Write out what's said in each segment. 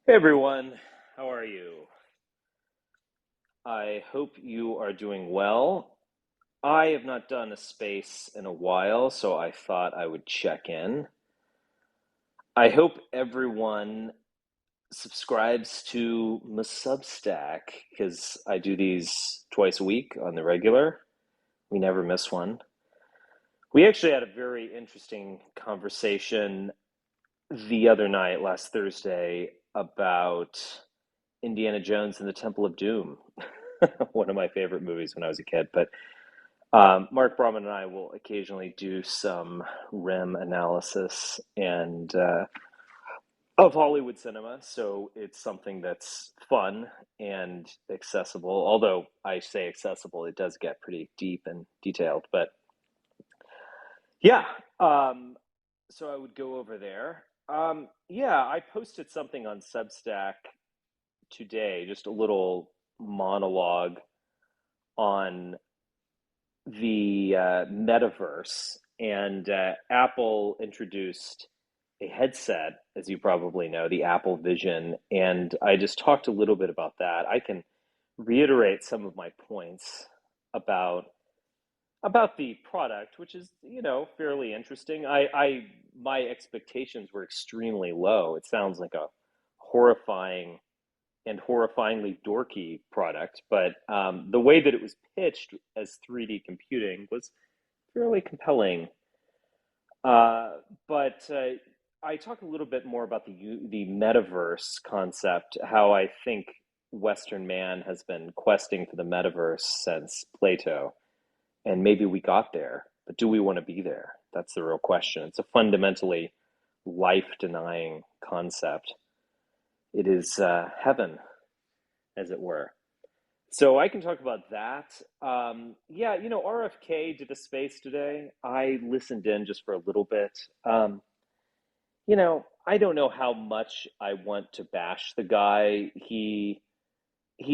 Hey everyone, how are you? I hope you are doing well. I have not done a space in a while, so I thought I would check in. I hope everyone subscribes to my Substack because I do these twice a week on the regular. We never miss one. We actually had a very interesting conversation the other night, last Thursday, about Indiana Jones and the Temple of Doom. One of my favorite movies when I was a kid. But Mark Brahman and I will occasionally do some rim analysis and of Hollywood cinema. So it's something that's fun and accessible. Although I say accessible, it does get pretty deep and detailed. But yeah, um, so I would go over there. Yeah, I posted something on Substack today, just a little monologue on the metaverse, and Apple introduced a headset, as you probably know, the Apple Vision, and I just talked a little bit about that. I can reiterate some of my points about about the product, which is fairly interesting. I my expectations were extremely low. It sounds like a horrifying and horrifyingly dorky product, but the way that it was pitched as 3D computing was fairly compelling. Uh, but I talk a little bit more about the metaverse concept, how I think Western man has been questing for the metaverse since Plato, and maybe we got there, but do we want to be there? That's the real question. It's a fundamentally life-denying concept. It is heaven, as it were. So I can talk about that. Yeah, RFK did a space today. I listened in just for a little bit. I don't know how much I want to bash the guy. He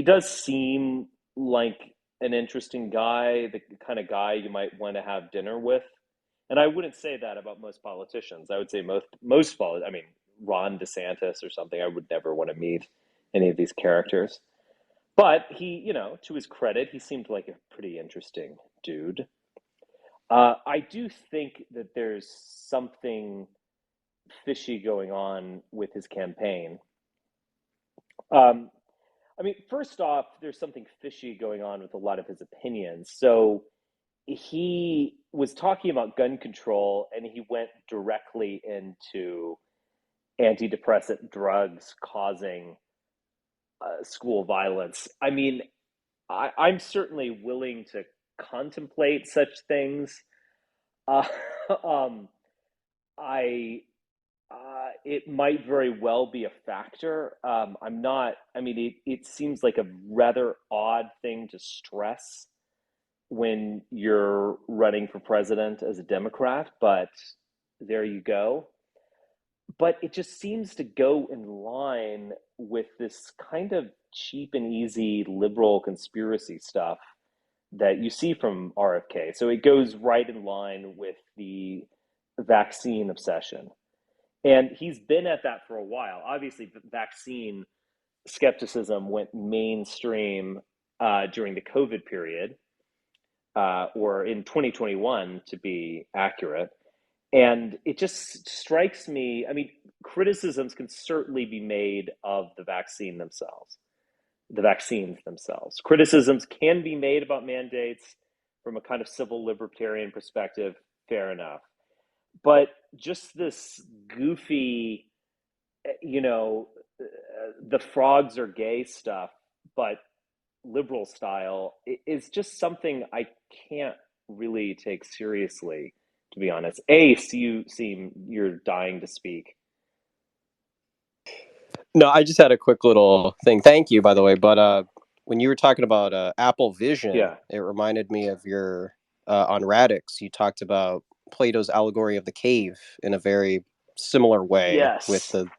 does seem like an interesting guy, the kind of guy you might want to have dinner with. And I wouldn't say that about most politicians. I would say I mean, Ron DeSantis or something. I would never want to meet any of these characters. But he, to his credit, he seemed like a pretty interesting dude. I do think that there's something fishy going on with his campaign. Um, I mean, first off, there's something fishy going on with a lot of his opinions. So he was talking about gun control and he went directly into antidepressant drugs causing school violence. I mean, I'm certainly willing to contemplate such things. Uh, um, I it might very well be a factor. I'm not. I mean, it seems like a rather odd thing to stress when you're running for president as a Democrat, but there you go. But it just seems to go in line with this kind of cheap and easy liberal conspiracy stuff that you see from RFK. So it goes right in line with the vaccine obsession. And he's been at that for a while. Obviously, vaccine skepticism went mainstream during the COVID period, or in 2021 to be accurate. And it just strikes me, I mean, criticisms can certainly be made of the vaccines themselves. Criticisms can be made about mandates from a kind of civil libertarian perspective, fair enough. But just this goofy, you know, the frogs are gay stuff, but liberal style is just something I can't really take seriously, to be honest. Ace, you're dying to speak. No, I just had a quick little thing. Thank you, by the way. But when you were talking about Apple Vision, Yeah. it reminded me of your on Radix. You talked about Plato's allegory of the cave in a very similar way, with Yes. the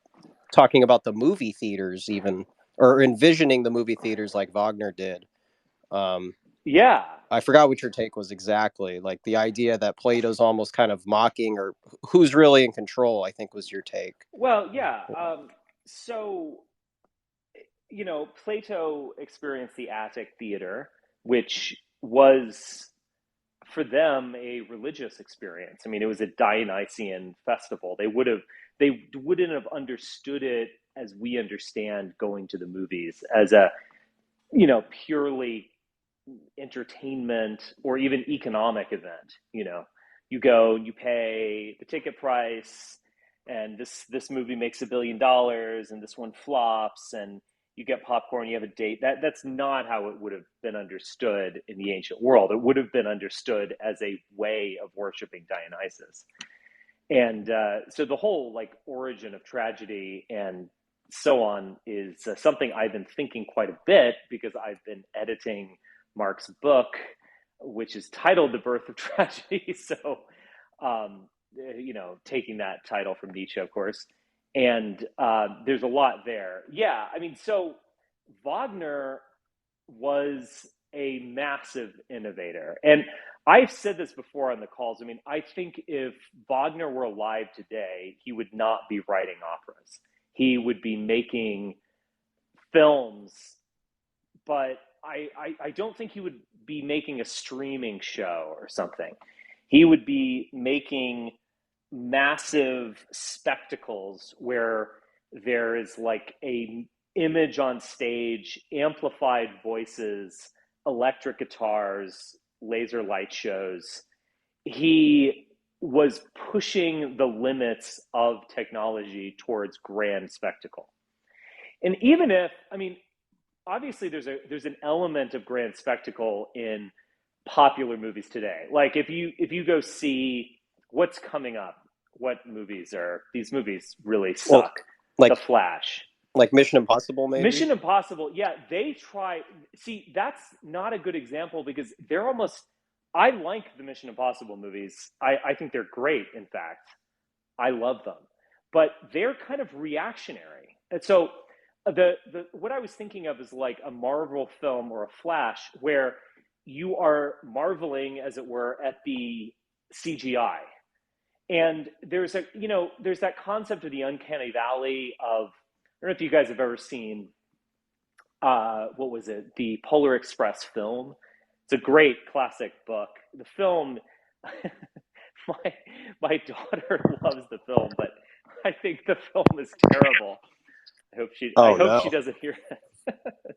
talking about the movie theaters, even or envisioning the movie theaters like Wagner did. Um, Yeah. I forgot what your take was exactly. Like the idea that Plato's almost kind of mocking, or who's really in control, I think was your take. Well, yeah. So. Plato experienced the Attic theater, which was for them a religious experience. I mean, it was a Dionysian festival. They wouldn't have understood it as we understand going to the movies as a purely entertainment or even economic event. You go, you pay the ticket price, and this movie makes $1 billion, and this one flops, and you get popcorn, you have a date. That's not how it would have been understood in the ancient world. It would have been understood as a way of worshiping Dionysus. And so the whole like origin of tragedy and so on is something I've been thinking quite a bit because I've been editing Mark's book, which is titled The Birth of Tragedy. So, taking that title from Nietzsche, of course. And there's a lot there. Yeah, I mean, so Wagner was a massive innovator. And I've said this before on the calls. I mean, I think if Wagner were alive today, he would not be writing operas. He would be making films, but I don't think he would be making a streaming show or something. He would be making massive spectacles where there is like a image on stage, amplified voices, electric guitars, laser light shows. He was pushing the limits of technology towards grand spectacle. And even if, I mean, obviously there's an element of grand spectacle in popular movies today. Like if you go see what's coming up, what movies are these movies really Well, suck? The like Flash, Mission Impossible, maybe. Mission Impossible. Yeah, they try. See, that's not a good example because they're almost. I like the Mission Impossible movies. I think they're great. In fact, I love them, but they're kind of reactionary. And so the what I was thinking of is like a Marvel film or a Flash where you are marveling, as it were, at the CGI. And there's that concept of the uncanny valley of I don't know if you guys have ever seen what was it, the Polar Express film. It's a great classic book. The film, my my daughter loves the film, but I think the film is terrible. I Oh hope she no. doesn't hear that.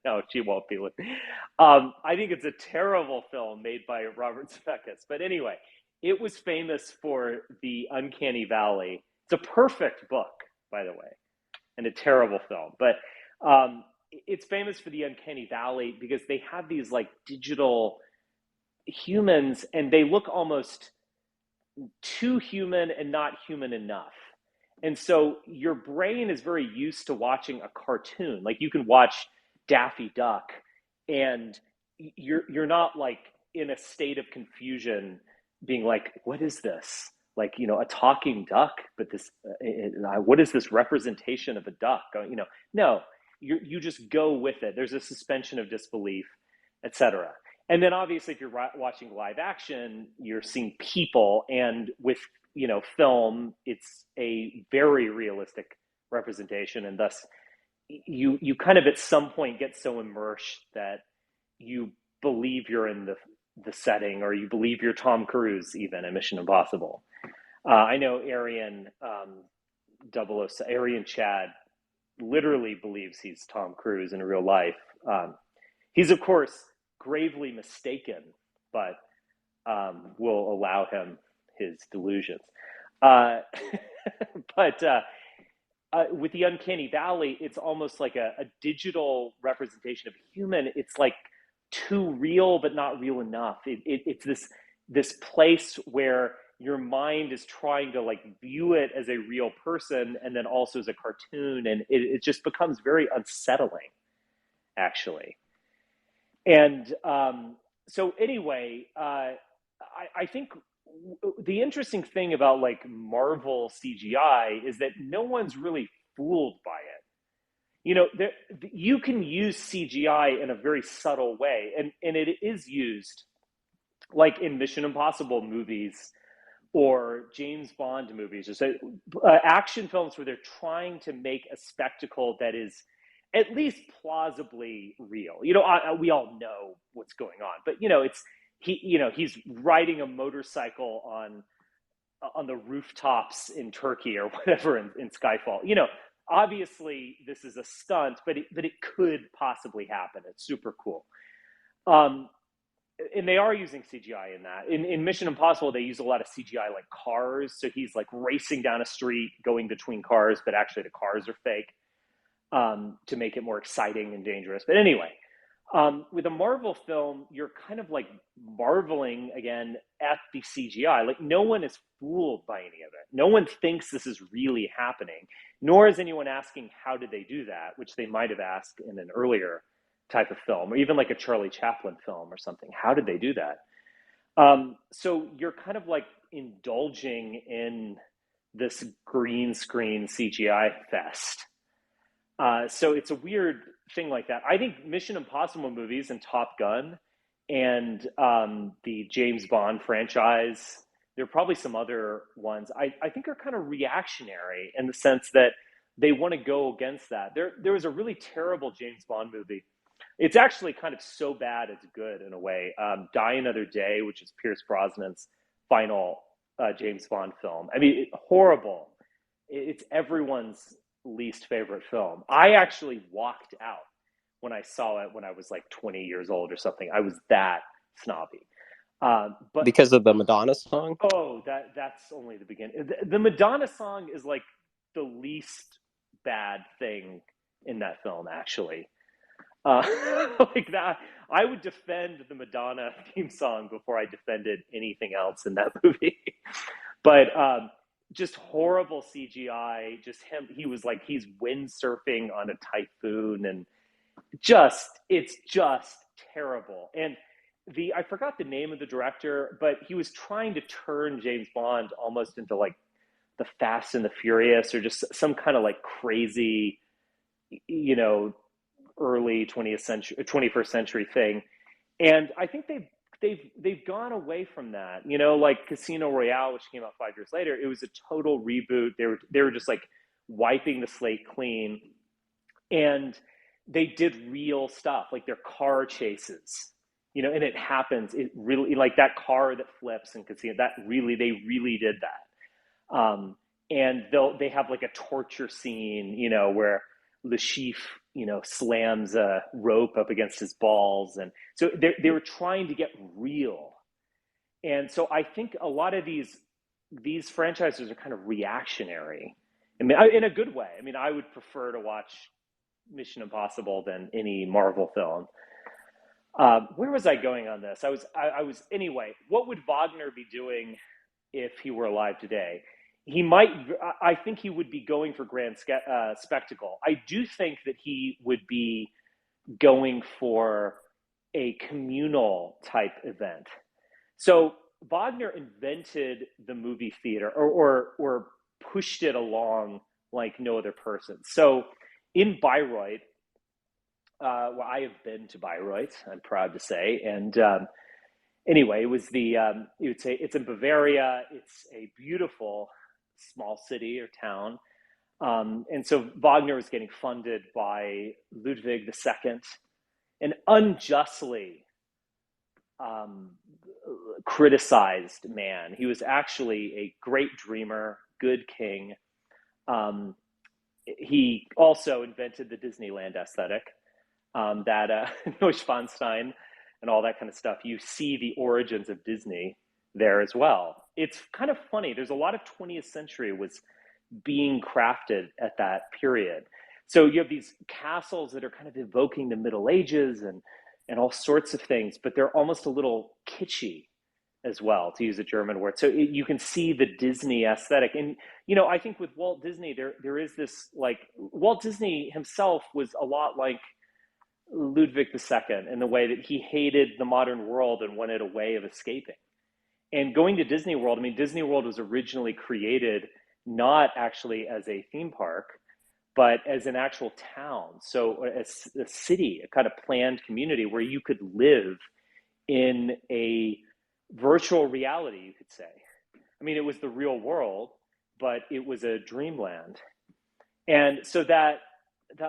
No, she won't be listening. I think it's a terrible film made by Robert Zemeckis. But anyway, it was famous for the Uncanny Valley. It's a perfect book, by the way, and a terrible film. But it's famous for the Uncanny Valley because they have these like digital humans, and they look almost too human and not human enough. And so your brain is very used to watching a cartoon. Like you can watch Daffy Duck and you're not like in a state of confusion being like, what is this? Like, a talking duck, but what is this representation of a duck? No, you just go with it. There's a suspension of disbelief, etc. And then obviously, if you're watching live action, you're seeing people, and with film, it's a very realistic representation, and thus you kind of at some point get so immersed that you believe you're in the setting, or you believe you're Tom Cruise even in Mission Impossible. I know Arian 007, Arian Chad literally believes he's Tom Cruise in real life. He's of course gravely mistaken, but will allow him his delusions. Uh, but with the Uncanny Valley, it's almost like a digital representation of human. It's like too real, but not real enough. It's this place where your mind is trying to like view it as a real person and then also as a cartoon, and it just becomes very unsettling, actually. And so anyway, I think the interesting thing about like Marvel CGI is that no one's really fooled by it. You can use CGI in a very subtle way, and it is used like in Mission Impossible movies or James Bond movies, or so, action films where they're trying to make a spectacle that is at least plausibly real. We all know what's going on, but it's he's riding a motorcycle on the rooftops in Turkey or whatever in Skyfall. Obviously this is a stunt, but it could possibly happen. It's super cool. Um, and they are using CGI in that. In Mission Impossible, they use a lot of CGI like cars. So he's like racing down a street, going between cars, but actually the cars are fake to make it more exciting and dangerous. But anyway, with a Marvel film, you're kind of like marveling again at the CGI. Like no one is fooled by any of it. No one thinks this is really happening, nor is anyone asking how did they do that, which they might have asked in an earlier type of film, or even like a Charlie Chaplin film or something. How did they do that? So you're kind of like indulging in this green screen CGI fest. So it's a weird thing like that. I think Mission Impossible movies and Top Gun and the James Bond franchise, there are probably some other ones, I think are kind of reactionary in the sense that they want to go against that. There was a really terrible James Bond movie. It's actually kind of so bad it's good in a way. Die Another Day, which is Pierce Brosnan's final James Bond film. I mean, horrible. It's everyone's least favorite film. I actually walked out when I saw it when I was like 20 years old or something. I was that snobby. But Because of the Madonna song? oh, that's only the beginning. The Madonna song is like the least bad thing in that film, actually. Uh, like that, I would defend the Madonna theme song before I defended anything else in that movie. But just horrible CGI. Just him. He was like he's windsurfing on a typhoon, and it's just terrible. And I forgot the name of the director, but he was trying to turn James Bond almost into like the Fast and the Furious, or just some kind of like crazy, you know, early 20th century, 21st century thing. And I think they've gone away from that. Like Casino Royale, which came out 5 years later, it was a total reboot. They were just like wiping the slate clean, and they did real stuff like their car chases. And it happens. It really like that car that flips and Casino. They really did that. And they have like a torture scene, where Le Chiffre, slams a rope up against his balls, and so they were trying to get real. And so I think a lot of these franchises are kind of reactionary. I mean, in a good way. I mean, I would prefer to watch Mission Impossible than any Marvel film. Where was I going on this? I was anyway. What would Wagner be doing if he were alive today? He might. I think he would be going for grand spectacle. I do think that he would be going for a communal type event. So Wagner invented the movie theater, or pushed it along like no other person. So in Bayreuth, well, I have been to Bayreuth, I'm proud to say, and anyway, it was you would say it's in Bavaria. It's a beautiful small city or town, and so Wagner was getting funded by Ludwig II, an unjustly criticized man. He was actually a great dreamer, good king. He also invented the Disneyland aesthetic, that Neuschwanstein and all that kind of stuff. You see the origins of Disney there as well. It's kind of funny. There's a lot of 20th century was being crafted at that period. So you have these castles that are kind of evoking the Middle Ages and all sorts of things, but they're almost a little kitschy as well, to use a German word. So you can see the Disney aesthetic. And, I think with Walt Disney, there is this, like, Walt Disney himself was a lot like Ludwig II in the way that he hated the modern world and wanted a way of escaping. And going to Disney World, I mean, Disney World was originally created not actually as a theme park, but as an actual town. So a city, a kind of planned community where you could live in a virtual reality, you could say. I mean, it was the real world, but it was a dreamland. And so that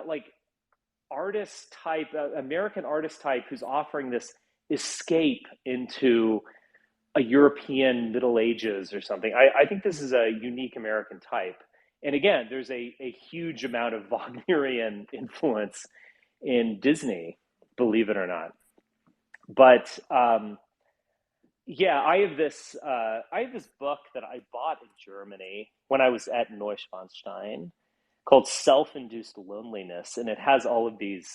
like artist type, American artist type, who's offering this escape into a European Middle Ages or something. I think this is a unique American type. And again, there's a huge amount of Wagnerian influence in Disney, believe it or not. But yeah, I have this book that I bought in Germany when I was at Neuschwanstein called Self-Induced Loneliness, and it has all of these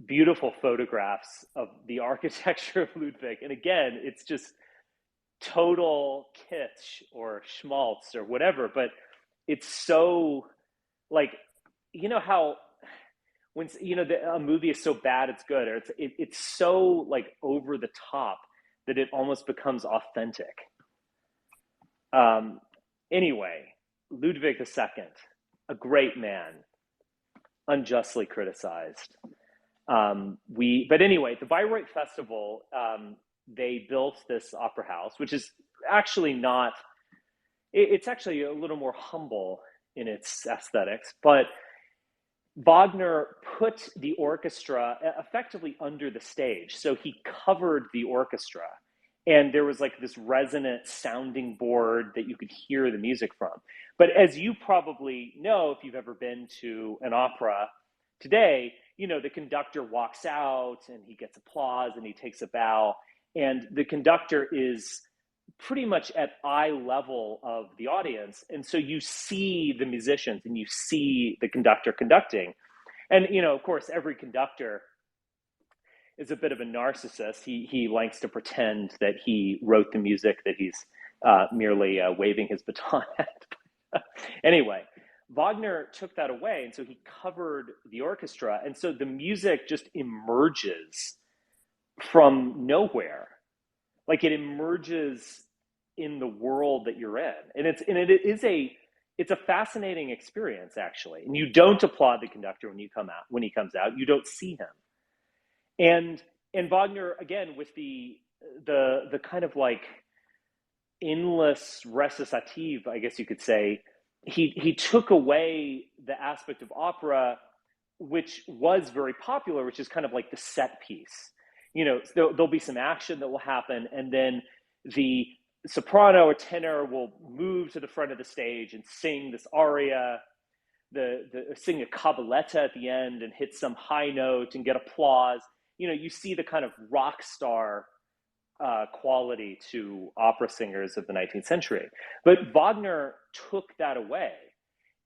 beautiful photographs of the architecture of Ludwig. And again, it's just total kitsch or schmaltz or whatever, but it's so like, you know how when a movie is so bad it's good, or it's so like over the top that it almost becomes authentic. Um, anyway, Ludwig II, a great man, unjustly criticized. But anyway, the Bayreuth Festival, they built this opera house, which is actually not. It's actually a little more humble in its aesthetics, but Wagner put the orchestra effectively under the stage. So he covered the orchestra. And there was like this resonant sounding board that you could hear the music from. But as you probably know, if you've ever been to an opera today, the conductor walks out and he gets applause and he takes a bow. And the conductor is pretty much at eye level of the audience. And so you see the musicians and you see the conductor conducting. And, of course, every conductor is a bit of a narcissist. He likes to pretend that he wrote the music that he's merely waving his baton at. Anyway, Wagner took that away. And so he covered the orchestra. And so the music just emerges from nowhere. Like it emerges in the world that you're in. And it's a fascinating experience, actually. And you don't applaud the conductor when he comes out. You don't see him. And Wagner, again, with the kind of like endless recitative, I guess you could say, he took away the aspect of opera which was very popular, which is kind of like the set piece. There'll be some action that will happen, and then the soprano or tenor will move to the front of the stage and sing this aria, sing a cabaletta at the end and hit some high note and get applause. You see the kind of rock star quality to opera singers of the 19th century. But Wagner took that away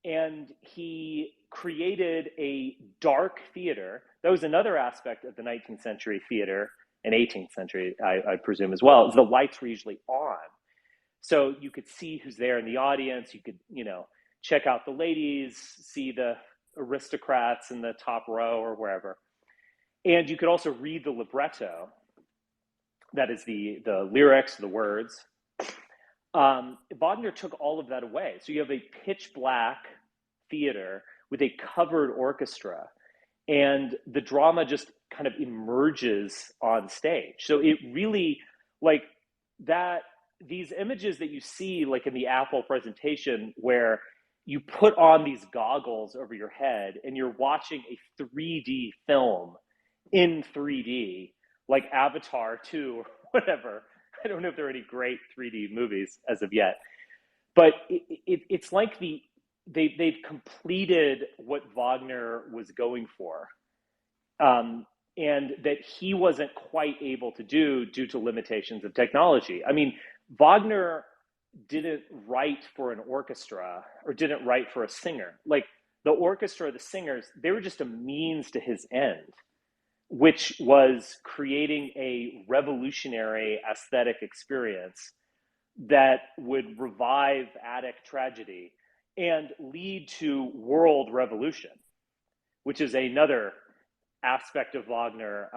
and he created a dark theater. That was another aspect of the 19th century theater and 18th century, I presume, as well. The lights were usually on. So you could see who's there in the audience. You could, check out the ladies, see the aristocrats in the top row or wherever. And you could also read the libretto. That is the lyrics, the words. Wagner took all of that away. So you have a pitch black theater with a covered orchestra, and the drama just kind of emerges on stage. So it really, like that, these images that you see, like in the Apple presentation, where you put on these goggles over your head and you're watching a 3D film in 3D, like Avatar 2 or whatever. I don't know if there are any great 3D movies as of yet, but it's like they've completed what Wagner was going for, and that he wasn't quite able to do due to limitations of technology. I mean, Wagner didn't write for an orchestra or didn't write for a singer. Like the orchestra, the singers, they were just a means to his end, which was creating a revolutionary aesthetic experience that would revive Attic tragedy and lead to world revolution, which is another aspect of Wagner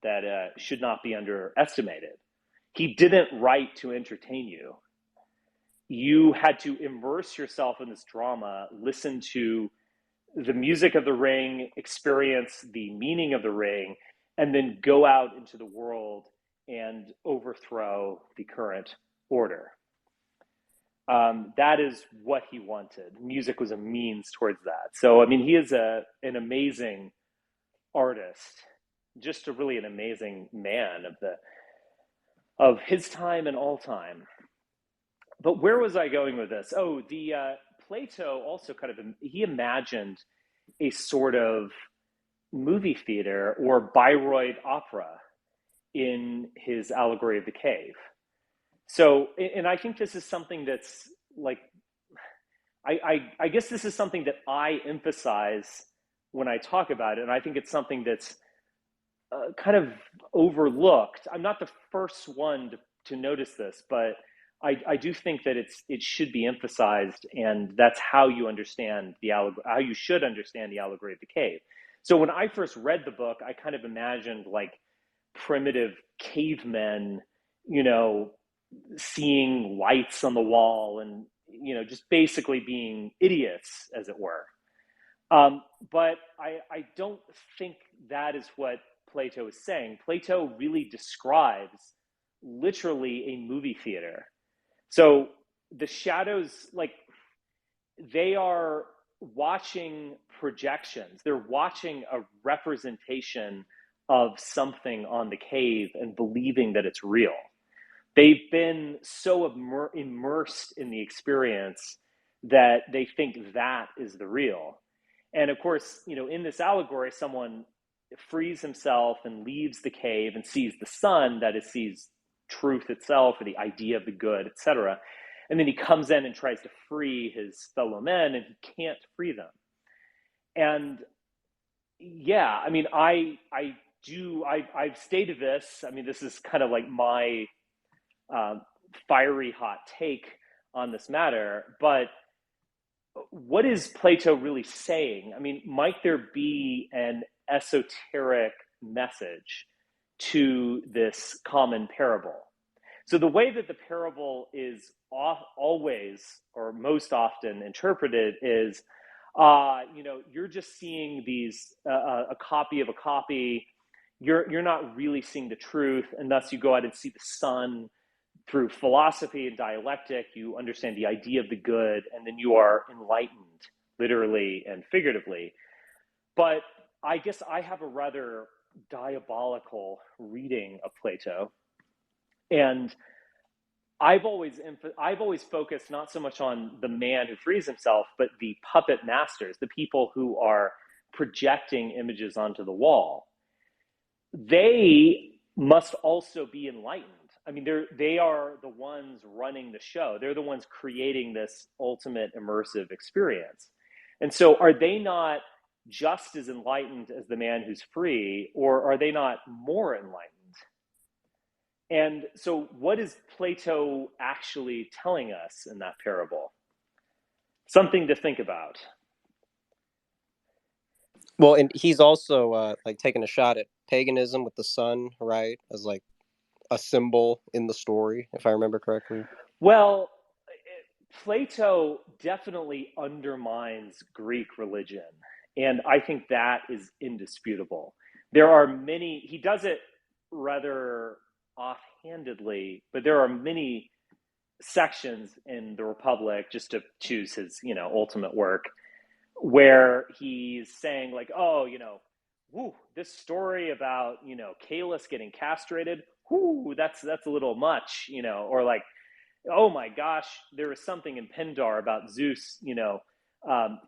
that should not be underestimated. He didn't write to entertain you. You had to immerse yourself in this drama, listen to the music of the ring, experience the meaning of the ring, and then go out into the world and overthrow the current order. That is what he wanted. Music was a means towards that. So, I mean, he is an amazing artist, just a really an amazing man of his time and all time. But where was I going with this? Oh, the Plato also kind of he imagined a sort of movie theater or Bayreuth opera in his allegory of the cave. So, and I think this is something that's like, I guess this is something that I emphasize when I talk about it. And I think it's something that's kind of overlooked. I'm not the first one to notice this, but I do think that it should be emphasized, and that's how you understand the how you should understand the allegory of the cave. So when I first read the book, I kind of imagined like primitive cavemen, you know, seeing lights on the wall and just basically being idiots, as it were. But I don't think that is what Plato is saying. Plato really describes literally a movie theater. So the shadows, like, they are watching projections, they're watching a representation of something on the cave and believing that it's real. They've been so immersed in the experience that they think that is the real. And of course, in this allegory, someone frees himself and leaves the cave and sees the sun, that is, sees truth itself or the idea of the good, etc. And then he comes in and tries to free his fellow men, and he can't free them. And yeah, I mean, I've stated this. I mean, this is kind of like my um, fiery hot take on this matter. But what is Plato really saying? I mean, might there be an esoteric message to this common parable? So the way that the parable is always or most often interpreted is, you're just seeing these a copy of a copy. You're not really seeing the truth, and thus you go out and see the sun through philosophy and dialectic. You understand the idea of the good, and then you are enlightened, literally and figuratively. But I guess I have a rather diabolical reading of Plato, and I've always focused not so much on the man who frees himself, but the puppet masters, the people who are projecting images onto the wall. They must also be enlightened. I mean, they are the ones running the show. They're the ones creating this ultimate immersive experience. And so, are they not just as enlightened as the man who's free, or are they not more enlightened? And so, what is Plato actually telling us in that parable? Something to think about. Well, and he's also like taking a shot at paganism with the sun, right? As like a symbol in the story, if I remember correctly. Well, Plato definitely undermines Greek religion, and I think that is indisputable. There are many, he does it rather offhandedly, but there are many sections in the Republic, just to choose his, ultimate work, where he's saying like, oh, whoo, this story about, Calus getting castrated, whoo, that's a little much, or like, oh my gosh, there was something in Pindar about Zeus,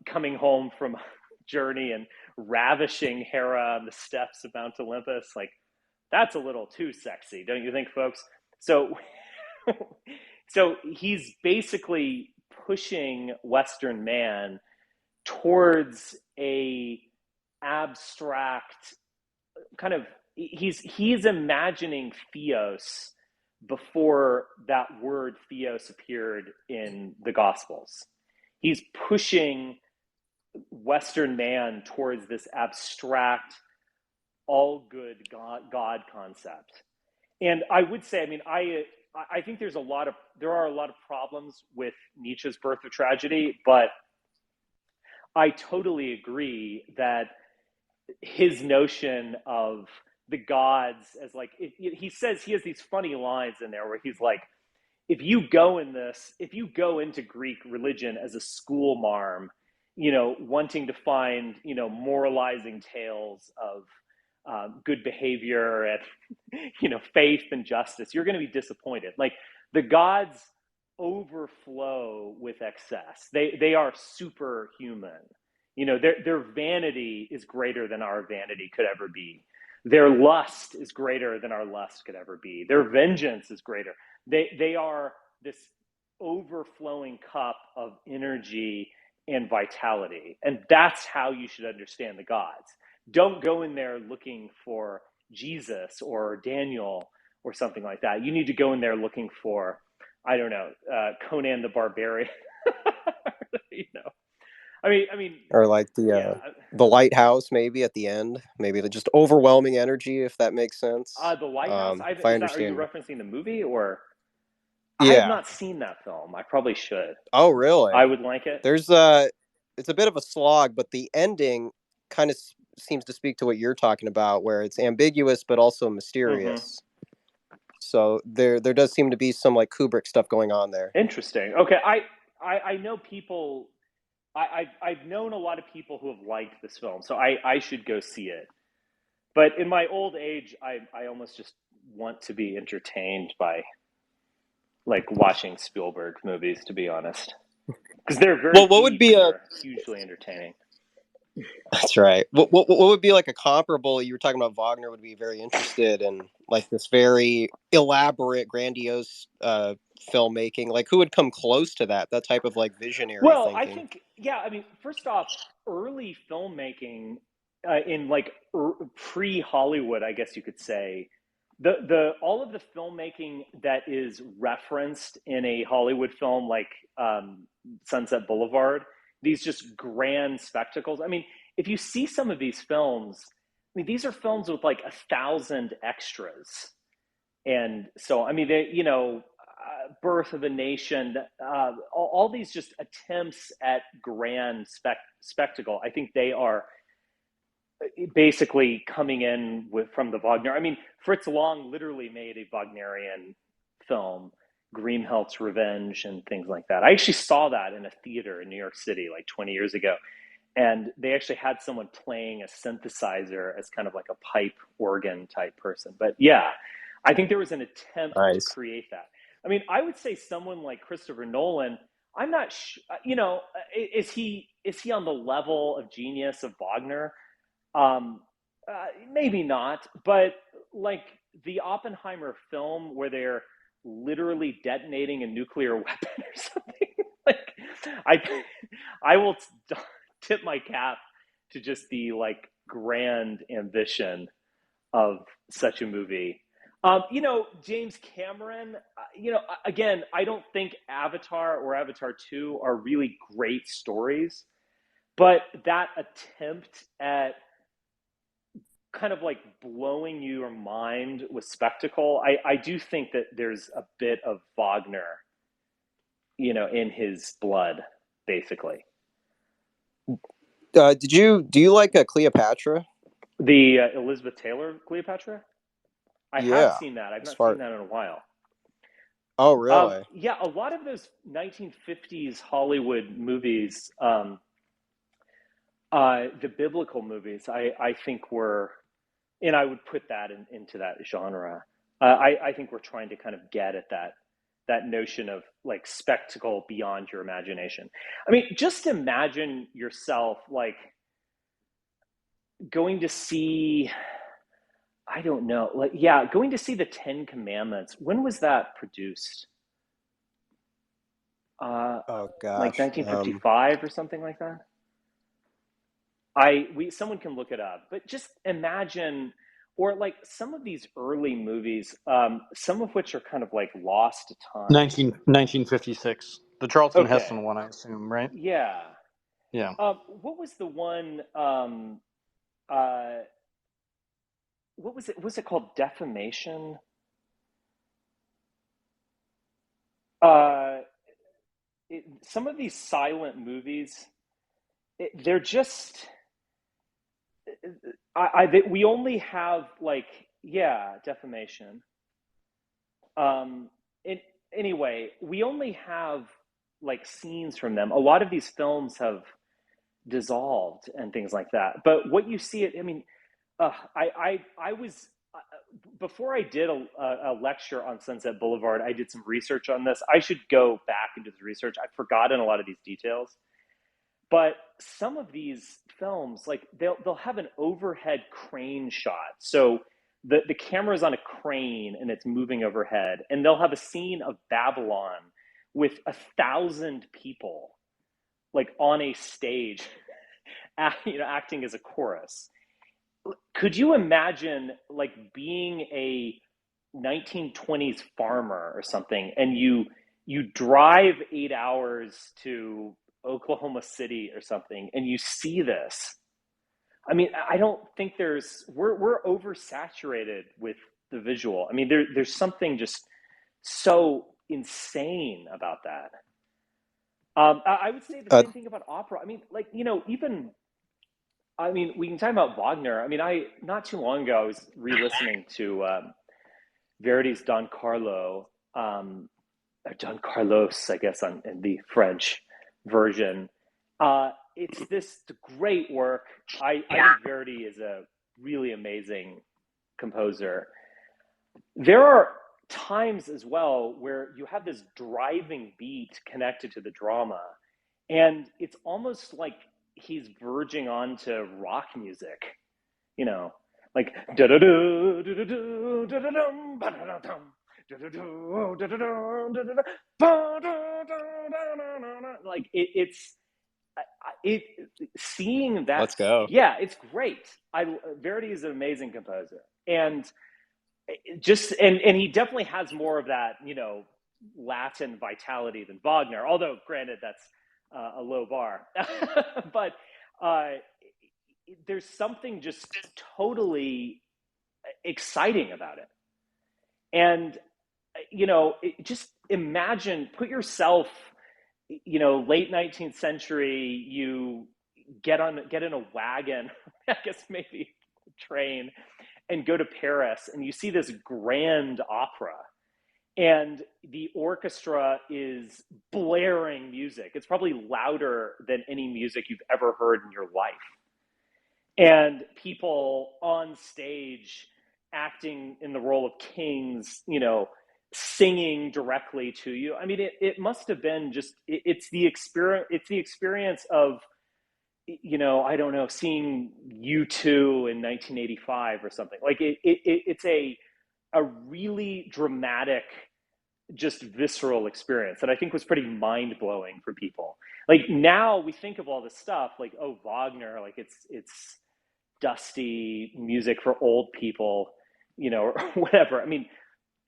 coming home from a journey and ravishing Hera on the steps of Mount Olympus. Like, that's a little too sexy, don't you think, folks? So, so he's basically pushing Western man towards a abstract kind of, he's imagining theos before that word theos appeared in the gospels. He's pushing Western man towards this abstract all good god concept. And I would say, I mean, I think there are a lot of problems with Nietzsche's Birth of Tragedy, but I totally agree that his notion of the gods as like, he says, he has these funny lines in there where he's like, if you go into Greek religion as a school marm, wanting to find, moralizing tales of good behavior and, faith and justice, you're going to be disappointed. Like the gods overflow with excess. They are superhuman. Their vanity is greater than our vanity could ever be. Their lust is greater than our lust could ever be. Their vengeance is greater. They are this overflowing cup of energy and vitality. And that's how you should understand the gods. Don't go in there looking for Jesus or Daniel or something like that. You need to go in there looking for, I don't know, Conan the Barbarian. you know, I mean, Or like yeah. the lighthouse, maybe at the end, maybe the just overwhelming energy, if that makes sense. The Lighthouse. If I Is that? Are you understand. referencing the movie or? I have Yeah. not seen that film. I probably should. Oh, really? I would like it. There's it's a bit of a slog, but the ending kind of seems to speak to what you're talking about, where it's ambiguous but also Mm-hmm. mysterious. So there does seem to be some like Kubrick stuff going on there. Interesting. Okay, I know people. I've known a lot of people who have liked this film, so I should go see it. But in my old age, I almost just want to be entertained by like watching Spielberg movies, to be honest, because they're very Well, what would deep be and a they're hugely entertaining. That's right. What would be like a comparable? You were talking about Wagner would be very interested in like this very elaborate, grandiose filmmaking. Like who would come close to that? That type of like visionary Well, I thinking. think, yeah. I mean, first off, early filmmaking in like pre Hollywood, I guess you could say, the all of the filmmaking that is referenced in a Hollywood film like Sunset Boulevard, these just grand spectacles. I mean, if you see some of these films, I mean, these are films with like 1,000 extras, and so I mean, Birth of a Nation, all these just attempts at grand spectacle. I think they are basically coming in from the Wagner. I mean, Fritz Lang literally made a Wagnerian film, Griemhildt's Revenge, and things like that. I actually saw that in a theater in New York City like 20 years ago, and they actually had someone playing a synthesizer as kind of like a pipe organ type person. But yeah, I think there was an attempt to Nice. create that. I mean, I would say someone like Christopher Nolan. I'm not, is he on the level of genius of Wagner? Um, Maybe not, but like the Oppenheimer film where they're literally detonating a nuclear weapon or something. like, I, I will tip my cap to just the like grand ambition of such a movie. James Cameron, again, I don't think Avatar or Avatar 2 are really great stories, but that attempt at kind of like blowing your mind with spectacle, I do think that there's a bit of Wagner, in his blood, basically. Do you like Cleopatra? The Elizabeth Taylor Cleopatra? I have Yeah. seen that. I've As not seen far that in a while. Oh, really? Yeah, a lot of those 1950s Hollywood movies, the biblical movies, I think were, and I would put that into that genre. I think we're trying to kind of get at that notion of like spectacle beyond your imagination. I mean, just imagine yourself like going to see, I don't know, like yeah, going to see the Ten Commandments. When was that produced? Uh, Oh like gosh. 1955 or something like that. Someone can look it up, but just imagine, or like some of these early movies, some of which are kind of like lost to time. 1956. The Charlton Okay, Heston one, I assume, right? yeah. Yeah. What was the one? Uh, what was it? Was it called Defamation? Uh, some of these silent movies, they're just. We only have like, yeah, defamation. Um, in, anyway, we only have like scenes from them. A lot of these films have dissolved and things like that. But what you see it, I mean, I was before I did a lecture on Sunset Boulevard, I did some research on this. I should go back and do the research. I've forgotten a lot of these details, but some of these films, like they'll have an overhead crane shot. So the camera's on a crane and it's moving overhead, and they'll have a scene of Babylon with 1,000 people like on a stage, acting as a chorus. Could you imagine like being a 1920s farmer or something, and you drive 8 hours to Oklahoma City or something, and you see this? I mean, I don't think we're oversaturated with the visual. I mean, there's something just so insane about that. I would say the Uh, same thing about opera. I mean, like, even, I mean, we can talk about Wagner. I mean, not too long ago, I was re-listening to Verdi's Don Carlo, or Don Carlos, I guess, in the French version. It's this great work. I think Verdi is a really amazing composer. There are times as well where you have this driving beat connected to the drama, and it's almost like he's verging on to rock music, you know, like da da da da da da da da dum ba da da dum da da da da da da da da ba da da da da. Like it's it seeing that. let's go. Yeah, it's great. I Verdi is an amazing composer, and just and he definitely has more of that, Latin vitality than Wagner. Although, granted, that's a low bar, but uh, there's something just totally exciting about it. And just imagine, put yourself, late 19th century. You get in a wagon, I guess maybe a train, and go to Paris, and you see this grand opera, and the orchestra is blaring music. It's probably louder than any music you've ever heard in your life. And people on stage acting in the role of kings, singing directly to you. I mean, it must have been just, it's the experience of, I don't know, seeing U2 in 1985 or something. Like it's a really dramatic, just visceral experience that I think was pretty mind blowing for people. Like now we think of all this stuff like, oh, Wagner, like it's dusty music for old people, or whatever. I mean,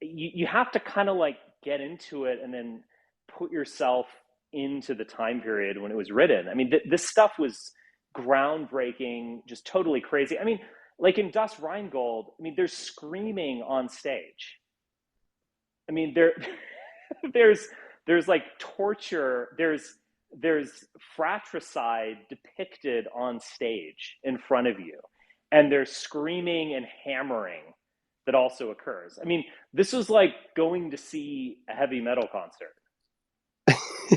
you have to kind of like get into it and then put yourself into the time period when it was written. I mean, this stuff was groundbreaking, just totally crazy. I mean, like in Das Rheingold, I mean, there's screaming on stage. I mean, there's like torture. There's fratricide depicted on stage in front of you, and there's screaming and hammering that also occurs. I mean, this was like going to see a heavy metal concert,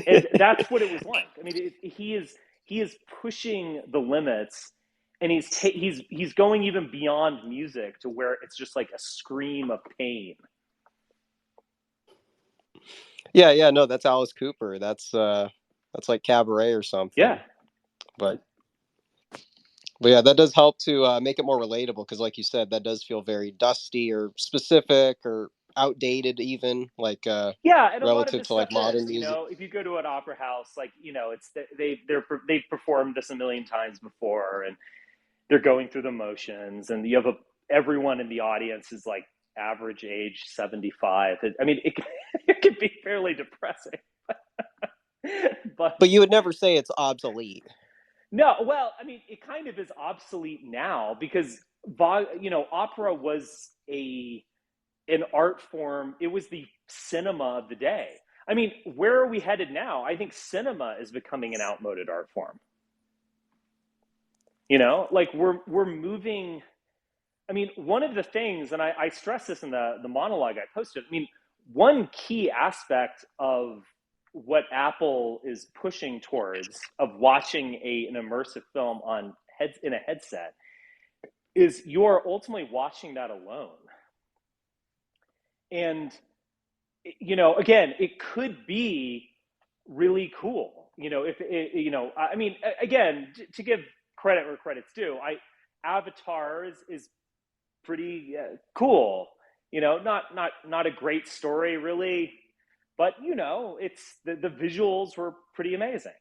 and that's what it was like. I mean, he is pushing the limits, and he's going even beyond music to where it's just like a scream of pain. Yeah, no, that's Alice Cooper. That's like Cabaret or something. Yeah. But yeah, that does help to make it more relatable, because, like you said, that does feel very dusty or specific or outdated, even Yeah, and a lot of relative this to like stuff modern is, music. if you go to an opera house, like, it's they've performed this a million times before, and they're going through the motions, and you have everyone in the audience is like average age 75. I mean, it can be fairly depressing. But you would never say it's obsolete. No, well, I mean, it kind of is obsolete now because opera was an art form. It was the cinema of the day. I mean, where are we headed now? I think cinema is becoming an outmoded art form. Like we're moving. I mean, one of the things, and I stress this in the monologue I posted. I mean, one key aspect of what Apple is pushing towards of watching an immersive film on heads in a headset is you're ultimately watching that alone. And again, it could be really cool. If it, I mean, again, to give credit where credit's due, Avatar is pretty cool. Not a great story really, but it's the visuals were pretty amazing.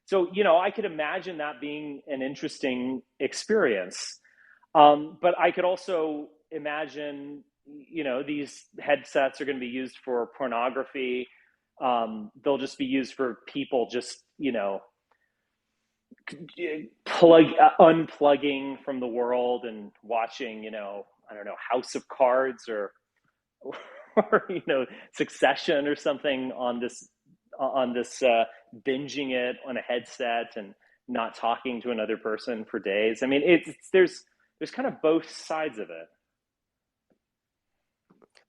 So I could imagine that being an interesting experience. But I could also imagine, these headsets are going to be used for pornography. They'll just be used for people just, unplugging from the world and watching, I don't know, House of Cards or Succession or something on this binging it on a headset and not talking to another person for days. I mean, there's kind of both sides of it.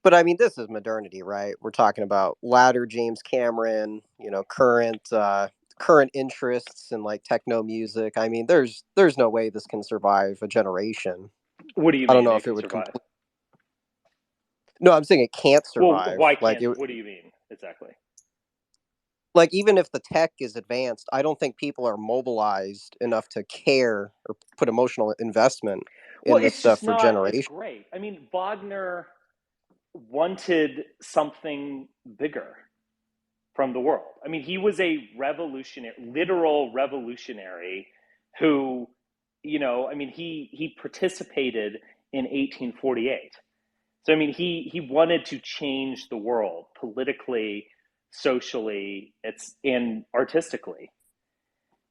But I mean, this is modernity, right? We're talking about latter James Cameron, current interests in like techno music. I mean, there's no way this can survive a generation. What do you I don't mean know it if it can would survive? No, I'm saying it can't Well, survive. why Like can't? What do you mean exactly? like even if the tech is advanced, I don't think people are mobilized enough to care or put emotional investment Well, in this it's stuff just for not as generations. great. I mean, Wagner wanted something bigger from the world. I mean, he was a revolutionary, literal revolutionary who, I mean, he participated in 1848. So I mean, he wanted to change the world politically, socially, and artistically.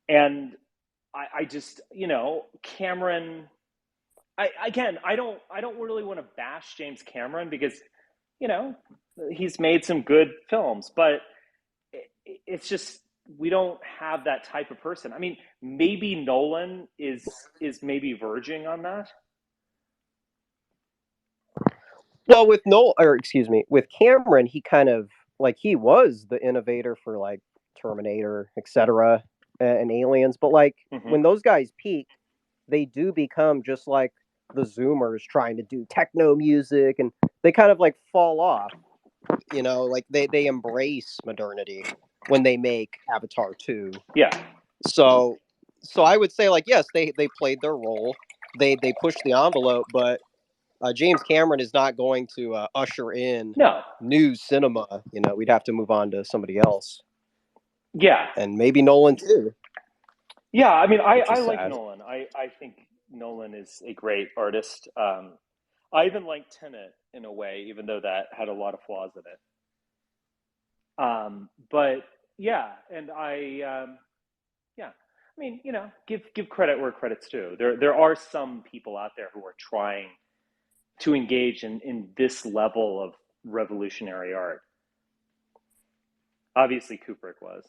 And I just, Cameron. I don't really want to bash James Cameron because, you know, he's made some good films, but it's just we don't have that type of person. I mean, maybe Nolan is maybe verging on that. Well, with Noel, or excuse me, with Cameron, he kind of like he was the innovator for like Terminator, etc., and Aliens. But like Hmm. when those guys peak, they do become just like the Zoomers trying to do techno music, and they kind of like fall off. Like they embrace modernity when they make Avatar 2. Yeah. So I would say like yes, they played their role. They pushed the envelope, but James Cameron is not going to usher in No. new cinema. We'd have to move on to somebody else, Yeah. and maybe Nolan too, Yeah. I mean, I, which I is like sad. Nolan. I think Nolan is a great artist. I even like Tenet in a way, even though that had a lot of flaws in it. But yeah, and yeah, I mean, give credit where credit's due. There are some people out there who are trying to engage in this level of revolutionary art. Obviously, Kubrick was.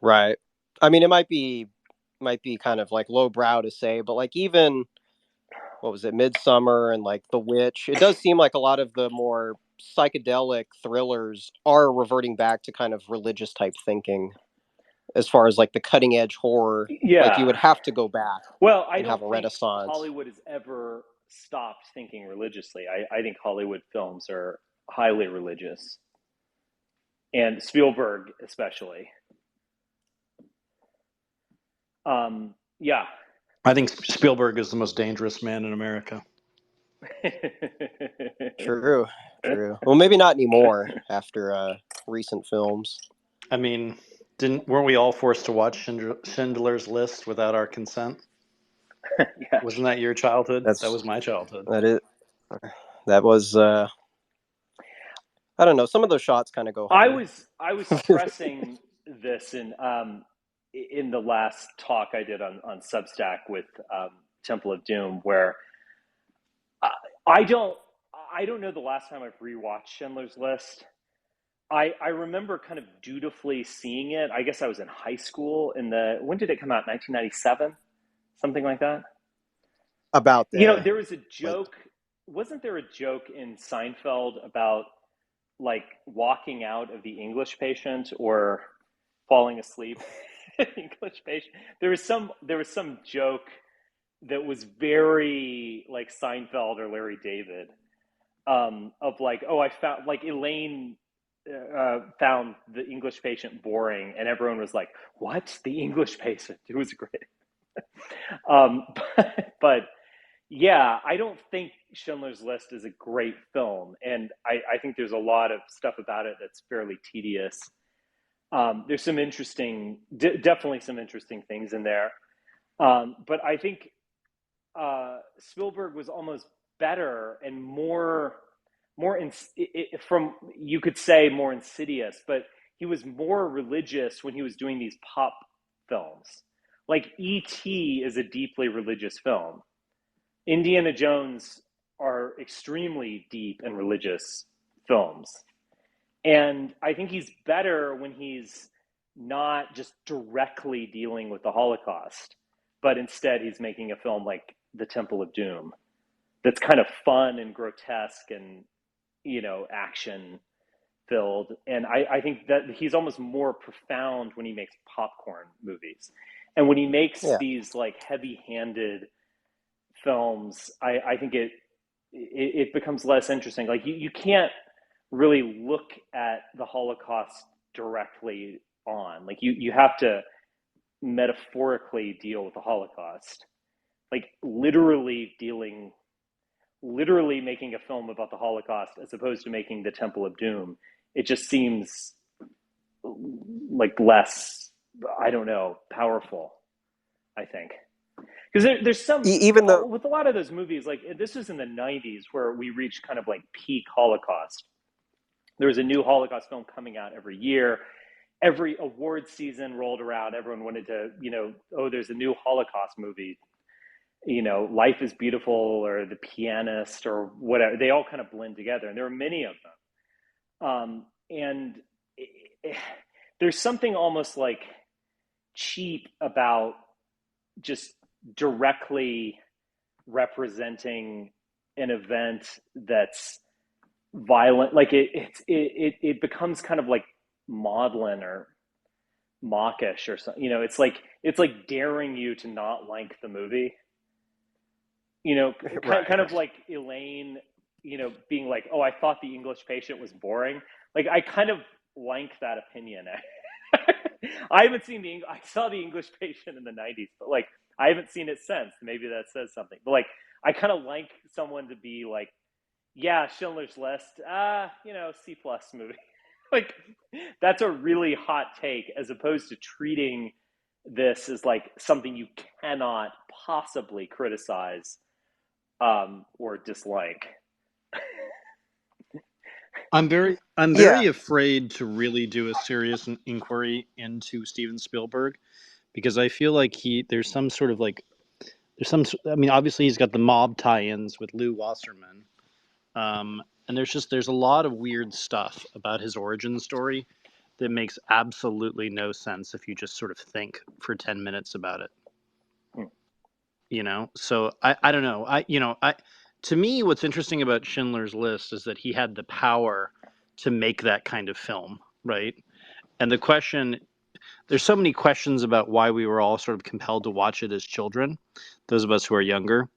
Right. I mean, it might be kind of like lowbrow to say, but like even what was it, Midsummer and like The Witch, it does seem like a lot of the more psychedelic thrillers are reverting back to kind of religious type thinking as far as like the cutting edge horror. Like you Yeah. would have to go back Well, I and have don't a think renaissance. Hollywood has ever stopped thinking religiously. I think Hollywood films are highly religious, and Spielberg especially. Yeah. I think Spielberg is the most dangerous man in America. True, true. Well, maybe not anymore after recent films. I mean, weren't we all forced to watch Schindler's List without our consent? Yeah. Wasn't that your childhood? That That's was my childhood. that is that was I don't know. Some of those shots kind of go I hard. was I was stressing this in the last talk I did on Substack with Temple of Doom, where I, I don't I don't know the last time I've rewatched Schindler's List. I remember kind of dutifully seeing it. I guess I was in high school in the when did it come out? 1997, something like that. About the There was a like joke. Wasn't there a joke in Seinfeld about like walking out of the English Patient or falling asleep. English Patient. There was some joke that was very like Seinfeld or Larry David, of like, oh, I found like Elaine found the English Patient boring, and everyone was like, "What? The English Patient?" It was great. But yeah, I don't think Schindler's List is a great film, and I think there's a lot of stuff about it that's fairly tedious. There's some interesting, definitely some interesting things in there, but I think Spielberg was almost better and more from, you could say, more insidious, but he was more religious when he was doing these pop films. Like E.T. is a deeply religious film. Indiana Jones are extremely deep and religious films. And I think he's better when he's not just directly dealing with the Holocaust, but instead he's making a film like The Temple of Doom that's kind of fun and grotesque and, action filled. And I think that he's almost more profound when he makes popcorn movies. And when he makes Yeah. these like heavy handed films, I think it becomes less interesting. Like you can't really look at the Holocaust directly on. Like you have to metaphorically deal with the Holocaust. Like literally making a film about the Holocaust as opposed to making the Temple of Doom. It just seems like less, I don't know, powerful, I think. Because there's some, Even though, with a lot of those movies, like this was in the 90s where we reached kind of like peak Holocaust. There was a new Holocaust film coming out every year. Every award season rolled around, everyone wanted to, oh, there's a new Holocaust movie, Life is Beautiful or The Pianist or whatever. They all kind of blend together, and there were many of them. And there's something almost like cheap about just directly representing an event that's violent. Like it becomes kind of like maudlin or mawkish or something. It's like daring you to not like the movie. right. Kind of like Elaine, being like, "Oh, I thought the English Patient was boring." Like I kind of like that opinion. I haven't seen I saw the English Patient in the 90s, but like I haven't seen it since. Maybe that says something. But like I kind of like someone to be like, "Yeah, Schindler's List, C plus movie." Like that's a really hot take, as opposed to treating this as like something you cannot possibly criticize, or dislike. I'm very Yeah. afraid to really do a serious inquiry into Steven Spielberg because I feel like there's some sort of like there's some I mean obviously he's got the mob tie-ins with Lou Wasserman. And there's a lot of weird stuff about his origin story that makes absolutely no sense if you just sort of think for 10 minutes about it. Hmm. So I don't know. I to me what's interesting about Schindler's List is that he had the power to make that kind of film, right? And there's so many questions about why we were all sort of compelled to watch it as children, those of us who are younger.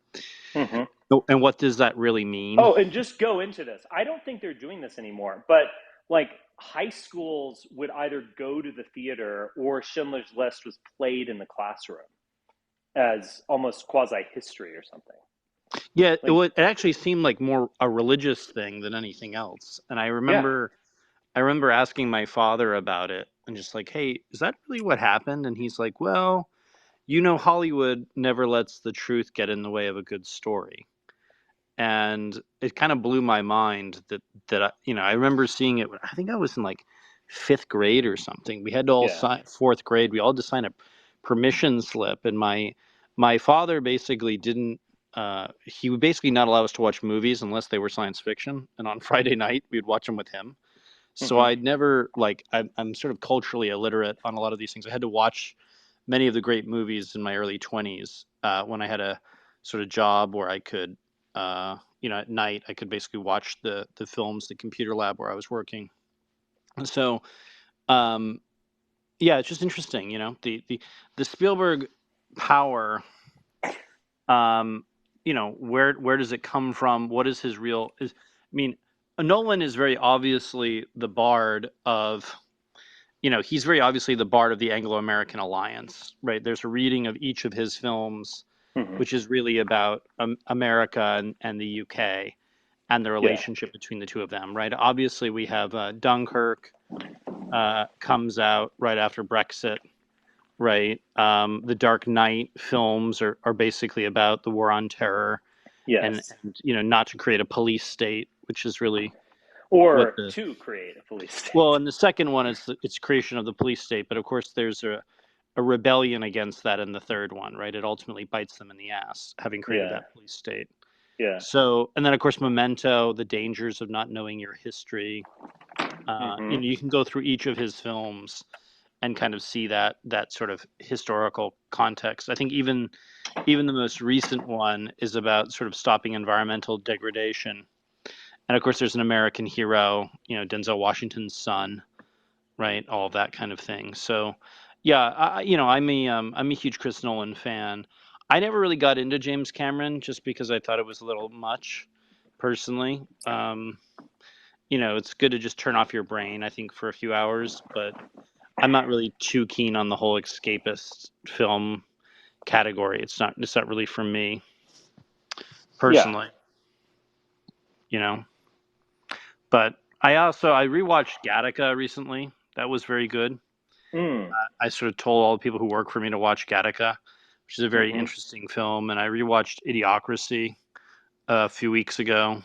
Mm-hmm. And what does that really mean? Oh, and just go into this. I don't think they're doing this anymore, but like high schools would either go to the theater or Schindler's List was played in the classroom as almost quasi history or something. Yeah, Like, it actually seemed like more a religious thing than anything else. And I yeah. remember I remember asking my father about it and just like, "Hey, is that really what happened?" And he's like, "Well, Hollywood never lets the truth get in the way of a good story." And it kind of blew my mind that I remember seeing it. I think I was in like fifth grade or something. We had to all Yeah. sign fourth grade. We all had to sign a permission slip, and my father basically didn't. He would basically not allow us to watch movies unless they were science fiction. And on Friday night, we'd watch them with him. So Mm-hmm. I'd never like I'm sort of culturally illiterate on a lot of these things. I had to watch many of the great movies in my early 20s when I had a sort of job where I could at night I could basically watch the films, the computer lab where I was working. So, um, yeah, it's just interesting, the Spielberg power. Um, where does it come from? What is his real? I mean, Nolan is very obviously the bard of. He's very obviously the bard of the Anglo-American alliance, right? There's a reading of each of his films, Hmm. which is really about America and the UK and the Yeah. relationship between the two of them, right? Obviously, we have Dunkirk comes out right after Brexit, right? The Dark Knight films are basically about the war on terror Yes. and not to create a police state, which is really what Or the to create a police well, state. and the second one is it's creation of the police state, but of course there's a rebellion against that in the third one, right? It ultimately bites them in the ass, having created Yeah. that police state. Yeah. So, and then of course Memento, the dangers of not knowing your history. Hmm. You can go through each of his films and kind of see that sort of historical context. I think even the most recent one is about sort of stopping environmental degradation. And of course, there's an American hero, Denzel Washington's son, right? All of that kind of thing. So, yeah, I'm a huge Chris Nolan fan. I never really got into James Cameron just because I thought it was a little much, personally. It's good to just turn off your brain, I think, for a few hours, but I'm not really too keen on the whole escapist film category. It's not really for me Yeah. personally, you know. But I rewatched Gattaca recently. That was very good. Mm. I sort of told all the people who work for me to watch Gattaca, which is a very Hmm. interesting film, and I rewatched Idiocracy a few weeks ago.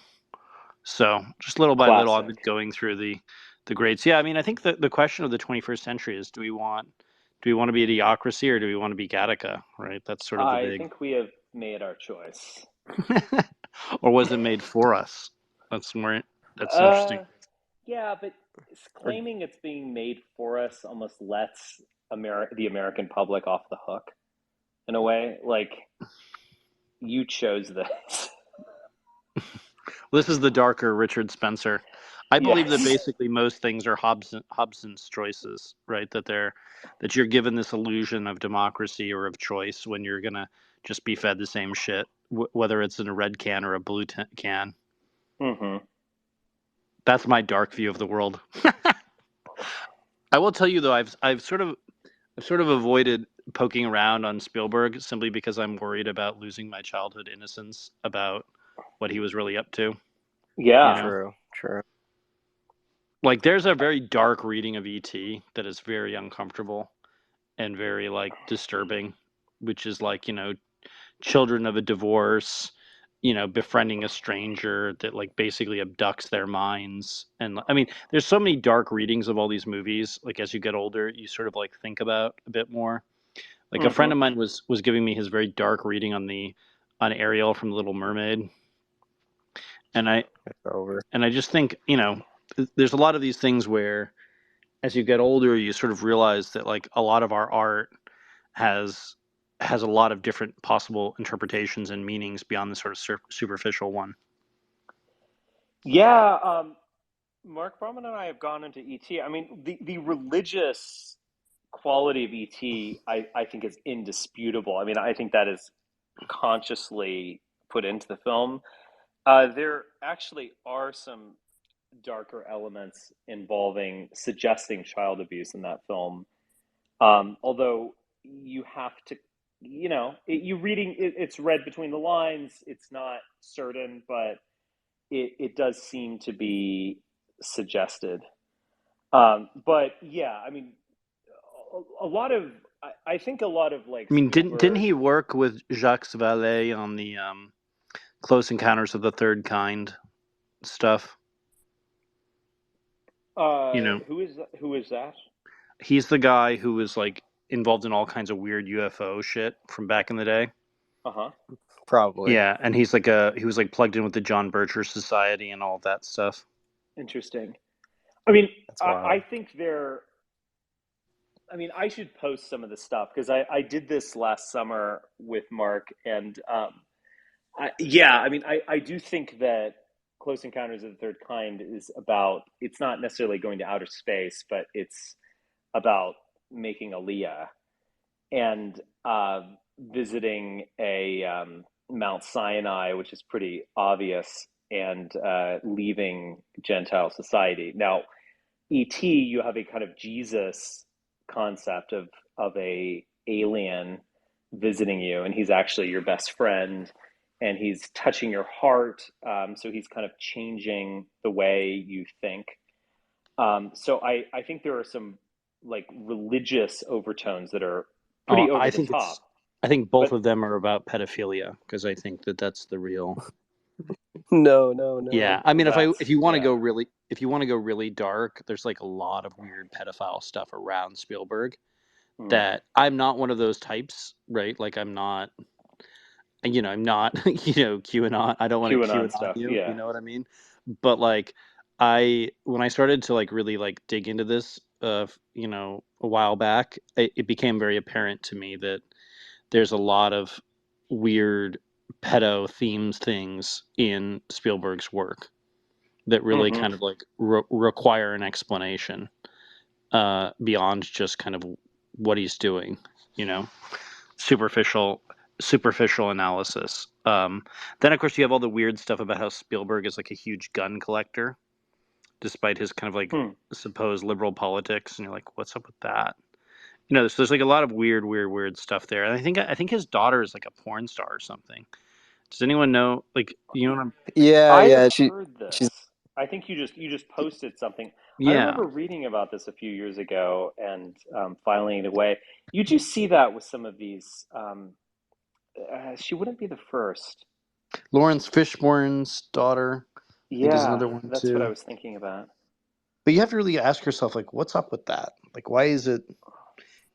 So just little by little, I've Classic. been going through the greats. Yeah, I mean, I think the question of the 21st century is: do we want to be Idiocracy or do we want to be Gattaca? Right? That's sort of the I big. think we have made our choice. Or was it made for us? That's more. That's interesting. Uh, yeah, but Or claiming it's being made for us almost lets the American public off the hook in a way. Like, you chose this. This is the darker Richard Spencer. I believe that Yes. basically most things are Hobson's choices, right? That you're given this illusion of democracy or of choice when you're gonna just be fed the same shit, whether it's in a red can or a blue can. Hmm. That's my dark view of the world. I will tell you though, I've sort of avoided poking around on Spielberg simply because I'm worried about losing my childhood innocence about what he was really up to. You Yeah. know, true, true. like there's a very dark reading of ET that is very uncomfortable and very like disturbing, which is like children of a divorce, befriending a stranger that like basically abducts their minds. And I mean, there's so many dark readings of all these movies. Like as you get older, you sort of like think about a bit more. Like a friend Hmm. of mine was giving me his very dark reading on Ariel from The Little Mermaid, and I It's over. and I just think there's a lot of these things where as you get older, you sort of realize that like a lot of our art has has a lot of different possible interpretations and meanings beyond the sort of superficial one. Yeah. Mark Brumman and I have gone into ET. I mean, the religious quality of ET, I think, is indisputable. I mean, I think that is consciously put into the film. There actually are some darker elements involving suggesting child abuse in that film. Although you have to, it's read between the lines. It's not certain, but it does seem to be suggested. But yeah, I mean, a lot of I think a lot of like I mean, didn't Spielberg. he work with Jacques Vallée on the Close Encounters of the Third Kind stuff? You know, Who is that? he's the guy who was like involved in all kinds of weird UFO shit from back in the day. Uh huh. Probably. Yeah, and he was like plugged in with the John Bircher Society and all of that stuff. Interesting. I mean, That's wild. I think they're. I mean, I should post some of the stuff because I did this last summer with Mark, and Yeah, I mean, I do think that Close Encounters of the Third Kind is about, it's not necessarily going to outer space, but it's about making Aliyah and visiting a Mount Sinai, which is pretty obvious, and leaving Gentile society. Now, ET, you have a kind of Jesus concept of a alien visiting you, and he's actually your best friend, and he's touching your heart. So he's kind of changing the way you think. So I think there are some like religious overtones that are Oh, pretty over the top. I think both But of them are about pedophilia because I think that that's the real. No, no, no. Yeah, I mean, if that's you want to yeah. go really if you want to go really dark, there's like a lot of weird pedophile stuff around Spielberg Mm. that I'm not one of those types, right? Like I'm not, I'm not, QAnon. I don't want to QAnon QAnon stuff, you. You yeah. know what I mean? But like, when I started to like really like dig into this, a while back, it became very apparent to me that there's a lot of weird pedo themes things in Spielberg's work that really Hmm. kind of like require an explanation beyond just kind of what he's doing, you know, superficial superficial analysis. Then of course you have all the weird stuff about how Spielberg is like a huge gun collector, despite his kind of like Hmm. supposed liberal politics, and you're like, what's up with that? There's like a lot of weird stuff there, and I think his daughter is like a porn star or something. Does anyone know? Like, you know what I'm? Yeah, I have yeah. heard She's this. I think you just posted something. I Yeah, remember reading about this a few years ago and filing it away. You do see that with some of these. She wouldn't be the first. Lawrence Fishburne's daughter, I think, is Yeah, another one that's what I too. was thinking about. But you have to really ask yourself, like, what's up with that? Like, why is it?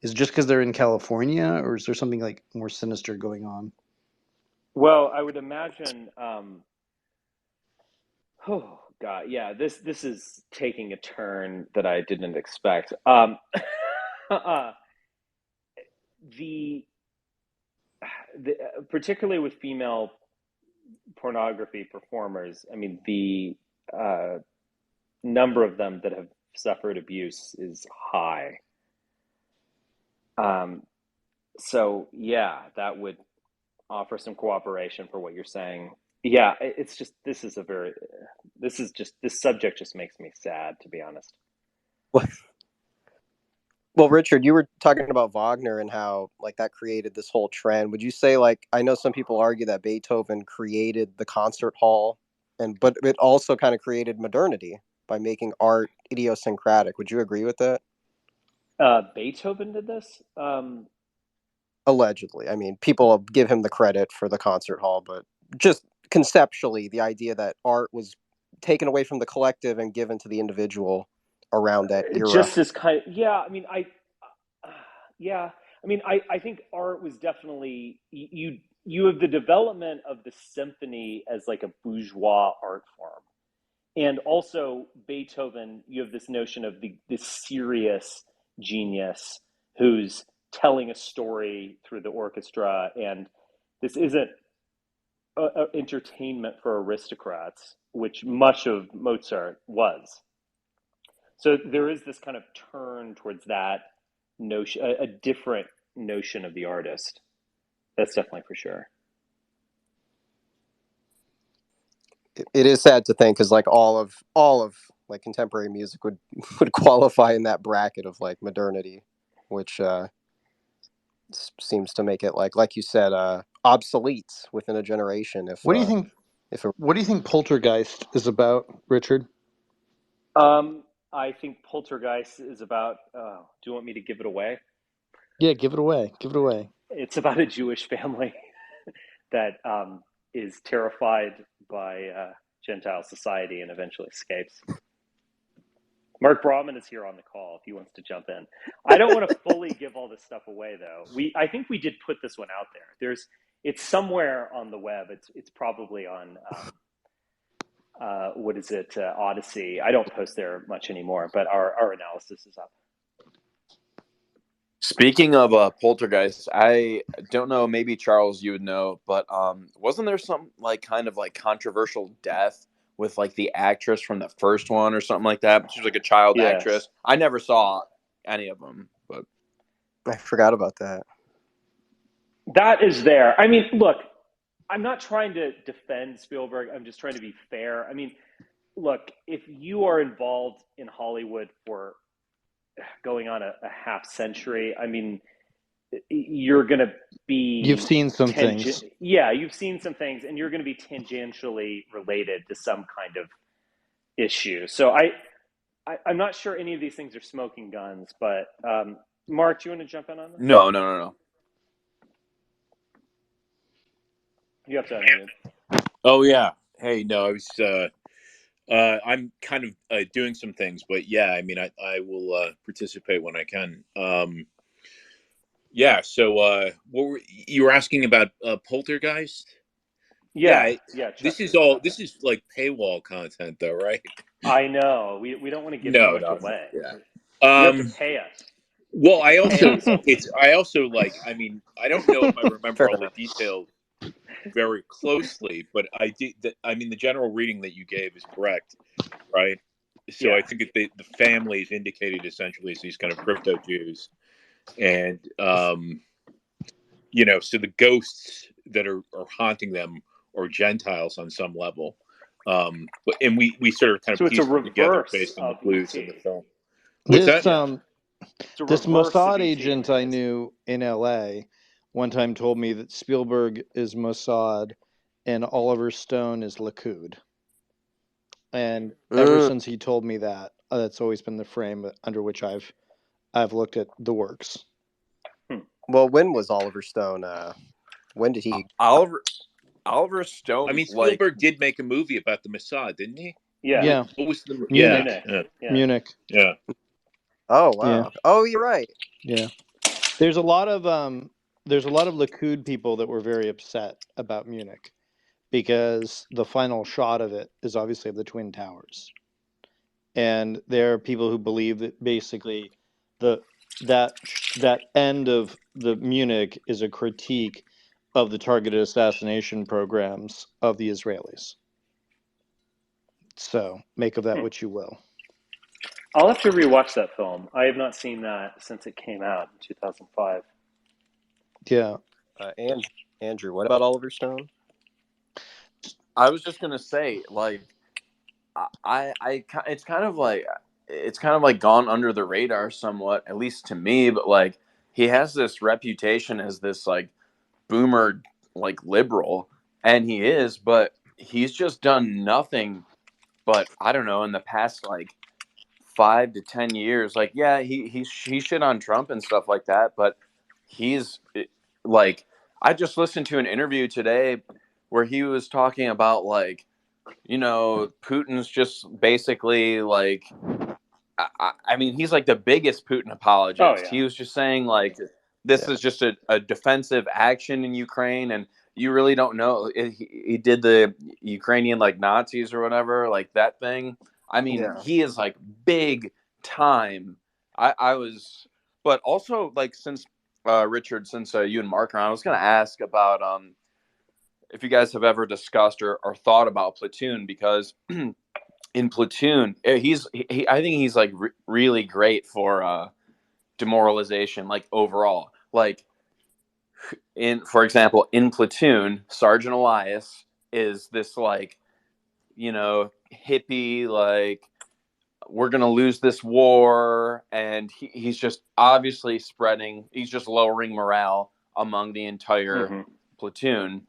Is it just because they're in California, or is there something like more sinister going on? Well, I would imagine. Oh God, yeah. This is taking a turn that I didn't expect. Uh, the, particularly with female pornography performers, I mean, the uh, number of them that have suffered abuse is high. Um, so yeah, that would offer some cooperation for what you're saying. Yeah, it's just this subject just makes me sad, to be honest. well, Richard, you were talking about Wagner and how like that created this whole trend. Would you say like I know some people argue that Beethoven created the concert hall and but it also kind of created modernity by making art idiosyncratic. Would you agree with that? Beethoven did this. Allegedly. I mean, people give him the credit for the concert hall, but just conceptually, the idea that art was taken away from the collective and given to the individual around that era. Just as kind of, yeah, I mean, yeah, I mean, I think art was definitely, you have the development of the symphony as like a bourgeois art form. And also Beethoven, you have this notion of this serious genius who's telling a story through the orchestra, and this isn't entertainment for aristocrats, which much of Mozart was. So there is this kind of turn towards that notion, a different notion of the artist. That's definitely for sure. It is sad to think because like all of like contemporary music would would qualify in that bracket of like modernity, which seems to make it like you said obsolete within a generation What do you think? if it, What do you think Poltergeist is about, Richard? Um, I think Poltergeist is about. Do you want me to give it away? Yeah, give it away. Give it away. It's about a Jewish family that is terrified by Gentile society and eventually escapes. Mark Brahman is here on the call if he wants to jump in. I don't want to fully give all this stuff away though. I think we did put this one out there. It's somewhere on the web. It's probably on what is it, Odyssey. I don't post there much anymore, but our analysis is up. Speaking of Poltergeist, I don't know. Maybe Charles, you would know, but wasn't there some like kind of like controversial death with like the actress from the first one or something like that? She was like a child Yes. actress. I never saw any of them, but I forgot about that. That is there. I mean, look, I'm not trying to defend Spielberg. I'm just trying to be fair. I mean, look, if you are involved in Hollywood for going on a half century, I mean, you're going to You've be seen some things. yeah, you've seen some things, and you're going to be tangentially related to some kind of issue. So I'm not sure any of these things are smoking guns, but Mark, do you want to jump in on this? no. You have to unmute. Oh yeah. Hey, no, I was. I'm kind of doing some things, but yeah, I mean, I will participate when I can. Yeah. So, you were asking about Poltergeist? Yeah. Yeah, This Chuck, you is were all. about This that. is like paywall content, though, right? I know. We don't want to give too No, much no, away. yeah. You have to Um. pay us. Well, If you pay us, I also like. I mean, I don't know if I remember Fair all the enough. details very closely, but I did. I mean, the general reading that you gave is correct, right? So yeah. I think that the family is indicated essentially as these kind of crypto Jews, and so the ghosts that are haunting them are Gentiles on some level. And we sort of kind of So it's a pieced it together reverse based on the of clues in the ET. film. What's This that? Yeah. It's a this reverse of Mossad ET in agent many I ways. knew in L.A. one time told me that Spielberg is Mossad and Oliver Stone is Likud. And ever Mm. since he told me that, that's always been the frame under which I've looked at the works. Well, when was Oliver Stone? When did he? Oliver I Stone, mean, like, Spielberg did make a movie about the Mossad, didn't he? Yeah. Yeah, What was the? Yeah, Munich, Munich. yeah, Yeah. Munich. yeah. Oh Yeah, wow. Oh, you're right. yeah. There's a lot of Likud people that were very upset about Munich because the final shot of it is obviously of the Twin Towers. And there are people who believe that basically the that end of the Munich is a critique of the targeted assassination programs of the Israelis. So make of that what you will. I'll have to rewatch that film. I have not seen that since it came out in 2005. Yeah. And Andrew, what about Oliver Stone? I was just gonna say, like, it's kind of like gone under the radar somewhat, at least to me. But like, he has this reputation as this like boomer, like liberal, and he is, but he's just done nothing. But I don't know, in the past like 5 to 10 years, like, yeah, he shit on Trump and stuff like that, but he's like, I just listened to an interview today where he was talking about like, Putin's just basically like, I mean, he's like the biggest Putin Oh apologist. yeah. He was just saying like, this Yeah. is just a defensive action in Ukraine, and you really don't know. He did the Ukrainian like Nazis or whatever, like that thing. I mean, Yeah. he is like big time. I was, but also like since Richard, since you and Mark are on, I was going to ask about if you guys have ever discussed or thought about Platoon, because in Platoon, I think he's like really great for demoralization, like overall. Like for example, in Platoon, Sergeant Elias is this like, hippie, like, we're gonna lose this war, and he's just obviously he's just lowering morale among the entire Mm-hmm. platoon,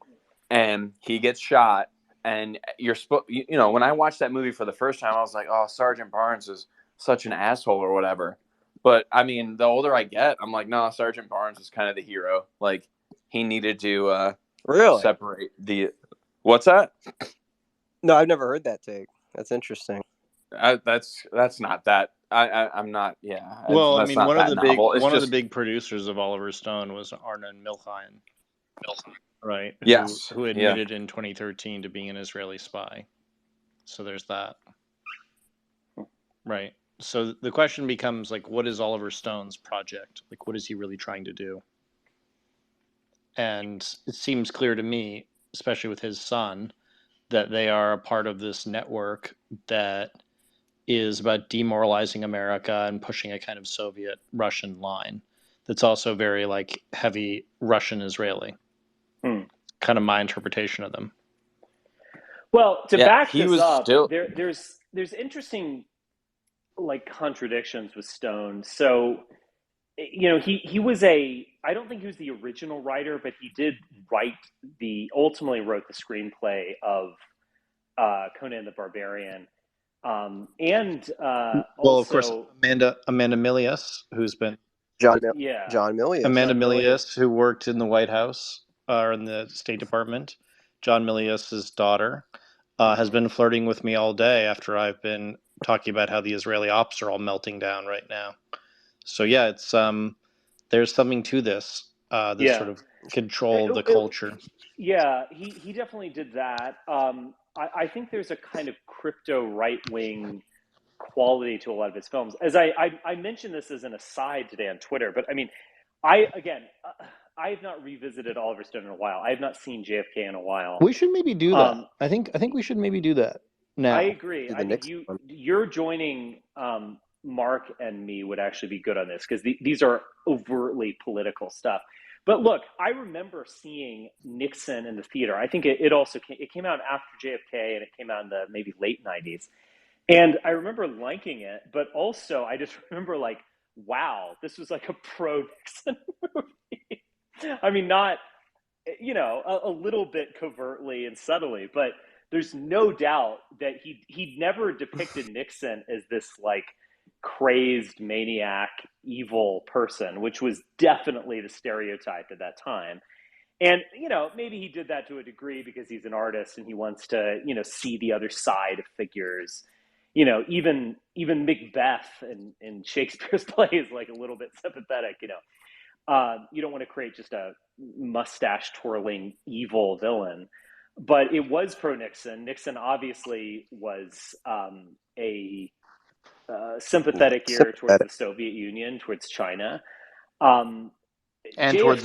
and he gets shot. And you're supposed, when I watched that movie for the first time, I was like, oh, Sergeant Barnes is such an asshole or whatever. But I mean, the older I get, I'm like, no, Sergeant Barnes is kind of the hero. Like, he needed to Really? separate the. What's that? No, I've never heard that take. That's interesting. That's not that. I'm not. Yeah, Well, I that's mean, not that novel. It's one of the just big producers of Oliver Stone was Arnon Milchan, right? yes, Who yeah. admitted in 2013 to being an Israeli spy. So there's that. Right. So the question becomes like, what is Oliver Stone's project? Like, what is he really trying to do? And it seems clear to me, especially with his son, that they are a part of this network that is about demoralizing America and pushing a kind of Soviet Russian line that's also very like heavy Russian Israeli. Kind of my interpretation of them. Well, to Yeah, back he this was up, still. there's interesting like contradictions with Stone. So he was I don't think he was the original writer, but he did ultimately wrote the screenplay of Conan the Barbarian, and Well, of course, also Amanda Milius, who's been John yeah, John Milius. Amanda John Milius. Milius, who worked in the White House or in the State Department. John Milius's daughter has been flirting with me all day after I've been talking about how the Israeli ops are all melting down right now. So yeah, it's there's something to this this Yeah, sort of control of the culture. yeah, he definitely did that. I think there's a kind of crypto right wing quality to a lot of his films. As I mentioned this as an aside today on Twitter, but I mean, I have not revisited Oliver Stone in a while. I have not seen JFK in a while. We should maybe do that. Um, I think we should maybe do that I now. agree. Do the I think Nixon one. you're joining Mark and me would actually be good on this because these are overtly political stuff. But look, I remember seeing Nixon in the theater. I think it also came out after JFK and it came out in the maybe late '90s. And I remember liking it, but also I just remember like, wow, this was like a pro Nixon movie. I mean, not a little bit covertly and subtly, but there's no doubt that he never depicted Nixon as this like crazed maniac evil person, which was definitely the stereotype at that time. And maybe he did that to a degree because he's an artist and he wants to see the other side of figures. Even Macbeth in Shakespeare's play is like a little bit sympathetic. You don't want to create just a mustache twirling evil villain, but it was pro Nixon. Nixon obviously was a sympathetic ear towards the Sympathetic. Soviet Union, towards China, um, And JFK,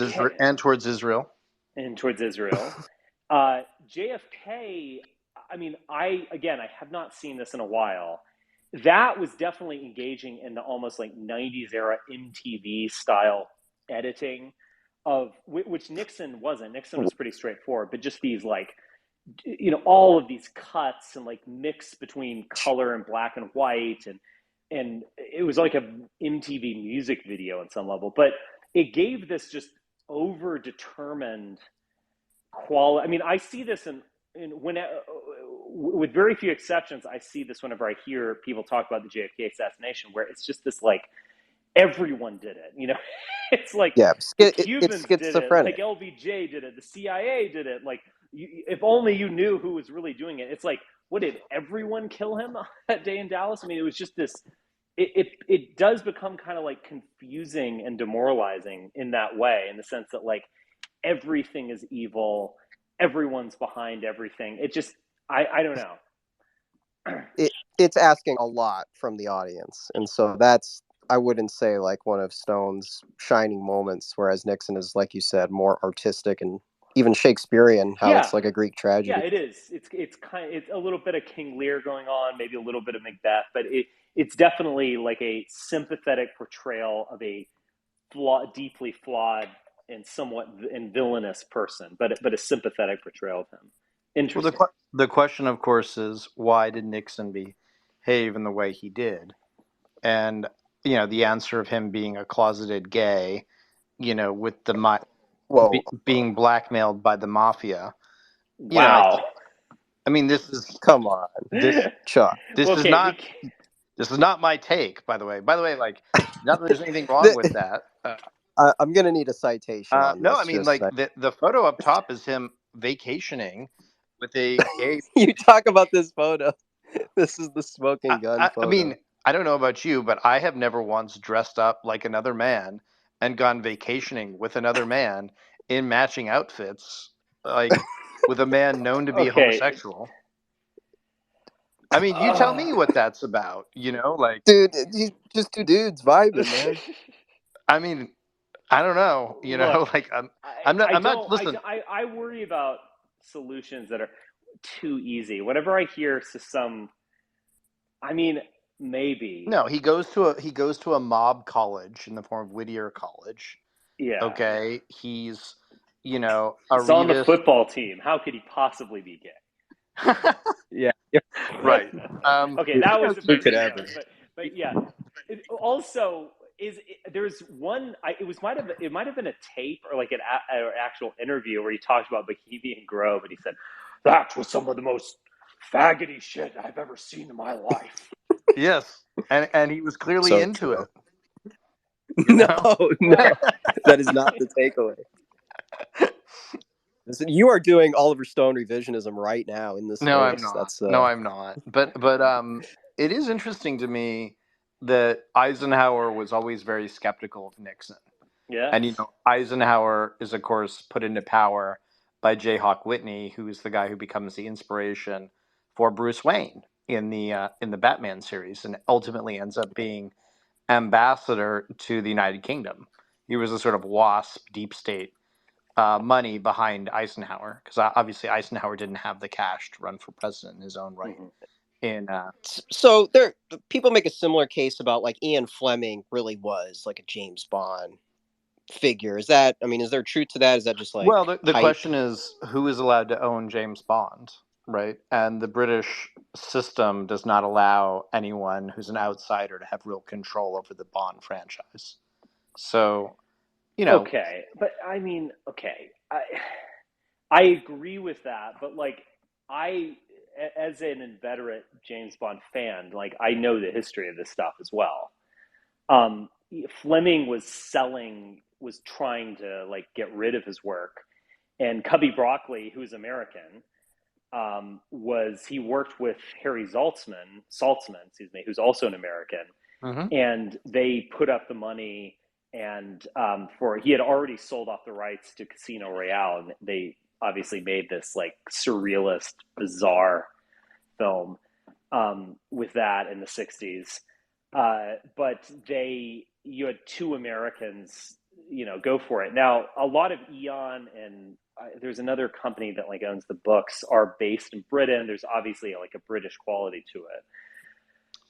towards Israel. and towards Israel. JFK. I mean, I have not seen this in a while. That was definitely engaging in the almost like '90s era MTV style editing of which Nixon wasn't. Nixon was pretty straightforward, but just these like all of these cuts and like mix between color and black and white and it was like a MTV music video on some level, but it gave this just over determined quality. I mean, I see this in when with very few exceptions, I see this whenever I hear people talk about the JFK assassination, where it's just this like everyone did it. It's like Yeah, the it's Cubans did it, like schizophrenic. LBJ did it, the CIA did it. Like, if only you knew who was really doing it. It's like, what did everyone kill him that day in Dallas? I mean, it was just this. It does become kind of like confusing and demoralizing in that way, in the sense that like everything is evil, everyone's behind everything. It just, I don't know. It's asking a lot from the audience, and so that's, I wouldn't say like one of Stone's shining moments, whereas Nixon is, like you said, more artistic and even Shakespearean, how Yeah, it's like a Greek yeah, tragedy. it is. It's a little bit of King Lear going on, maybe a little bit of Macbeth, but it's definitely like a sympathetic portrayal of a deeply flawed and somewhat villainous person, but a sympathetic portrayal of him. Well, Interesting. the question, of course, is why did Nixon behave in the way he did? And the answer of him being a closeted gay, with Whoa, being blackmailed by the mafia. Wow. I mean, this is come on, this Chuck. this is Okay, we not can't. this is not my take, by the way. By the way, like, not that there's anything wrong with that. I'm gonna need a citation on No, I this. mean, Just like the photo up top is him vacationing with a gay. you talk about this photo. This is the smoking gun I photo. mean, I don't know about you, but I have never once dressed up like another man and gone vacationing with another man in matching outfits, like with a man known to be Okay, homosexual. I mean, you tell me what that's about. You know, like, Dude, just two dudes vibing, man. I mean, I don't know. You Look, know, like I'm not. I I'm not. don't. Listen, I worry about solutions that are too easy. Whenever I hear some, I mean, maybe, no. He goes to a mob college in the form of Whittier College. yeah. Okay, he's, a He's on the Revis. football team. How could he possibly be gay? Yeah. Right. Okay, that was a Who bit could too ever? gross, but yeah. Also, there's one. It might have been a tape or like an actual interview where he talked about Bohemian Grove, and he said that was some of the most faggoty shit I've ever seen in my life. Yes, and he was clearly So into true. it. You No, know. no, that is not the takeaway. Listen, you are doing Oliver Stone revisionism right now in this No, I'm space. not. That's No, I'm not. But it is interesting to me that Eisenhower was always very skeptical of Nixon. And Yes. Eisenhower is of course put into power by Jayhawk Whitney, who is the guy who becomes the inspiration for Bruce Wayne in the Batman series, and ultimately ends up being ambassador to the United Kingdom. He was a sort of WASP deep state money behind Eisenhower, because obviously Eisenhower didn't have the cash to run for president in his own right. Mm-hmm. In so there. People make a similar case about like Ian Fleming really was like a James Bond figure. Is that? I mean, is there truth to that? Is that just like Well, the hype? question is who is allowed to own James Bond, right? And the British system does not allow anyone who's an outsider to have real control over the Bond franchise. So, Okay, but I mean, okay, I agree with that, but like I, as an inveterate James Bond fan, like I know the history of this stuff as well. Um, Fleming was trying to like get rid of his work, and Cubby Broccoli, who's American, was he worked with Harry Saltzman, excuse me, who's also an American, mhm. and they put up the money. And for he had already sold off the rights to Casino Royale, and they obviously made this like surrealist, bizarre film with that in the '60s. But you had two Americans, go for it. Now, a lot of Eon and there's another company that like owns the books are based in Britain. There's obviously like a British quality to it.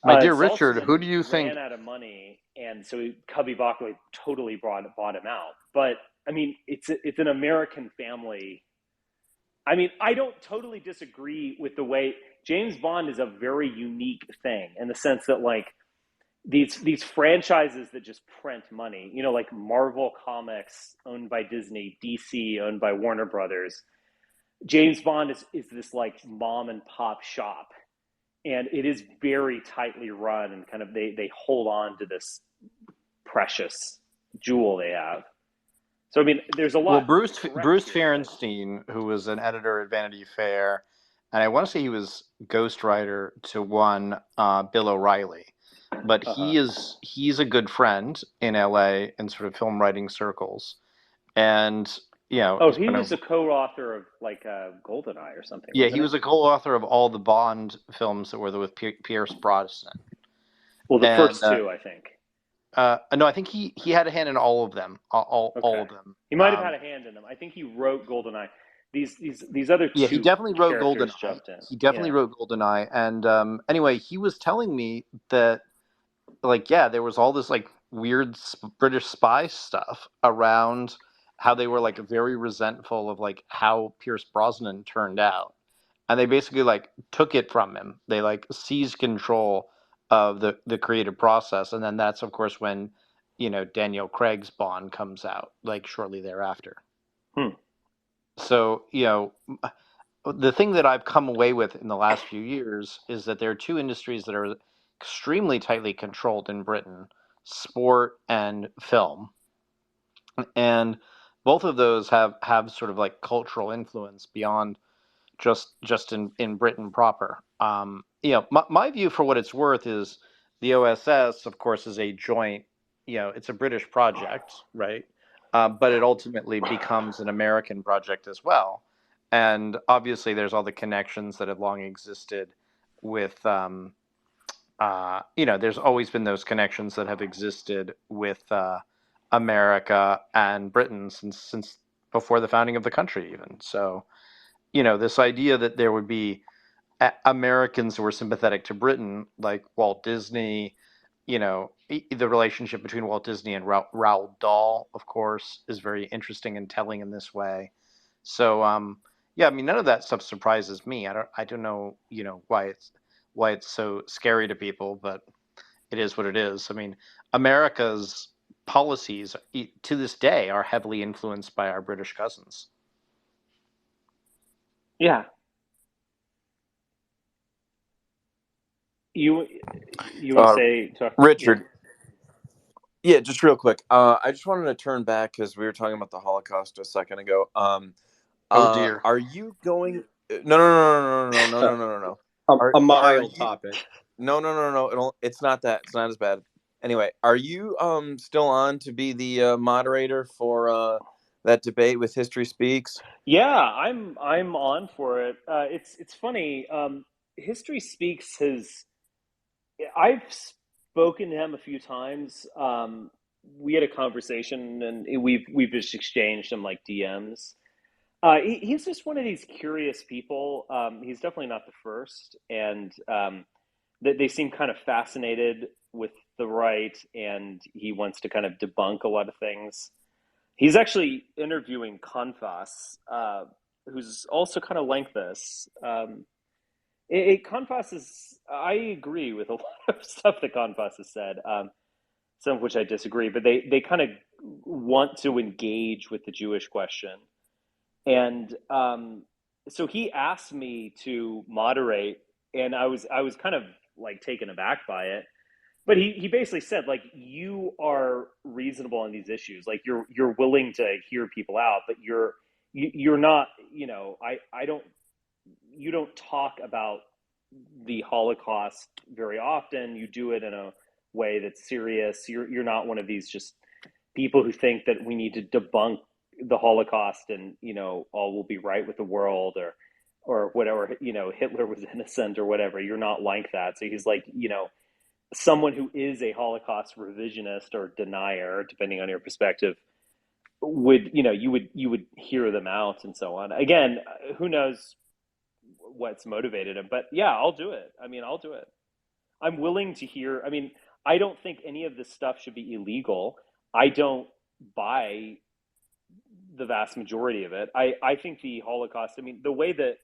My dear Richard, who do Saltzman you think? ran out of money, and so Cubby Broccoli totally bought him out. But I mean, it's an American family. I mean, I don't totally disagree with the way James Bond is a very unique thing in the sense that like these franchises that just print money, like Marvel Comics owned by Disney, DC owned by Warner Brothers. James Bond is this like mom and pop shop, and it is very tightly run, and kind of they hold on to this precious jewel they have. So I mean, there's a Well, lot correct Bruce here, but Ferenstein, who was an editor at Vanity Fair, and I want to say he was ghostwriter to one Bill O'Reilly, but uh-huh. he's a good friend in LA in sort of film writing circles, and Oh, is he kind was of, a co-author of like Goldeneye or something, yeah, he wasn't he? was a co-author of all the Bond films that were with Pierce Brosnan, Well, the and first two, I think. no, I think he had a hand in all of them, all Okay, of them. he might have had a hand in them. I think he wrote Goldeneye. These other Yeah, he two definitely wrote characters Goldeneye. jumped in. He definitely Yeah. wrote Goldeneye. And anyway, he was telling me that, like, yeah, there was all this like weird British spy stuff around how they were like very resentful of like how Pierce Brosnan turned out, and they basically like took it from him. They like seized control of the creative process, and then that's of course when Daniel Craig's Bond comes out like shortly thereafter. Hmm. So the thing that I've come away with in the last few years is that there are two industries that are extremely tightly controlled in Britain: sport and film. And both of those have sort of like cultural influence beyond just in Britain proper. My view, for what it's worth, is the OSS, of course, is a joint. It's a British project, right? But it ultimately becomes an American project as well. And obviously, there's all the connections that have long existed with there's always been those connections that have existed with America and Britain since before the founding of the country, even. So, this idea that there would be Americans who were sympathetic to Britain, like Walt Disney, the relationship between Walt Disney and Roald Dahl, of course, is very interesting and telling in this way. So, yeah, I mean, none of that stuff surprises me. I don't know, why it's so scary to people, but it is what it is. I mean, America's policies to this day are heavily influenced by our British cousins. Yeah. You want to Uh, say talk? Yeah. Richard, yeah, just real quick. I just wanted to turn back because we were talking about the Holocaust a second ago. Oh dear. Are you going? No, no, no, no, no, no, no, no, no, no. A Are mild you? topic. No, no, no, no. It's not that. It's not as bad. Anyway, are you still on to be the moderator for that debate with History Speaks? Yeah, I'm on for it. It's funny. History Speaks has I've spoken to him a few times. We had a conversation, and we've just exchanged some like DMs. He's just one of these curious people. He's definitely not the first, and they seem kind of fascinated with the right, and he wants to kind of debunk a lot of things. He's actually interviewing Confas, who's also kind of like this. Confas is, I agree with a lot of stuff that Confas has said, some of which I disagree, but they kind of want to engage with the Jewish question. And so he asked me to moderate, and I was kind of like taken aback by it. But he basically said, like, you are reasonable on these issues, like you're willing to hear people out, but you're not, I don't, you don't talk about the Holocaust very often. You do it in a way that's serious. You're not one of these just people who think that we need to debunk the Holocaust and all will be right with the world, or whatever, Hitler was innocent or whatever. You're not like that. So he's like, someone who is a Holocaust revisionist or denier, depending on your perspective, would you would hear them out and so on. Again, who knows what's motivated him, but yeah, I'll do it. I mean, I'll do it. I'm willing to hear. I mean, I don't think any of this stuff should be illegal. I don't buy the vast majority of it. I think the Holocaust, I mean, the way that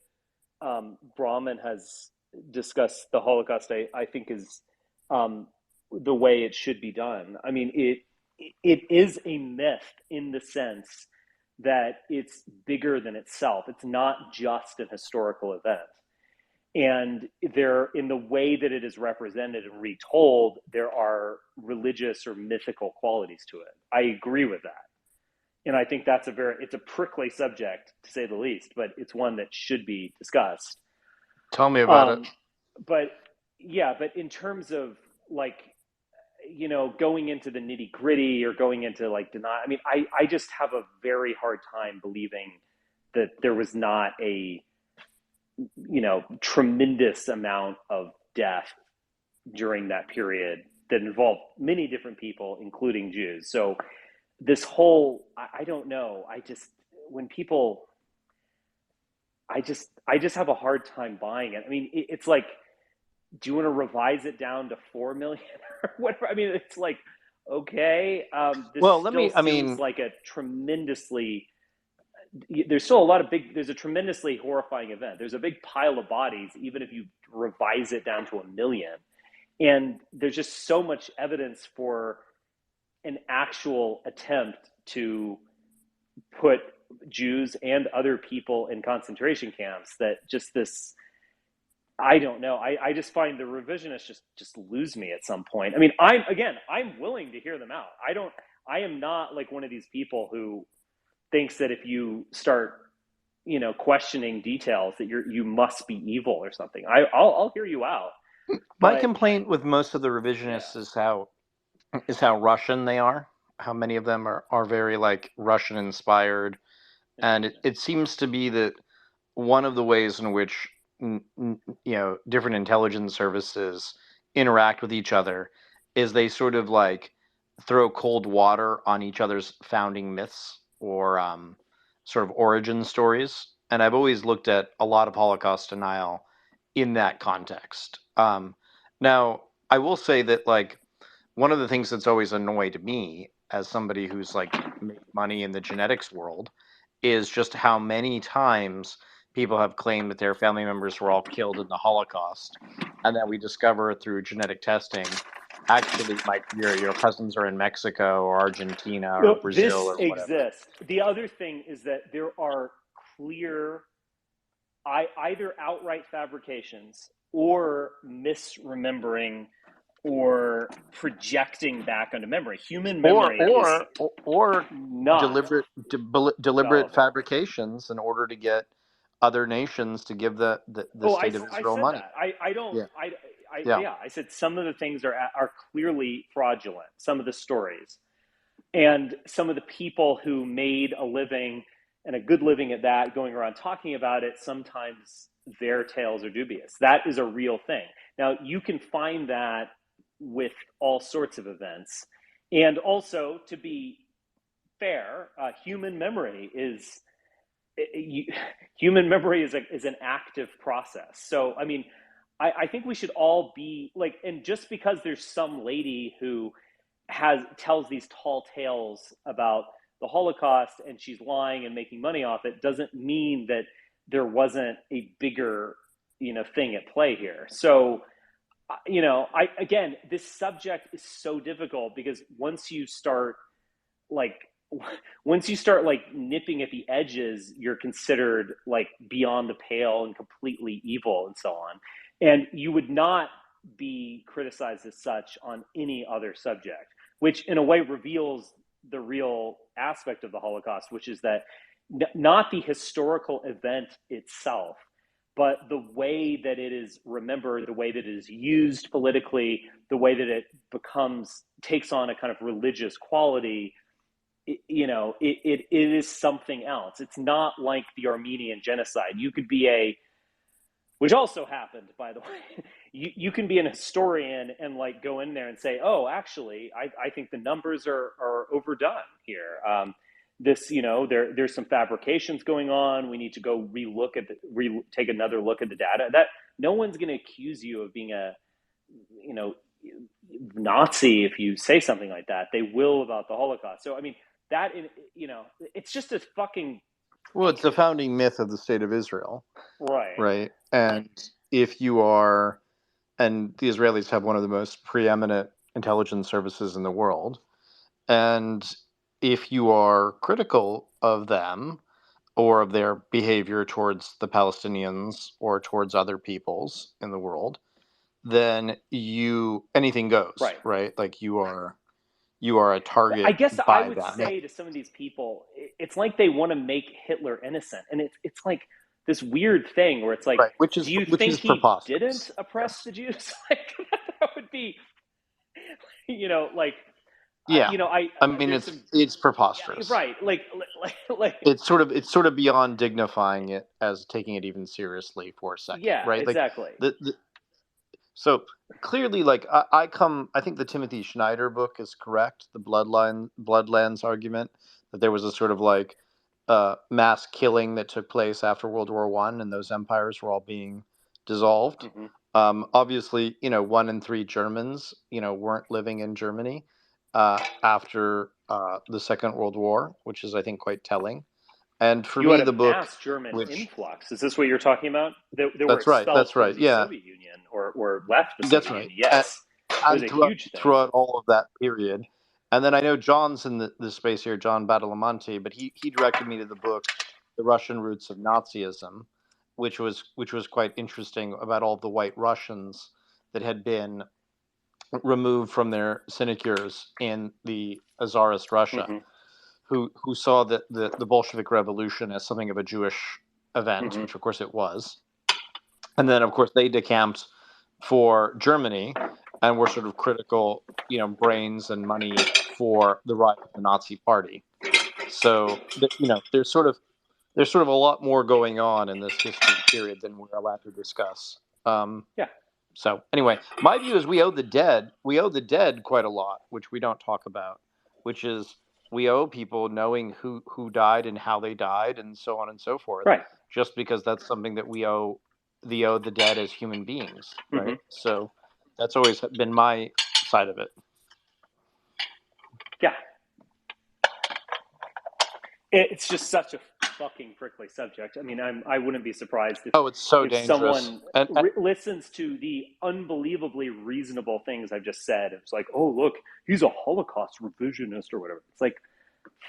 Brahman has discussed the Holocaust, I think is the way it should be done. I mean, it is a myth in the sense that it's bigger than itself. It's not just an historical event. And there, in the way that it is represented and retold, there are religious or mythical qualities to it. I agree with that. And I think it's a prickly subject to say the least, but it's one that should be discussed. Tell me about it. Um, but yeah, but in terms of like, going into the nitty gritty or going into like deny, I mean, I just have a very hard time believing that there was not a, tremendous amount of death during that period that involved many different people, including Jews. So this whole, I don't know. When people, I just have a hard time buying it. I mean, it's like, do you want to revise it down to 4 million or whatever? I mean, it's like, okay, this Well, still seems like a tremendously, there's a tremendously horrifying event. There's a big pile of bodies, even if you revise it down to 1 million. And there's just so much evidence for an actual attempt to put Jews and other people in concentration camps that just this, I don't know. I just find the revisionists just lose me at some point. I mean, I'm willing to hear them out. I am not like one of these people who thinks that if you start, questioning details that you must be evil or something. I'll hear you out. My But complaint with most of the yeah, revisionists is how Russian they are. How many of them are very like Russian inspired, and interesting. it seems to be that one of the ways in which different intelligence services interact with each other is they sort of like throw cold water on each other's founding myths or sort of origin stories. And I've always looked at a lot of Holocaust denial in that context. Now, I will say that like one of the things that's always annoyed me as somebody who's like made money in the genetics world is just how many times people have claimed that their family members were all killed in the Holocaust, and then we discover through genetic testing, actually, your cousins are in Mexico or Argentina or No, Brazil this or whatever. exists. The other thing is that there are clear, either outright fabrications or misremembering or projecting back onto memory. Human Or memory is or or not. deliberate Oh, fabrications in order to get other nations to give the oh, state of I Israel said money. that. I don't. Yeah, yeah. Yeah. I said some of the things are clearly fraudulent. Some of the stories, and some of the people who made a living and a good living at that, going around talking about it, sometimes their tales are dubious. That is a real thing. Now, you can find that with all sorts of events. And also, to be fair, human memory is human memory is an active process. So, I mean, I think we should all be like, and just because there's some lady who tells these tall tales about the Holocaust and she's lying and making money off it doesn't mean that there wasn't a bigger thing at play here. So I again, this subject is so difficult because like once you start like nipping at the edges, you're considered like beyond the pale and completely evil and so on. And you would not be criticized as such on any other subject, which in a way reveals the real aspect of the Holocaust, which is that not the historical event itself, but the way that it is remembered, the way that it is used politically, the way that it takes on a kind of religious quality. It is something else. It's not like the Armenian genocide. You could be which also happened, by the way. You can be an historian and like go in there and say, oh, actually, I think the numbers are overdone here. There's some fabrications going on. We need to go take another look at the data. That no one's going to accuse you of being a Nazi if you say something like that. They will about the Holocaust. So I mean, it's just a fucking Well, it's the founding myth of the state of Israel, right. right? And if you are, and the Israelis have one of the most preeminent intelligence services in the world, and if you are critical of them or of their behavior towards the Palestinians or towards other peoples in the world, then anything goes, Right. right? Like you are a I target guess I by would them. say to some of these people, it's like they want to make Hitler innocent, and it's like this weird thing where it's like, Right, which do you is think he didn't preposterous. oppress Yes. the Jews? Like that would be, like, Yeah. I mean, there's some, it's yeah, preposterous. right, like, It's sort of beyond dignifying it as taking it even seriously for a second, yeah, right? Like exactly. so clearly, like I think the Timothy Schneider book is correct. The Bloodlands argument that there was a sort of like mass killing that took place after World War One, and those empires were all being dissolved. Mm-hmm. Obviously, 1 in 3 Germans, weren't living in Germany after the Second World War, which is, I think, quite telling. And for You had me, a the book, mass German which influx. Is this what you're talking about? They were that's right, expelled that's from right, the yeah, Soviet Union or left the that's Soviet right. Union. Yes, it was And a huge thing. throughout all of that period. And then I know John's in the space here, John Badalamenti, but he directed me to the book, The Russian Roots of Nazism, which was quite interesting about all the white Russians that had been removed from their sinecures in the Tsarist Russia, Mm-hmm. who saw the Bolshevik Revolution as something of a Jewish event, Mm-hmm. which of course it was. And then, of course, they decamped for Germany and were sort of critical, brains and money for the rise of the Nazi Party. So, there's sort of there's sort of a lot more going on in this history period than we're allowed to discuss. Yeah. So anyway, my view is we owe the dead quite a lot, which we don't talk about, which is we owe people knowing who died and how they died and so on and so forth, Right. just because that's something that we owe the dead as human beings, right? So that's always been my side of it. Yeah. It's just such a fucking prickly subject. I mean, I wouldn't be surprised It's so if dangerous. someone And listens to the unbelievably reasonable things I've just said. It's like, oh, look, he's a Holocaust revisionist or whatever. It's like,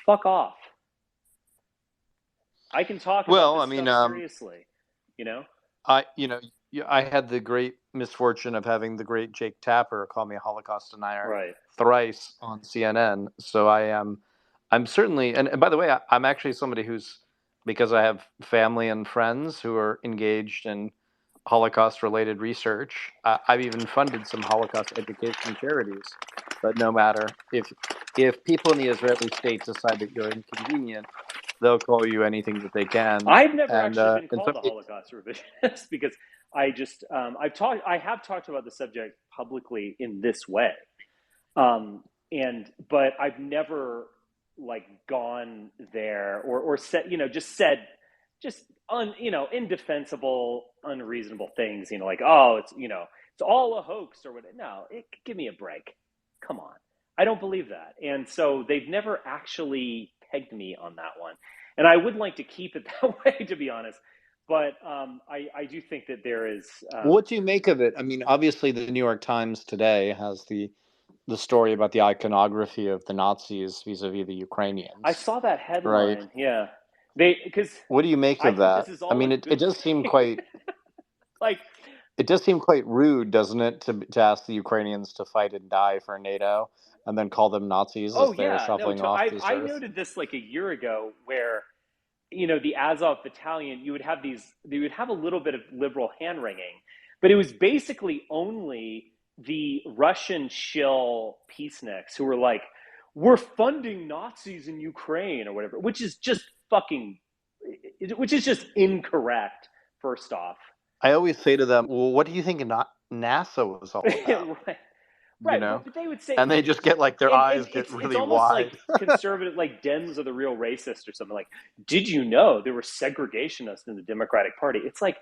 fuck off. I can talk about this stuff seriously, you know? I had the great misfortune of having the great Jake Tapper call me a Holocaust denier Right. thrice on CNN. So I'm certainly, and by the way, I'm actually somebody who's, because I have family and friends who are engaged in Holocaust related research. I've even funded some Holocaust education charities. But no matter, if people in the Israeli state decide that you're inconvenient, they'll call you anything that they can. I've never And actually been in called fact, a Holocaust revisionist because I just I have talked about the subject publicly in this way, but I've never like gone there or said just indefensible, unreasonable things. Like, oh, it's all a hoax or what. No, give me a break. Come on, I don't believe that, and so they've never actually pegged me on that one, and I would like to keep it that way, to be honest. But I do think that there is. what do you make of it? I mean, obviously, the New York Times today has the story about the iconography of the Nazis vis-a-vis the I Ukrainians, saw that right? headline. Yeah, because What do you make I of think this that? is I all a mean, it good does seem thing. quite Like, it does seem quite rude, doesn't it, to ask the Ukrainians to fight and die for NATO and then call them Nazis oh as they're yeah, no, shuffling off this I earth? noted this like a year ago, where the Azov Battalion, you would have a little bit of liberal hand wringing, but it was basically only the Russian shill peaceniks who were like, "We're funding Nazis in Ukraine" or whatever, which is just incorrect. First off, I always say to them, "Well, what do you think NASA was all about?" right, You right, know, but they would say, and they just get like their and eyes get it's really almost like wide. conservative, like Dems are the real racist or something. Like, did you know there were segregationists in the Democratic Party? It's like,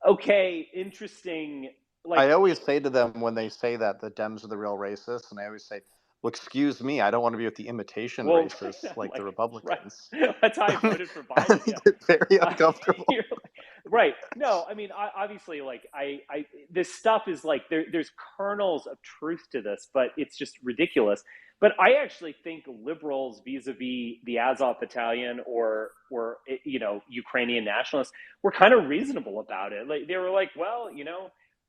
okay, interesting. Like, I always say to them when they say that the Dems are the real racists, and I always say, "Well, excuse me, I don't want to be with the imitation well, racists I'm like the like, right. Republicans." That's how I voted for Biden. They Yeah. get very Uh, uncomfortable. right. No, I mean, obviously, like, this stuff is like there's kernels of truth to this, but it's just ridiculous. But I actually think liberals vis-a-vis the Azov Battalion or Ukrainian nationalists were kind of reasonable about it. Like, they were like, well,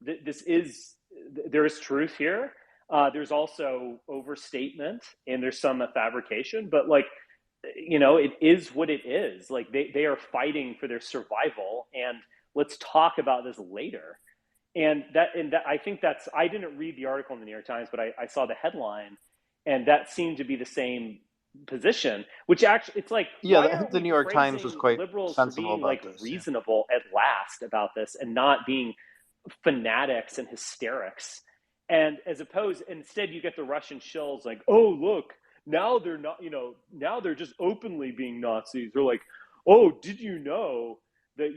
this is there is truth here. There's also overstatement and there's some fabrication, but like, it is what it is. Like, they are fighting for their survival, and let's talk about this later. And that I think I didn't read the article in the New York Times, but I saw the headline, and that seemed to be the same position. Which actually, it's like, Yeah, why I think aren't the we New York Times was praising quite liberals for sensible being like about this. Yeah. reasonable at last about this and not being fanatics and hysterics? And instead, you get the Russian shills like, oh, look, now they're not, now they're just openly being Nazis. They're like, oh, did you know that,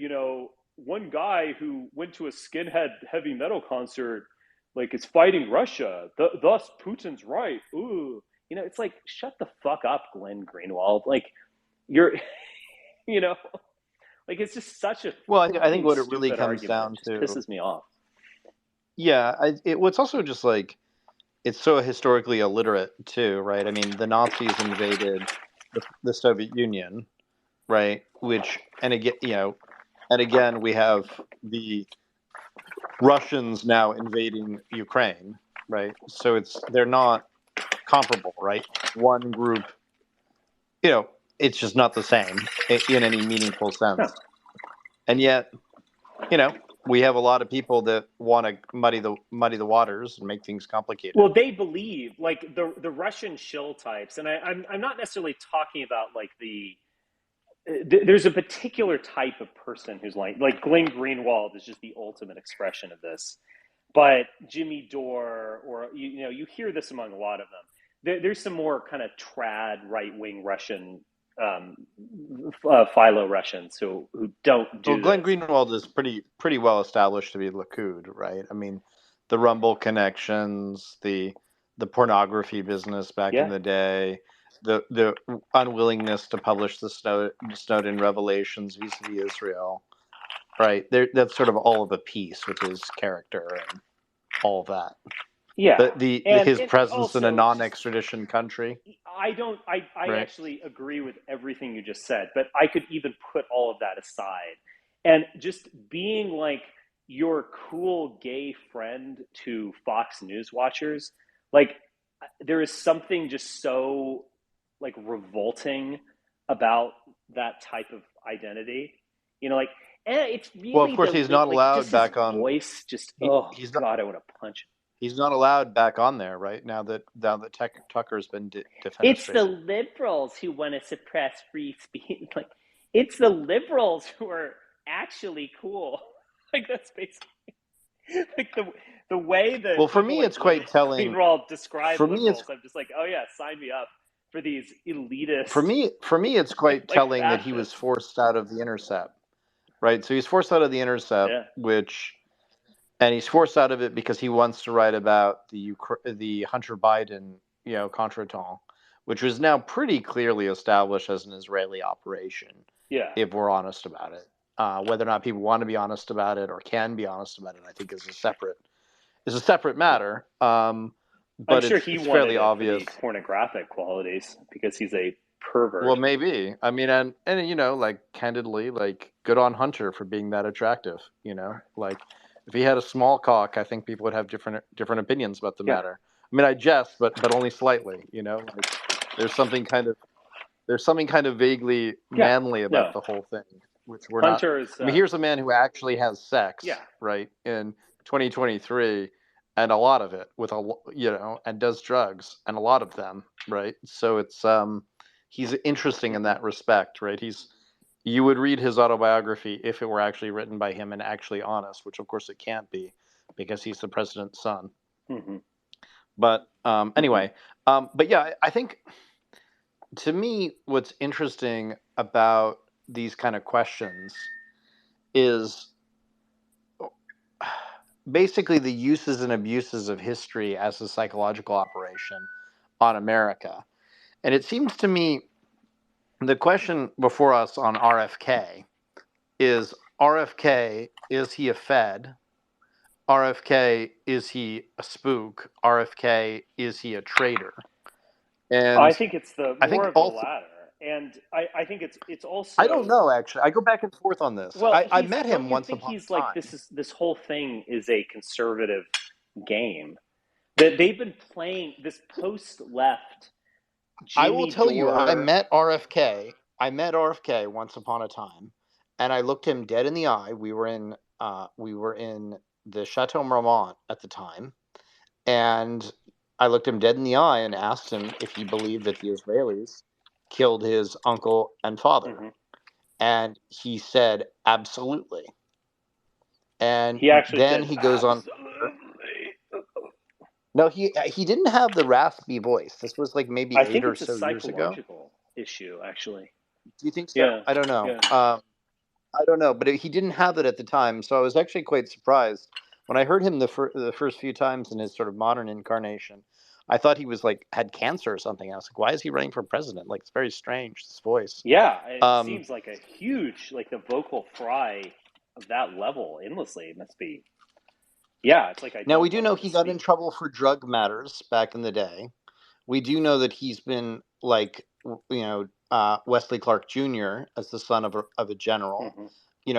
one guy who went to a skinhead heavy metal concert, like, is fighting Russia. Thus, Putin's right. Ooh, it's like, shut the fuck up, Glenn Greenwald. Like, you're, you know, like, it's just such a Well, I think fucking what it really stupid comes argument. down It just to, pisses me off. yeah, what's also just like it's so historically illiterate too, right? I mean, the Nazis invaded the Soviet Union, right? Which, and again, we have the Russians now invading Ukraine, right? So they're not comparable, right? One group, it's just not the same in any meaningful No. sense. And yet, we have a lot of people that want to muddy the waters and make things complicated. Well, they believe, like, the Russian shill types, and I'm not necessarily talking about like there's a particular type of person who's like Glenn Greenwald is just the ultimate expression of this. But Jimmy Dore, or you hear this among a lot of them. There's some more kind of trad right wing Russian, um, philo Russians who don't Well, do Glenn this. Greenwald is pretty well established to be Likud, right? I mean, the Rumble connections, the pornography business back in Yeah, the day, the unwillingness to publish the Snowden revelations vis-a-vis Israel, right? There, that's sort of all of a piece with his character and all of that. yeah, His and presence in a also just non-extradition country, I don't I right? actually agree with everything you just said, but I could even put all of that aside and just being like your cool gay friend to Fox News watchers, like there is something just so like revolting about that type of identity. Like it's Well, of really course, he's the not like allowed just his back on. voice just He, oh he's not. god, I want to punch him. He's not allowed back on there, right? Now that Tucker's been It's the defenestrated. liberals who want to suppress free speech. Like, it's the liberals who are actually cool. Like that's basically like the way Well, that for people me, like it's quite telling. Greenwald describe For me, it's liberals. I'm just like, oh yeah, sign me up for these elitist for me, it's quite like telling that he was fascists. forced out of the Intercept, right? So he's forced out of the Intercept, Yeah, and he's forced out of it because he wants to write about the Hunter Biden, contretemps, which was now pretty clearly established as an Israeli operation, yeah. if we're honest about it. Whether or not people want to be honest about it or can be honest about it, I think is a separate matter. I'm But sure it's he it's wanted fairly it for obvious. the pornographic qualities because he's a pervert. Well, maybe. I mean, and like candidly, like good on Hunter for being that attractive. Like if he had a small cock, I think people would have different opinions about the Yeah, matter. I mean, I jest, but only slightly. Like there's something kind of vaguely yeah. manly about No, the whole thing, which we're not. Hunter is I mean, here's a man who actually has yeah. sex, right, in 2023, and a lot of it and does drugs, and a lot of them, right. So he's interesting in Mm-hmm. that respect, right. You would read his autobiography if it were actually written by him and actually honest, which of course it can't be because he's the president's son. Mm-hmm. But Mm-hmm. anyway, but yeah, I think to me, what's interesting about these kind of questions is basically the uses and abuses of history as a psychological operation on America. And it seems to me the question before us on RFK, is he a Fed? RFK, is he a spook? RFK, is he a traitor? I And think it's the I more think of the also, latter, and I think it's I don't also know actually. I go back and forth on this. well, I he's met don't him you once think upon he's a like time. this whole thing is a conservative game that they've been playing this post left I will Jimmy tell you, Dore. I met RFK once upon a time, and I looked him dead in the eye. We were in the Chateau Marmont at the time, and I looked him dead in the eye and asked him if he believed that the Israelis killed his uncle and father, Mhm. and he said absolutely. And He actually then said he goes on. absolutely. No, he didn't have the raspy voice. This was like maybe I eight think or it's a so years ago. psychological issue, actually. Do you think so? Yeah, I don't know. yeah, I don't know, but he didn't have it at the time, so I was actually quite surprised when I heard him the first few times in his sort of modern incarnation. I thought he was like had cancer or something. I was like, why is he running for president? Like it's very strange, this voice. yeah. It Um, seems like a huge, like the vocal fry of that level endlessly. It must be. Yeah, it's like I Now we don't do want know him to he got in speak. trouble for drug matters back in the day. We do know that he's been like Wesley Clark Jr. as the son of a general. Hmm.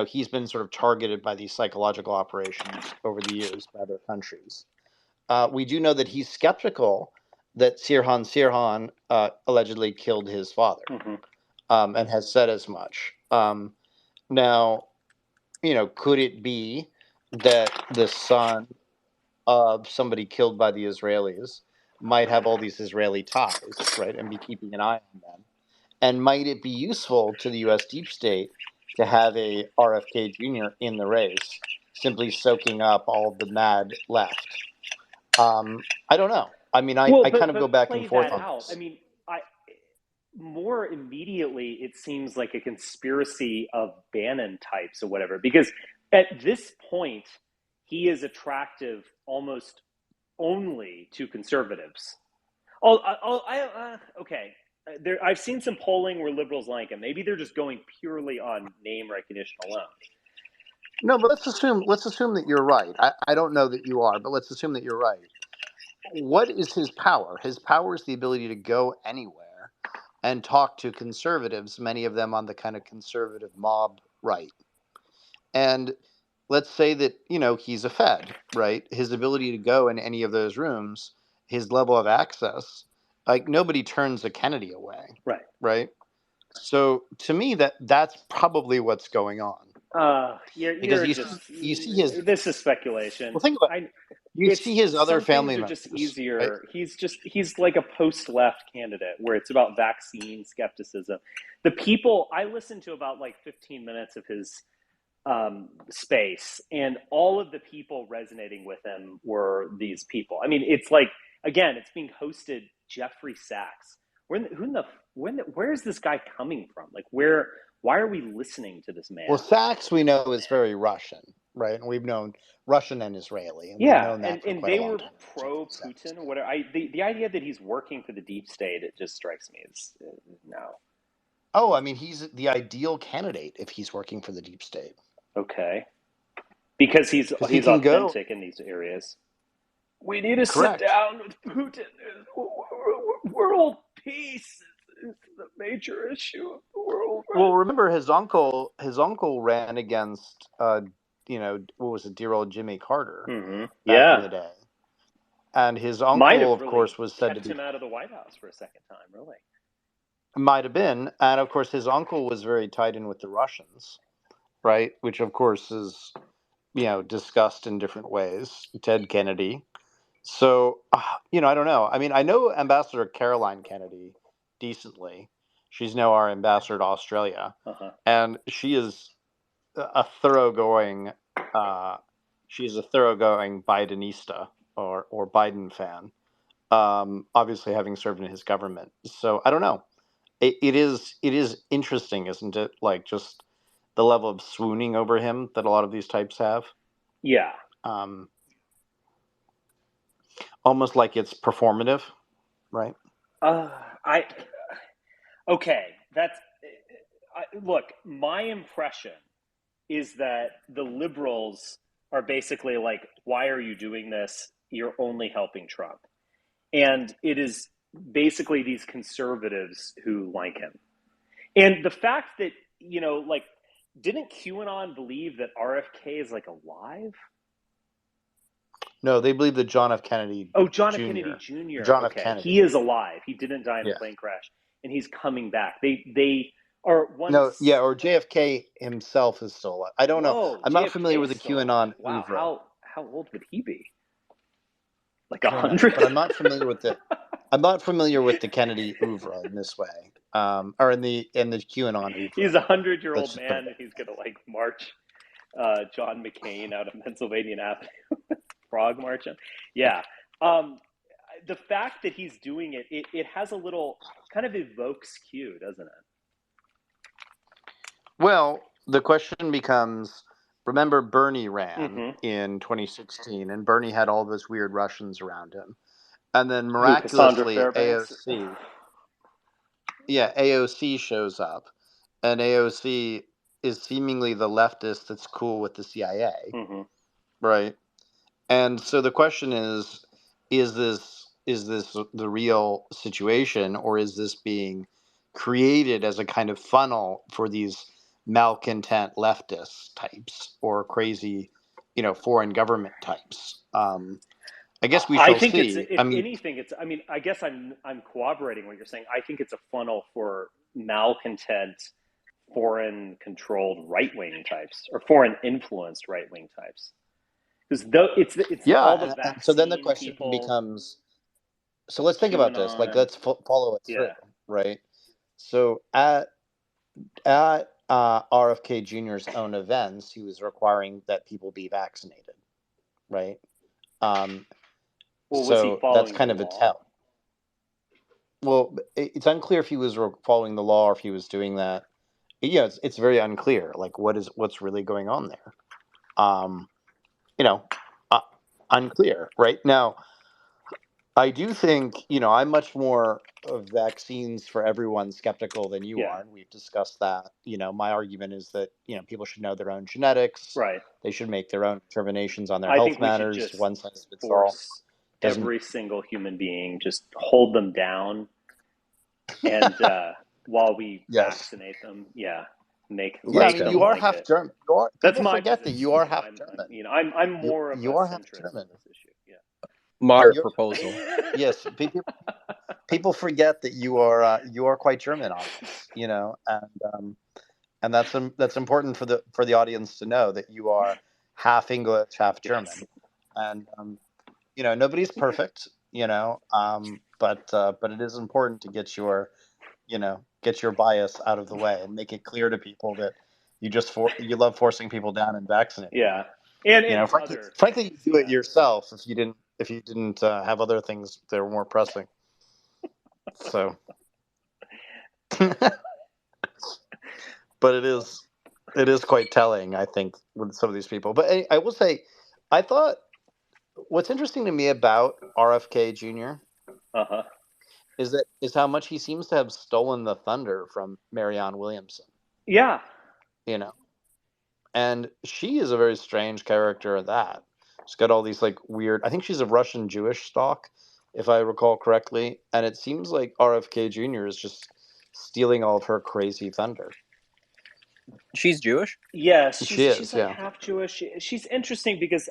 He's been sort of targeted by these psychological operations over the years by other countries. We do know that he's skeptical that Sirhan allegedly killed his father, Hmm. and has said as much. Now, could it be that the son of somebody killed by the Israelis might have all these Israeli ties, right, and be keeping an eye on them? And might it be useful to the U.S. deep state to have a RFK Jr. in the race, simply soaking up all the mad left? I don't know. I mean, I Well, kind of go but back and play forth that on out. I this. mean, I more immediately it seems like a conspiracy of Bannon types or whatever, because at this point he is attractive almost only to conservatives. Okay. I've seen some polling where liberals like him. Maybe they're just going purely on name recognition alone. No, but let's assume that you're right. I don't know that you are, but let's assume that you're right. What is his power? His power is the ability to go anywhere and talk to conservatives, many of them on the kind of conservative mob right. And let's say that, he's a Fed, right? His ability to go in any of those rooms, his level of access, like nobody turns a Kennedy away, Right. right? So to me, that's probably what's going on. Because you see his. This is speculation. Well, think about you see his other Some family things are members, just right? easier. He's like a post-left candidate where it's about vaccine skepticism. The people I listened to about like 15 minutes of his space, and all of the people resonating with him were these people. I mean, it's like, again, it's being hosted Jeffrey Sachs. Where is this guy coming from? Like, why are we listening to this man? Well, Sachs we know is very Russian, right? And we've known Russian and Israeli, and we've known that for and quite a they long were time. pro Putin or whatever. The idea that he's working for the deep state, it just strikes me as no. Oh, I mean, he's the ideal candidate if he's working for the deep state. Okay, because he's he can authentic in these areas. We need to Correct. sit down with Putin. World peace is the major issue of the world. Right? Well, remember his uncle ran against, what was it, dear old Jimmy Carter back in the day. And his uncle, of course, was said to be him out of the White House for a second time, really. Might have been. And, of course, his uncle was very tied in with the Russians, right? Which, of course, is, discussed in different ways. Ted Kennedy. So, I don't know. I mean, I know Ambassador Caroline Kennedy decently. She's now our ambassador to Australia. And she is a thoroughgoing Bidenista or Biden fan, obviously having served in his government. So I don't know. It is interesting, isn't it? Like just the level of swooning over him that a lot of these types have. Yeah. Almost like it's performative, right? Look, my impression is that the liberals are basically like, why are you doing this? You're only helping Trump. And it is basically these conservatives who like him. And the fact that, didn't QAnon believe that RFK is like alive? No, they believe that John F. Kennedy. John F. Kennedy Jr. John F. Kennedy. He is alive. He didn't die in a plane crash, and he's coming back. They are one. Or JFK himself is still alive. I don't know. I'm not familiar with the QAnon. Wow, how old would he be? Like 100? But I'm not familiar with the. I'm not familiar with the Kennedy oeuvre in this way, or in the QAnon oeuvre. He's a 100-year-old man, and he's gonna march John McCain out of Pennsylvania Avenue. Frog marching. Yeah. The fact that he's doing it has a little kind of evokes Q, doesn't it? Well, the question becomes, remember Bernie ran in 2016, and Bernie had all those weird Russians around him. And then miraculously AOC shows up, and AOC is seemingly the leftist that's cool with the CIA, right? And so the question is this the real situation, or is this being created as a kind of funnel for these malcontent leftist types or crazy, foreign government types? I guess we shall see. I guess I'm corroborating what you're saying. I think it's a funnel for malcontent, foreign-controlled right-wing types or foreign-influenced right-wing types. Because it's all the vaccine. So then the question becomes. So let's think about this. Like, let's follow it through, right? So at RFK Jr.'s own events, he was requiring that people be vaccinated, right? Um, Well, was he so that's following the kind of a law? tell. Well, it's unclear if he was following the law or if he was doing that. Yeah, it's very unclear. Like, what's really going on there? Um, you know, uh, unclear. Right now, I do think I'm much more of vaccines for everyone skeptical than you Yeah. are, and we've discussed that. My argument is that people should know their own genetics. Right. They should make their own determinations on their I health think we should matters. just One size fits all force doesn't. every single human being, just hold them down, and while we Yes. vaccinate them, yeah, make Yeah, I Let's mean, go. you are like half it. German. That's People my forget that position. you are Yeah, half German. I'm more of You a are half centrist on German. this issue. Yeah. Moderate You're, proposal. yes, people forget that you are quite German on this, and that's important for the audience to know that you are half English, half Yes. German, and nobody's perfect, but it is important to get your bias out of the way and make it clear to people that you love forcing people down and vaccinating them. Yeah. And Frankly, other frankly, things. you do it Yeah. yourself if you didn't have other things that were more pressing. So, but it is quite telling, I think, with some of these people. But I will say, I thought what's interesting to me about RFK Jr. Uh-huh. is how much he seems to have stolen the thunder from Marianne Williamson. Yeah. You know, and she is a very strange character at that. She's got all these like weird. I think she's of Russian Jewish stock, if I recall correctly, and it seems like RFK Jr. is just stealing all of her crazy thunder. She's Jewish? Yes, She she's is, like yeah. half Jewish. She's interesting because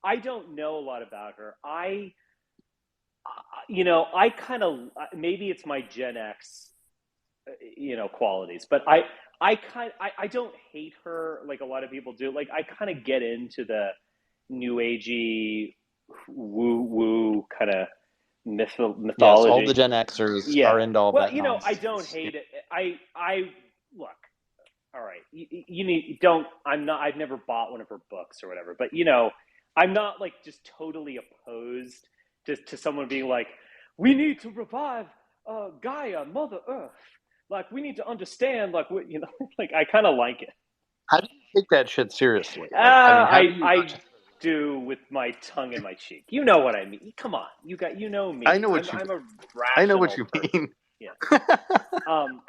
I don't know a lot about her. I kind of, maybe it's my Gen X qualities, but I don't hate her like a lot of people do. Like I kind of get into the new agey woo woo kind of Yes, all the mythology. Gen Xers are Yeah. into all Well, that I don't nonsense. hate it. I look. All right. You need don't. I'm not. I've never bought one of her books or whatever. But I'm not like just totally opposed to someone being like, we need to revive Gaia, Mother Earth. Like we need to understand. Like what like I kind of like it. How do you take that shit seriously? Like, I mean, how do you not? I do with my tongue in my cheek. You know what I mean? Come on, you know I me. know what you I'm a I know what rational you person. mean. Yes. Um,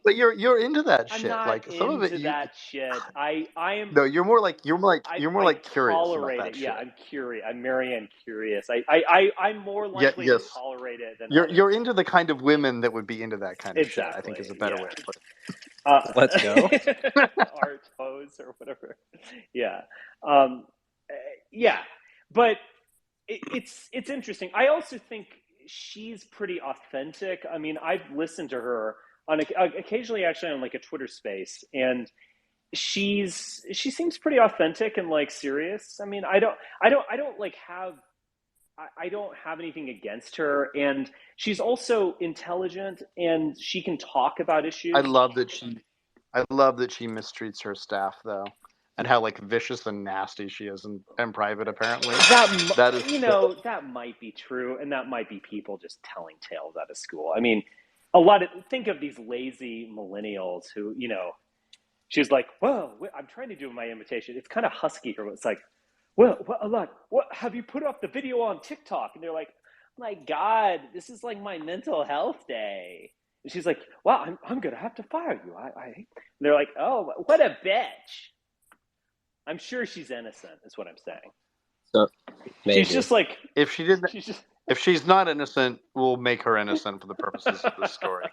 But you're into that I'm shit. not Like some of it, into that shit. I am. no, you're more like I curious about tolerate that it. Yeah, shit. I'm curious. I'm Marianne curious. I'm more Yeah, likely to yes. tolerate it than You're others. into the kind of women that would be into that kind of shit, I think, Exactly. is a better Yeah. way to put Uh, Let's go. art pose or whatever. Yeah. Um, yeah. But it's interesting. I also think she's pretty authentic. I mean, I've listened to her on occasionally actually on like a Twitter space, and she seems pretty authentic and like serious. I mean, I don't like have I don't have anything against her, and she's also intelligent and she can talk about I issues. love that she I love that she mistreats her staff though. And how like vicious and nasty she is in private apparently. That is That might be true, and that might be people just telling tales out of school. I mean, a lot of think of these lazy millennials who she's like, well, I'm trying to do my imitation. It's kind of husky here. It's like, well, what have you put up the video on TikTok? And they're like, my God, this is like my mental health day. And she's like, well, I'm gonna have to fire you. And they're like, oh, what a bitch. I'm sure she's innocent. Is what I'm saying. So maybe. She's just like, if she didn't she's just. if she's not innocent, we'll make her innocent for the purposes of this story.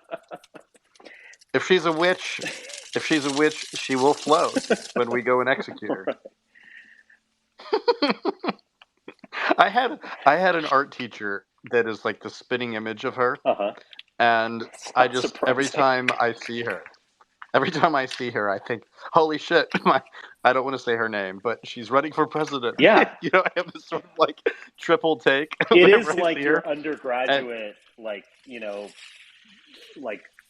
If she's a witch, she will float when we go and execute her. I had an art teacher that is like the spinning image of her, and I just every time I see her, I think, holy shit! I don't want to say her name, but she's running for president. Yeah, I have this sort of like triple take. It is I like see your her. undergraduate, like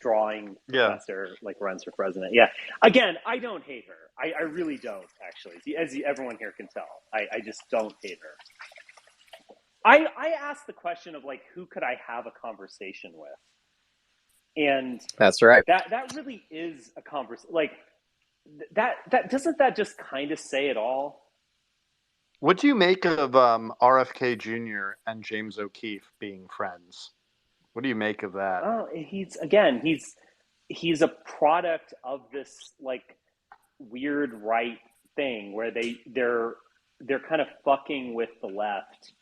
drawing Yeah. professor like runs for president. Yeah. Again, I don't hate her. I really don't, actually. As everyone here can tell, I just don't hate her. I asked the question of like, who could I have a conversation with? And That's right. that really is a conversation. Like that doesn't that just kind of say it all? What do you make of RFK Jr. and James O'Keefe being friends? What do you make of that? Oh, he's a product of this like weird right thing where they're kind of fucking with the left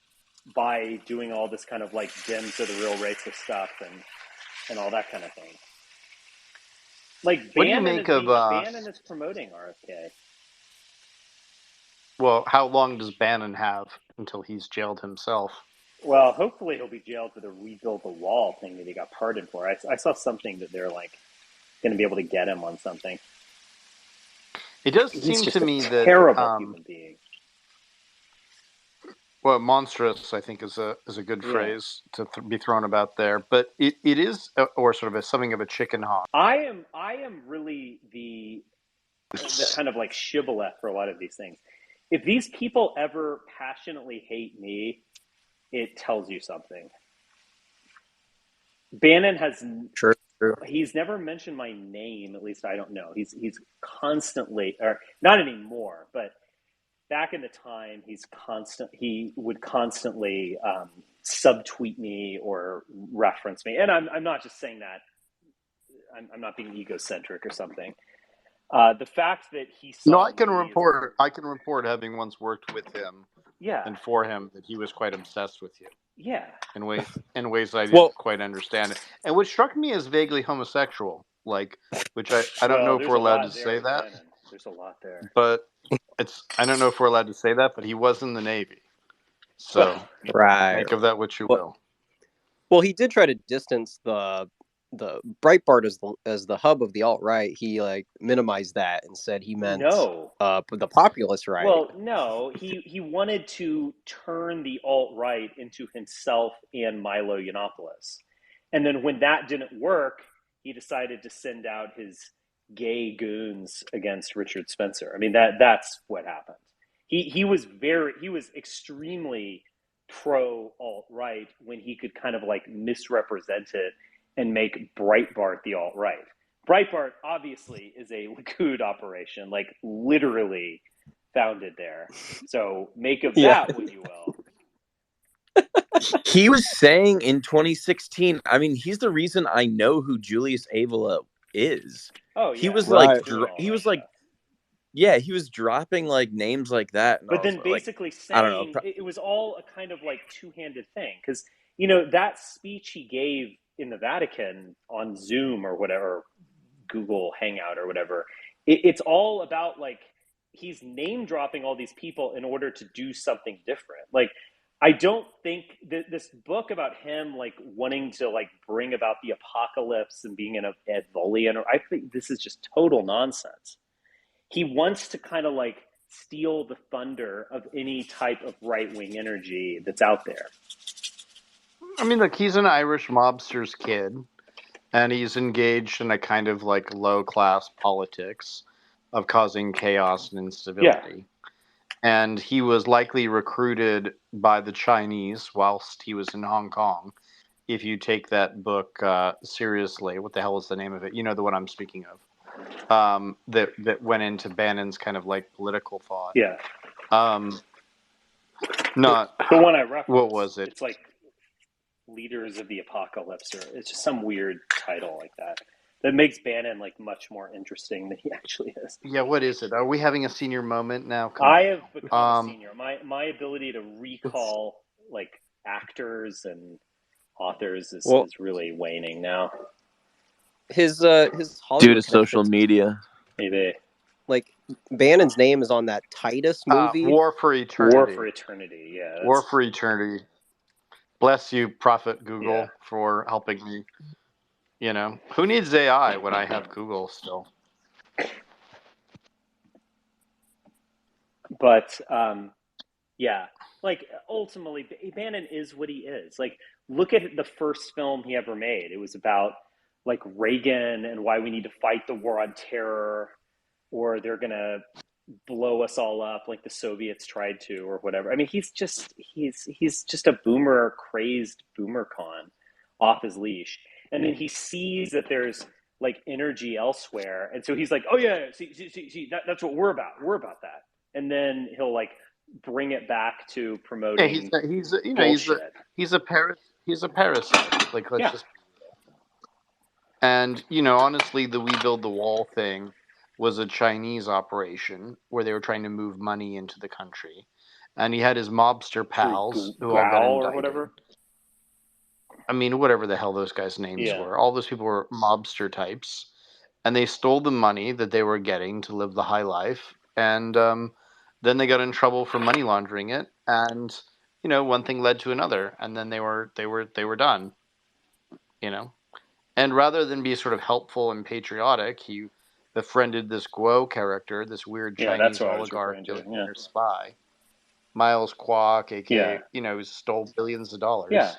by doing all this kind of like dim to the real racist stuff and all that kind of thing. Like What do you make of Bannon is promoting RFK. Well, how long does Bannon have until he's jailed himself? Well, hopefully he'll be jailed for the rebuild the wall thing that he got pardoned for. I saw something that they're like going to be able to get him on something. It does He's seem just to a me that terrible human being. Well, monstrous, I think, is a good phrase to be thrown about there. But it is, or sort of something of a chicken hawk. I am really the kind of like shibboleth for a lot of these things. If these people ever passionately hate me, it tells you something. Bannon has True. He's never mentioned my name. At least I don't know. He's constantly, or not anymore, but back in the time, he would constantly subtweet me or reference me. And I'm not just saying that. I'm not being egocentric or something. The fact that he saw No, I can report having once worked with him, and for him, that he was quite obsessed with you. Yeah, in ways I didn't quite understand it, and which struck me as vaguely homosexual. Like, which I don't know if we're allowed to say that. Bannon. There's a lot there, but I don't know if we're allowed to say that. But he was in the Navy, so make of that what you will. Well, he did try to distance the Breitbart as the hub of the alt-right. He like minimized that and said he meant the populist right. Well, no, he wanted to turn the alt-right into himself and Milo Yiannopoulos. And then when that didn't work, he decided to send out his gay goons against Richard Spencer. I mean, that's what happened. He was extremely pro alt-right when he could kind of like misrepresent it and make Breitbart the alt-right. Breitbart obviously is a Likud operation, like literally founded there. So make of that what you will. He was saying in 2016, I mean, he's the reason I know who Julius Avila is. Oh, yeah. He was he was dropping like names like that. But then basically saying, I don't know. It was all a kind of like two-handed thing. Because, that speech he gave in the Vatican on Zoom or whatever, Google Hangout or whatever, it's all about like, he's name dropping all these people in order to do something different. Like, I don't think this book about him like wanting to like bring about the apocalypse and being an Edvolian, I think this is just total nonsense. He wants to kind of like steal the thunder of any type of right-wing energy that's out there. I mean, look, he's an Irish mobster's kid, and he's engaged in a kind of like low-class politics of causing chaos and instability. Yeah. And he was likely recruited by the Chinese whilst he was in Hong Kong. If you take that book seriously, what the hell is the name of it? You know the one I'm speaking of. That went into Bannon's kind of like political thought. Yeah. Not the one I referenced. What was it? It's like Leaders of the Apocalypse, or it's just some weird title like that. That makes Bannon like much more interesting than he actually is. Yeah, what is it? Are we having a senior moment now? I have become a senior. My ability to recall like actors and authors is really waning now. His Hollywood due to social media. Maybe. Like Bannon's name is on that Titus movie. War for Eternity. War for Eternity, yeah. War for Eternity. Bless you, Prophet Google, for helping me. Who needs AI when I have Google still? But, like, ultimately, Bannon is what he is. Like, look at the first film he ever made. It was about like Reagan and why we need to fight the war on terror, or they're gonna blow us all up like the Soviets tried to, or whatever. I mean, he's just a boomer, crazed boomer con off his leash. And then he sees that there's like energy elsewhere, and so he's like, "Oh yeah, see, that's what we're about. We're about that." And then he'll like bring it back to Yeah, promoting he's bullshit. he's a parasite. Like, let's Yeah, just. And honestly, the We Build the Wall thing was a Chinese operation where they were trying to move money into the country, and he had his mobster through pals who all got Gao or indicted. whatever. I mean, whatever the hell those guys' names Yeah. were. All those people were mobster types, and they stole the money that they were getting to live the high life, and then they got in trouble for money laundering it, and one thing led to another, and then they were done. And rather than be sort of helpful and patriotic, he befriended this Guo character, this weird Yeah, that's Chinese what I was oligarch referring to. Yeah. billionaire spy, Miles Kwok, aka who stole billions of dollars. Yeah.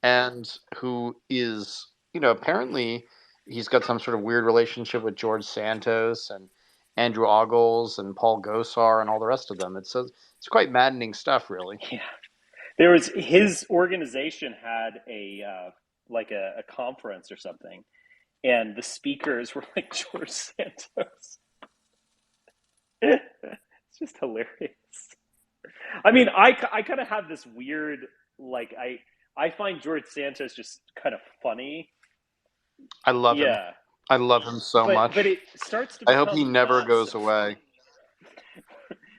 And who is, apparently he's got some sort of weird relationship with George Santos and Andrew Ogles and Paul Gosar and all the rest of them. It's quite maddening stuff, really. Yeah. There was his organization had a like a conference or something, and the speakers were like George Santos. It's just hilarious. I mean, I kind of have this weird like I find George Santos just kind of funny. I love him. Yeah, I love him so much. But it starts to I become hope he never not goes so away.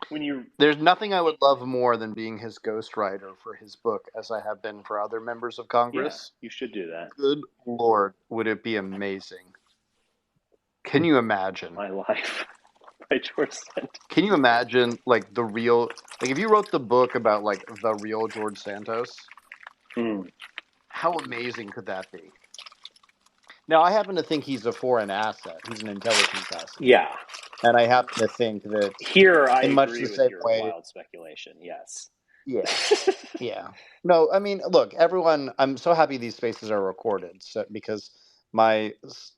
When There's nothing I would love more than being his ghostwriter for his book, as I have been for other members of Congress. Yeah, you should do that. Good Lord, would it be amazing? Can you imagine? My Life by George Santos. Can you imagine, like, the real... Like, if you wrote the book about, like, the real George Santos, how amazing could that be? Now, I happen to think he's a foreign asset. He's an intelligence asset. Yeah. And I happen to think that... Here, I in much agree the with same your way, wild speculation, yes. Yeah. Yeah. No, I mean, look, everyone, I'm so happy these spaces are recorded because my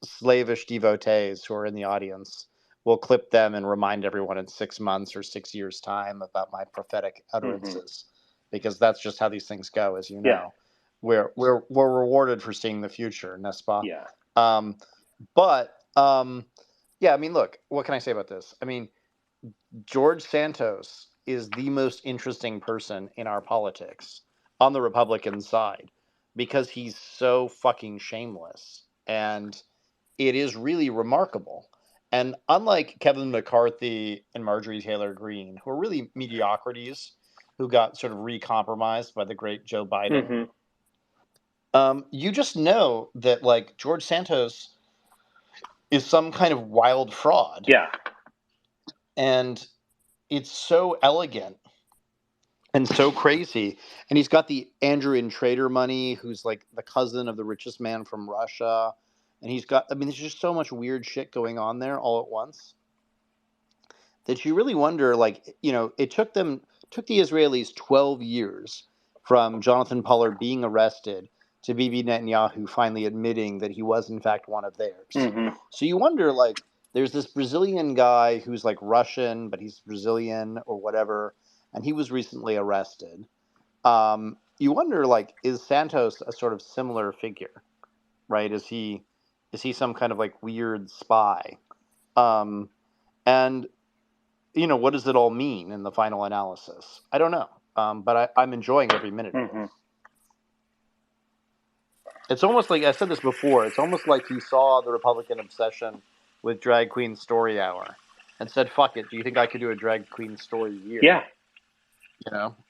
slavish devotees who are in the audience will clip them and remind everyone in 6 months or 6 years' time about my prophetic utterances, because that's just how these things go, as you know. Yeah. We're rewarded for seeing the future, n'est-ce pas? Yeah. Yeah, I mean, look, what can I say about this? I mean, George Santos is the most interesting person in our politics on the Republican side because he's so fucking shameless. And it is really remarkable. And unlike Kevin McCarthy and Marjorie Taylor Greene, who are really mediocrities who got sort of recompromised by the great Joe Biden, you just know that, like, George Santos is some kind of wild fraud. Yeah. And it's so elegant and so crazy. And he's got the Andrew Trader money, who's like the cousin of the richest man from Russia. And he's got, I mean, there's just so much weird shit going on there all at once that you really wonder, like, it took the Israelis 12 years from Jonathan Pollard being arrested to Bibi Netanyahu finally admitting that he was in fact one of theirs. So you wonder, like, there's this Brazilian guy who's like Russian, but he's Brazilian or whatever, and he was recently arrested. You wonder, like, is Santos a sort of similar figure, right? Is he some kind of like weird spy? And what does it all mean in the final analysis? I don't know, but I'm enjoying every minute of it. It's almost like, I said this before, it's almost like he saw the Republican obsession with Drag Queen Story Hour and said, fuck it, do you think I could do a Drag Queen Story Year? Yeah.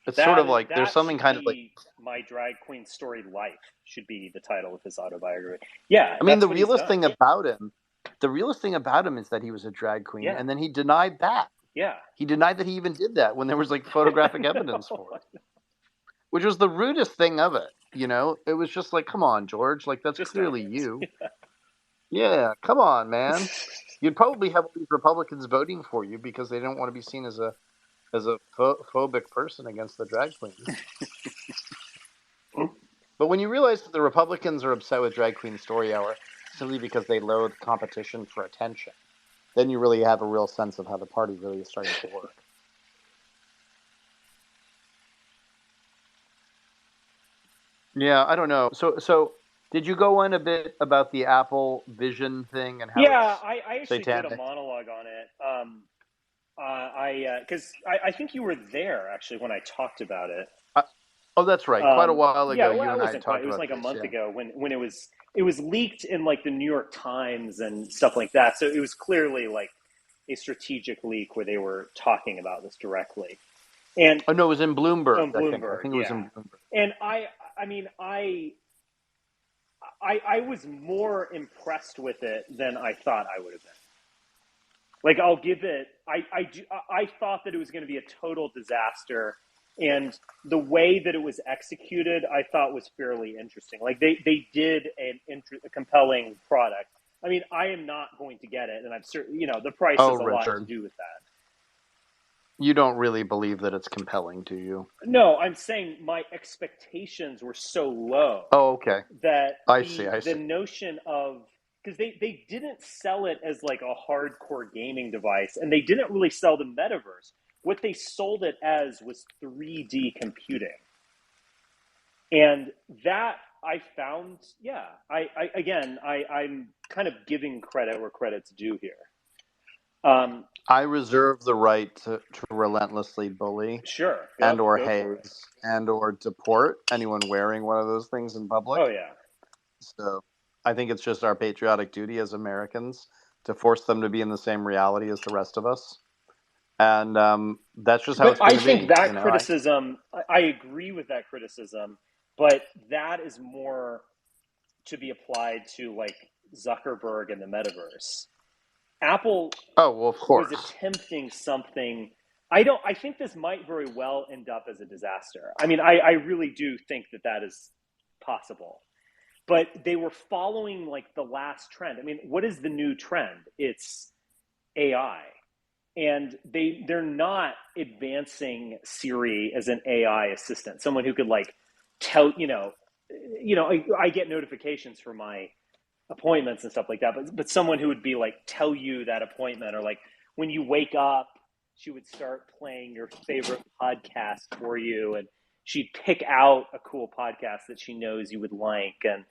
It's sort of like, there's something kind of like... My Drag Queen Story Life should be the title of his autobiography. Yeah. I mean, the realest thing about him is that he was a drag queen, and then he denied that. Yeah. He denied that he even did that when there was like photographic evidence for it. Which was the rudest thing of it, It was just like, come on, George, like, that's just clearly you. Yeah, come on, man. You'd probably have all these Republicans voting for you because they don't want to be seen as a phobic person against the drag queens. But when you realize that the Republicans are upset with Drag Queen Story Hour, simply because they loathe competition for attention. Then you really have a real sense of how the party really is starting to work. Yeah, I don't know. So did you go in a bit about the Apple Vision thing and how Yeah, it's I actually did a satanic? monologue on it. Because I think you were there actually when I talked about it. Oh, that's right. Quite a while Yeah, ago, well, you it and I wasn't quite. talked It was about like a this. month Yeah. ago when it was leaked in like the New York Times and stuff like that. So it was clearly like a strategic leak where they were talking about this directly. And Oh no, it was in Bloomberg. on I think. I Bloomberg, think it was yeah. in Bloomberg. And I mean, I was more impressed with it than I thought I would have been. Like I'll give it. I thought that it was going to be a total disaster, and the way that it was executed, I thought was fairly interesting. Like they did a compelling product. I mean, I am not going to get it, and I'm certain. The price Oh, has a lot to Richard, do with that. you don't really believe that it's compelling, do you? No, I'm saying my expectations were so low Oh, okay. that I see. the notion of, because they didn't sell it as like a hardcore gaming device, and they didn't really sell the metaverse. What they sold it as was 3D computing, and that I found, yeah. I'm kind of giving credit where credit's due here. I reserve the right to relentlessly bully Sure, and yep, or go for it. haze and or deport anyone wearing one of those things in Oh public. yeah. So I think it's just our patriotic duty as Americans to force them to be in the same reality as the rest of us. And that's just how But it's I going to think be. that criticism, I agree with that criticism, but that is more to be applied to like Zuckerberg and the metaverse. Apple Oh, well, of was course. attempting something. I think this might very well end up as a disaster. I mean, I really do think that is possible. But they were following like the last trend. I mean, what is the new trend? It's AI. And they're not advancing Siri as an AI assistant, someone who could like tell, I get notifications for my appointments and stuff like that, but someone who would be like tell you that appointment, or like when you wake up, she would start playing your favorite podcast for you, and she'd pick out a cool podcast that she knows you would like, and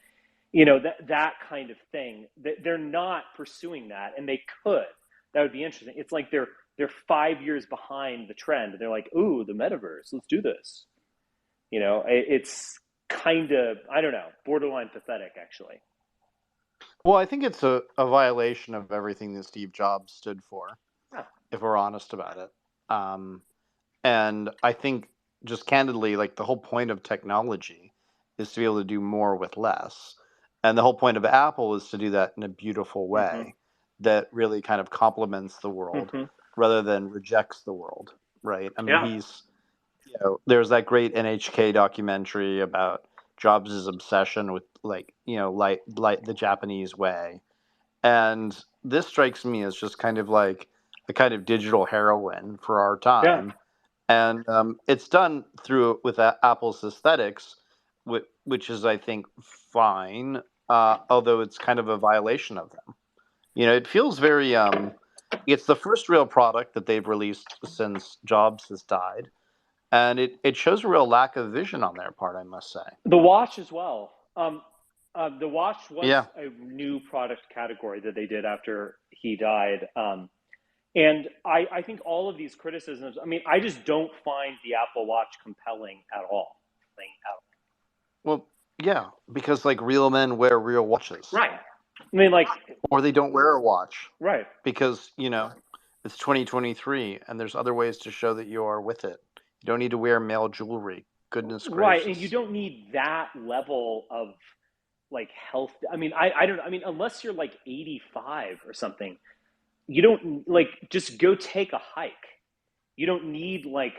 that kind of thing. They're not pursuing that, and they could. That would be interesting. It's like they're 5 years behind the trend. They're like, ooh, the metaverse, let's do this. It's kind of, I don't know, borderline pathetic, actually. Well, I think it's a violation of everything that Steve Jobs stood for, if we're honest about it. And I think, just candidly, like the whole point of technology is to be able to do more with less. And the whole point of Apple is to do that in a beautiful way that really kind of complements the world rather than rejects the world, right? I mean, there's that great NHK documentary about Jobs' obsession with like the Japanese way. And this strikes me as just kind of like a kind of digital heroin for our Yeah. time. And it's done through with Apple's aesthetics, which is, I think, fine, although it's kind of a violation of them. It feels very. It's the first real product that they've released since Jobs has died, and it shows a real lack of vision on their part, I must say. The watch as well. The watch was Yeah. a new product category that they did after he died. And I think all of these criticisms, I mean, I just don't find the Apple Watch compelling at all. Well, yeah, because like real men wear real watches. Right. I mean, like, or they don't wear a watch. Right. Because, it's 2023 and there's other ways to show that you are with it. You don't need to wear male jewelry. Goodness gracious. Right. And you don't need that level of like health. I mean, I don't, I mean, unless you're like 85 or something, you don't like just go take a hike. You don't need like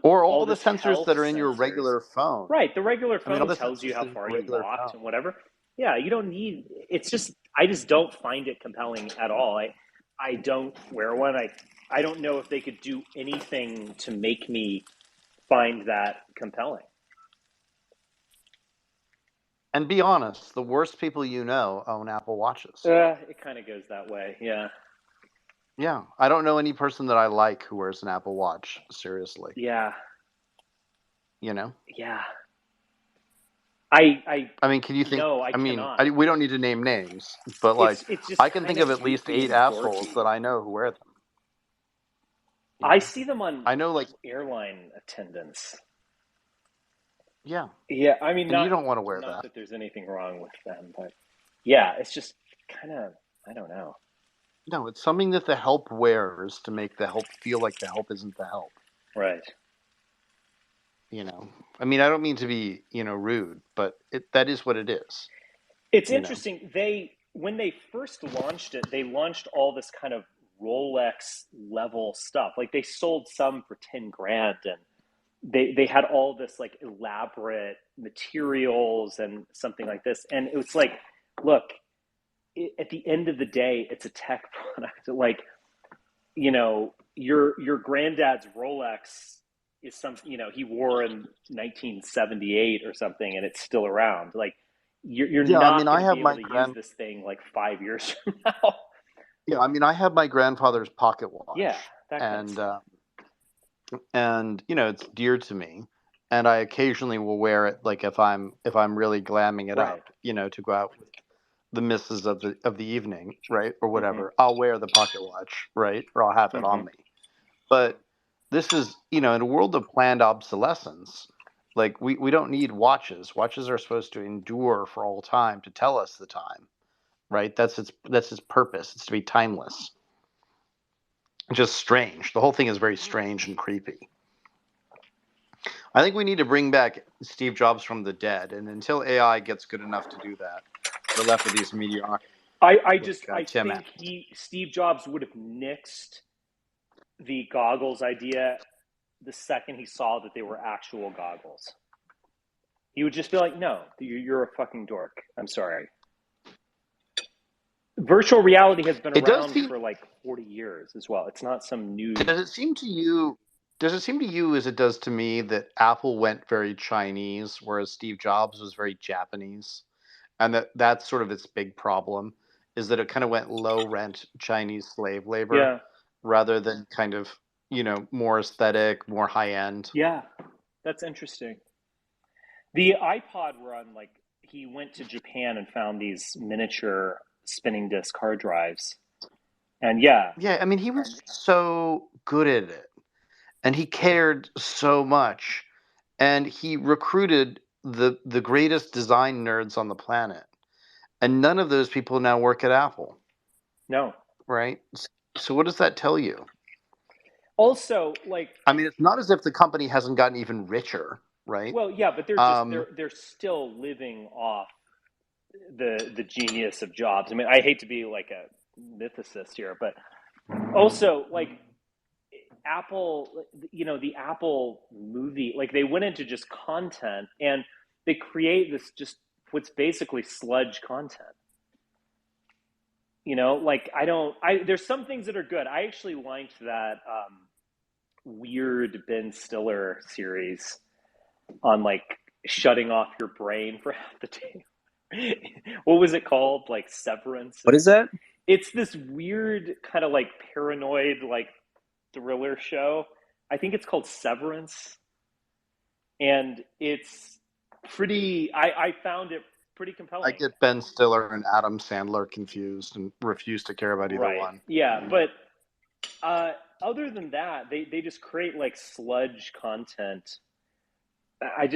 or all the sensors that are in your regular phone. Right. The regular phone the tells you how far you walked phone. and whatever. Yeah, you don't need, it's just, I just don't find it compelling at all. I don't wear one. I don't know if they could do anything to make me find that compelling. And be honest, the worst people you know own Apple Watches. It kind of goes that way. Yeah. Yeah, I don't know any person that I like who wears an Apple Watch. Seriously, Yeah. you know. Yeah. I mean, can you think? No, I I mean, cannot. we don't need to name names, but like, It's just I can think kind of of at least goofy 8 and assholes dorky. that I know who wear them. I see them on I know, like, airline attendants. yeah, Yeah, I mean, and you don't want to wear not that. that there's anything wrong with them, but yeah, it's just kind of, I don't know. No, it's something that the help wears to make the help feel like the help isn't the help. Right. You know, I mean, I don't mean to be, rude, but that is what it is. It's You know? interesting. When they first launched it, they launched all this kind of Rolex level stuff. Like they sold some for 10 grand, and they had all this like elaborate materials and something like this. And it was like, look, at the end of the day, it's a tech product. Like, your granddad's Rolex is he wore in 1978 or something, and it's still around. Like, you're Yeah, I mean, not I going to have be able my to use this thing like 5 years from now. Yeah, I mean, I have my grandfather's pocket watch. Yeah, that kind of stuff. And it's dear to me, and I occasionally will wear it, like if I'm really glamming it Right. up, to go out with the misses of the evening, right, or whatever. Mm-hmm. I'll wear the pocket watch, right, or I'll have it on me. But this is, in a world of planned obsolescence, like we don't need watches. Watches are supposed to endure for all time, to tell us the time, right? That's its purpose. It's to be timeless. Just strange. The whole thing is very strange and creepy. I think we need to bring back Steve Jobs from the dead, and until AI gets good enough to do that, we're left with these mediocre. I Tim think Steve Jobs would have nixed the goggles idea the second he saw that they were actual goggles. He would just be like, "No, you're a fucking dork. I'm sorry." Virtual reality has been around for like 40 years as well. It's not some new. Does it seem to you? As it does to me, that Apple went very Chinese, whereas Steve Jobs was very Japanese, and that's sort of its big problem, is that it kind of went low rent Chinese slave labor, rather than kind of more aesthetic, more high end. Yeah, that's interesting. The iPod run, like, he went to Japan and found these miniature spinning disc hard drives. And yeah, I mean, he was so good at it, and he cared so much, and he recruited the greatest design nerds on the planet, and none of those people now work at Apple. No. Right? So what does that tell you? Also, like, I mean, it's not as if the company hasn't gotten even richer, right? Well, yeah, but they're still living off the genius of Jobs. I mean, I hate to be like a mythicist here, but also, like, Apple, the Apple movie, like, they went into just content, and they create this just what's basically sludge content. Like, there's some things that are good. I actually liked that weird Ben Stiller series on, like, shutting off your brain for half the day. What was it called? Like, Severance? What is that? It's this weird kind of like paranoid, like, thriller show. I think it's called Severance. And it's I found it pretty compelling. I get Ben Stiller and Adam Sandler confused and refuse to care about either one. Yeah, but other than that, they just create like sludge content. I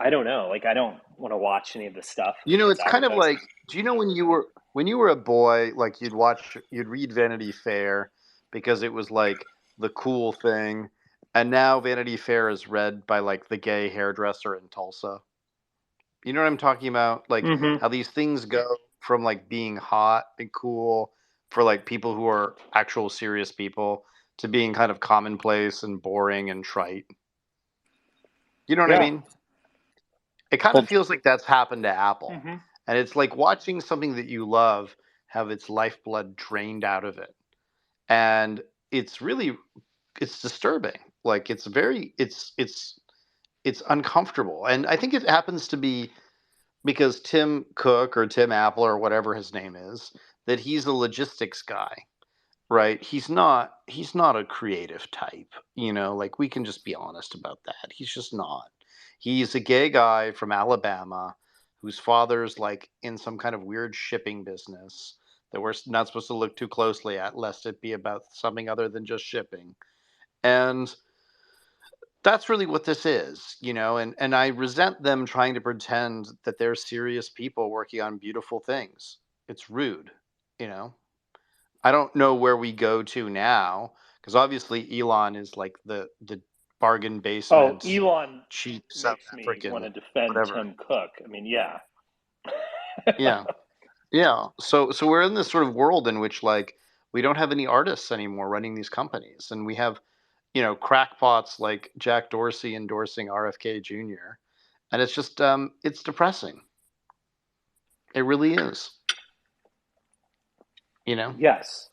don't know. Like, I don't want to watch any of this stuff. It's kind of like, do you know when you were a boy, like you'd read Vanity Fair because it was like the cool thing, and now Vanity Fair is read by like the gay hairdresser in Tulsa. You know what I'm talking about? Like how these things go from like being hot and cool for like people who are actual serious people to being kind of commonplace and boring and trite. You know what I mean? It kind of feels like that's happened to Apple. And it's like watching something that you love have its lifeblood drained out of it. And it's disturbing. Like it's uncomfortable. And I think it happens to be because Tim Cook or Tim Apple or whatever his name is, that he's a logistics guy, right? He's not a creative type, like we can just be honest about that. He's just not. He's a gay guy from Alabama whose father's like in some kind of weird shipping business that we're not supposed to look too closely at lest it be about something other than just shipping. And that's really what this is, and I resent them trying to pretend that they're serious people working on beautiful things. It's rude, you know. I don't know where we go to now because obviously Elon is like the bargain Oh, basement Elon cheap South makes me want African to defend whatever. Tim Cook. I mean, yeah. Yeah. Yeah. So we're in this sort of world in which like we don't have any artists anymore running these companies, and we have crackpots like Jack Dorsey endorsing RFK Jr. And it's just it's depressing. It really is. Yes.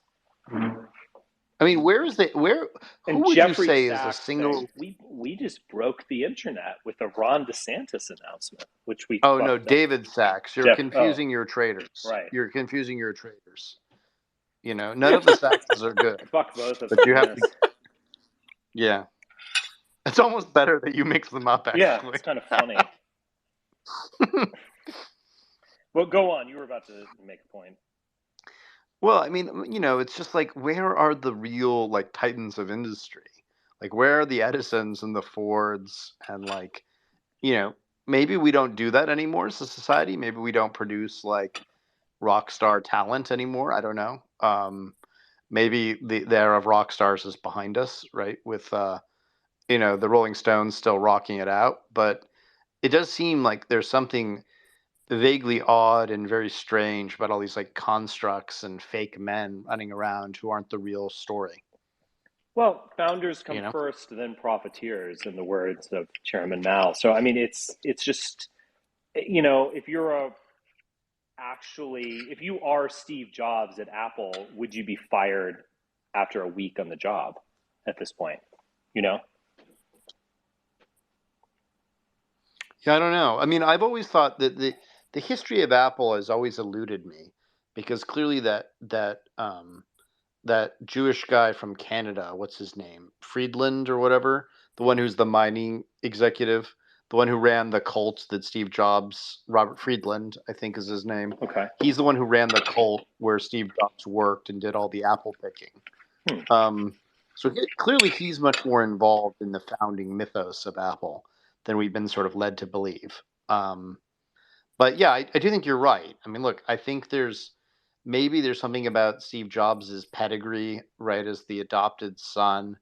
I mean, where who And would you Jeffrey say is a Sachs thing, single? we just broke the internet with a Ron DeSantis announcement, which we Oh no, fucked up. David Sachs. You're Jeff, oh, confusing your traders. right. You're confusing your traders. None of the Sachses are good. Fuck both of But them you in have to. this. Yeah. It's almost better that you mix them up, Yeah, actually. it's kind of funny. Well, go on. You were about to make a point. Well, I mean, it's just like, where are the real like titans of industry? Like, where are the Edisons and the Fords and like, maybe we don't do that anymore as a society. Maybe we don't produce like rock star talent anymore. I don't know. Maybe the era of rock stars is behind us, right? With the Rolling Stones still rocking it out, but it does seem like there's something vaguely odd and very strange about all these like constructs and fake men running around who aren't the real story. Well, founders come first, then profiteers, in the words of Chairman Mao. So, I mean, it's just, if you are Steve Jobs at Apple, would you be fired after a week on the job at this point? Yeah, I don't know. I mean, I've always thought that the history of Apple has always eluded me because clearly that Jewish guy from Canada, what's his name? Friedland or whatever, the one who's the mining executive, the one who ran the cult that Steve Jobs, Robert Friedland, I think is his name. Okay. He's the one who ran the cult where Steve Jobs worked and did all the apple picking. So clearly he's much more involved in the founding mythos of Apple than we've been sort of led to believe. But yeah, I do think you're right. I mean, look, I think maybe there's something about Steve Jobs' pedigree, right, as the adopted son,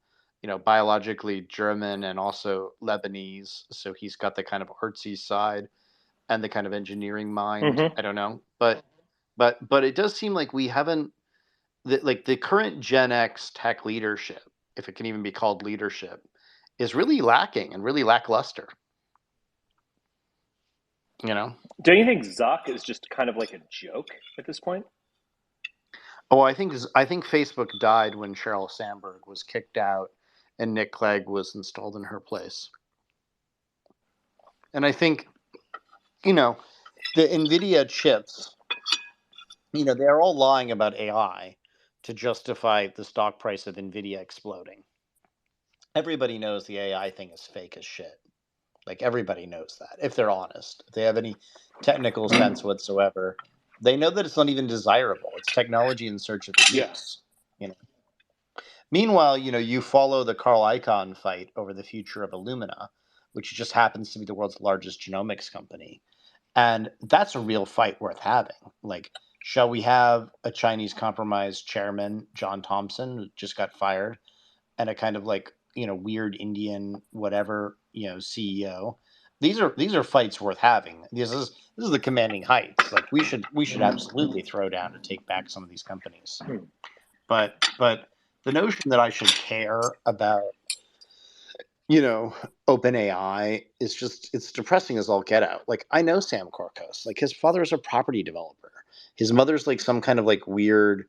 biologically German and also Lebanese. So he's got the kind of artsy side and the kind of engineering mind. Mm-hmm. I don't know, but it does seem like we haven't the current Gen X tech leadership, if it can even be called leadership, is really lacking and really lackluster. Don't you think Zuck is just kind of like a joke at this point? Oh, I think Facebook died when Sheryl Sandberg was kicked out and Nick Clegg was installed in her place. And I think, the NVIDIA chips, they're all lying about AI to justify the stock price of NVIDIA exploding. Everybody knows the AI thing is fake as shit. Like, everybody knows that, if they're honest. If they have any technical sense whatsoever, they know that it's not even desirable. It's technology in search of use. Meanwhile, you follow the Carl Icahn fight over the future of Illumina, which just happens to be the world's largest genomics company. And that's a real fight worth having. Like, shall we have a Chinese compromised chairman, John Thompson, who just got fired, and a kind of like, weird Indian whatever, CEO? These are fights worth having. This is the commanding heights. Like, we should absolutely throw down to take back some of these companies. But the notion that I should care about, OpenAI is just, it's depressing as all get out. Like, I know Sam Korkos. Like, his father is a property developer. His mother's like some kind of like weird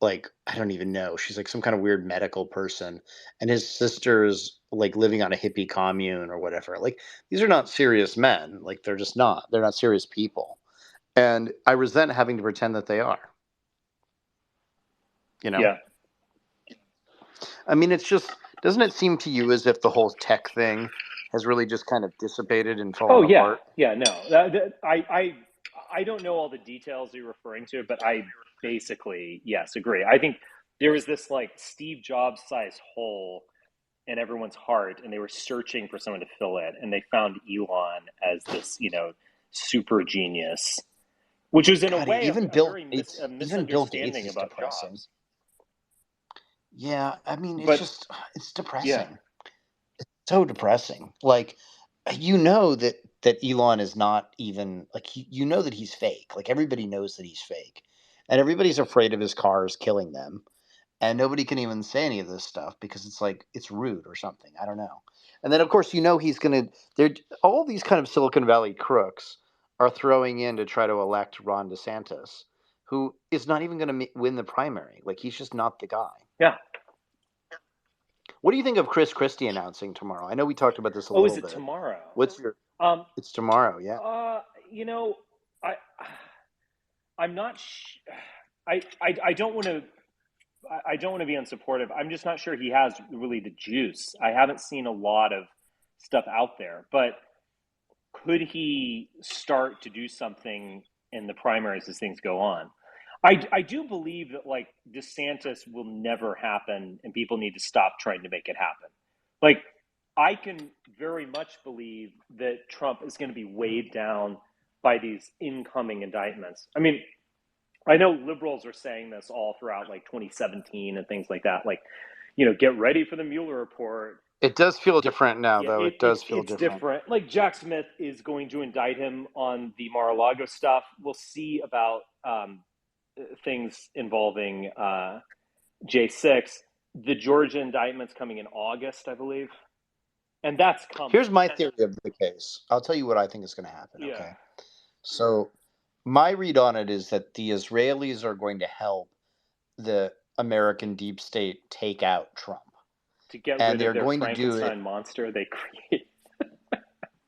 like, I don't even know. She's like some kind of weird medical person, and his sister's like living on a hippie commune or whatever. Like, these are not serious men. Like, they're just not. They're not serious people. And I resent having to pretend that they are. You know? Yeah. I mean, it's just, doesn't it seem to you as if the whole tech thing has really just kind of dissipated and Oh fallen yeah, apart? yeah. No, I don't know all the details you're referring to, but I basically yes agree. I think there was this like Steve Jobs size hole in everyone's heart, and they were searching for someone to fill it, and they found Elon as this super genius, which was in a God, way a very Even Bill Gates misunderstanding is about depressing. Jobs. Yeah, I mean, But it's yeah, depressing. It's so depressing. Like, you know that Elon is not even like you know that he's fake. Like, everybody knows that he's fake, and everybody's afraid of his cars killing them, and nobody can even say any of this stuff because it's like it's rude or something. I don't know. And then of course he's gonna. They're all these kind of Silicon Valley crooks are throwing in to try to elect Ron DeSantis, who is not even going to win the primary. Like, he's just not the guy. yeah. What do you think of Chris Christie announcing tomorrow? I know we talked about this a Oh, is little it bit. tomorrow? What's your? Um, It's tomorrow, yeah. you know, I I'm not. I don't want to. I don't want to be unsupportive. I'm just not sure he has really the juice. I haven't seen a lot of stuff out there, but could he start to do something in the primaries as things go on? I do believe that like DeSantis will never happen, and people need to stop trying to make it happen. Like, I can very much believe that Trump is going to be weighed down by these incoming indictments. I mean, I know liberals are saying this all throughout like 2017 and things like that. Like, get ready for the Mueller report. It does feel different now, Yeah, though. It does feel it's different. different. Like, Jack Smith is going to indict him on the Mar-a-Lago stuff. We'll see about things involving J6. The Georgia indictment's coming in August, I believe, and that's coming. Here's my theory of the case. I'll tell you what I think is going to happen. Yeah. Okay. So my read on it is that the Israelis are going to help the American deep state take out Trump. To get And rid of they're their going to do it. Frankenstein monster they create.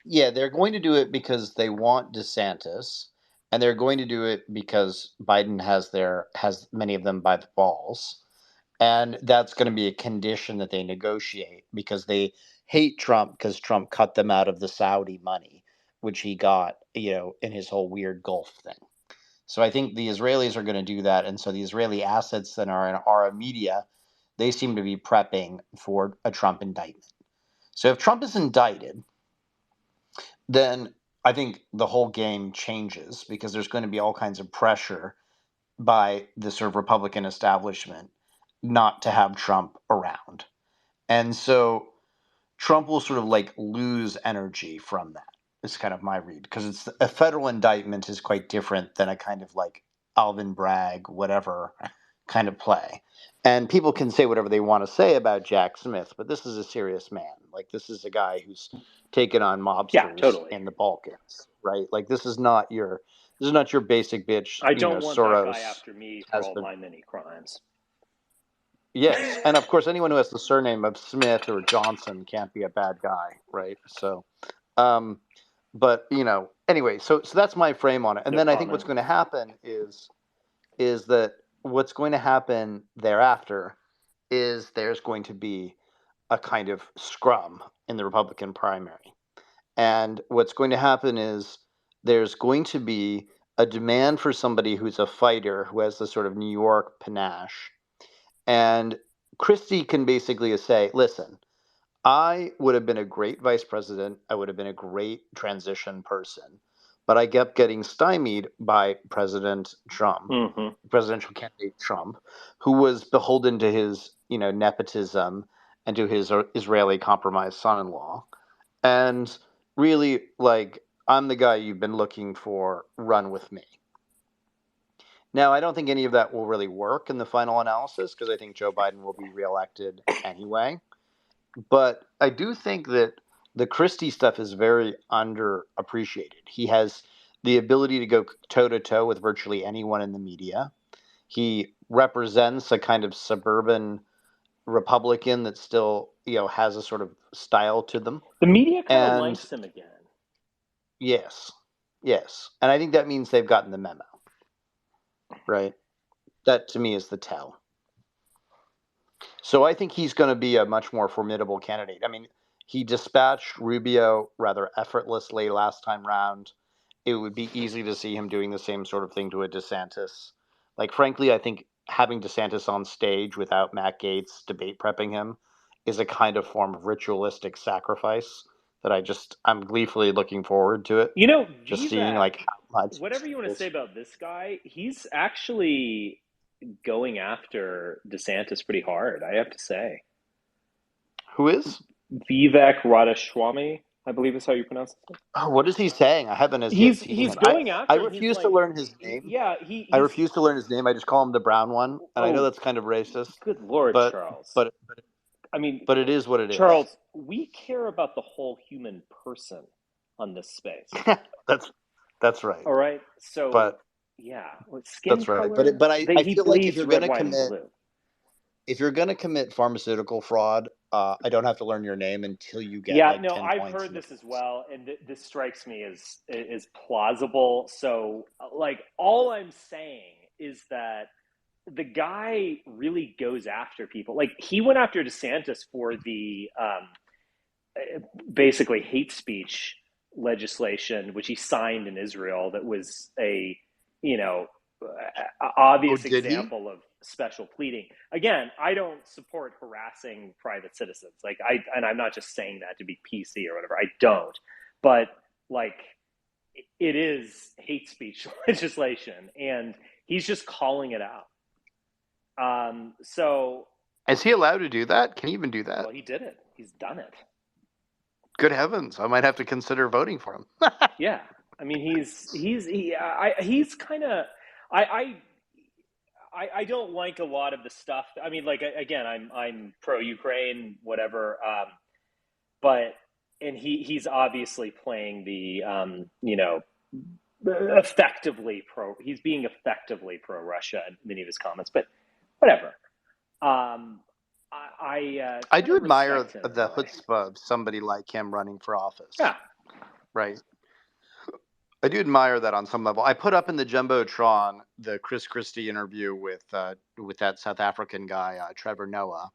Yeah, they're going to do it because they want DeSantis, and they're going to do it because Biden has many of them by the balls. And that's going to be a condition that they negotiate because they hate Trump because Trump cut them out of the Saudi money, which he got, in his whole weird Gulf thing. So I think the Israelis are going to do that. And so the Israeli assets that are in our media, they seem to be prepping for a Trump indictment. So if Trump is indicted, then I think the whole game changes because there's going to be all kinds of pressure by the sort of Republican establishment not to have Trump around. And so Trump will sort of like lose energy from that. It's kind of my read because it's a federal indictment is quite different than a kind of like Alvin Bragg, whatever kind of play. And people can say whatever they want to say about Jack Smith, but this is a serious man. Like, this is a guy who's taken on Yeah, mobsters totally. in the Balkans, right? Like, this is not your basic bitch. I don't want Soros that guy after me for all my many crimes. Yes, and of course, anyone who has the surname of Smith or Johnson can't be a bad guy, right? So, but anyway, so that's my frame on it. And No then I think comment. what's going to happen is that what's going to happen thereafter is there's going to be a kind of scrum in the Republican primary. And what's going to happen is there's going to be a demand for somebody who's a fighter, who has the sort of New York panache. And Christie can basically say, listen, I would have been a great vice president. I would have been a great transition person. But I kept getting stymied by President Trump, presidential candidate Trump, who was beholden to his, nepotism and to his Israeli compromised son-in-law. And really, like, I'm the guy you've been looking for, run with me. Now, I don't think any of that will really work in the final analysis because I think Joe Biden will be reelected anyway. But I do think that the Christie stuff is very underappreciated. He has the ability to go toe-to-toe with virtually anyone in the media. He represents a kind of suburban Republican that still, has a sort of style to them. The media kind of And likes him again. yes, and I think that means they've gotten the memo, right? That to me is the tell. So I think he's going to be a much more formidable candidate. I mean, he dispatched Rubio rather effortlessly last time round. It would be easy to see him doing the same sort of thing to a DeSantis. Like, frankly, I think having DeSantis on stage without Matt Gaetz debate prepping him is a kind of form of ritualistic sacrifice that I'm gleefully looking forward to it. Just seeing Vivek, like how much whatever you want to say about this guy, he's actually going after DeSantis pretty hard, I have to say. Who is? Vivek Ramaswamy, I believe is how you pronounce it. Oh, what is he saying? I haven't as yet seen He's him. going I after him. He's refuse to like, learn his name. yeah, I refuse to learn his name. I just call him the brown one, and I know that's kind of racist. Good Lord, but Charles. but I mean, but it is what it is. Charles, we care about the whole human person on this space. That's right. All right. So, but yeah, skin that's right. color. But I feel like if bleeds you're red, going to white, and commit, blue. if you're going to commit pharmaceutical fraud, I don't have to learn your name until you get 10 I've points. heard this as well, and this strikes me as plausible. So, like, all I'm saying is that the guy really goes after people. Like, he went after DeSantis for the basically hate speech legislation, which he signed in Israel, that was a obvious example of special pleading. Again, I don't support harassing private citizens. And I'm not just saying that to be PC or whatever. I don't. But like, it is hate speech legislation, and he's just calling it out. So is he allowed to do that? Can he even do that? Well, he did it. He's done it. Good heavens! I might have to consider voting for him. Yeah, I mean, he's kind of I don't like a lot of the stuff. I mean, like, again, I'm pro Ukraine, whatever, but he's obviously playing the effectively pro. He's being effectively pro Russia in many of his comments, but whatever. I do admire the chutzpah of somebody like him running for office. Yeah. Right. I do admire that on some level. I put up in the Jumbotron the Chris Christie interview with that South African guy, Trevor Noah,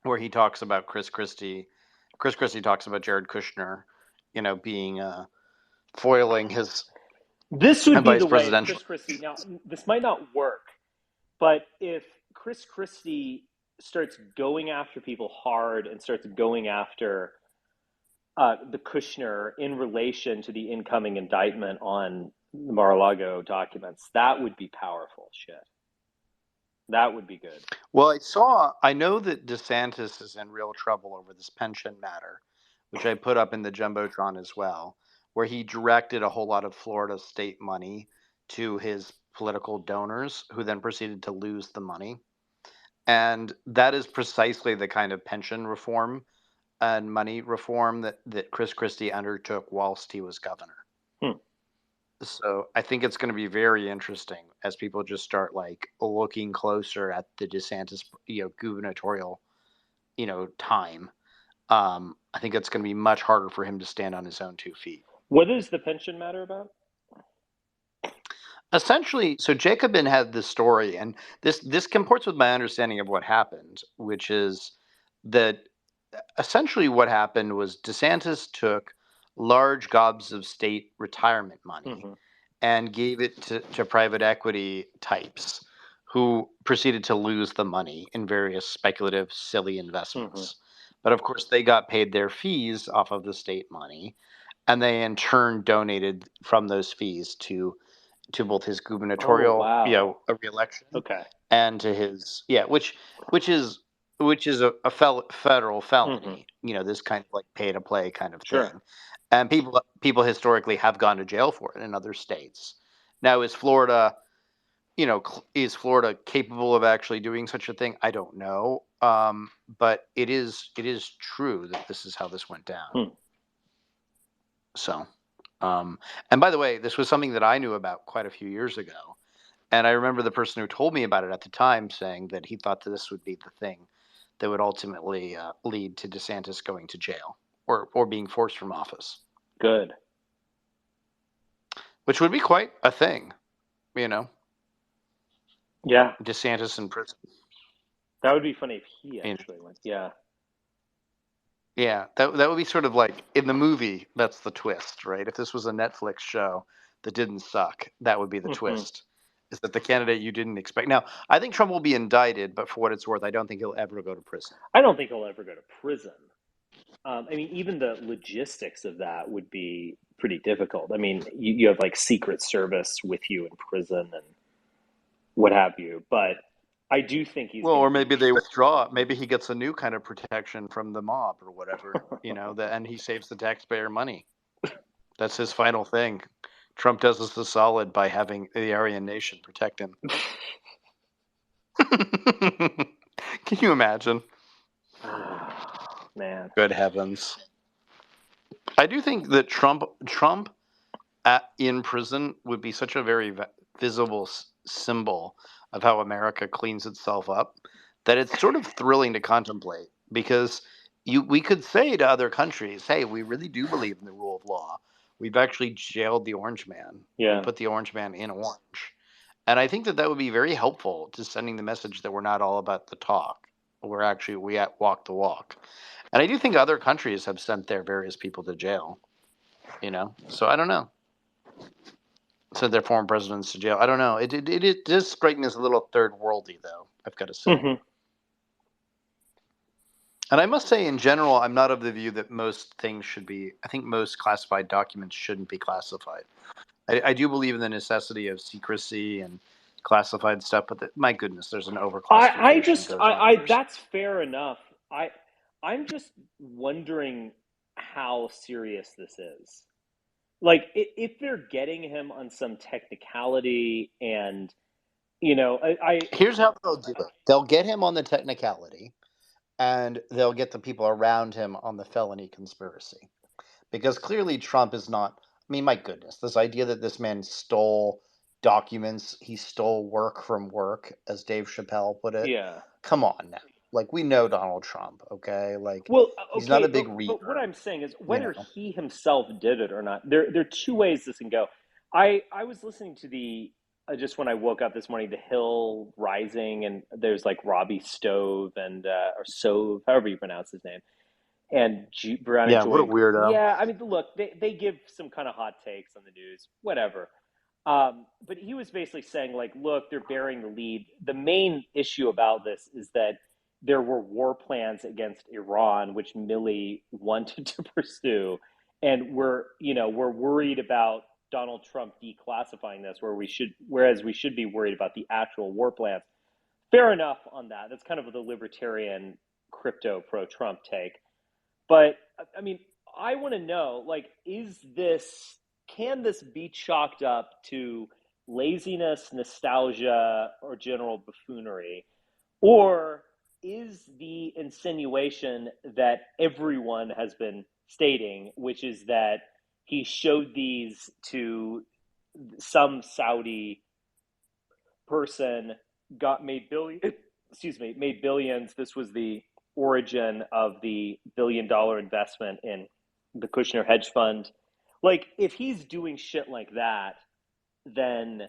where he talks about Chris Christie. Chris Christie talks about Jared Kushner, being foiling his This would be the way presidential. Chris Christie. Now, this might not work, but if Chris Christie starts going after people hard and starts going after the Kushner in relation to the incoming indictment on the Mar-a-Lago documents, that would be powerful shit. That would be good. Well, I know that DeSantis is in real trouble over this pension matter, which I put up in the Jumbotron as well, where he directed a whole lot of Florida state money to his political donors, who then proceeded to lose the money. And that is precisely the kind of pension reform and money reform that Chris Christie undertook whilst he was governor. So I think it's going to be very interesting as people just start like looking closer at the DeSantis, gubernatorial, time. I think it's going to be much harder for him to stand on his own 2 feet. What is the pension matter about? Essentially, so Jacobin had this story, and this comports with my understanding of what happened, which is that essentially what happened was DeSantis took large gobs of state retirement money and gave it to private equity types who proceeded to lose the money in various speculative, silly investments. But of course, they got paid their fees off of the state money, and they in turn donated from those fees to both his gubernatorial, a re-election, and to his, which is a federal felony. This kind of like pay to play kind of thing, and people historically have gone to jail for it in other states. Now, is Florida capable of actually doing such a thing? I don't know, but it is true that this is how this went down. So. And by the way, this was something that I knew about quite a few years ago. And I remember the person who told me about it at the time saying that he thought that this would be the thing that would ultimately lead to DeSantis going to jail or being forced from office. Good. Which would be quite a thing, you know? Yeah. DeSantis in prison. That would be funny if he actually went. Yeah. Yeah, that would be sort of like in the movie, that's the twist, right? If this was a Netflix show that didn't suck, that would be the twist. Is that the candidate you didn't expect. Now, I think Trump will be indicted, but for what it's worth, I don't think he'll ever go to prison. I don't think he'll ever go to prison. I mean, even the logistics of that would be pretty difficult. I mean, you have like Secret Service with you in prison and what have you. But I do think he's Well, or maybe they withdraw. Maybe he gets a new kind of protection from the mob or whatever, and he saves the taxpayer money. That's his final thing. Trump does us the solid by having the Aryan nation protect him. Can you imagine? Man. Good heavens. I do think that Trump in prison would be such a very visible symbol of how America cleans itself up that it's sort of thrilling to contemplate, because we could say to other countries, hey, we really do believe in the rule of law. We've actually jailed the orange man. Yeah. We put the orange man in orange. And I think that would be very helpful to sending the message that we're not all about the talk. We walk the walk. And I do think other countries have sent their various people to jail. So I don't know. Sent their former presidents to jail. I don't know. It does strike me as a little third worldy, though, I've got to say. Mm-hmm. And I must say, in general, I'm not of the view that most things should be. I think most classified documents shouldn't be classified. I do believe in the necessity of secrecy and classified stuff, but my goodness, there's an overclassification. That's fair enough. I'm just wondering how serious this is. Like, if they're getting him on some technicality, and here's how they'll do it. They'll get him on the technicality, and they'll get the people around him on the felony conspiracy, because clearly Trump is not. I mean, my goodness, this idea that this man stole documents, he stole work from work, as Dave Chappelle put it. Yeah. Come on now. Like, we know Donald Trump, okay? Like, he's okay, not a big reader. But what I'm saying is, whether he himself did it or not, there are two ways this can go. I was listening to just when I woke up this morning, The Hill Rising, and there's like Robbie Stove and or Sove, however you pronounce his name, and Brianna Joy. What a weirdo. Yeah, I mean, look, they give some kind of hot takes on the news, whatever. But he was basically saying, like, look, they're bearing the lead. The main issue about this is that there were war plans against Iran, which Milley wanted to pursue, and we're worried about Donald Trump declassifying this, whereas we should be worried about the actual war plans. Fair enough on that. That's kind of the libertarian crypto pro-Trump take. But I mean, I want to know, like, can this be chalked up to laziness, nostalgia, or general buffoonery? Or is the insinuation that everyone has been stating, which is that he showed these to some Saudi person, made billions. This was the origin of the $1 billion investment in the Kushner hedge fund. Like, if he's doing shit like that, then,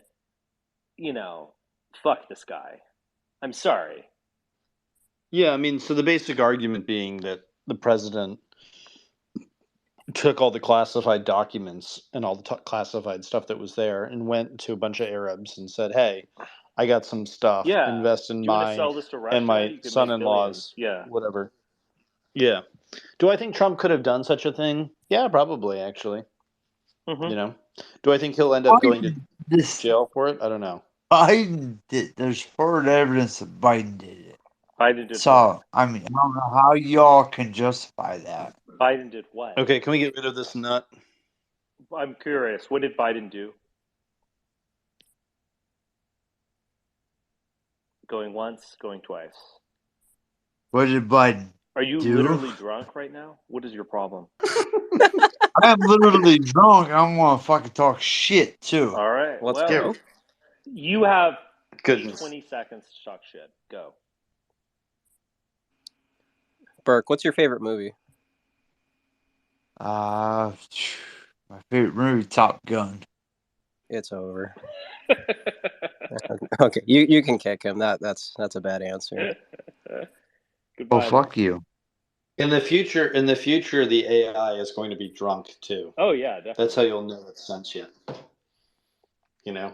fuck this guy. I'm sorry. Yeah, I mean, so the basic argument being that the president took all the classified documents and all the classified stuff that was there and went to a bunch of Arabs and said, hey, I got some stuff. Yeah. Invest in my and my son-in-law's, whatever. Yeah. Do I think Trump could have done such a thing? Yeah, probably, actually. Mm-hmm. Do I think he'll end up going to jail for it? I don't know. Biden did. There's further evidence that Biden did it. Biden did so, I mean, I don't know how y'all can justify that. Biden did what? Okay, can we get rid of this nut? I'm curious. What did Biden do? Going once, going twice. What did Biden Are you do? literally drunk right now? What is your problem? I'm literally drunk. I want to fucking talk shit, too. All right. Let's go. You have Goodness. 20 seconds to talk shit. Go. Burke, what's your favorite movie? My favorite movie, Top Gun. It's over. Okay, you can kick him. That's a bad answer. Goodbye. Oh, fuck you. In the future, the AI is going to be drunk too. Oh yeah, definitely. That's how you'll know it's sentient. You know,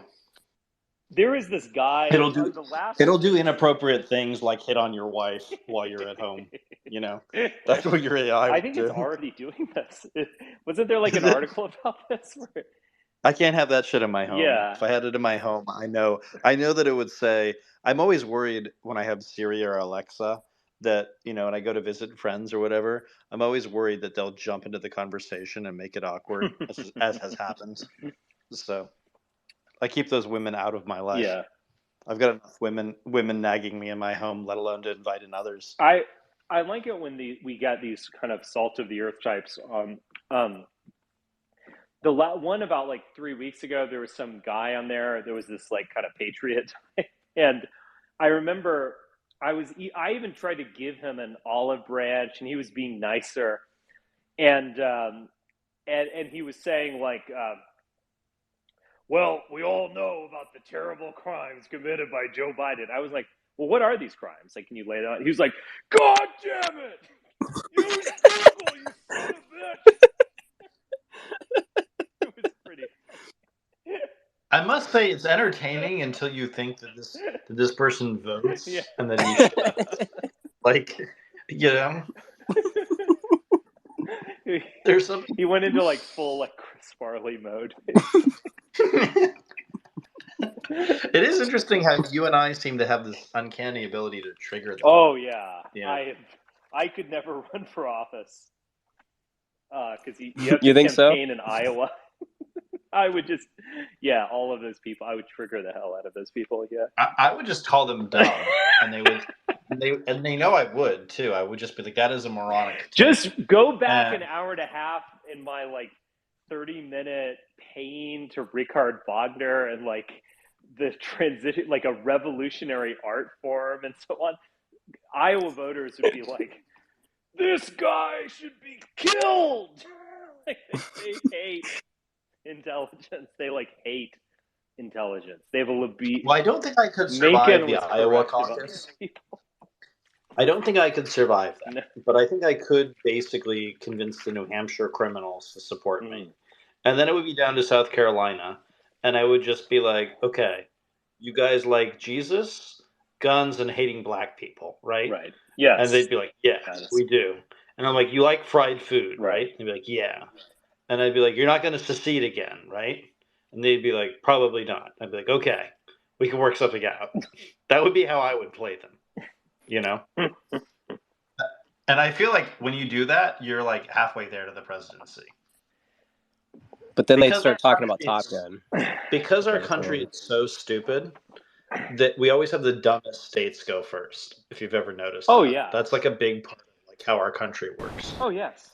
there is this guy. it'll do inappropriate things like hit on your wife while you're at home. You know, that's what your AI will I think do. it's already doing this. Wasn't there like an article about this? Where... I can't have that shit in my home. Yeah. If I had it in my home, I know that it would say. I'm always worried when I have Siri or Alexa that, you know, and I go to visit friends or whatever, I'm always worried that they'll jump into the conversation and make it awkward, as has happened. So I keep those women out of my life. Yeah. I've got enough women nagging me in my home, let alone to invite in others. I like it when we got these kind of salt of the earth types. The one about like 3 weeks ago, there was some guy on there. There was this like kind of patriot type, and I remember I even tried to give him an olive branch, and he was being nicer, and he was saying like, well, we all know about the terrible crimes committed by Joe Biden. I was like, well, what are these crimes? Like, can you lay it out? He was like, God damn it! Use Google, you son of a bitch! It was pretty funny. I must say it's entertaining until you think that this person votes, Yeah. and then you like, you know. There's some. He went into like full like Chris Farley mode. It is interesting how you and I seem to have this uncanny ability to trigger them. Oh yeah, Yeah. I could never run for office because you have to You think so? campaign in Iowa. I would just, yeah, all of those people. I would trigger the hell out of those people. Yeah, I would just call them dumb, and they know I would too. I would just be like, that is a moronic. Just go back an hour and a half in my like 30-minute pain to Richard Wagner and like the transition, like a revolutionary art form and so on. Iowa voters would be like, this guy should be killed. Like, they hate intelligence. They like hate intelligence. They have a libido. Well, I don't think I could survive the Iowa caucus. I don't think I could survive that, no. But I think I could basically convince the New Hampshire criminals to support me. And then it would be down to South Carolina, and I would just be like, okay, you guys like Jesus, guns, and hating black people, right? Right. Yes. And they'd be like, yes, we do. And I'm like, you like fried food, right? And they'd be like, yeah. And I'd be like, you're not going to secede again, right? And they'd be like, probably not. I'd be like, okay, we can work something out. That would be how I would play them, you know? And I feel like when you do that, you're like halfway there to the presidency. But then they'd start talking about Top Gun. Because our country is so stupid that we always have the dumbest states go first, if you've ever noticed. Oh, that. yeah. That's like a big part of like how our country works. Oh, yes.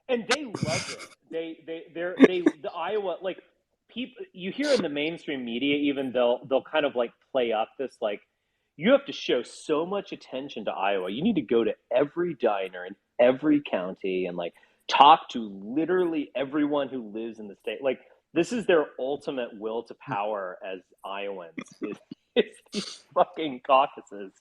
And they love it. The Iowa, like, people, you hear in the mainstream media, even they'll kind of like play up this, like, you have to show so much attention to Iowa. You need to go to every diner in every county and like talk to literally everyone who lives in the state. Like, this is their ultimate will to power as Iowans. It's these fucking caucuses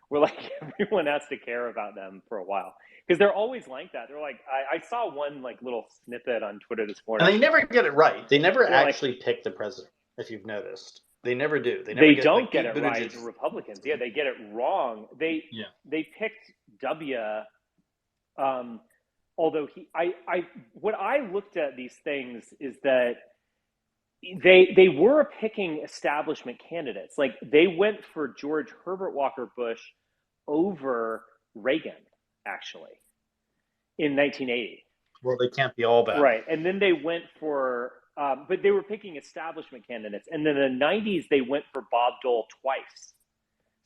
where like everyone has to care about them for a while. Because they're always like that. They're like, I saw one like little snippet on Twitter this morning. And they never get it right. They never actually pick the president, if you've noticed. They never do. They don't get it right, the Republicans. Yeah, they get it wrong. They picked W. Although what I looked at these things is that they were picking establishment candidates. Like they went for George Herbert Walker Bush over Reagan, actually, in 1980. Well, they can't be all bad. Right. And then they went for, but they were picking establishment candidates. And then in the 90s, they went for Bob Dole twice.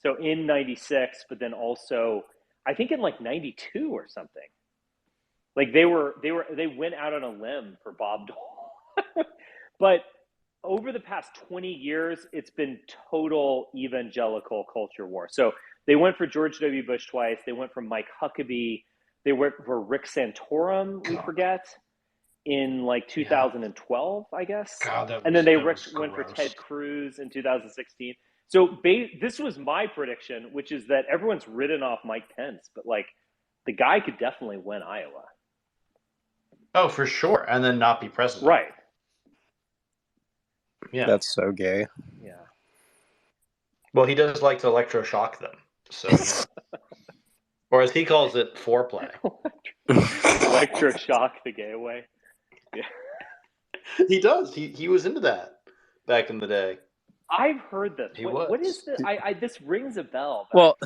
So in 96, but then also, I think in like 92 or something. Like they went out on a limb for Bob Dole. But over the past 20 years, it's been total evangelical culture war. So they went for George W. Bush twice. They went for Mike Huckabee. They went for Rick Santorum, we forget, in like 2012, I guess. God, and then they that was went for gross. Ted Cruz in 2016. So this was my prediction, which is that everyone's written off Mike Pence, but like the guy could definitely win Iowa. Oh, for sure. And then not be president. Right. Yeah. That's so gay. Yeah. Well, he does like to electroshock them. So, or as he calls it, foreplay. Electroshock the gay away. Yeah. He does. He was into that back in the day. I've heard this. What is this? This rings a bell. Well,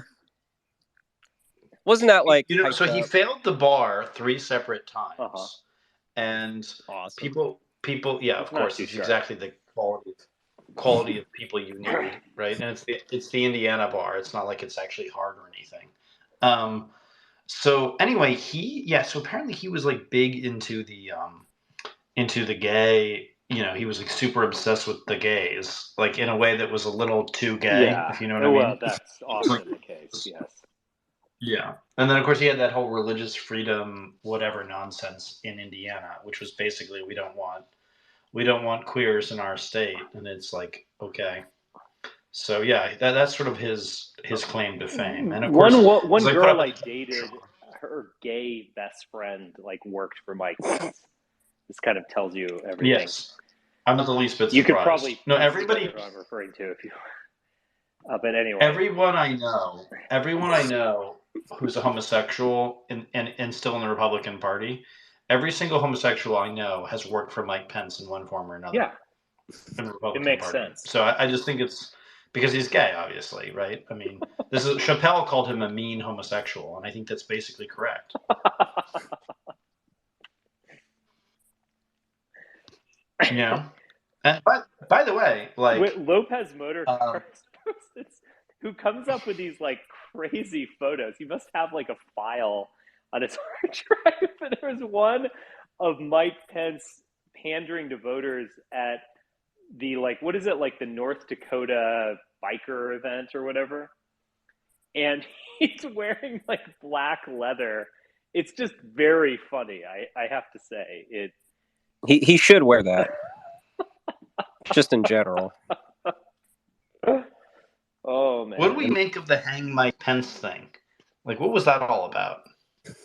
wasn't that like so he failed the bar 3 separate times, and awesome. people, yeah, of course, it's exactly the quality of people you need, right? And it's the Indiana bar. It's not like it's actually hard or anything. So anyway, so apparently he was like big into the gay. He was like super obsessed with the gays, like in a way that was a little too gay, if you know what I mean. Well, that's often the case, yes. Yeah. And then, of course, he had that whole religious freedom, whatever nonsense in Indiana, which was basically, we don't want queers in our state. And it's like, okay. So, yeah, that's sort of his claim to fame. And of course, one girl I dated, her gay best friend, like worked for Mike Pence. This kind of tells you everything. Yes. I'm not the least bit surprised. You could probably everybody who I'm referring to if you but anyway. Everyone I know who's a homosexual and still in the Republican Party, every single homosexual I know has worked for Mike Pence in one form or another. Yeah. In the Republican it makes Party. sense. So I just think it's because he's gay, obviously, right? I mean, Chappelle called him a mean homosexual, and I think that's basically correct. Yeah. And by the way, like Lopez Motorcars who comes up with these like crazy photos. He must have like a file on his hard drive. But there was one of Mike Pence pandering to voters at the what is it, like the North Dakota biker event or whatever. And he's wearing like black leather. It's just very funny. I have to say He should wear that. Just in general. Oh man! What do we make of the Hang Mike Pence thing? Like, what was that all about? That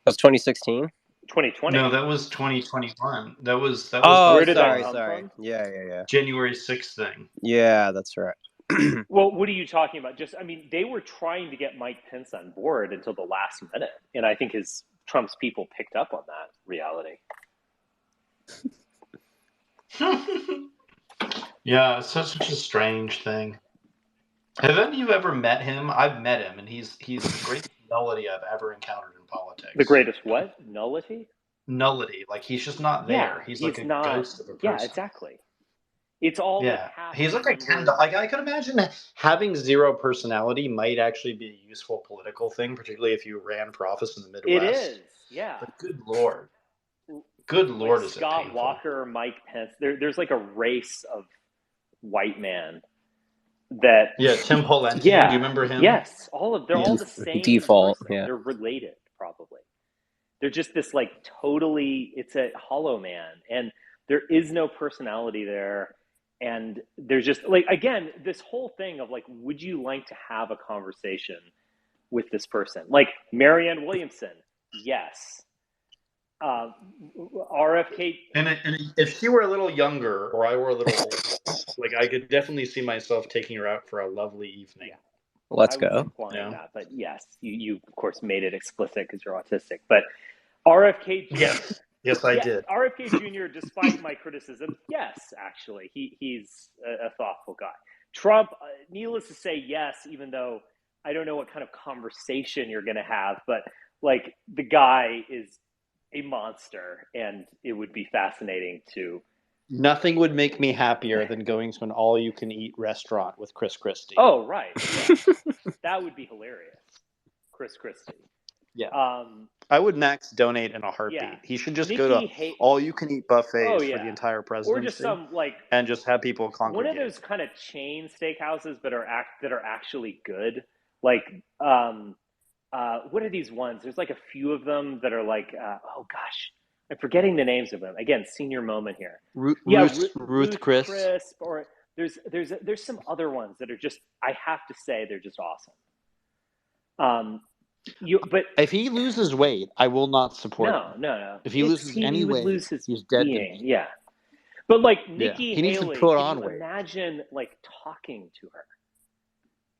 was 2016. 2020. No, that was 2021. That was. Oh, where did sorry. that come from? Yeah. January 6th thing. Yeah, that's right. Well, what are you talking about? They were trying to get Mike Pence on board until the last minute, and I think Trump's people picked up on that reality. Yeah, it's such a strange thing. Have any of you ever met him? I've met him, and he's the greatest nullity I've ever encountered in politics. The greatest what? Nullity? Nullity. Like, he's just not there. He's like a ghost of a person. Yeah, exactly. It's all he's like a Ken doll. Like, I could imagine having zero personality might actually be a useful political thing, particularly if you ran for office in the Midwest. It is, yeah. But good Lord. Good Lord, is it Scott painful. Walker, Mike Pence. There's like a race of white man that. Yeah, Tim Pawlenty. Yeah. Do you remember him? Yes, they're all the same default. person. Yeah, they're related probably. They're just this like totally. It's a hollow man, and there is no personality there. And there's just like, again, this whole thing of like, would you like to have a conversation with this person? Like Marianne Williamson, yes. RFK. And if she were a little younger or I were a little older, like I could definitely see myself taking her out for a lovely evening. Yeah. Let's go. That, but yes, you of course made it explicit because you're autistic. But RFK Jr. Yes, I did. RFK Jr., despite my criticism, yes, actually, he's a thoughtful guy. Trump, needless to say, yes, even though I don't know what kind of conversation you're going to have, but like the guy is a monster, and it would be fascinating to. Nothing would make me happier than going to an all-you-can-eat restaurant with Chris Christie. Oh, right. Yeah. That would be hilarious. Chris Christie. Yeah. Um, I would max donate in a heartbeat. yeah, He should just go Nikki to all-you-can-eat buffets Oh for the yeah, entire or just presidency some like and just have people one of congregate. those kind of chain steakhouses, but that are actually good. Like, what are these ones? There's like a few of them that are like, oh gosh, I'm forgetting the names of them. Again, senior moment here. Yeah, Ruth Chris. Crisp, or there's some other ones that are just, I have to say, they're just awesome. But if he loses weight, I will not support him. No. If he loses any he would weight, lose his he's dead to being. me. Yeah. But like Yeah. Nikki He needs to Haley, put can on you weight. imagine like talking to her?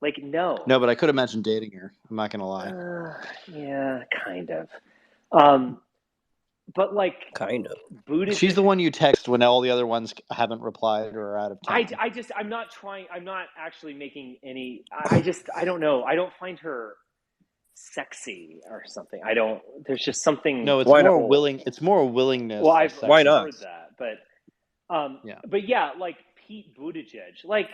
Like, no. No, but I could imagine dating her. I'm not gonna lie. Yeah, kind of. But like, Kind of. Buddhist. She's the one you text when all the other ones haven't replied or are out of town. I'm not actually making any. I don't know. I don't find her sexy or something. There's just something. No, it's Why more not? willing. It's more willingness. Well, I've Why not? heard that, but Yeah. But yeah, like Pete Buttigieg, like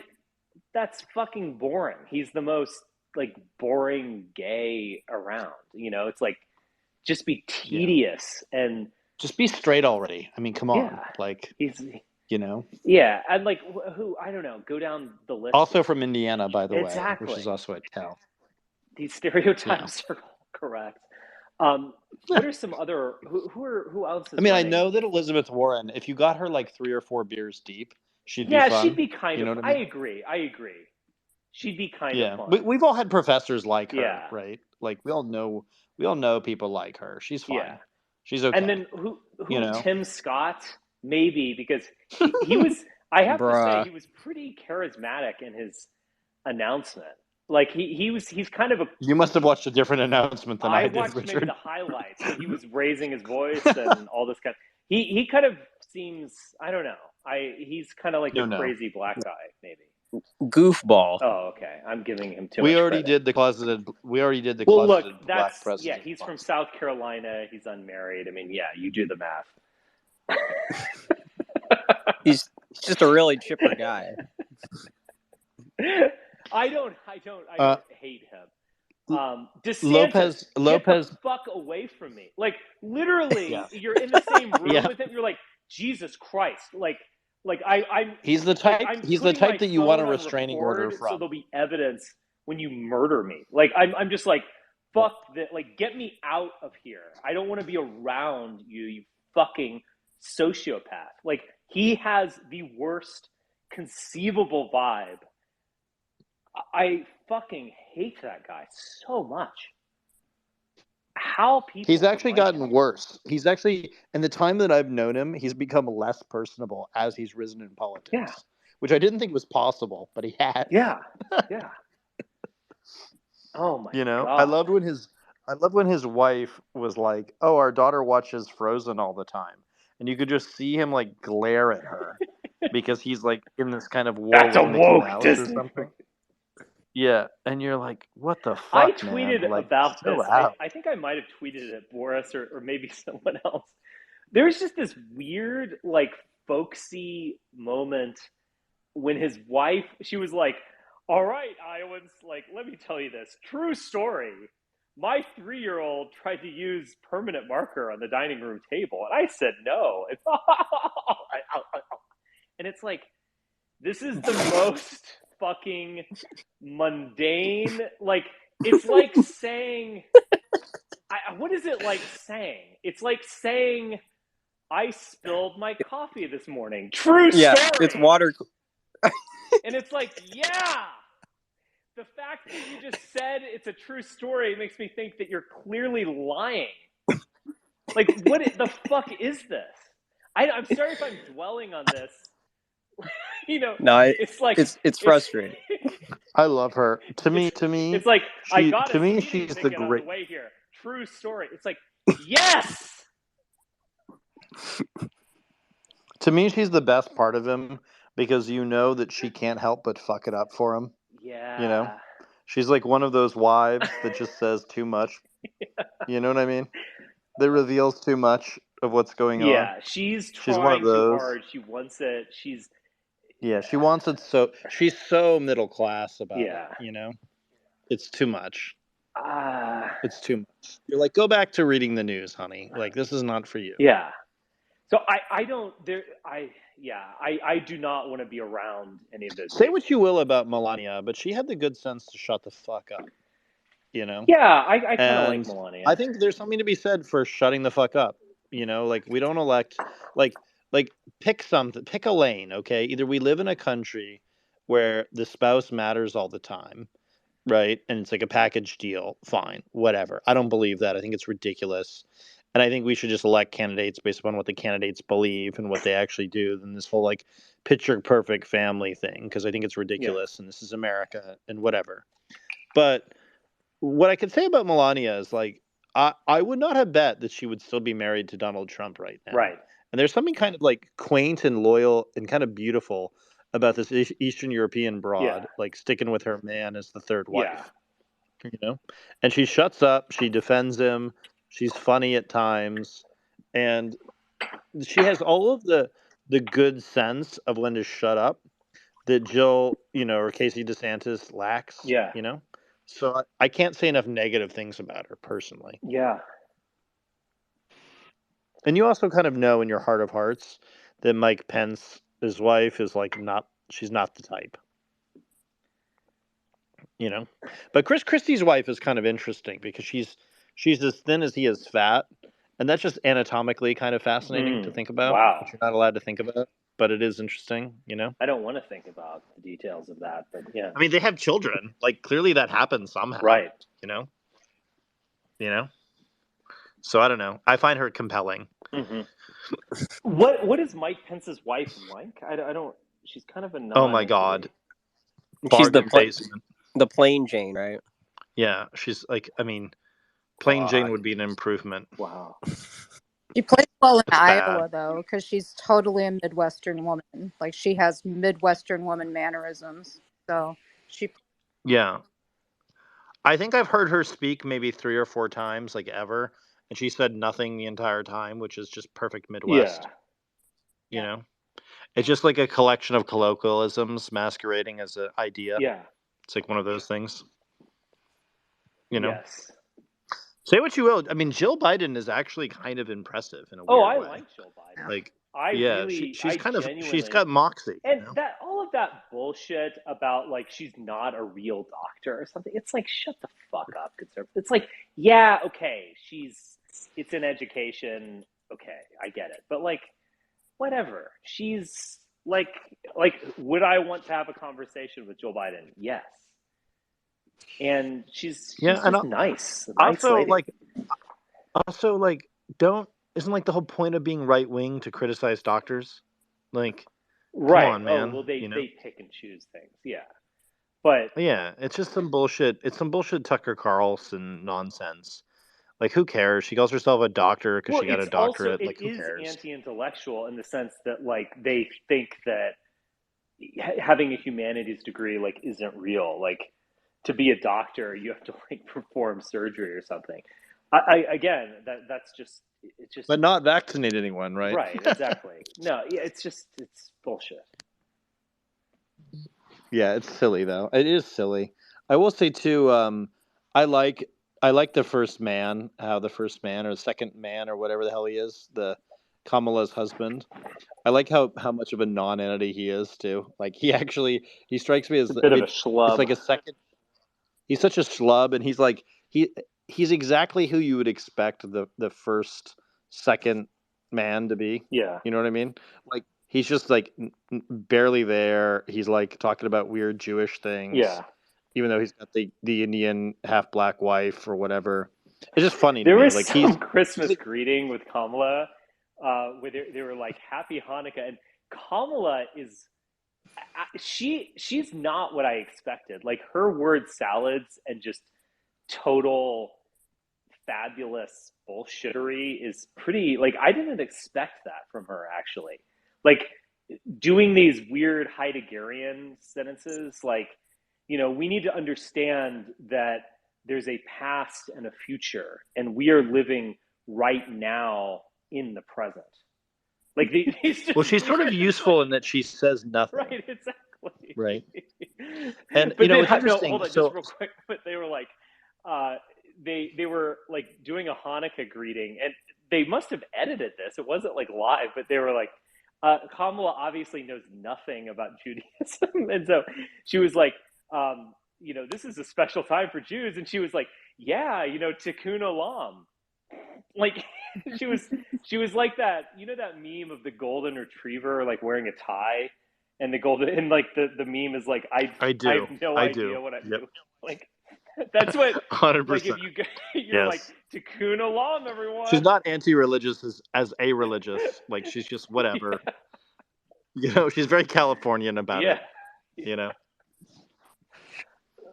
that's fucking boring. He's the most like boring gay around. You know, it's like just be tedious and just be straight already. I mean, come on. Yeah. Like he's you know. Yeah, and like who I don't know. Go down the list. Also from Indiana, by the way, Exactly. which is also a tell. These stereotypes are correct. What are some other who else is I mean, running? I know that Elizabeth Warren, if you got her like 3 or 4 beers deep, she'd be fun. She'd be kind of. What I mean? I agree. She'd be kind of fun. We've all had professors like her, Yeah. right? Like we all know people like her. She's fine. Yeah. She's okay. And then who you know? Tim Scott, maybe, because he was, I have to say, he was pretty charismatic in his announcement. Like he's kind of a. You must have watched a different announcement than I did, watched Richard. maybe the highlights when he was raising his voice and all this kind. He kind of seems, I don't know. He's kind of like a crazy black guy, maybe. Goofball. Oh, okay. I'm giving him too much. We already credit. did the closeted. Well, look, black president. Yeah, he's from South Carolina. He's unmarried. I mean, yeah, you do the math. He's just a really chipper guy. I don't hate him. DeSantis, Lopez, get the fuck away from me! Like literally, you're in the same room with him. You're like, Jesus Christ! Like I'm. He's the type. He's the type that you want a restraining order from. So there'll be evidence when you murder me. Like I'm just like, fuck that. Like get me out of here. I don't want to be around you. You fucking sociopath. Like he has the worst conceivable vibe. I fucking hate that guy so much. How people. He's actually gotten worse. He's actually, in the time that I've known him, he's become less personable as he's risen in politics. Yeah. Which I didn't think was possible, but he has. Yeah. Yeah. Oh my God. I loved when his wife was like, "Oh, our daughter watches Frozen all the time," and you could just see him like glare at her because he's like in this kind of war That's with a Mickey woke Mouse Disney. or something. Yeah, and you're like, what the fuck, I tweeted man? Like, about chill this. out. I think I might have tweeted it at Boris or maybe someone else. There's just this weird, like, folksy moment when his wife, she was like, all right, Iowans, like, let me tell you this. True story. My 3-year-old tried to use permanent marker on the dining room table, and I said no. And it's like, this is the most fucking mundane, like it's like saying what is it like saying? It's like saying I spilled my coffee this morning. True story. It's water. And it's like, yeah, the fact that you just said it's a true story makes me think that you're clearly lying. Like, what the fuck is this? I'm sorry if I'm dwelling on this. No, it's like it's frustrating. I love her. To me, it's like she's the great. Way here, true story. It's like, yes. To me, she's the best part of him because you know that she can't help but fuck it up for him. Yeah. She's like one of those wives that just says too much. Yeah. You know what I mean? That reveals too much of what's going on. Yeah, she's one of those. Too hard. She wants it. She wants it so. She's so middle class about it. It's too much. It's too much. You're like, go back to reading the news, honey. Like, this is not for you. Yeah. So I don't there I do not want to be around any of those Say people. what you will about Melania, but she had the good sense to shut the fuck up. You know? Yeah, I kind of like And Melania. I think there's something to be said for shutting the fuck up. You know, like we don't elect like pick something, pick a lane, okay? Either we live in a country where the spouse matters all the time, right? And it's like a package deal, fine, whatever. I don't believe that. I think it's ridiculous. And I think we should just elect candidates based upon what the candidates believe and what they actually do than this whole like picture perfect family thing, because I think it's ridiculous and this is America and whatever. But what I could say about Melania is like I would not have bet that she would still be married to Donald Trump right now. Right. And there's something kind of like quaint and loyal and kind of beautiful about this Eastern European broad, like sticking with her man as the third wife. You know? And she shuts up, she defends him, she's funny at times, and she has all of the good sense of when to shut up that Jill, or Casey DeSantis lacks. Yeah. So I can't say enough negative things about her personally. Yeah. And you also kind of know in your heart of hearts that Mike Pence, his wife, is like she's not the type. But Chris Christie's wife is kind of interesting because she's as thin as he is fat, and that's just anatomically kind of fascinating to think about. Wow. Which you're not allowed to think about, but it is interesting. I don't want to think about the details of that, but yeah. I mean, they have children. Like clearly that happens somehow. Right. So I don't know. I find her compelling. Mm-hmm. What is Mike Pence's wife like? I don't. She's kind of a non. Oh my god. She's the plain Jane, right? Yeah, she's like. I mean, plain Jane would be an improvement. Wow. She plays well in Iowa, though, because she's totally a Midwestern woman. Like, she has Midwestern woman mannerisms. So she. Yeah. I think I've heard her speak maybe 3 or 4 times, like ever, and she said nothing the entire time, which is just perfect Midwest. Yeah. It's just like a collection of colloquialisms masquerading as an idea. Yeah. It's like one of those things. Yes. Say what you will. I mean, Jill Biden is actually kind of impressive in a weird way. Oh, I like Jill Biden. Like, she's got moxie. And that all of that bullshit about like she's not a real doctor or something. It's like shut the fuck up, conservative. It's like okay, it's an education. Okay, I get it, but like whatever. She's like would I want to have a conversation with Joe Biden? Yes. And she's just nice. Also, lady. isn't like the whole point of being right wing to criticize doctors? Like, right. Come on, man. Oh, well, they pick and choose things. Yeah. But yeah, it's just some bullshit. It's some bullshit Tucker Carlson nonsense. Like, who cares? She calls herself a doctor because she got a doctorate. Like, who cares? It is anti-intellectual in the sense that, like, they think that having a humanities degree, like, isn't real. Like, to be a doctor, you have to, like, perform surgery or something. Again, that's just... It's just... But not vaccinate anyone, right? Right, exactly. No, yeah, it's bullshit. Yeah, it's silly, though. It is silly. I will say, too, I like the first man, how the first man or the second man or whatever the hell he is, the Kamala's husband. I like how much of a non-entity he is too. Like he strikes me as a bit of a schlub. It's like a second. He's such a schlub, and he's exactly who you would expect the first second man to be. Yeah, you know what I mean. Like he's just like barely there. He's like talking about weird Jewish things. Yeah. Even though he's got the Indian half black wife or whatever. It's just funny there to me. was Like some Christmas greeting with Kamala where they were like Happy Hanukkah, and Kamala is she's not what I expected. Like her word salads and just total fabulous bullshittery is pretty, like I didn't expect that from her actually. Like doing these weird Heideggerian sentences like, we need to understand that there's a past and a future, and we are living right now in the present. Like she's sort of useful in that she says nothing. Right, exactly. Right. And but it's interesting. Hold on, just real quick. But they were like, they were like doing a Hanukkah greeting, and they must have edited this. It wasn't like live, but they were like, Kamala obviously knows nothing about Judaism, and so she was like, this is a special time for Jews, and she was like, yeah, Tikkun Olam, like she was like that, that meme of the golden retriever like wearing a tie, and the golden and like the meme is like I have no I idea do. what I'm Yep. doing. Like that's what, like, if 100%. you you're like Yes. Tikkun Olam, She's everyone. not anti-religious as a religious. Like she's just whatever. She's very Californian about Yeah, it.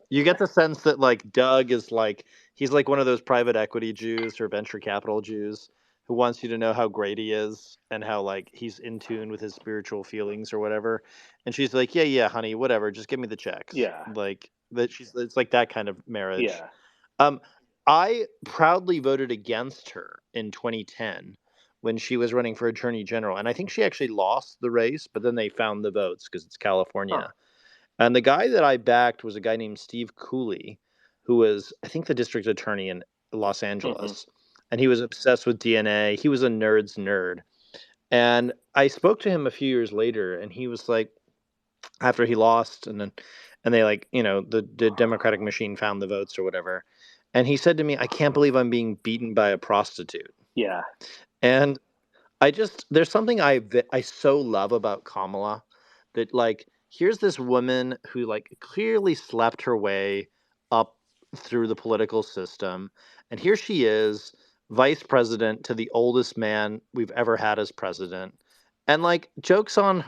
You get the sense that like Doug is like he's like one of those private equity Jews or venture capital Jews who wants you to know how great he is and how like he's in tune with his spiritual feelings or whatever. And she's like, yeah, honey, whatever, just give me the checks. yeah, Like that it's like that kind of marriage. yeah, Um, I proudly voted against her in 2010 when she was running for attorney general, and I think she actually lost the race, but then they found the votes because it's huh, California. And the guy that I backed was a guy named Steve Cooley, who was, I think, the district attorney in Los mm-hmm. Angeles. And he was obsessed with DNA. He was a nerd's nerd. And I spoke to him a few years later, and he was like, after he lost, and they like, the Democratic machine found the votes or whatever. And he said to me, I can't believe I'm being beaten by a prostitute. Yeah, And there's something I so love about Kamala that like here's this woman who like clearly slept her way up through the political system, and here she is, vice president to the oldest man we've ever had as president, and like jokes on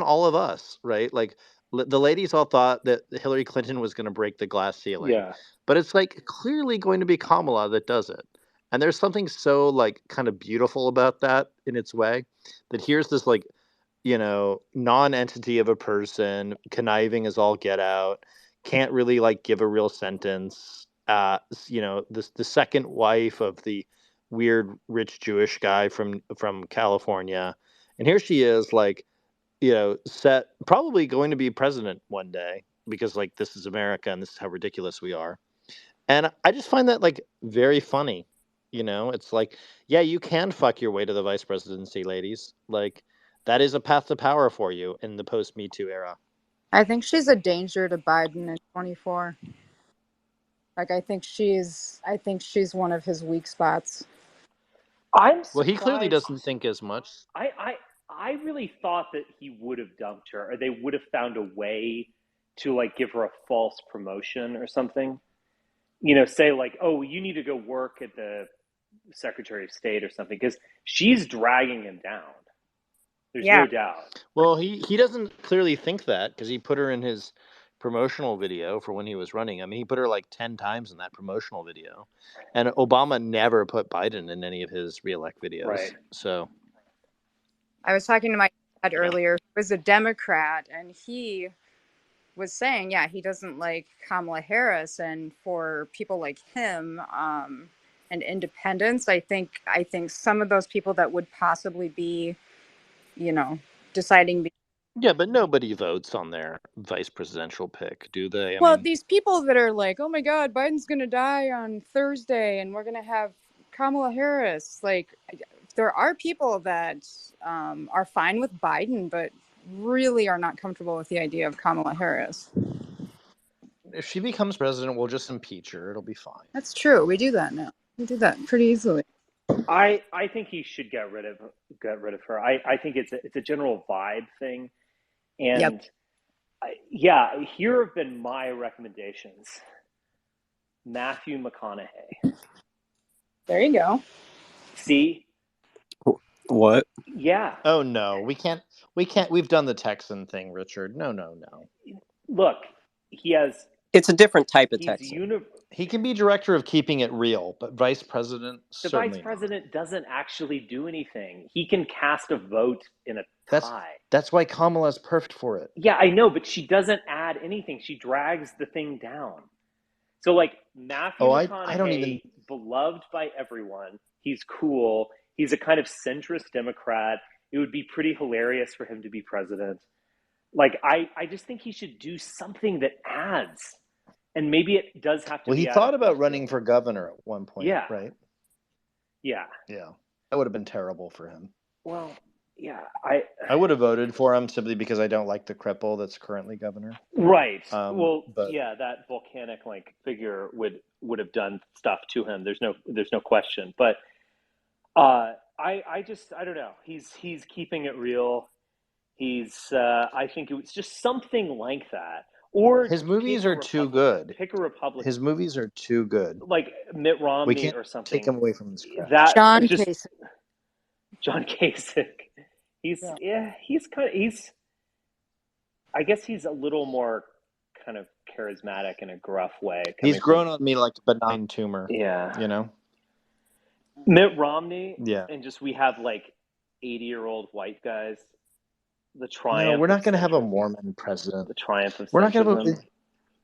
all of us, right? Like the ladies all thought that Hillary Clinton was going to break the glass ceiling, yeah, but it's like clearly going to be Kamala that does it. And there's something so like kind of beautiful about that in its way, that here's this like, non-entity of a person, conniving as all get out, can't really like give a real sentence. The second wife of the weird rich Jewish guy from California. And here she is like, set probably going to be president one day because like this is America and this is how ridiculous we are. And I just find that like very funny. It's like, yeah, you can fuck your way to the vice presidency, ladies. Like that is a path to power for you in the post Me Too era. I think she's a danger to Biden in 24. Like I think she's one of his weak spots. I'm Well, he clearly surprised. doesn't think as much. I really thought that he would have dumped her, or they would have found a way to like give her a false promotion or something. Say like, oh, you need to go work at the Secretary of State or something, because she's dragging him down. There's Yeah. no doubt. Well, he doesn't clearly think that because he put her in his promotional video for when he was running. I mean, he put her like 10 times in that promotional video. And Obama never put Biden in any of his reelect videos. Right. So I was talking to my dad earlier, who was a Democrat, and he was saying, yeah, he doesn't like Kamala Harris, and for people like him, and independents, I think some of those people that would possibly be, deciding. yeah, but nobody votes on their vice presidential pick, do they? I Well, mean, these people that are like, oh my God, Biden's going to die on Thursday, and we're going to have Kamala Harris. Like, there are people that are fine with Biden, but really are not comfortable with the idea of Kamala Harris. if she becomes president, we'll just impeach her. It'll be fine. That's true. We do that now. We do that pretty easily. I think he should get rid of her. I think it's a general vibe thing, and Yep. yeah, here have been my recommendations. Matthew McConaughey. There you go. See? What? Yeah. Oh no, we can't. We've done the Texan thing, Richard. No. Look, he has. It's a different type of He's Texan. He can be director of keeping it real, but vice president the certainly vice president doesn't actually do anything. He can cast a vote in a tie. That's why Kamala's perfect for it. Yeah, I know, but she doesn't add anything. She drags the thing down. So like Matthew McConaughey, I don't even... beloved by everyone. He's cool. He's a kind of centrist Democrat. It would be pretty hilarious for him to be president. Like I just think he should do something that adds. and maybe it does have to Well, he be out of thought about left running field. for governor at one point, Yeah. right? Yeah. Yeah. That would have been terrible for him. Well, yeah, I would have voted for him simply because I don't like the cripple that's currently governor. right. But yeah, that volcanic like figure would have done stuff to him. There's no question. But I don't know. He's keeping it real. I think it's just something like that. Or his movies are too good. Pick a Republican. His movies are too good. Like Mitt Romney We can't or something. take him away from his craft. That John just Kasich. John Kasich. He's I guess he's a little more kind of charismatic in a gruff way. He's grown on me like a benign tumor. Yeah. You know? Mitt Romney. Yeah. And just we have like 80-year-old white guys. The triumph. No, we're not going to have a Mormon president. The triumph of we're not going to.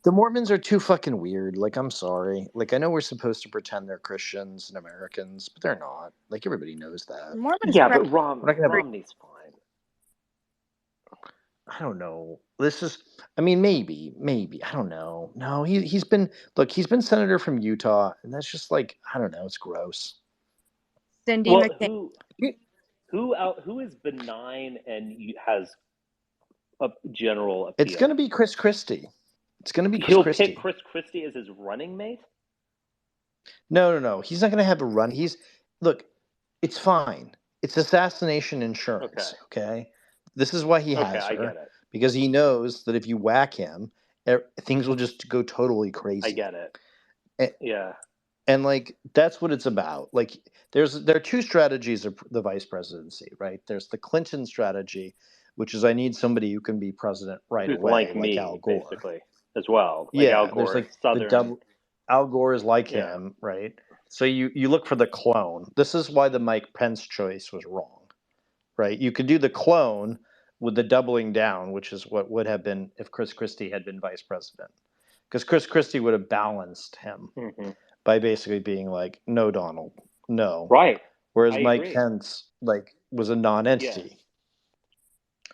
The Mormons are too fucking weird. Like, I'm sorry. Like, I know we're supposed to pretend they're Christians and Americans, but they're not. Like, everybody knows that. Mormons yeah, but Romney's fine. I don't know. This is, I mean, maybe. I don't know. No, he's been senator from Utah, and that's just like, I don't know. It's gross. Cindy McCain. Who is benign and has a general appeal? It's going to be Chris Christie. He'll pick Chris Christie as his running mate? No. He's not going to have a run. Look, it's fine. It's assassination insurance. Okay? This is why he has her. I get it. Because he knows that if you whack him, things will just go totally crazy. I get it. Yeah. And like that's what it's about. Like there are two strategies of the vice presidency, right? There's the Clinton strategy, which is I need somebody who can be president right away, like me, Al Gore, basically, as well. Like Al Gore, there's like Southern. Al Gore is like him, right? So you look for the clone. This is why the Mike Pence choice was wrong, right? You could do the clone with the doubling down, which is what would have been if Chris Christie had been vice president, because Chris Christie would have balanced him. Mm-hmm. By basically being like, no, Donald, no. Right. Whereas Mike Pence was a non-entity. Yeah.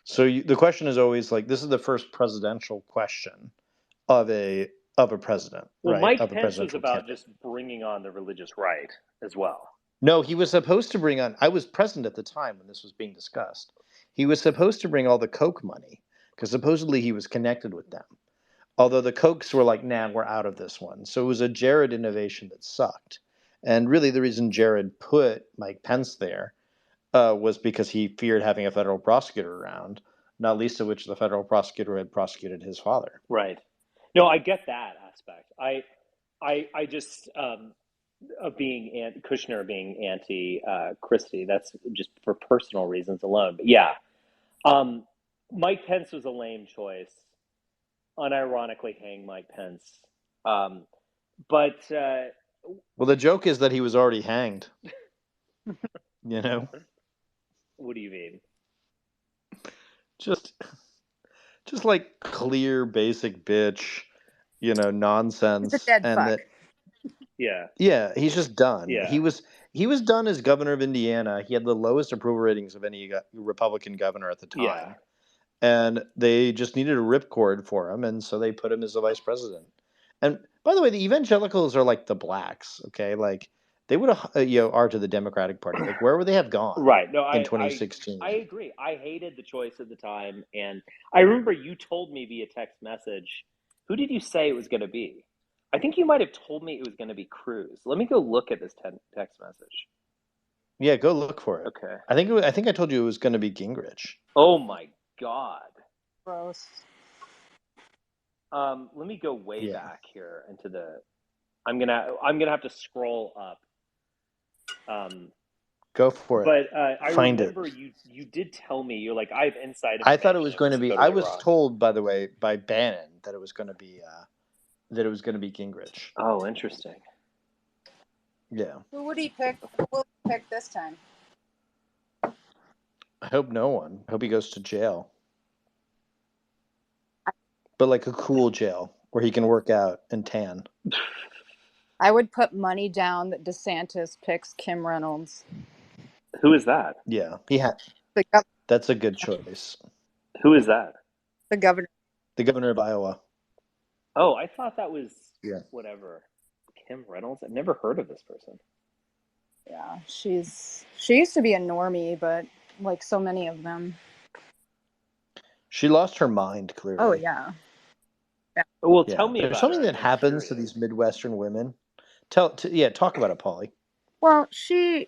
So the question is always like, this is the first presidential question of a president. Well, right? Mike Pence was about just bringing on the religious right as well. No, he was supposed to bring on. I was present at the time when this was being discussed. He was supposed to bring all the Koch money because supposedly he was connected with them. Although the Kochs were like, nah, we're out of this one. So it was a Jared innovation that sucked. And really the reason Jared put Mike Pence there was because he feared having a federal prosecutor around, not least of which the federal prosecutor had prosecuted his father. Right. No, I get that aspect. I just, being Kushner being anti-Christie, that's just for personal reasons alone. But yeah, Mike Pence was a lame choice. Unironically hang Mike Pence. But well, the joke is that he was already hanged. You know? What do you mean? Just like clear, basic bitch, nonsense. He's a dead fuck. Yeah, he's just done. Yeah. He was done as governor of Indiana. He had the lowest approval ratings of any Republican governor at the time. Yeah. And they just needed a ripcord for him, and so they put him as the vice president. And by the way, the evangelicals are like the blacks, okay? Like they would have, are to the Democratic Party. Like where would they have gone? Right. No, in 2016. I agree. I hated the choice at the time, and I remember you told me via text message. Who did you say it was going to be? I think you might have told me it was going to be Cruz. Let me go look at this text message. Yeah, go look for it. Okay. I think I told you it was going to be Gingrich. Oh my God. Gross. Let me go way back here into the. I'm gonna have to scroll up. Go for it. But I remember you did tell me you're like I have inside. I thought it was going to be. I was told, by the way, by Bannon that it was going to be Gingrich. Oh, interesting. Yeah. Who would he pick? Who will he pick this time? I hope no one. I hope he goes to jail. But like a cool jail where he can work out and tan. I would put money down that DeSantis picks Kim Reynolds. Who is that? Yeah, that's a good choice. Who is that? The governor. The governor of Iowa. Oh, I thought that was Yeah. whatever. Kim Reynolds? I've never heard of this person. Yeah, she used to be a normie, but like so many of them. She lost her mind, Oh clearly. yeah. Yeah. Well, tell Yeah. me There's about something her. that I'm happens to curious. these Midwestern women. Talk about it, Polly. Well, she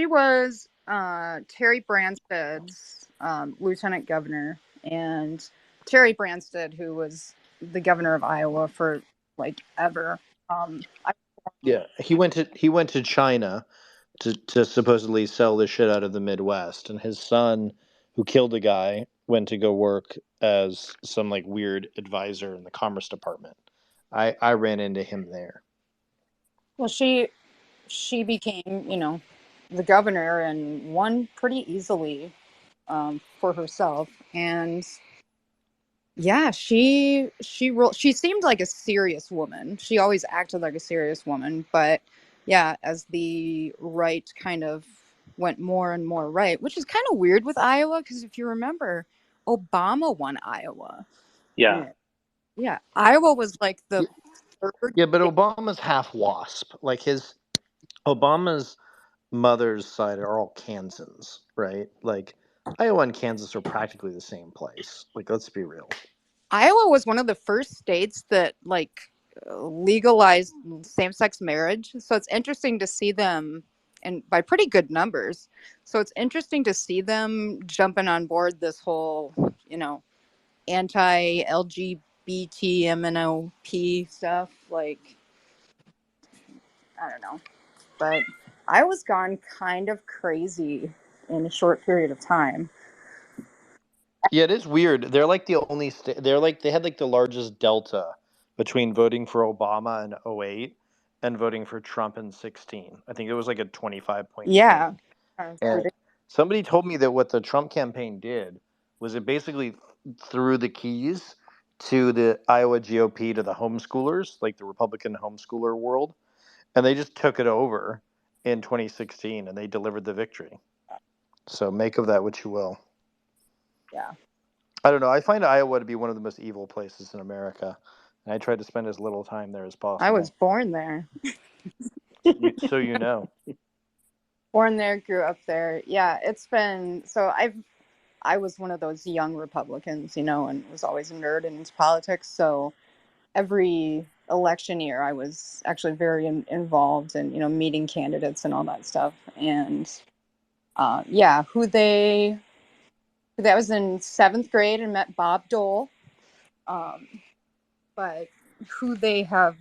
was Terry Branstad's lieutenant governor, and Terry Branstad, who was the governor of Iowa for like ever. I, Yeah, he went to China to supposedly sell the shit out of the Midwest, and his son, who killed a guy, went to go work as some like weird advisor in the Commerce Department. I ran into him there. well, she became, the governor and won pretty easily for herself. And yeah, she seemed like a serious woman. She always acted like a serious woman, but yeah, as the right kind of went more and more right, which is kind of weird with Iowa because if you remember, Obama won Iowa. Yeah. And yeah, Iowa was like the Yeah, third. yeah, but Obama's half WASP. Like his Obama's mother's side are all Kansans, right? Like Iowa and Kansas are practically the same place. Like, let's be real. Iowa was one of the first states that like legalized same-sex marriage. So it's interesting to see them and by pretty good numbers. So it's interesting to see them jumping on board this whole, anti-LGBT MNOP stuff. Like, I don't know. But I was gone kind of crazy in a short period of time. Yeah, it is weird. They're like the only state. They're like they had like the largest delta between voting for Obama in '08 and voting for Trump in 16. I think it was like a 25-point Yeah. swing. And somebody told me that what the Trump campaign did was it basically threw the keys to the Iowa GOP to the homeschoolers, like the Republican homeschooler world, and they just took it over in 2016 and they delivered the victory. So make of that what you will. Yeah. I don't know. I find Iowa to be one of the most evil places in America, and I try to spend as little time there as I was possible. born there. So you know. Born there, grew up there. Yeah, it's been so I was one of those young Republicans, and was always a nerd and into politics. So every election year, I was actually very involved in meeting candidates and all that stuff. And yeah, that was in seventh grade and met Bob Dole. Um, but who they have,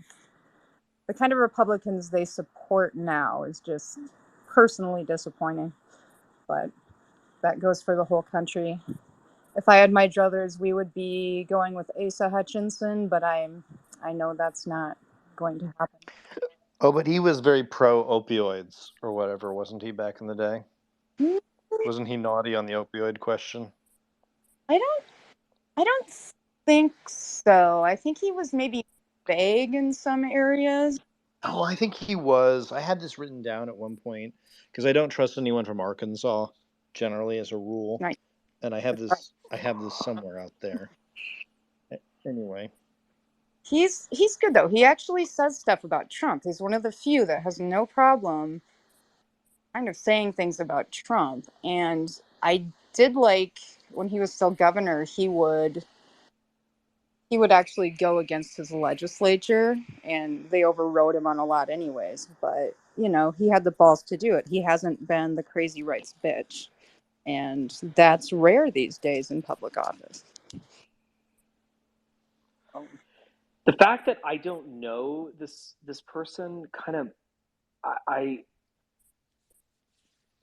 the kind of Republicans they support now is just personally disappointing. But that goes for the whole country. If I had my druthers, we would be going with Asa Hutchinson, but I know that's not going to happen. Oh, but he was very pro opioids or whatever, wasn't he, back in the day? Wasn't he naughty on the opioid question? I don't I don't think so. I think he was maybe vague in some areas. Oh, I think he was. I had this written down at one point because I don't trust anyone from Arkansas generally as a rule, Not, and I have this somewhere out there. Anyway. he's good though. He actually says stuff about Trump. He's one of the few that has no problem kind of saying things about Trump. And I did like when he was still governor, he would actually go against his legislature, and they overrode him on a lot anyways. But he had the balls to do it. He hasn't been the crazy rights bitch, and that's rare these days in public office. The fact that I don't know this person kind of I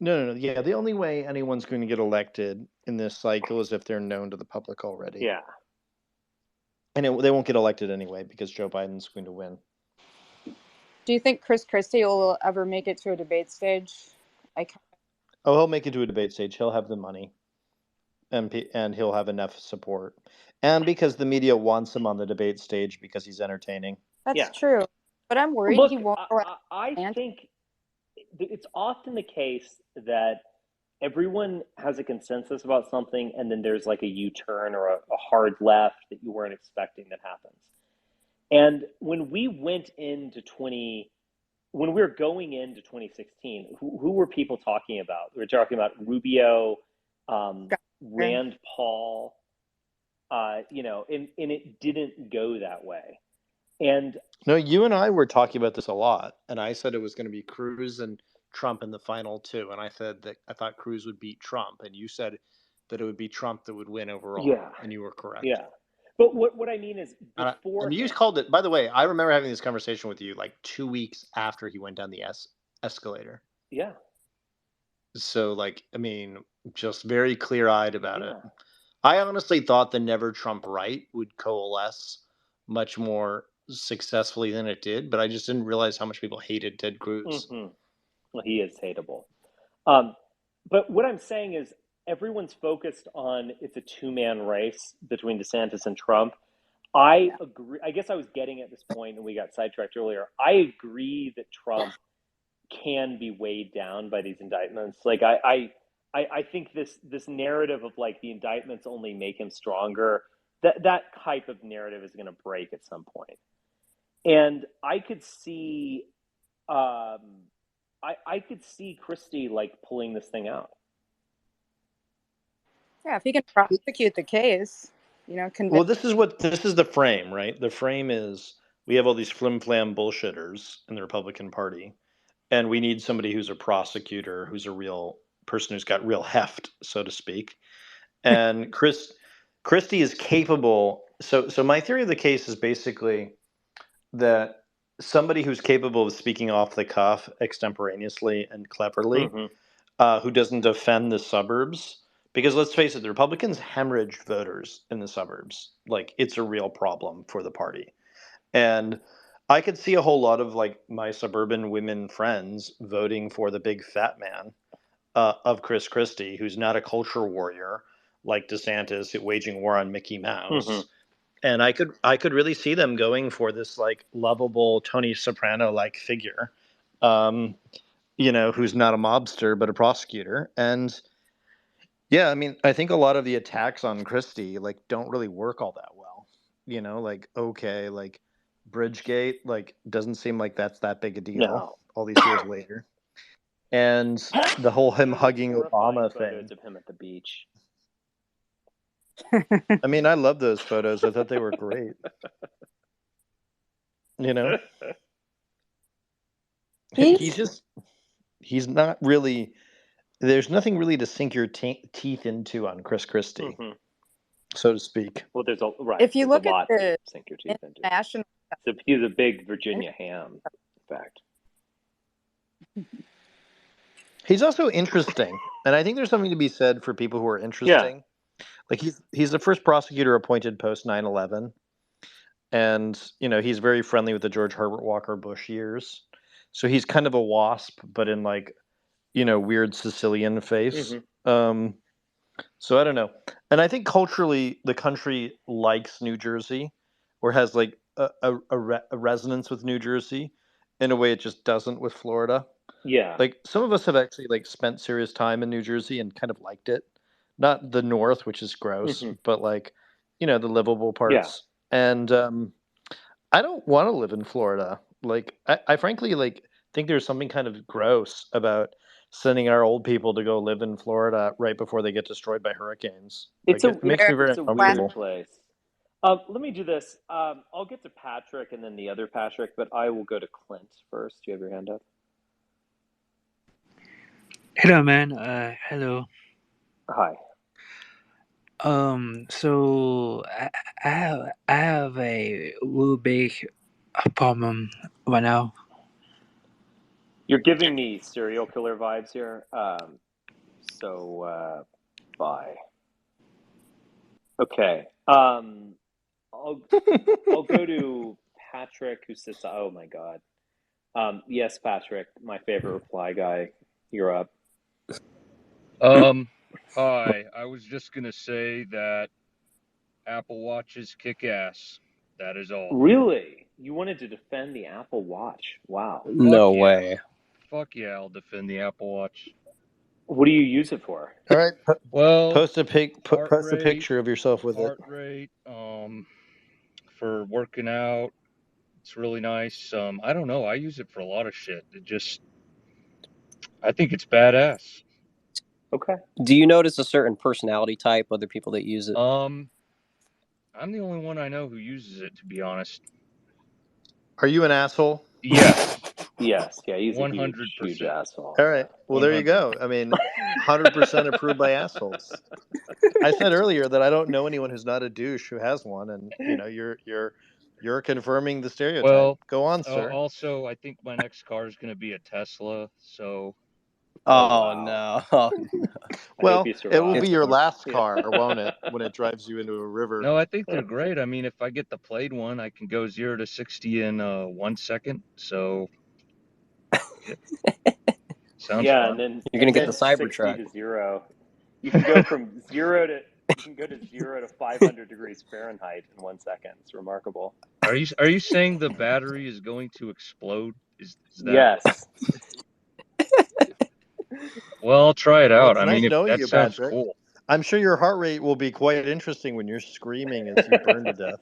No. Yeah, the only way anyone's going to get elected in this cycle is if they're known to the public already. yeah. And they won't get elected anyway because Joe Biden's going to win. Do you think Chris Christie will ever make it to a debate stage? Oh, he'll make it to a debate stage. He'll have the money, and he'll have enough support, and because the media wants him on the debate stage because he's entertaining. That's Yeah. true, but I'm worried Look, he won't go out I and think it's often the case that everyone has a consensus about something and then there's like a U-turn or a hard left that you weren't expecting that happens. And when we went into when we were going into 2016, who were people talking about? We were talking about Rubio, Rand Paul, and it didn't go that way. And No, you and I were talking about this a lot, and I said it was going to be Cruz and Trump in the final two, and I said that I thought Cruz would beat Trump, and you said that it would be Trump that would win overall, yeah, and you were correct. yeah. But what I mean is And you called it. By the way, I remember having this conversation with you like 2 weeks after he went down the escalator. Yeah. So, like, I mean, just very clear-eyed about it. I honestly thought the Never Trump right would coalesce much more successfully than it did, but I just didn't realize how much people hated Ted Cruz. Mm-hmm. Well, he is hateable. But what I'm saying is everyone's focused on it's a two-man race between DeSantis and Trump. I agree. I guess I was getting at this point, and we got sidetracked earlier. I agree that Trump can be weighed down by these indictments. Like I think this narrative of like the indictments only make him stronger. That type of narrative is going to break at some point. And I could see, I could see Christie like pulling this thing out. Yeah, if he can prosecute the case, you know, convict. Well, this is the frame, right? The frame is we have all these flim-flam bullshitters in the Republican Party, and we need somebody who's a prosecutor, who's a real person who's got real heft, so to speak. And Christie is capable. So my theory of the case is basically that somebody who's capable of speaking off the cuff extemporaneously and cleverly, who doesn't offend the suburbs. Because let's face it, the Republicans hemorrhage voters in the suburbs. Like, it's a real problem for the party. And I could see a whole lot of like my suburban women friends voting for the big fat man of Chris Christie, who's not a culture warrior like DeSantis waging war on Mickey Mouse. And I could really see them going for this like lovable Tony Soprano like figure, who's not a mobster but a prosecutor. And yeah, I mean, I think a lot of the attacks on Christie like don't really work all that well. Like okay, like Bridgegate like doesn't seem like that's that big a deal all these years later. And the whole him hugging Obama thing. Of him at the beach. I mean, I love those photos. I thought they were great. He's not really, there's nothing really to sink your teeth into on Chris Christie, so to speak. Well, there's if you look at the sink your teeth into. National, so he's a big Virginia ham, in fact. He's also interesting, and I think there's something to be said for people who are interesting. Like he's the first prosecutor appointed post 9/11, and he's very friendly with the George Herbert Walker Bush years, so he's kind of a WASP, but in like weird Sicilian face. So I don't know, and I think culturally the country likes New Jersey, or has like a resonance with New Jersey, in a way it just doesn't with Florida. Yeah. Like some of us have actually like spent serious time in New Jersey and kind of liked it. Not the north, which is gross, but like, the livable parts. Yeah. And I don't want to live in Florida. Like I frankly like think there's something kind of gross about sending our old people to go live in Florida right before they get destroyed by hurricanes. It makes me very uncomfortable. Place. Let me do this. I'll get to Patrick and then the other Patrick, but I will go to Clint first. Do you have your hand up? Hello, man. Hello. Hi. So I have a real big problem right now. You're giving me serial killer vibes here. Bye. Okay. I'll go to Patrick, who sits. Oh my God. Yes, Patrick, my favorite reply guy. You're up. Hi. I was just gonna say that Apple Watches kick ass. That is all. Really? You wanted to defend the Apple Watch? Wow. No way. Fuck yeah, I'll defend the Apple Watch. What do you use it for? All right. Well, post a picture of yourself with heart rate, for working out, It's really nice. I don't know. I use it for a lot of shit. I think it's badass. Okay. Do you notice a certain personality type, other people that use it? I'm the only one I know who uses it, to be honest. Are you an asshole? Yes, Yes. Yeah. He's a huge, huge 100%. asshole. All right. Well, there you 100. go. I mean, 100% approved by assholes. I said earlier that I don't know anyone who's not a douche who has one, and you're confirming the stereotype. Well, Go on, sir. also, I think my next car is going to be a Tesla. So, Oh, wow. no. Well, it will be It's- your last Yeah. car, won't it? When it drives you into a river. no, I think they're great. I mean, if I get the played one, I can go 0 to 60 in 1 second. So, sounds Yeah, fun. and then You're gonna get the 60 Cybertruck. to 0. You can go from 0 to 0 to 500 degrees Fahrenheit in 1 second. It's remarkable. Are you saying the battery is going to explode? Is that? Yes. Well, I'll try it Well, out. it's I nice mean, if knowing that you, sounds Patrick. cool. I'm sure your heart rate will be quite interesting when you're screaming as you burn to death.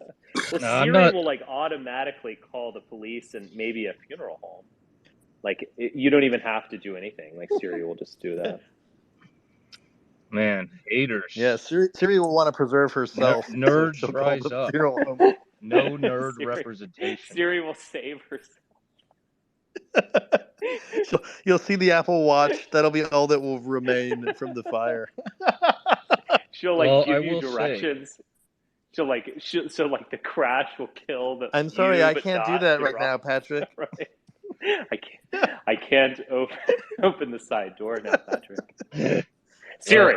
Well, No, I'm Siri not. will like automatically call the police and maybe a funeral home. Like you don't even have to do anything. Like Siri will just do that. Man, haters. Yeah, Siri will want to preserve herself. So Nerds she'll call rise the up. funeral home. No nerd Siri, representation. Siri will save herself. You'll see the Apple Watch. That'll be all that will remain from the fire. She'll like Well, I give you will say, directions. So like the crash will kill I'm sorry, you, I but can't do not that your right now, Patrick. Right. I can't open the side door now, Patrick. Siri.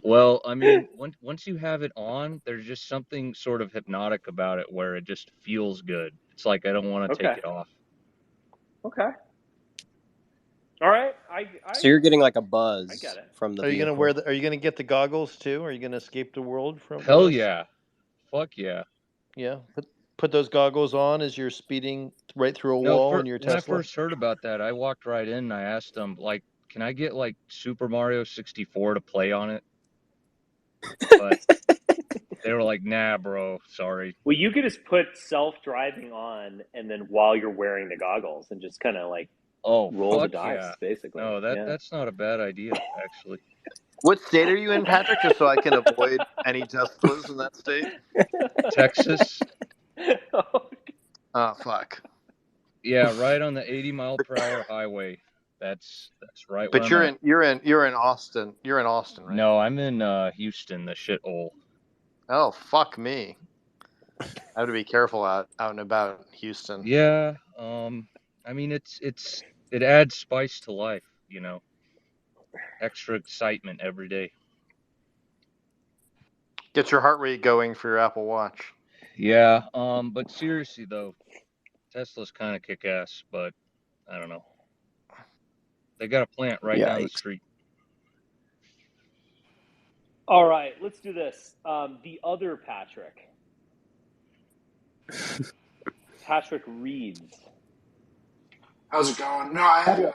well, I mean, once you have it on, there's just something sort of hypnotic about it where it just feels good. It's like I don't want to Okay. take it off. Okay. All right. So you're getting like a I buzz get it. from the Are you vehicle. gonna Are you gonna get the goggles too? Are you gonna escape the world from? Hell with us? yeah. Fuck yeah. Yeah. Put those goggles on as you're speeding right through a No, wall in your when I Tesla. first heard about that, I walked right in and I asked them, like, can I get like Super Mario 64 to play on it? But they were like, nah, bro, sorry. Well, you could just put self-driving on, and then while you're wearing the goggles, and just kind of like Oh, roll the fuck dice, yeah. basically. No, Yeah. that's not a bad idea, actually. What state are you in, Patrick? Just so I can avoid any Teslas in that state. Texas. Oh fuck. Yeah, right on the 80-mile-per-hour highway. That's right where But I'm at. you're in Austin. You're in Austin, right? No, I'm in Houston, the shithole. Oh fuck me. I have to be careful out and about Houston. Yeah, I mean it adds spice to life, you know. Extra excitement every day. Get your heart rate going for your Apple Watch. Yeah, but seriously though, Tesla's kind of kick ass, but I don't know. They got a plant right down the street. All right, let's do this. The other Patrick. Patrick Reeds. How's it going? No, I had.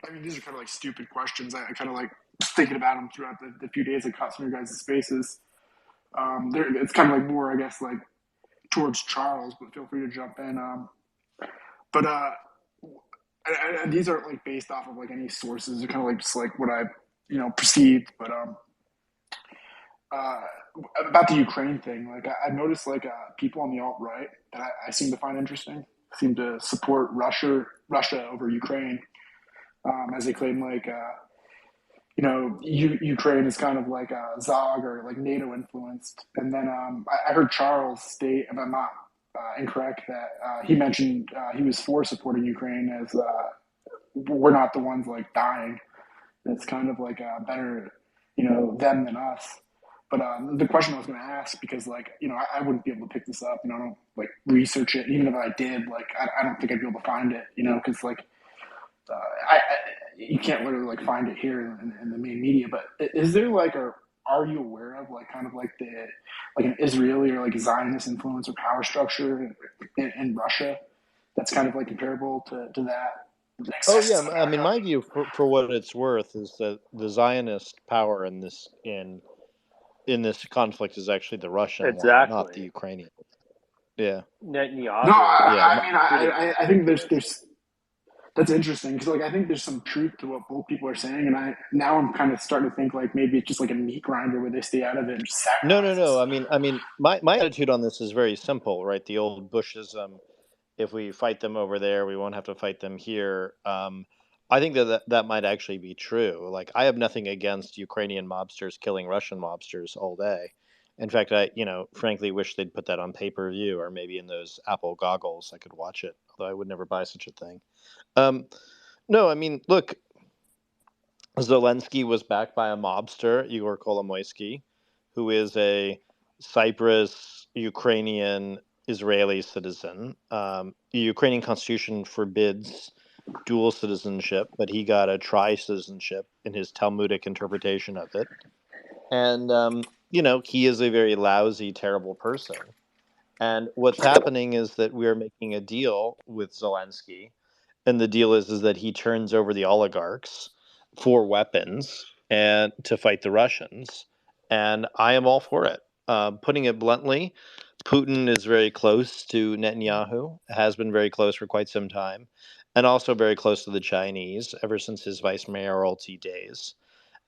I mean, these are kind of like stupid questions. I kind of like thinking about them throughout the few days I caught some of your guys' spaces. It's kind of like more, I guess, like towards Charles, but feel free to jump in. But and these aren't like based off of like any sources. They're kind of like just like what I perceived. But uh, about the Ukraine thing, like I've noticed like people on the alt right that I seem to find interesting seem to support Russia over Ukraine, as they claim like Ukraine is kind of like Zog or like NATO influenced. And then I heard Charles state, if I'm not incorrect, that he mentioned he was for supporting Ukraine as we're not the ones like dying. It's kind of like better, them than us. But the question I was going to ask, because like, I wouldn't be able to pick this up, I don't like research it. Even if I did, like, I don't think I'd be able to find it, because like, you can't literally like find it here in the main media. But is there like, or are you aware of like kind of like an Israeli or like Zionist influence or power structure in Russia that's kind of like comparable to that? Oh yeah, I mean, my view for what it's worth is that the Zionist power in this conflict is actually the Russian one, not the Ukrainian. Yeah. No, Netanyahu. Yeah. I think there's that's interesting because like I think there's some truth to what both people are saying, and I'm kind of starting to think like maybe it's just like a meat grinder where they stay out of it and just sacrifice No. us. My attitude on this is very simple, right? The old Bushism: if we fight them over there, we won't have to fight them here. I think that might actually be true. Like, I have nothing against Ukrainian mobsters killing Russian mobsters all day. In fact, I, frankly wish they'd put that on pay-per-view or maybe in those Apple goggles. I could watch it, although I would never buy such a thing. No, I mean, look, Zelensky was backed by a mobster, Igor Kolomoisky, who is a Cyprus Ukrainian Israeli citizen. The Ukrainian constitution forbids dual citizenship, but he got a tri citizenship in his Talmudic interpretation of it. And, he is a very lousy, terrible person. And what's happening is that we're making a deal with Zelensky, and the deal is that he turns over the oligarchs for weapons and to fight the Russians, and I am all for it. Putting it bluntly, Putin is very close to Netanyahu, has been very close for quite some time, and also very close to the Chinese ever since his vice mayoralty days.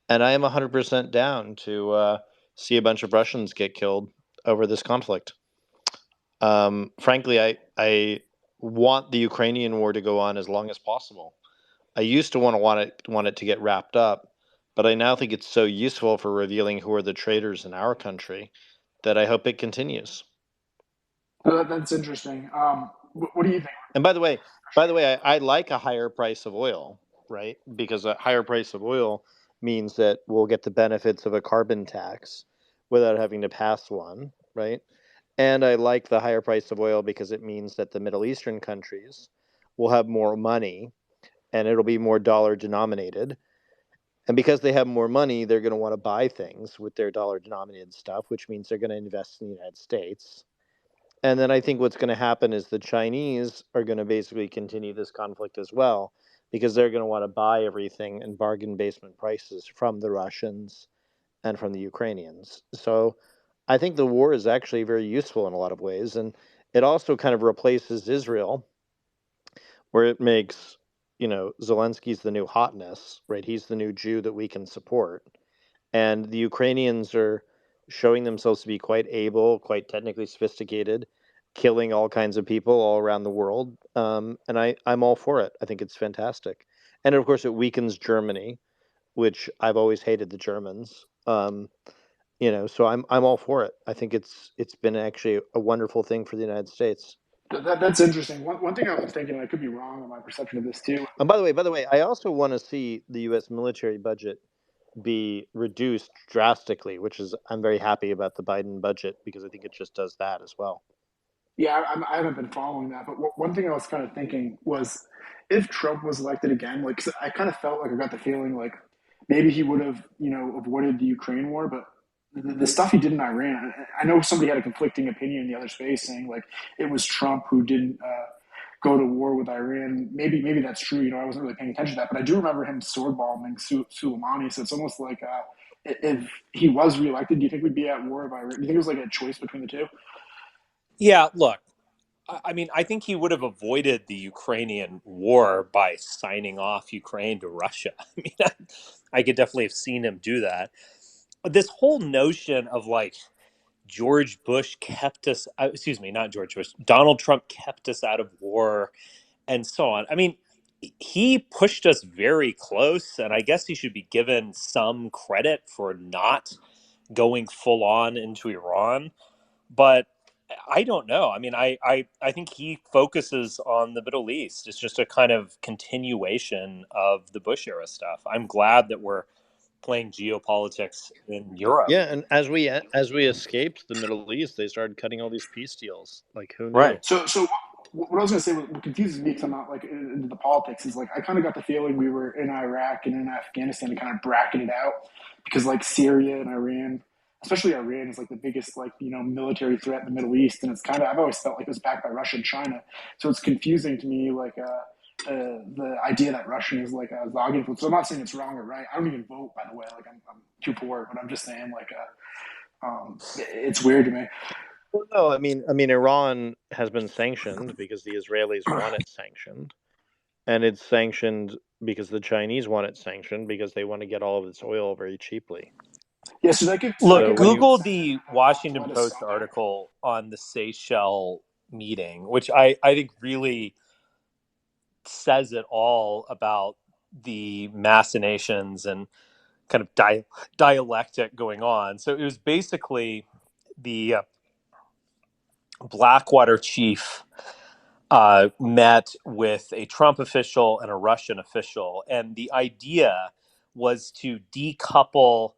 And I am 100% down to see a bunch of Russians get killed over this conflict. Frankly, I want the Ukrainian war to go on as long as possible. I used to want it to get wrapped up, but I now think it's so useful for revealing who are the traitors in our country that I hope it continues. That's interesting. What do you think? And by the way, I like a higher price of oil, right? Because a higher price of oil means that we'll get the benefits of a carbon tax without having to pass one, right? And I like the higher price of oil because it means that the Middle Eastern countries will have more money and it'll be more dollar denominated. And because they have more money, they're going to want to buy things with their dollar denominated stuff, which means they're going to invest in the United States. And then I think what's going to happen is the Chinese are going to basically continue this conflict as well because they're going to want to buy everything in bargain basement prices from the Russians and from the Ukrainians. So I think the war is actually very useful in a lot of ways. And it also kind of replaces Israel, where it makes, Zelensky's the new hotness, right? He's the new Jew that we can support. And the Ukrainians are showing themselves to be quite able, quite technically sophisticated, killing all kinds of people all around the world. And I'm all for it. I think it's fantastic. And of course, it weakens Germany, which I've always hated the Germans. So I'm all for it. I think it's been actually a wonderful thing for the United States. That's interesting. One thing I was thinking, I could be wrong on my perception of this too. And by the way, I also want to see the U.S. military budget be reduced drastically, which is I'm very happy about the Biden budget because I think it just does that as well. Yeah, I haven't been following that, but one thing I was kind of thinking was if Trump was elected again, like 'cause I kind of felt like I got the feeling like maybe he would have, avoided the Ukraine war, but the stuff he did in Iran, I know somebody had a conflicting opinion in the other space saying like it was Trump who didn't go to war with Iran. Maybe that's true. I wasn't really paying attention to that, but I do remember him sword bombing Soleimani. So it's almost like if he was reelected, do you think we'd be at war with Iran? Do you think it was like a choice between the two? Yeah, look, I mean, I think he would have avoided the Ukrainian war by signing off Ukraine to Russia. I mean, I could definitely have seen him do that. But this whole notion of like George Bush kept us, excuse me, not George Bush, Donald Trump kept us out of war and so on. I mean, he pushed us very close, and I guess he should be given some credit for not going full on into Iran. But I don't know. I mean, I think he focuses on the Middle East. It's just a kind of continuation of the Bush era stuff. I'm glad that we're playing geopolitics in Europe. Yeah, and as we escaped the Middle East, they started cutting all these peace deals. Like, who knew? Right. So what I was going to say, what confuses me because I'm not like into the politics is like I kind of got the feeling we were in Iraq and in Afghanistan and kind of bracketed out because like Syria and Iran, especially Iran, is like the biggest like military threat in the Middle East, and it's kind of I've always felt like it was backed by Russia and China, so it's confusing to me like the idea that Russian is like a Zog influence. So I'm not saying it's wrong or right. I don't even vote, by the way. Like I'm too poor, but I'm just saying like it's weird to me. Well, no, I mean, Iran has been sanctioned because the Israelis want it sanctioned, and it's sanctioned because the Chinese want it sanctioned because they want to get all of its oil very cheaply. Yeah, so that gets So Look, when you Google said the to Washington let us Post sell there. article on the Seychelles meeting, which I think really says it all about the machinations and kind of dialectic going on. So it was basically the Blackwater chief met with a Trump official and a Russian official, and the idea was to decouple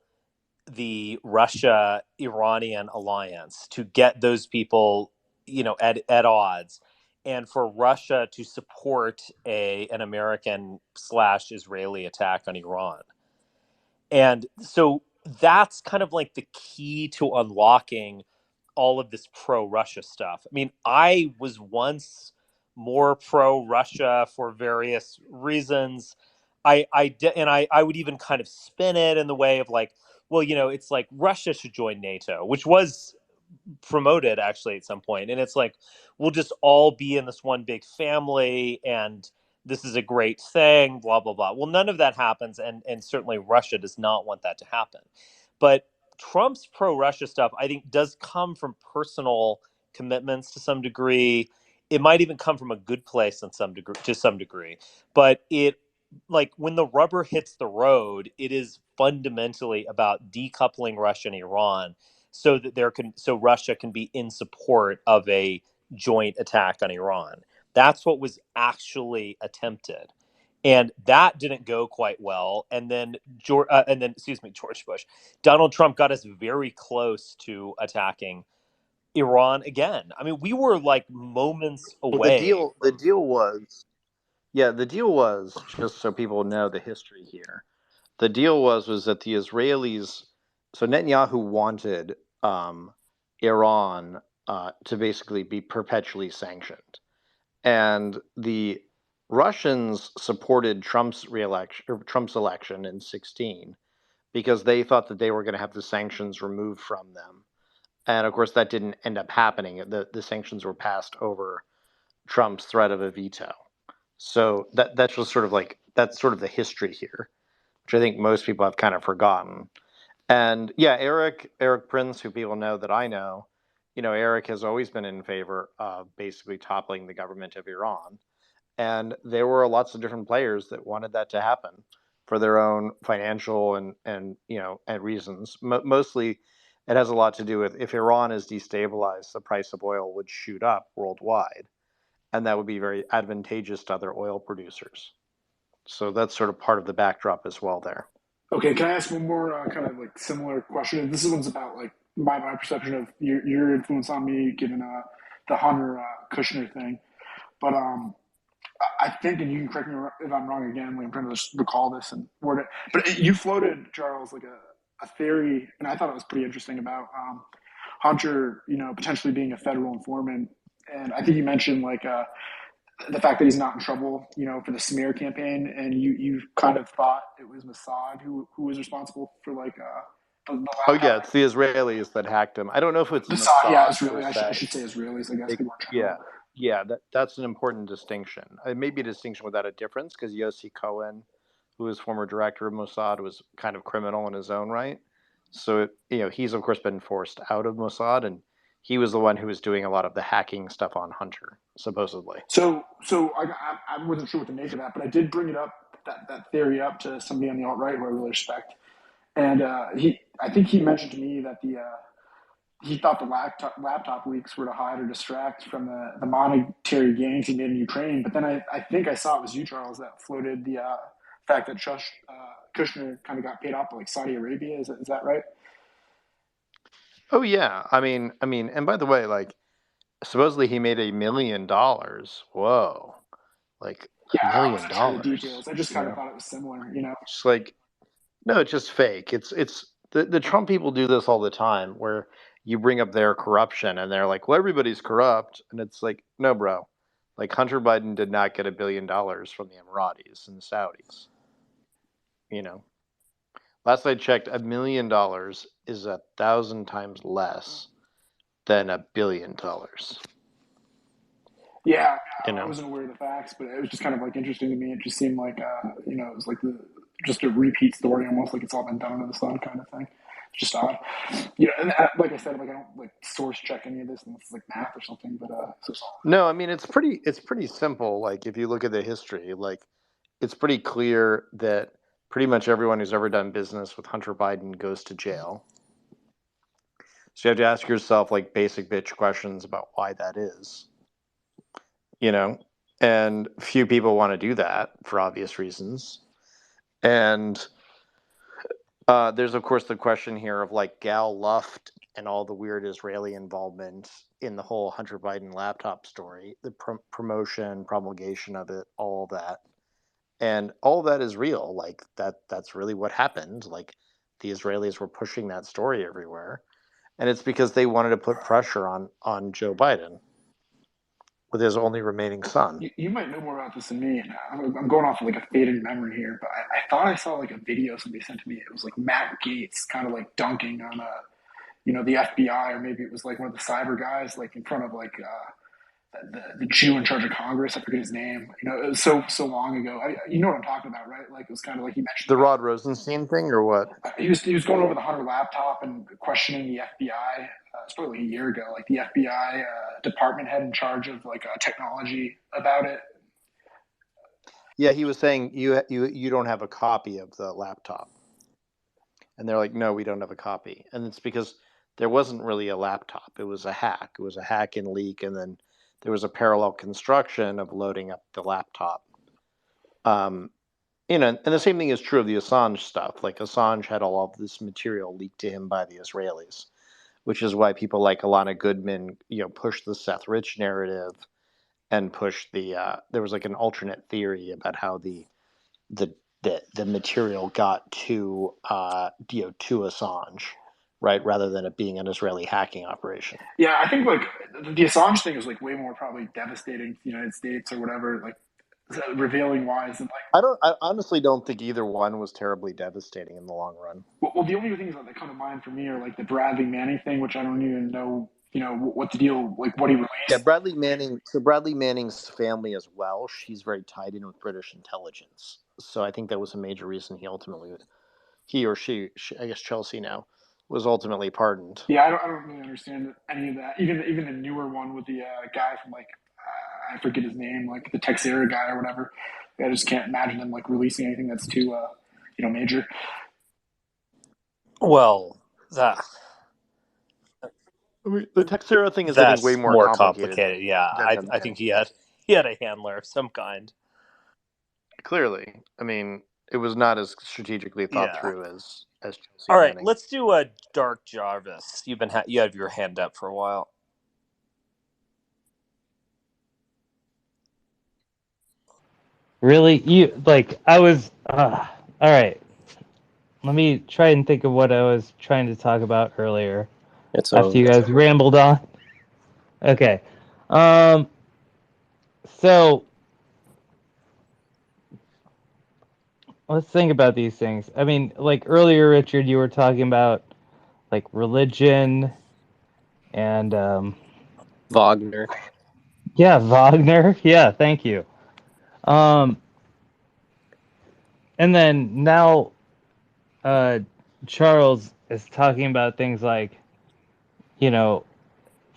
the Russia Iranian alliance to get those people, at odds, and for Russia to support an American slash Israeli attack on Iran. And so that's kind of like the key to unlocking all of this pro Russia stuff. I mean, I was once more pro Russia for various reasons. I would even kind of spin it in the way of like, well, it's like Russia should join NATO, which was promoted actually at some point, and it's like we'll just all be in this one big family, and this is a great thing, blah blah blah. Well, none of that happens, and certainly Russia does not want that to happen. But Trump's pro-Russia stuff, I think, does come from personal commitments to some degree. It might even come from a good place in some degree, to some degree. But it, like, when the rubber hits the road, it is fundamentally about decoupling Russia and Iran so that so Russia can be in support of a joint attack on Iran. That's what was actually attempted, and that didn't go quite well. George Bush, Donald Trump got us very close to attacking Iran again. I mean, we were like moments Well, the away. deal was, yeah, the deal was, just so people know the history here. The deal was that the Israelis, so Netanyahu wanted Iran to basically be perpetually sanctioned, and the Russians supported Trump's reelection or Trump's election in 16 because they thought that they were going to have the sanctions removed from them. And of course, that didn't end up happening. The sanctions were passed over Trump's threat of a veto. So that's just sort of like that's sort of the history here, which I think most people have kind of forgotten. And yeah, Eric Prince, who people know that I know, Eric has always been in favor of basically toppling the government of Iran. And there were lots of different players that wanted that to happen for their own financial and reasons. Mostly, it has a lot to do with if Iran is destabilized, the price of oil would shoot up worldwide, and that would be very advantageous to other oil producers. So that's sort of part of the backdrop as well there. Okay, can I ask one more kind of like similar question? This one's about like my perception of your influence on me, given the Hunter Kushner thing. But I think, and you can correct me if I'm wrong again. Like I'm trying to just recall this and word it. But you floated, Charles, like a theory, and I thought it was pretty interesting about Hunter, potentially being a federal informant. And I think you mentioned like the fact that he's not in trouble, for the smear campaign, and you kind of thought it was Mossad who was responsible for like the Oh yeah, laptop. it's the Israelis that hacked him. I don't know if it's Mossad, yeah, Mossad per Israeli. I se. should say Israelis, I guess, It, people in yeah, general. yeah, that's an important distinction. It may be a distinction without a difference because Yossi Cohen, who was former director of Mossad, was kind of criminal in his own right. So he's of course been forced out of Mossad, and he was the one who was doing a lot of the hacking stuff on Hunter, supposedly. So I wasn't sure what to make of that, but I did bring it up that theory up to somebody on the alt right who I really respect, and I think he mentioned to me that he thought the laptop leaks were to hide or distract from the monetary gains he made in Ukraine. But then I think I saw it was you, Charles, that floated the fact that Kushner kind of got paid off by like Saudi Arabia. Is that right? Oh yeah, I mean, and by the way, like supposedly he made $1 million. Whoa, like Yeah, a I million wasn't sure the dollars. details. I just kind of thought it was similar. Just like no, it's just fake. It's the Trump people do this all the time, where you bring up their corruption and they're like, well, everybody's corrupt, and it's like, no, bro, like Hunter Biden did not get $1 billion from the Emiratis and the Saudis. You know, last I checked, $1 million is 1,000 times less than $1 billion. Yeah, You I know, wasn't aware of the facts, but it was just kind of like interesting to me. It just seemed like it was like just a repeat story, almost like it's all been done under the sun kind of thing. It's just odd, And like I said, like I don't like source check any of this unless it's like math or something. But so it's all. no, I mean it's pretty simple. Like if you look at the history, like it's pretty clear that pretty much everyone who's ever done business with Hunter Biden goes to jail. So you have to ask yourself like basic bitch questions about why that is. And few people want to do that for obvious reasons. And there's of course the question here of like Gal Luft and all the weird Israeli involvement in the whole Hunter Biden laptop story, the promotion, promulgation of it, all of that. And all of that is real. Like that's really what happened. Like the Israelis were pushing that story everywhere. And it's because they wanted to put pressure on Joe Biden with his only remaining son. You might know more about this than me. And I'm going off of like a faded memory here, but I thought I saw like a video somebody sent to me. It was like Matt Gaetz kind of like dunking on the FBI, or maybe it was like one of the cyber guys, like in front of like the Jew in charge of Congress. I forget his name. It was so long ago. You know what I'm talking about, right? Like it was kind of like he mentioned The Rod Rosenstein thing, or what? he was going over the Hunter laptop and questioning the FBI. It's probably like a year ago. Like the FBI department head in charge of like technology about it. Yeah, he was saying you don't have a copy of the laptop, and they're like, no, we don't have a copy, and it's because there wasn't really a laptop. It was a hack. It was a hack and leak, and then there was a parallel construction of loading up the laptop. And the same thing is true of the Assange stuff. Like Assange had all of this material leaked to him by the Israelis, which is why people like Alana Goodman, pushed the Seth Rich narrative and pushed there was like an alternate theory about how the material got to to Assange, right, rather than it being an Israeli hacking operation. Yeah, I think like the Assange thing is like way more probably devastating to the United States or whatever, like revealing wise, and like I honestly don't think either one was terribly devastating in the long run. well, the only things that come to mind for me are like the Bradley Manning thing, which I don't even know, what the deal, like what he released. Yeah, Bradley Manning. So Bradley Manning's family as well. She's very tied in with British intelligence. So I think that was a major reason he or she, I guess Chelsea now, was ultimately pardoned. Yeah, I don't really understand any of that. Even the newer one with the guy from like I forget his name, like the Texera guy or whatever. I just can't imagine them like releasing anything that's too major. Well, that The Texera thing is, I think, way that's more complicated. Yeah, I think he had a handler of some kind. Clearly, I mean, it was not as strategically thought through as Chelsea. All right, Manning. let's do a Dark Jarvis. You have your hand up for a while. Really? I was all right. Let me try and think of what I was trying to talk about earlier. After you guys rambled on. Okay. So let's think about these things. I mean, like earlier, Richard, you were talking about like religion and Wagner. Yeah, Wagner. Yeah, thank you. And then now Charles is talking about things like, the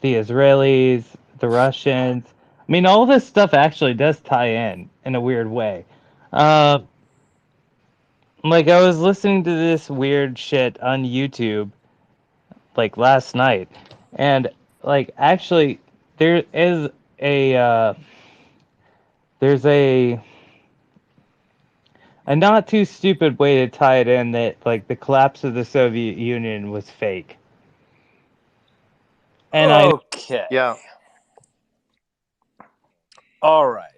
Israelis, the Russians. I mean, all this stuff actually does tie in a weird way. Like, I was listening to this weird shit on YouTube, like, last night. And, like, actually, there is there's a not too stupid way to tie it in that, like, the collapse of the Soviet Union was fake. And Okay. Yeah. All right.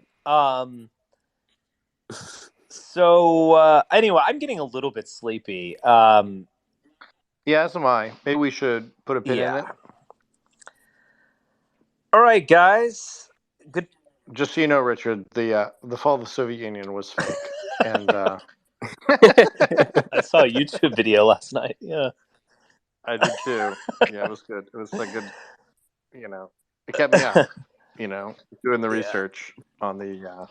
So anyway, I'm getting a little bit sleepy. Yeah, so am I. Maybe we should put a pin in it. All right, guys. Good. Just so you know, Richard, the fall of the Soviet Union was fake, and I saw a YouTube video last night. Yeah, I did too. Yeah, it was good. It was like good. it kept me up. Doing the Yeah. research on the.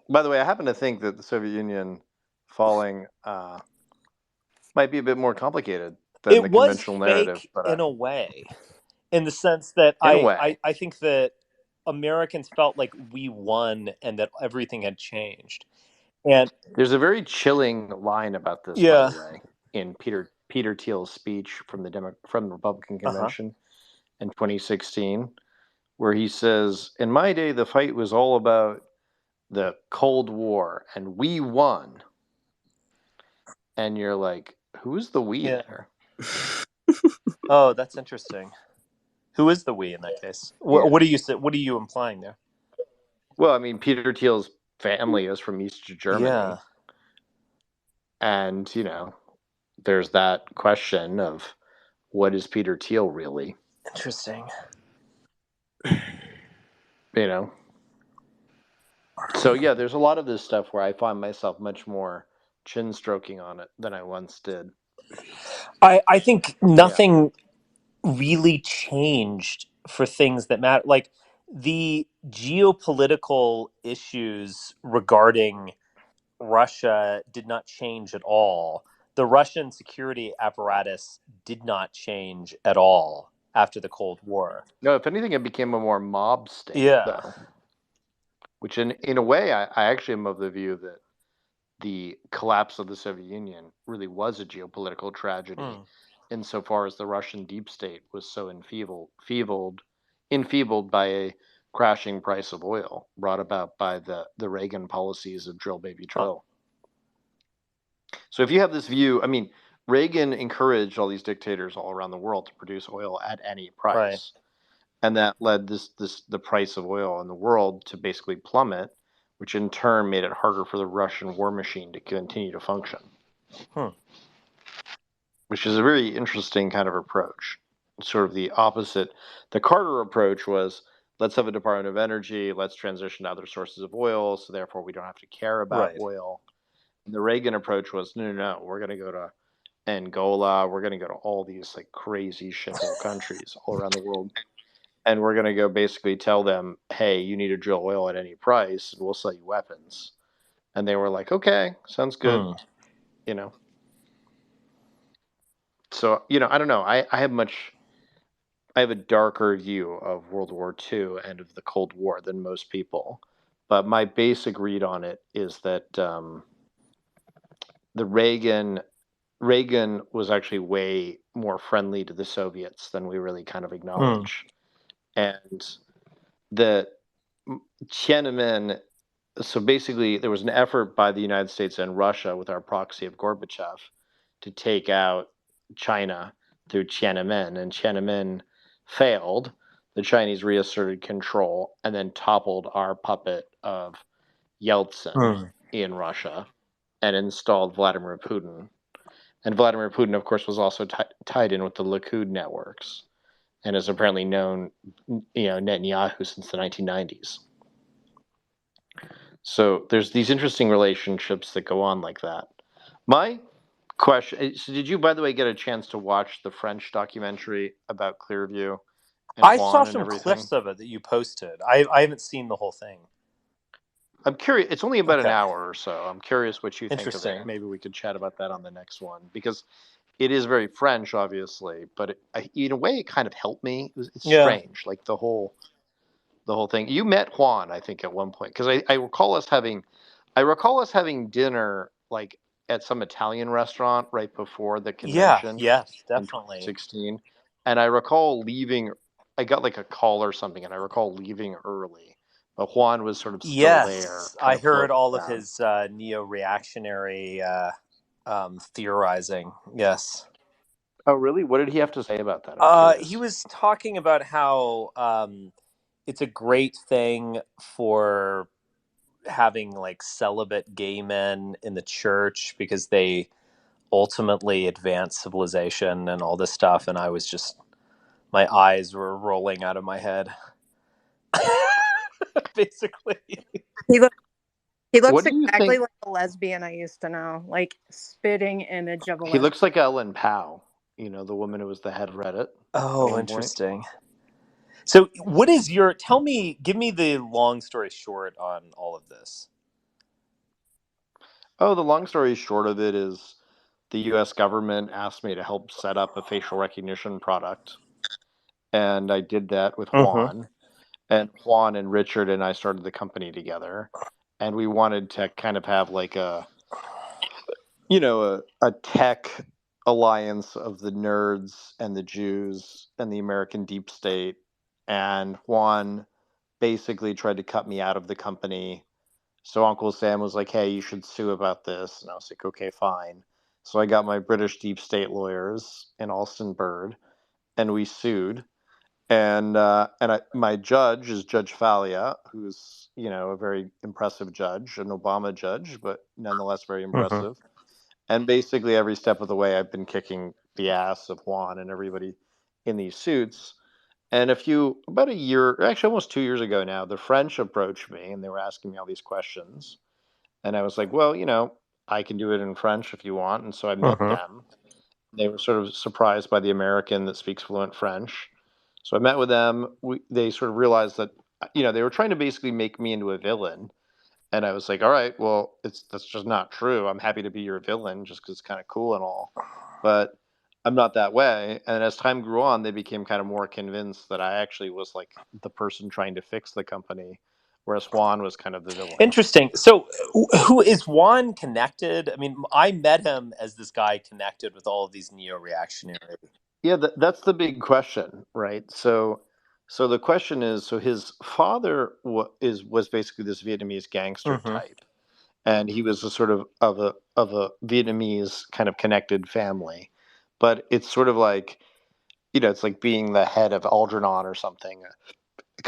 By the way, I happen to think that the Soviet Union falling might be a bit more complicated than It the was conventional narrative, fake but in a way, in the sense that in a way, I think that Americans felt like we won and that everything had changed. And there's a very chilling line about this, by yeah, the way, in Peter Thiel's speech from the Republican uh-huh. convention in 2016, where he says, "In my day, the fight was all about the Cold War, and we won." And you're like, who's the we Yeah. there? Oh, that's interesting. Who is the we in that case? Yeah. What are you implying there? Well, I mean, Peter Thiel's family is from East Germany. Yeah. And, there's that question of what is Peter Thiel really? Interesting. So, yeah, there's a lot of this stuff where I find myself much more chin stroking on it than I once did. I think nothing really changed for things that matter. Like the geopolitical issues regarding Russia did not change at all. The Russian security apparatus did not change at all after the Cold War. No, if anything, it became a more mob state, Yeah. though. Which, in a way, I actually am of the view that the collapse of the Soviet Union really was a geopolitical tragedy, insofar as the Russian deep state was so enfeebled by a crashing price of oil brought about by the Reagan policies of drill baby drill. So if you have this view, I mean, Reagan encouraged all these dictators all around the world to produce oil at any price. Right. And that led the price of oil in the world to basically plummet, which in turn made it harder for the Russian war machine to continue to function. Which is a very interesting kind of approach. Sort of the opposite. The Carter approach was, let's have a Department of Energy, let's transition to other sources of oil, so therefore we don't have to care about oil. And the Reagan approach was, no, we're going to go to Angola, we're going to go to all these like crazy shithole countries all around the world. And we're going to go basically tell them, hey, you need to drill oil at any price, and we'll sell you weapons. And they were like, okay, sounds good. So, I don't know. I have a darker view of World War II and of the Cold War than most people. But my basic read on it is that the Reagan was actually way more friendly to the Soviets than we really kind of acknowledge. And the Tiananmen, so basically there was an effort by the United States and Russia with our proxy of Gorbachev to take out China through Tiananmen, and Tiananmen failed. The Chinese reasserted control and then toppled our puppet of Yeltsin in Russia and installed Vladimir Putin. And Vladimir Putin, of course, was also tied in with the Likud networks and has apparently known Netanyahu since the 1990s. So there's these interesting relationships that go on like that. My question, so did you, by the way, get a chance to watch the French documentary about Clearview and I Juan saw and some everything? clips of it that you posted. I haven't seen the whole thing. I'm curious. It's only about an hour or so. I'm curious what you think of Interesting. it. Maybe we could chat about that on the next one, because it is very French, obviously, but in a way, it kind of helped me. It's strange, like the whole thing. You met Juan, I think, at one point, because I recall us having dinner like at some Italian restaurant right before the convention. Yeah, definitely. In 2016, and I recall leaving. I got like a call or something, and I recall leaving early. But Juan was sort of still there. I heard all of his neo-reactionary theorizing. Yes. Oh, really? What did he have to say about that? He was talking about how it's a great thing for having like celibate gay men in the church because they ultimately advance civilization and all this stuff. And I was just, my eyes were rolling out of my head. Basically. He looks exactly like a lesbian I used to know, like spitting image of a lesbian. He looks like Ellen Powell. the woman who was the head of Reddit at Oh, one point. interesting. So, what is your? Give me the long story short on all of this. Oh, the long story short of it is the U.S. government asked me to help set up a facial recognition product, and I did that with Mm-hmm. Juan. And Juan and Richard and I started the company together, and we wanted to kind of have like a tech alliance of the nerds and the Jews and the American deep state. And Juan basically tried to cut me out of the company. So Uncle Sam was like, "Hey, you should sue about this." And I was like, "Okay, fine." So I got my British deep state lawyers in Alston Bird, and we sued. My judge is Judge Falia, who's a very impressive judge, an Obama judge, but nonetheless very Mm-hmm. impressive. And basically every step of the way, I've been kicking the ass of Juan and everybody in these suits. And about a year, actually almost 2 years ago now, the French approached me and they were asking me all these questions. And I was like, well, I can do it in French if you want. And so I met Mm-hmm. them. They were sort of surprised by the American that speaks fluent French. So I met with them. They sort of realized that, they were trying to basically make me into a villain. And I was like, all right, well, that's just not true. I'm happy to be your villain just because it's kind of cool and all. But I'm not that way. And as time grew on, they became kind of more convinced that I actually was like the person trying to fix the company, whereas Juan was kind of the villain. Interesting. So, who is Juan connected? I mean, I met him as this guy connected with all of these neo-reactionary. Yeah, that's the big question, right? So the question is, so his father was basically this Vietnamese gangster Mm-hmm. type, and he was a sort of a Vietnamese kind of connected family, but it's sort of like it's like being the head of Algernon or something,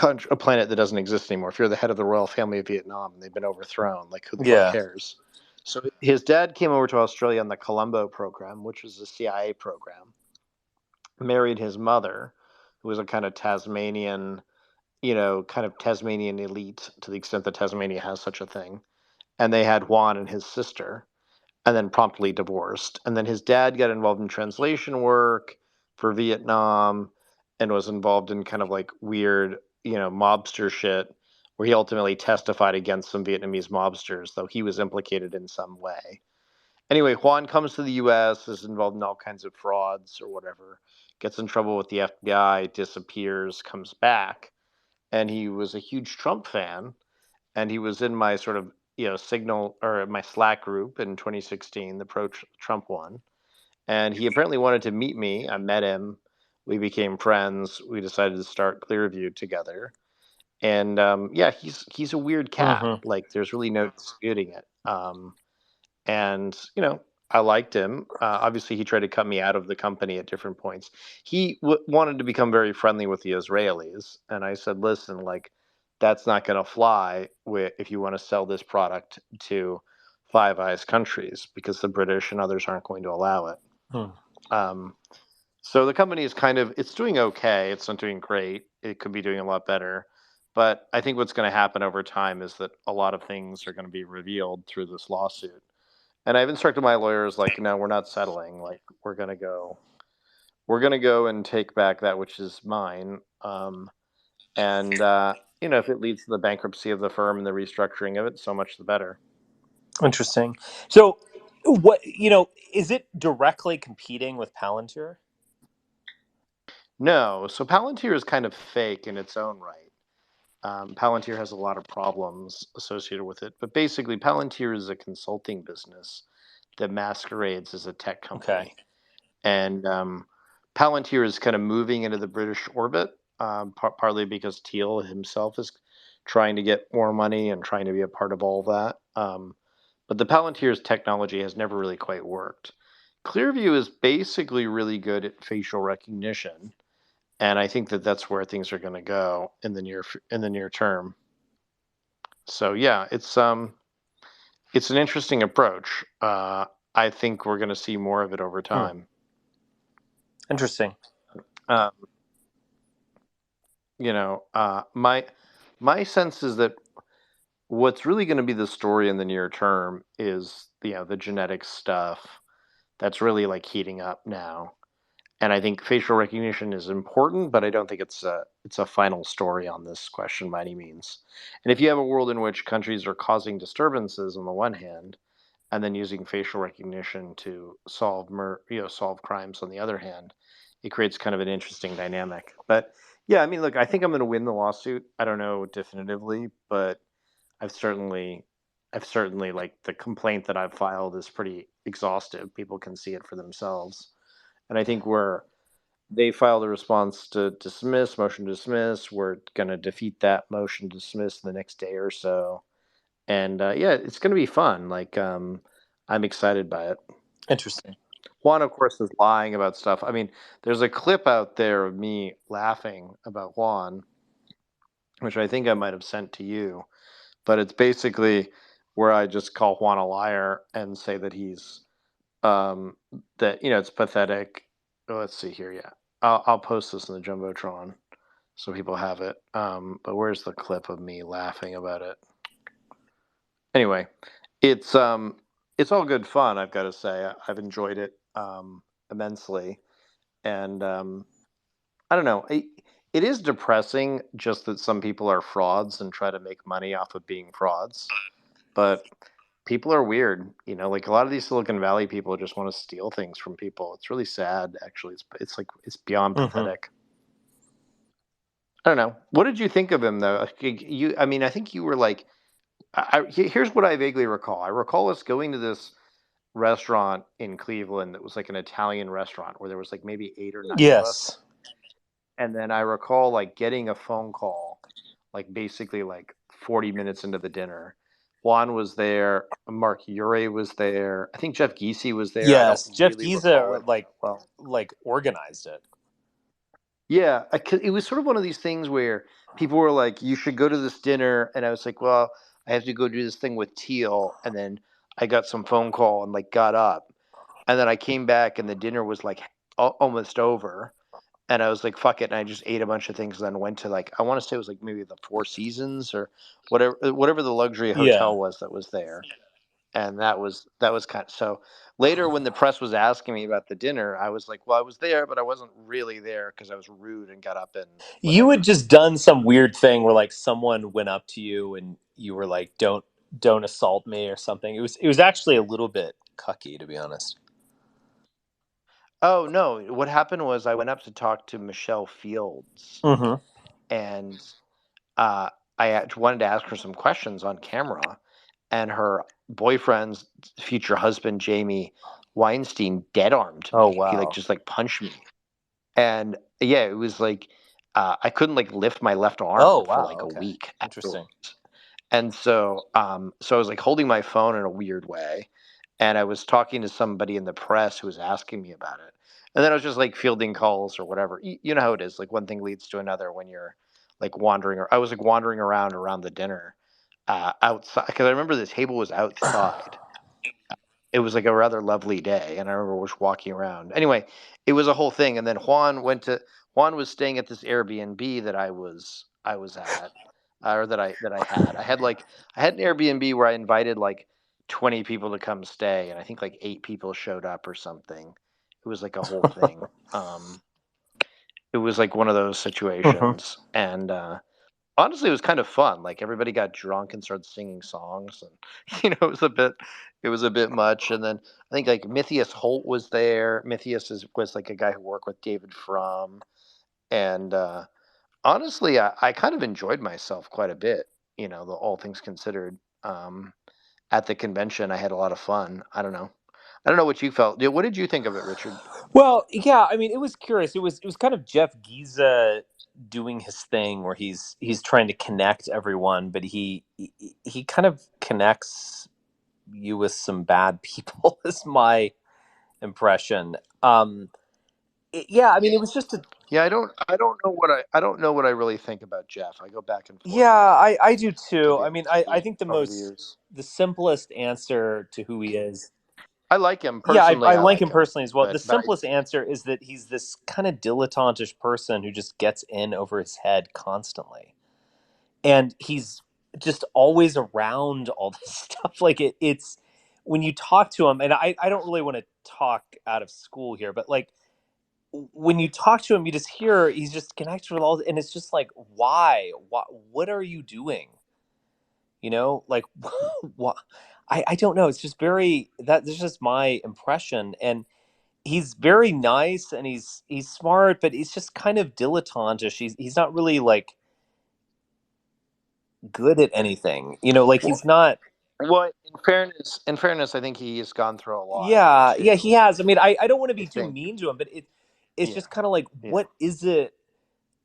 a planet that doesn't exist anymore. If you're the head of the royal family of Vietnam and they've been overthrown, like who the fuck Yeah. cares? So his dad came over to Australia on the Colombo program, which was a CIA program, married his mother, who was a kind of Tasmanian, kind of Tasmanian elite to the extent that Tasmania has such a thing. And they had Juan and his sister, and then promptly divorced. And then his dad got involved in translation work for Vietnam and was involved in kind of like weird, mobster shit where he ultimately testified against some Vietnamese mobsters, though he was implicated in some way. Anyway, Juan comes to the US, is involved in all kinds of frauds or whatever, gets in trouble with the FBI, disappears, comes back. And he was a huge Trump fan. And he was in my sort of, Signal or my Slack group in 2016, the pro Trump one. And he apparently wanted to meet me. I met him. We became friends. We decided to start Clearview together. And yeah, he's a weird cat. Mm-hmm. Like, there's really no disputing it. And I liked him. Obviously he tried to cut me out of the company at different points. He wanted to become very friendly with the Israelis, and I said, listen, like, that's not going to fly if you want to sell this product to Five Eyes countries, because the British and others aren't going to allow it. um, so the company is it's doing okay. It's not doing great. It could be doing a lot better. But I think what's going to happen over time is that a lot of things are going to be revealed through this lawsuit. And I've instructed my lawyers, like, no, we're not settling. Like, we're gonna go and take back that which is mine. And if it leads to the bankruptcy of the firm and the restructuring of it, so much the better. Interesting. So, what is it directly competing with Palantir? No, so Palantir is kind of fake in its own right. Palantir has a lot of problems associated with it, but basically, Palantir is a consulting business that masquerades as a tech company. Okay. And Palantir is kind of moving into the British orbit, partly because Thiel himself is trying to get more money and trying to be a part of all that. But the Palantir's technology has never really quite worked. Clearview is basically really good at facial recognition, and I think that that's where things are going to go in the near term. So yeah, it's an interesting approach. I think we're going to see more of it over time. Interesting. My sense is that what's really going to be the story in the near term is the genetic stuff that's really like heating up now. And I think facial recognition is important, but I don't think it's a final story on this question by any means. And if you have a world in which countries are causing disturbances on the one hand, and then using facial recognition to solve crimes on the other hand, it creates kind of an interesting dynamic. But yeah, I mean, look, I think I'm going to win the lawsuit. I don't know definitively, but I've certainly like the complaint that I've filed is pretty exhaustive. People can see it for themselves. And I think where they filed a response to dismiss, motion to dismiss, we're going to defeat that motion to dismiss the next day or so. And yeah, it's going to be fun. Like, I'm excited by it. Interesting. Juan, of course, is lying about stuff. I mean, there's a clip out there of me laughing about Juan, which I think I might have sent to you, but it's basically where I just call Juan a liar and say that he's that it's pathetic. Oh, let's see here. Yeah, I'll post this in the jumbotron so people have it. But where's the clip of me laughing about it? Anyway, it's all good fun. I've got to say, I've enjoyed it immensely, and I don't know. It is depressing just that some people are frauds and try to make money off of being frauds, but people are weird. Like a lot of these Silicon Valley people just want to steal things from people. It's really sad, actually. It's like it's beyond pathetic. I don't know. What did you think of him though? I mean, I think you were like, here's what I vaguely recall. I recall us going to this restaurant in Cleveland that was like an Italian restaurant where there was like maybe 8 or 9 of us. Yes. And then I recall like getting a phone call, like basically like 40 minutes into the dinner. Juan was there. Mark Ure was there. I think Jeff Giese was there. I don't Yes, Jeff really recall Giza it well. like organized it. Yeah, it was sort of one of these things where people were like, "You should go to this dinner," and I was like, "Well, I have to go do this thing with Teal," and then I got some phone call and like got up, and then I came back and the dinner was like almost over, and I was like, "Fuck it," and I just ate a bunch of things, and then went to like I want to say it was like maybe the Four Seasons or whatever the luxury Yeah. hotel was that was there, and that was kind of so. Later, when the press was asking me about the dinner, I was like, "Well, I was there, but I wasn't really there because I was rude and got up and You whatever." had just done some weird thing where like someone went up to you and you were like, don't assault me or something. It was actually a little bit cucky, to be honest. Oh no, what happened was I went up to talk to Michelle Fields, Mm-hmm. and uh, I wanted to ask her some questions on camera, and her boyfriend's future husband Jamie Weinstein dead armed Oh me. He like wow. just like punched me, and yeah, it was like I couldn't like lift my left Oh arm for wow. like a Okay. week Interesting. afterwards. And so I was like holding my phone in a weird way, and I was talking to somebody in the press who was asking me about it. And then I was just like fielding calls or whatever. You know how it is. Like one thing leads to another when you're like wandering. Or I was like wandering around the dinner outside because I remember the table was outside. It was like a rather lovely day, and I remember just walking around. Anyway, it was a whole thing. And then Juan was staying at this Airbnb that I was at, or that I had. I had an Airbnb where I invited like 20 people to come stay, and I think like 8 people showed up or something. It was like a whole thing. It was like one of those Mm-hmm. situations, and honestly, it was kind of fun. Like everybody got drunk and started singing songs, and it was a bit much. And then I think like Matthias Holt was there. Was like a guy who worked with David Frum, and honestly, I kind of enjoyed myself quite a bit. All things considered, at the convention, I had a lot of fun. I don't know what you felt. What did you think of it, Richard? Well, yeah, I mean, it was curious. It was kind of Jeff Giza doing his thing where he's trying to connect everyone, but he kind of connects you with some bad people is my impression. Yeah, I mean, it was just a Yeah, I don't know what I really think about Jeff. I go back and forth yeah, on him, I do to too. be I mean, honest with I you, think over the years. the simplest answer to who he is. I like him Yeah, personally. I I like like him him, personally as well. The but I simplest answer is that he's this kind of dilettantish person who just gets in over his head constantly. And he's just always around all this stuff. Like it's when you talk to him, and I don't really want to talk out of school here, but like when you talk to him, you just hear he's just connected with all, and it's just like, why? What are you doing? Like, what? I don't know. It's just very that. This is just my impression, and he's very nice, and he's smart, but he's just kind of dilettantish. He's not really like good at anything. Like Well, he's not. well, in fairness, I think he has gone through a lot Yeah, he too. has. I mean, I don't want to I be too think, mean to him, but it's yeah, just kind of like, yeah. what is it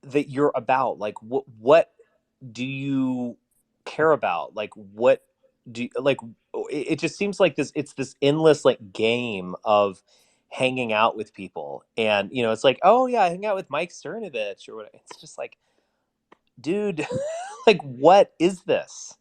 that you're about? Like, what do you care about? Like, what do you, like? It just seems like this. It's this endless like game of hanging out with people, and it's like, oh yeah, I hang out with Mike Cernovich or what. It's just like, dude, like, what is this?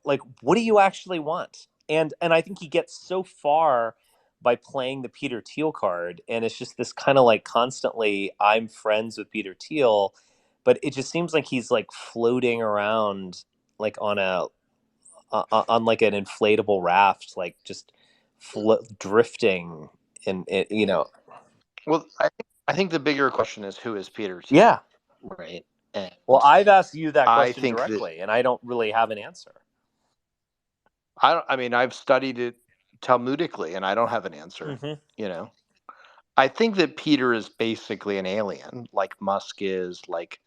Like, what do you actually want? And I think he gets so far by playing the Peter Thiel card, and it's just this kind of like constantly, I'm friends with Peter Thiel, but it just seems like he's like floating around like on like an inflatable raft, like just drifting, and. Well, I think the bigger question is, who is Peter Yeah. Thiel, right? And Well, I've asked you that I question think that directly, and I don't really have an answer. I mean, I've studied it Talmudically, and I don't have an answer. Mm-hmm. I think that Peter is basically an alien, like Musk is, like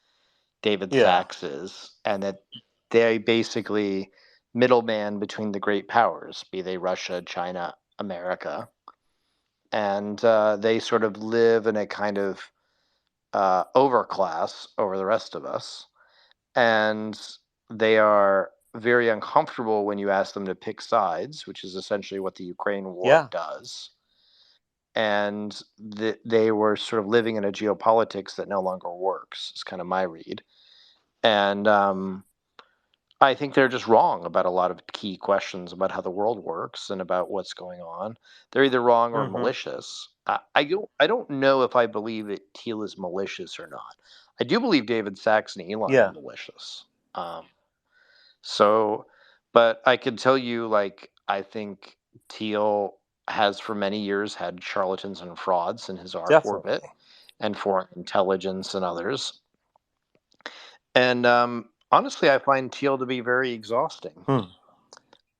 David Yeah. Sachs is, and that they basically middleman between the great powers, be they Russia, China, America, and they sort of live in a kind of overclass over the rest of us, and they are very uncomfortable when you ask them to pick sides, which is essentially what the Ukraine war Yeah. does. And they were sort of living in a geopolitics that no longer works. It's kind of my read. And I think they're just wrong about a lot of key questions about how the world works and about what's going on. They're either wrong or Mm-hmm. malicious. I don't know if I believe that Thiel is malicious or not. I do believe David Sachs and Elon are Yeah. malicious. Um, so, but I can tell you, like, I think Thiel has for many years had charlatans and frauds in his orbit, Definitely. and foreign intelligence and others. And honestly, I find Thiel to be very exhausting.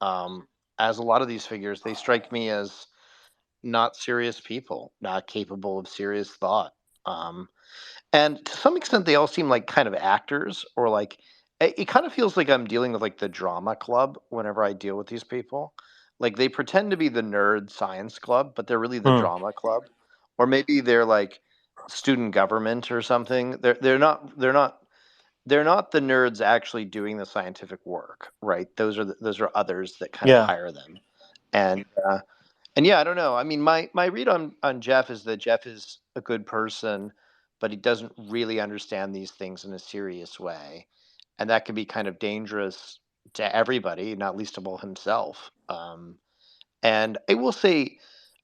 Um, as a lot of these figures, they strike me as not serious people, not capable of serious thought. Um, and to some extent, they all seem like kind of actors, or like it kind of feels like I'm dealing with like the drama club whenever I deal with these people. Like they pretend to be the nerd science club, but they're really the drama club, or maybe they're like student government or something. They're not the nerds actually doing the scientific work, right? Those are others that kind of Yeah. hire them, and yeah, I don't know. I mean, my read on Jeff is that Jeff is a good person, but he doesn't really understand these things in a serious way, and that can be kind of dangerous to everybody, not least of all himself. And I will say,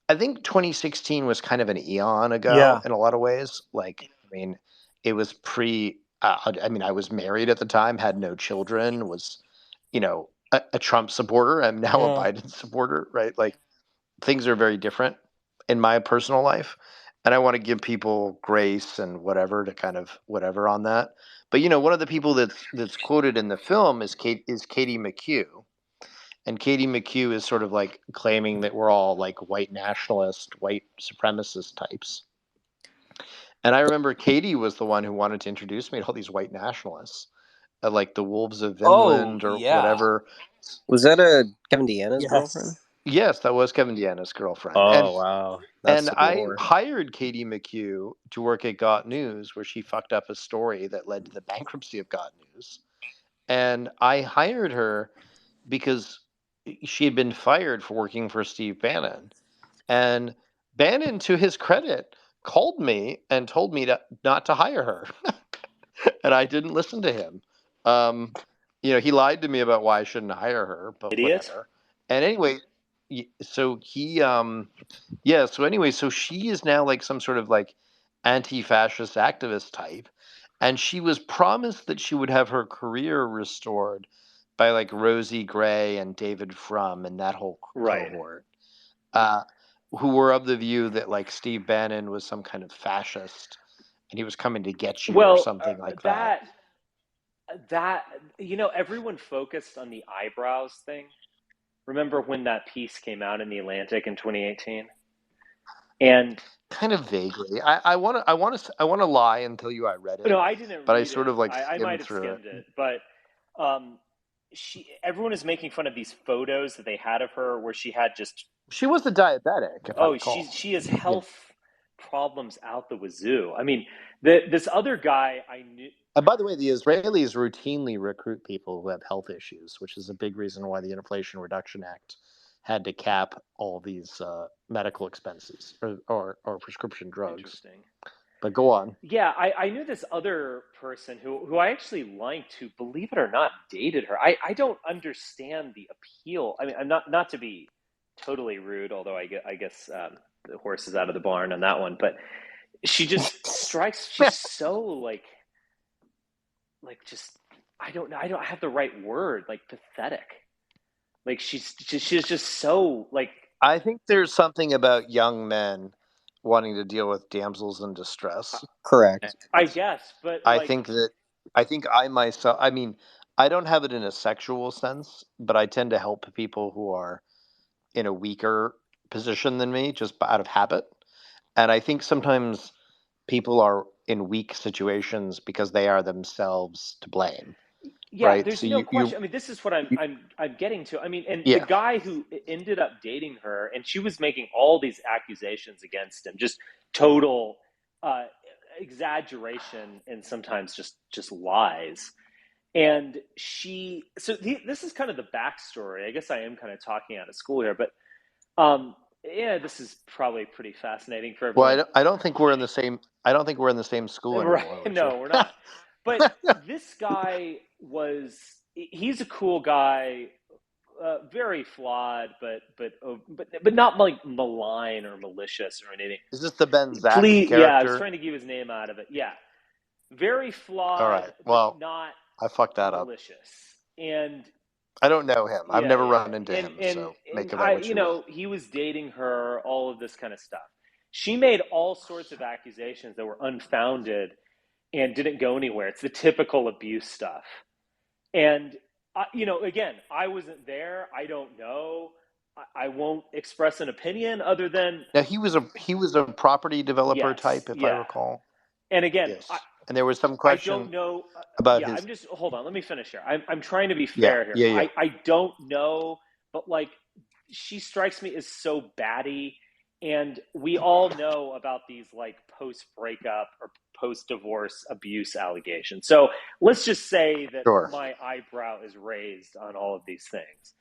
I think 2016 was kind of an eon ago Yeah. in a lot of ways. Like, I mean, it was pre. I mean, I was married at the time, had no children, was, a Trump supporter. I'm now a Mm. Biden supporter, right? Like, things are very different in my personal life, and I want to give people grace and whatever to kind of whatever on that. But one of the people that's quoted in the film is Katie McHugh, and Katie McHugh is sort of like claiming that we're all like white nationalist, white supremacist types. And I remember Katie was the one who wanted to introduce me to all these white nationalists, like the Wolves of Oh, Vinland or yeah. whatever. Was that a Kevin Deanna's girlfriend? Yes. Yes, that was Kevin Deanna's girlfriend. Oh wow, that's And some I lore. hired Katie McHugh to work at Got News, where she fucked up a story that led to the bankruptcy of Got News. And I hired her because she had been fired for working for Steve Bannon. And Bannon, to his credit, called me and told me not to hire her. And I didn't listen to him. He lied to me about why I shouldn't hire her, but Idiot. whatever. And anyway, so so she is now like some sort of like anti-fascist activist type, and she was promised that she would have her career restored by like Rosie Gray and David Frum and that whole Right. cohort. Uh, who were of the view that like Steve Bannon was some kind of fascist and he was coming to get you or something like that. That everyone focused on the eyebrows thing. Remember when that piece came out in the Atlantic in 2018? And kind of vaguely, I want to lie and tell you I read it. No, I didn't but read I sort it. of like I might have through skimmed it, but everyone is making fun of these photos that they had of her where she had just. She was a diabetic, if I recall. She has health problems out the wazoo. I mean, this other guy I knew. And by the way, the Israelis routinely recruit people who have health issues, which is a big reason why the Inflation Reduction Act had to cap all these medical expenses or prescription drugs. Interesting. But go on. Yeah, I knew this other person who I actually liked, who, believe it or not, dated her. I don't understand the appeal. I mean, I'm not to be totally rude, although I guess the horse is out of the barn on that one. But she just strikes. She's so like just I don't have the right word. Like pathetic. Like she's just so like. I think there's something about young men wanting to deal with damsels in distress. Correct. I guess, but I think I myself, I mean, I don't have it in a sexual sense, but I tend to help people who are in a weaker position than me just out of habit. And I think sometimes people are in weak situations because they are themselves to blame. Yeah, right? there's So no question. I mean, this is what I'm getting to. I mean, and the guy who ended up dating her, and she was making all these accusations against him, just total exaggeration and sometimes just lies. And this is kind of the backstory. I guess I am kind of talking out of school here, but yeah, this is probably pretty fascinating for everyone. Well, I don't think we're in the same. I don't think we're in the same school anymore. Right? No, we're not. But this guy he's a cool guy, very flawed, but not like malign or malicious or anything. Is this the Ben Zach character? Yeah, I was trying to give his name out of it. Yeah, very flawed. All right. Well, but not I fucked that malicious. And I don't know him. I've never run into him. So make of that what you will. He was dating her, all of this kind of stuff. She made all sorts of accusations that were unfounded and didn't go anywhere. It's the typical abuse stuff. And, again, I wasn't there. I don't know. I won't express an opinion other than. Now, he was a property developer type, if I recall. And again, yes. And there was some question. I don't know about his. I'm just hold on. Let me finish here. I'm trying to be fair here. Yeah. I don't know, but like, she strikes me as so batty. And we all know about these like post breakup or post divorce abuse allegations. So let's just say that my eyebrow is raised on all of these things.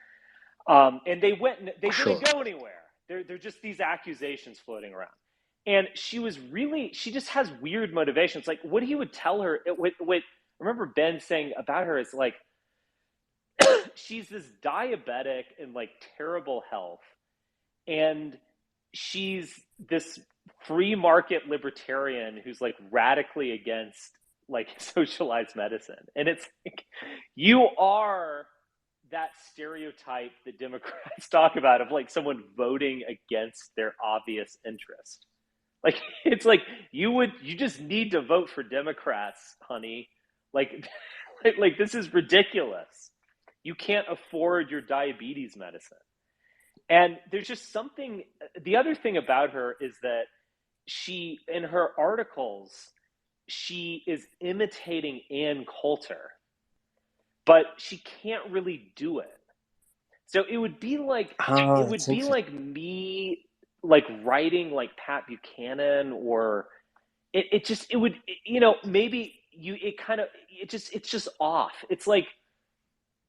And they didn't go anywhere. They're just these accusations floating around. And she just has weird motivations. Like what he would tell her, what I remember Ben saying about her is like, she's this diabetic and like terrible health. And she's this free market libertarian who's like radically against like socialized medicine. And it's like, you are that stereotype that Democrats talk about of like someone voting against their obvious interest. Like, it's like, you just need to vote for Democrats, honey. Like this is ridiculous. You can't afford your diabetes medicine. And there's just something, the other thing about her is that she, in her articles, she is imitating Ann Coulter, but she can't really do it. So it would be like, like me, like writing like Pat Buchanan, or it's just off. It's like,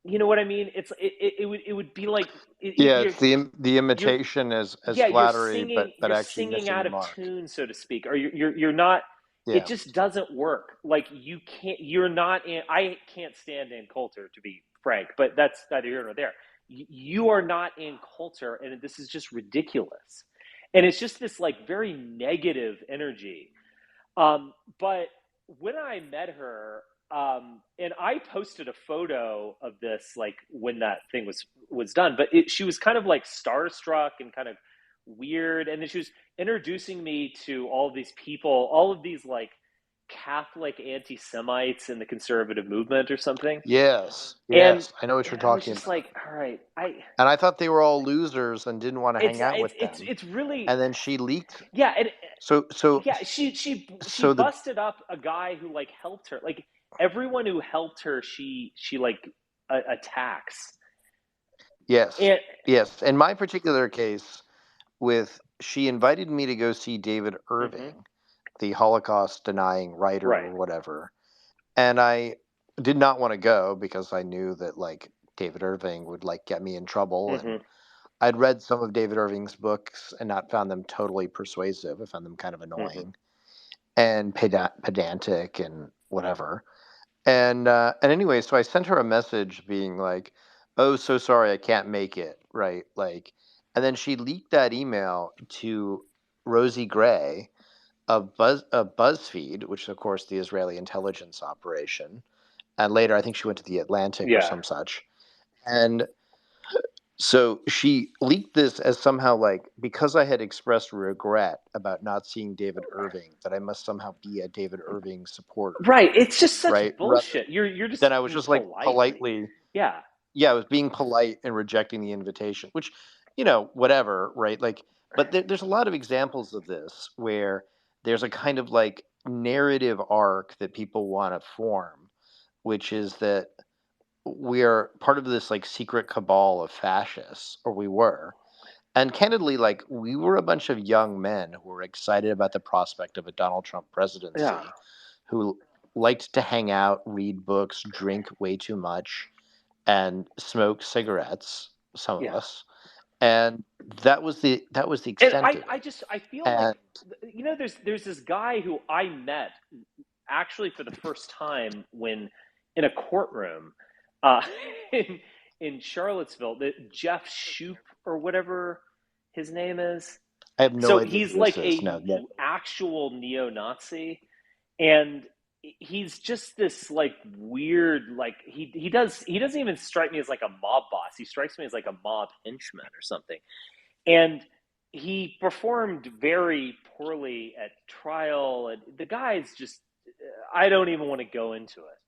you know what I mean? It would be like it's the imitation as flattery, but actually singing out of mark. tune, so to speak, or you're not. Yeah. It just doesn't work. Like you can't. You're not. I can't stand Ann Coulter, to be frank, but that's neither here nor there. You are not Ann Coulter, and this is just ridiculous. And it's just this like very negative energy. But when I met her. And I posted a photo of this, like when that thing was done, but she was kind of like starstruck and kind of weird. And then she was introducing me to all of these people, all of these like Catholic anti-Semites in the conservative movement or something. Yes, And, I know what you're I was talking just about. like, all right, And I thought they were all losers and didn't want to hang out with them. It's really, and then she leaked. yeah. And So yeah, she so the busted up a guy who like helped her. Like everyone who helped her, she like attacks. yes, And yes. In my particular case, she invited me to go see David Irving, the Holocaust denying writer right. or whatever, and I did not want to go because I knew that like David Irving would like get me in trouble, and I'd read some of David Irving's books and not found them totally persuasive. I found them kind of annoying and pedantic and whatever. And anyway, so I sent her a message being like, "Oh, so sorry, I can't make it." Right, like, and then she leaked that email to Rosie Gray of BuzzFeed, which is of course the Israeli intelligence operation, and later I think she went to the Atlantic or some such, and so she leaked this as somehow like, because I had expressed regret about not seeing David Irving, that I must somehow be a David Irving supporter. Right. It's just such right? bullshit. You're just Then I was being just like politely, yeah. I was being polite and rejecting the invitation, which, whatever, right? Like, but there's a lot of examples of this where there's a kind of like narrative arc that people want to form, which is that we are part of this like secret cabal of fascists, or we were. And candidly, like, we were a bunch of young men who were excited about the prospect of a Donald Trump presidency, who liked to hang out, read books, drink way too much, and smoke cigarettes, some of us. And that was the extent And of it. I feel like, there's this guy who I met actually for the first time when in a courtroom in Charlottesville, that Jeff Shoup or whatever his name is. I have no So idea he's who like this is. a actual neo-Nazi, and he's just this like weird, like he doesn't even strike me as like a mob boss. He strikes me as like a mob henchman or something. And he performed very poorly at trial, and the guy's just, I don't even want to go into it.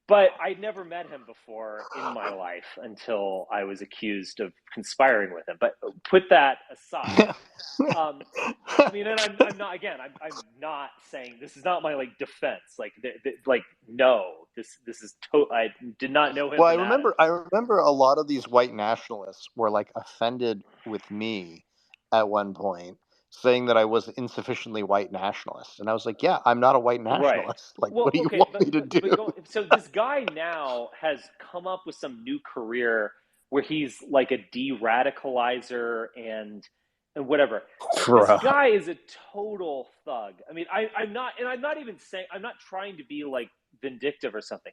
But I'd never met him before in my life until I was accused of conspiring with him. But put that aside. I mean, and I'm not, again, I'm not saying, this is not my like defense. Like, no, this is I did not know him. Well, I remember a lot of these white nationalists were like offended with me at one point, saying that I was insufficiently white nationalist, and I was like, "Yeah, I'm not a white nationalist. Like, what do you want me to do?" So this guy now has come up with some new career where he's like a de-radicalizer and whatever. This guy is a total thug. I mean, I'm not even saying, I'm not trying to be like vindictive or something.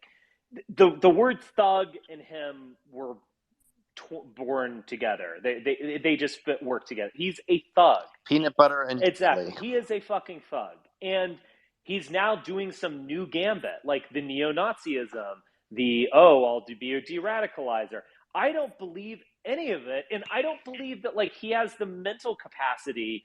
The word thug and him were born together. They just work together. He's a thug. Peanut butter and exactly. He is a fucking thug, and he's now doing some new gambit, like the neo-Nazism, I'll be a de-radicalizer. I don't believe any of it, and I don't believe that like he has the mental capacity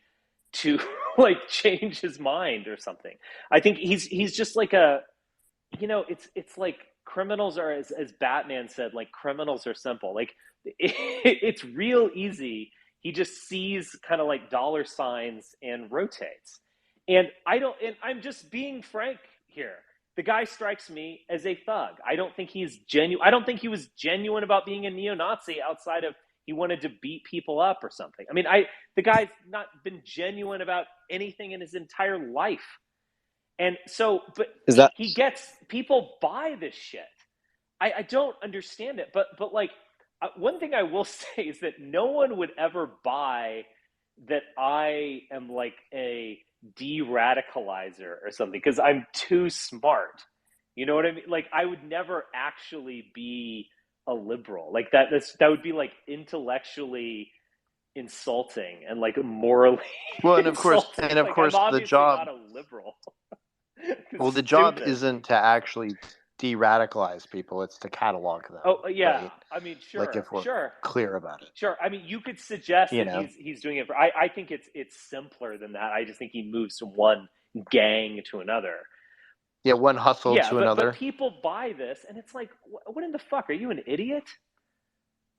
to like change his mind or something. I think he's just like it's like criminals are, as Batman said, like criminals are simple. Like it's real easy. He just sees kind of like dollar signs and rotates. And I'm just being frank here. The guy strikes me as a thug. I don't think he's genuine. I don't think he was genuine about being a neo-Nazi outside of he wanted to beat people up or something. I mean, the guy's not been genuine about anything in his entire life. And so, but he gets, people buy this shit. I don't understand it. But like, one thing I will say is that no one would ever buy that I am like a de-radicalizer or something, because I'm too smart. You know what I mean? Like, I would never actually be a liberal. Like that would be like intellectually insulting and like morally and insulting. of course, I'm the obviously job, not a liberal. well, the job isn't to actually de-radicalize people. It's to catalog them. Oh yeah, right? I mean, Like if we're clear about it. Sure. I mean, you could suggest You that know? he's doing it for. I think it's simpler than that. I just think he moves from one gang to another. Yeah, one hustle to but another. people buy this, and it's like, what in the fuck? Are you an idiot?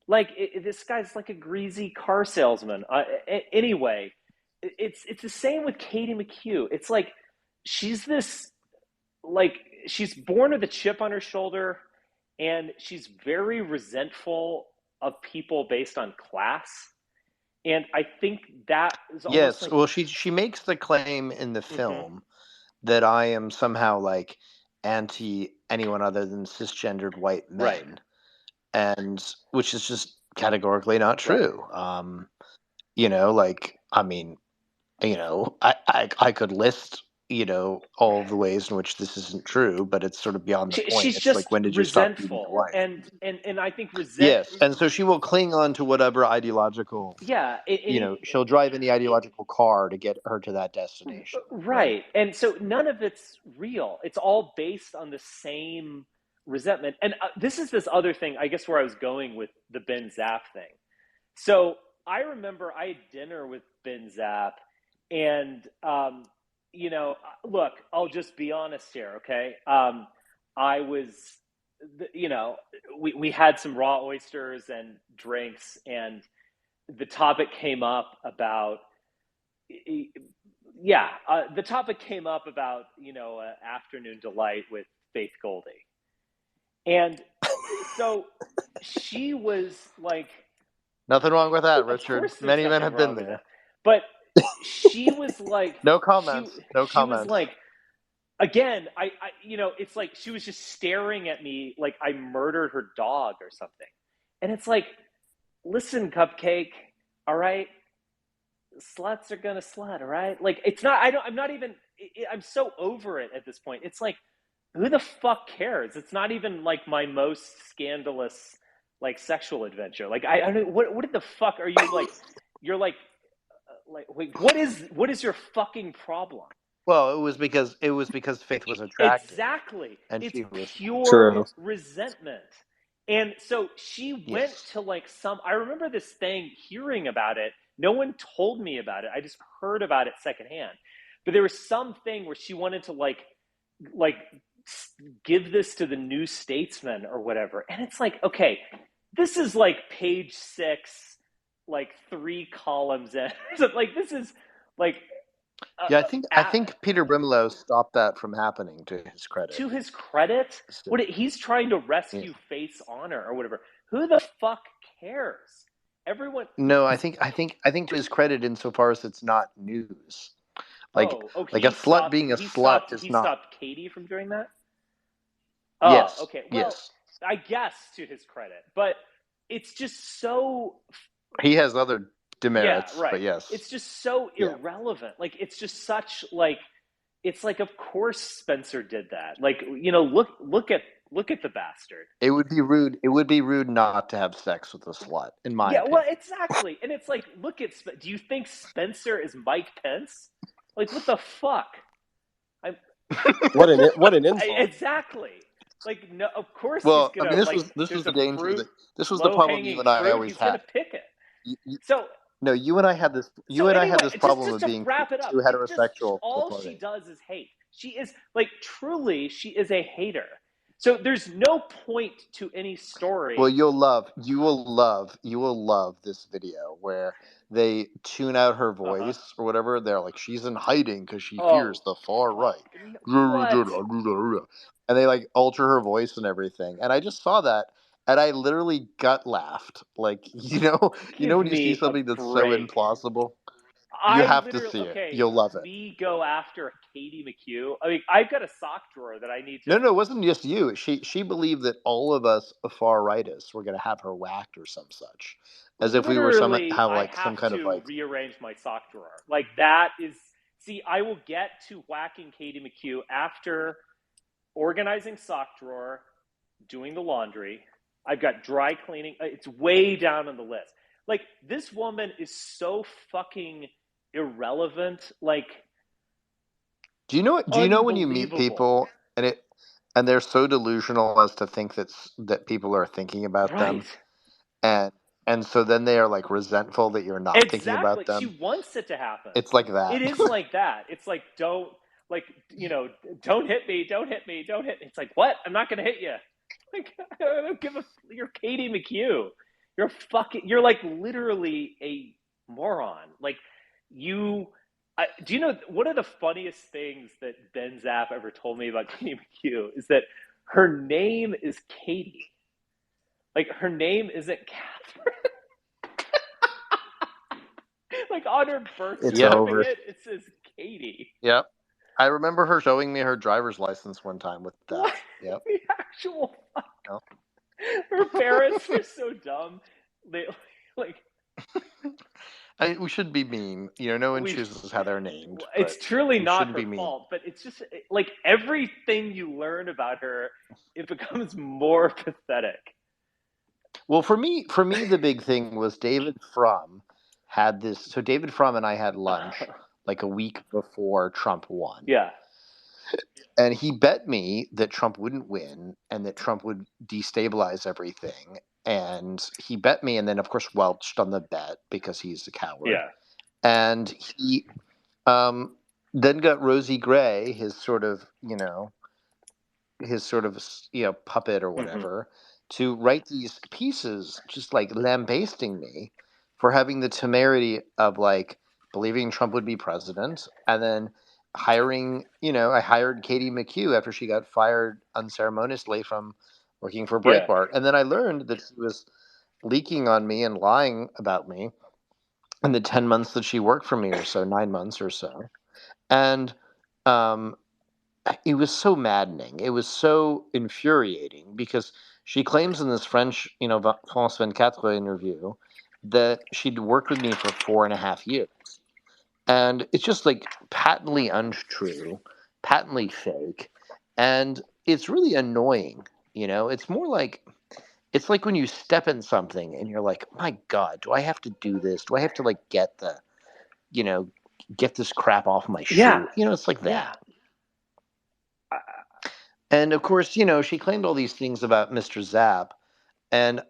Like this guy's like a greasy car salesman. Anyway, it's the same with Katie McHugh. It's like she's this, like, she's born with a chip on her shoulder, and she's very resentful of people based on class. And I think that is almost Yes, like, well, she makes the claim in the film that I am somehow like anti anyone other than cisgendered white men, right. And which is just categorically not true. Right. You know, like, I mean, you know, I could list, you know, all of the ways in which this isn't true, but it's sort of beyond the point. She's It's like, just when did you stop beating your resentful, wife? and I think Yes, and so she will cling on to whatever ideological, yeah, you know, she'll drive any ideological car to get her to that destination. right. And so none of it's real. It's all based on the same resentment. And this is this other thing, I guess, where I was going with the Ben Zapp thing. So I remember I had dinner with Ben Zapp, and you know, look, I'll just be honest here, okay? I was, you know, we had some raw oysters and drinks, and the topic came up about, yeah, the topic came up about, you know, afternoon delight with Faith Goldie, and so she was like, Nothing wrong with that, of Richard. course, there's Many men nothing have been wrong with there. that. But she was like, no comments. No she was comments. like, again, I, you know, it's like she was just staring at me like I murdered her dog or something. And it's like, listen, Cupcake, all right, sluts are gonna slut, all right. Like, it's not. I'm not even. I'm so over it at this point. It's like, who the fuck cares? It's not even like my most scandalous like sexual adventure. Like, I don't. What the fuck are you like? You're like wait, what is your fucking problem? Well, it was because Faith was attractive. Exactly. And it's she was pure resentment. And so she went Yes. to like I remember this thing, hearing about it. No one told me about it. I just heard about it secondhand. But there was something where she wanted to like give this to the New Statesman or whatever. And it's like, okay, this is like page 6, like 3 columns in. So like, this is like, yeah, I think Peter Brimlow stopped that from happening, to his credit. To his credit, he's trying to rescue Faith's honor or whatever. Who the fuck cares? Everyone. No, I think to his credit, insofar as it's not news. Like, like a slut being a slut is not. He stopped Katie from doing that. Yes. Okay. Well, yes. I guess to his credit, but it's just so. He has other demerits, yeah, right. But yes, it's just so irrelevant. Like, it's just such like, it's like, of course Spencer did that. Like, you know, look at the bastard. It would be rude. It would be rude not to have sex with a slut, in my opinion. Well, exactly. And it's like, look at. Do you think Spencer is Mike Pence? Like, what the fuck? What an insult! Exactly. Like, no, of course. Well, he's gonna, I mean, this was the danger. This was the problem you and I always had. He's gonna pick it. So. No, you and I had this. You and I had this problem just of being wrap it up, too heterosexual. All she does is hate. She is like, truly, she is a hater. So there's no point to any story. Well, you will love this video where they tune out her voice or whatever. They're like, she's in hiding because she fears the far right. And they like alter her voice and everything. And I just saw that, and I literally gut laughed. Like, you know when you see something that's so implausible, you have to see it. You'll love it. We go after Katie McHugh. I mean, I've got a sock drawer that I need to. No, it wasn't just you. She believed that all of us far rightists were going to have her whacked or some such, as if we were somehow like some kind of like rearrange my sock drawer. Like, that is. See, I will get to whacking Katie McHugh after organizing sock drawer, doing the laundry. I've got dry cleaning. It's way down on the list. Like, this woman is so fucking irrelevant. Like, do you know when you meet people and And they're so delusional as to think that people are thinking about them, Right. and so then they are like resentful that you're not thinking Exactly. about She them. wants it to happen. It's like that. It is like that. It's like, don't, like, don't hit me, don't hit me, don't hit me. It's like, what? I'm not going to hit you. Like, I don't give a, you're Katie McHugh. You're like literally a moron. Like, do you know, one of the funniest things that Ben Zapp ever told me about Katie McHugh is that her name is Katie. Like, her name isn't Catherine. Like, on her birth It's over. certificate, it says Katie. Yep. I remember her showing me her driver's license one time with that. What? Yep. The actual fuck? Yep. Her parents are so dumb. They like. We should be mean. No one chooses how they're named. It's truly not her be mean. fault, but it's just like everything you learn about her, it becomes more pathetic. Well, for me, the big thing was David Frum had this. So David Frum and I had lunch like a week before Trump won. Yeah. And he bet me that Trump wouldn't win and that Trump would destabilize everything. And he bet me, and then of course welched on the bet because he's a coward. Yeah. And he then got Rosie Gray, his sort of puppet or whatever, to write these pieces just like lambasting me for having the temerity of like believing Trump would be president, and then hiring, I hired Katie McHugh after she got fired unceremoniously from working for Breitbart. And then I learned that she was leaking on me and lying about me in the 10 months that she worked for me or so, 9 months or so. And it was so maddening. It was so infuriating because she claims in this French, France 24 interview that she'd worked with me for 4.5 years. And it's just like patently untrue, patently fake. And it's really annoying. It's more like, it's like when you step in something and you're like, my God, do I have to do this? Do I have to like get this crap off my shoe? Yeah. It's like that. And of course, she claimed all these things about Mr. Zapp, and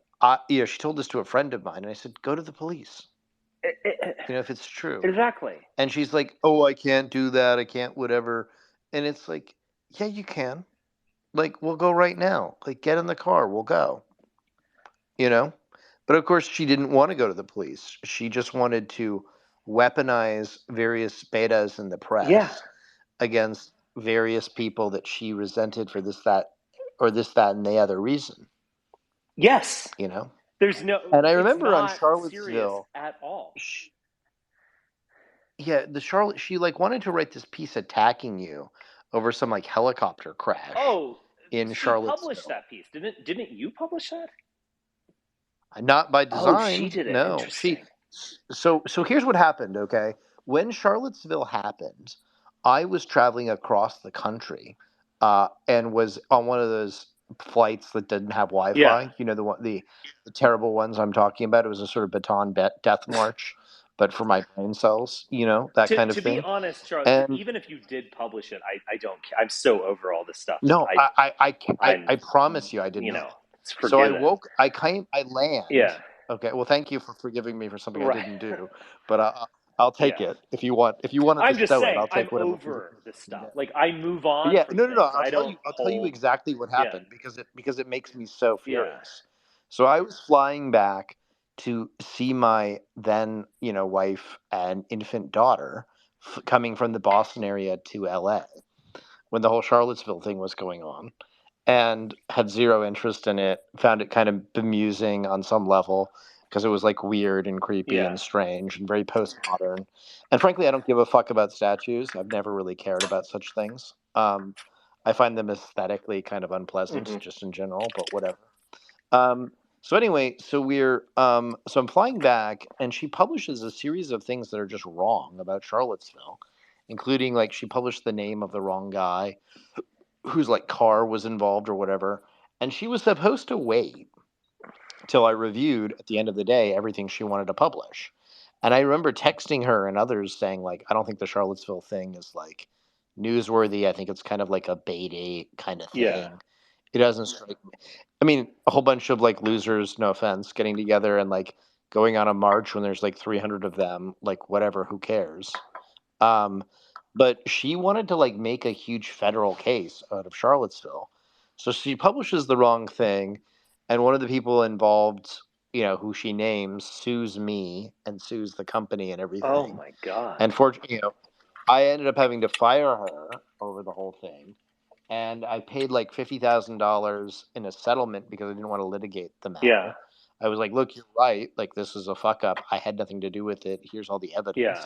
she told this to a friend of mine, and I said, "Go to the police, if it's true." Exactly. And she's like, "Oh, I can't do that. I can't, whatever." And it's like, yeah, you can. Like, we'll go right now. Like, get in the car. We'll go. But of course, she didn't want to go to the police. She just wanted to weaponize various betas in the press against various people that she resented for this, that, and the other reason. Yes. There's no. And I remember it's on not Charlottesville at all. she like wanted to write this piece attacking you over some like helicopter crash. Oh, in she Charlottesville. published that piece, didn't you publish that? Not by design. Oh, she did it. No, Interesting. So here's what happened. Okay, when Charlottesville happened, I was traveling across the country, and was on one of those flights that didn't have Wi-Fi. Yeah. The terrible ones I'm talking about. It was a sort of baton death march, but for my brain cells. That kind of thing. To be honest, Charles, even if you did publish it, I don't. I'm so over all this stuff. No, I promise you, I didn't. So I woke. I land. Yeah. Okay. Well, thank you for forgiving me for something I didn't do, but I'll take it if you want. If you want to I'm just bestow saying, it, I'll take I'm whatever. over this stuff. Like, I move on. Yeah. From No. things. I'll tell you exactly what happened because it makes me so furious. So I was flying back to see my then wife and infant daughter coming from the Boston area to L.A. when the whole Charlottesville thing was going on, and had zero interest in it. Found it kind of bemusing on some level because it was like weird and creepy and strange and very postmodern. And frankly, I don't give a fuck about statues. I've never really cared about such things. I find them aesthetically kind of unpleasant, just in general, but whatever. So anyway, so I'm flying back, and she publishes a series of things that are just wrong about Charlottesville, including like she published the name of the wrong guy whose like car was involved or whatever. And she was supposed to wait till I reviewed at the end of the day everything she wanted to publish. And I remember texting her and others saying like, I don't think the Charlottesville thing is like newsworthy. I think it's kind of like a bait kind of thing. Yeah. It doesn't strike me. I mean, a whole bunch of like losers, no offense, getting together and like going on a march when there's like 300 of them, like whatever, who cares? But she wanted to like make a huge federal case out of Charlottesville. So she publishes the wrong thing, and one of the people involved, who she names, sues me and sues the company and everything. Oh my God. And I ended up having to fire her over the whole thing. And I paid like $50,000 in a settlement because I didn't want to litigate the matter. Yeah. I was like, look, you're right. Like, this is a fuck up. I had nothing to do with it. Here's all the evidence. Yeah.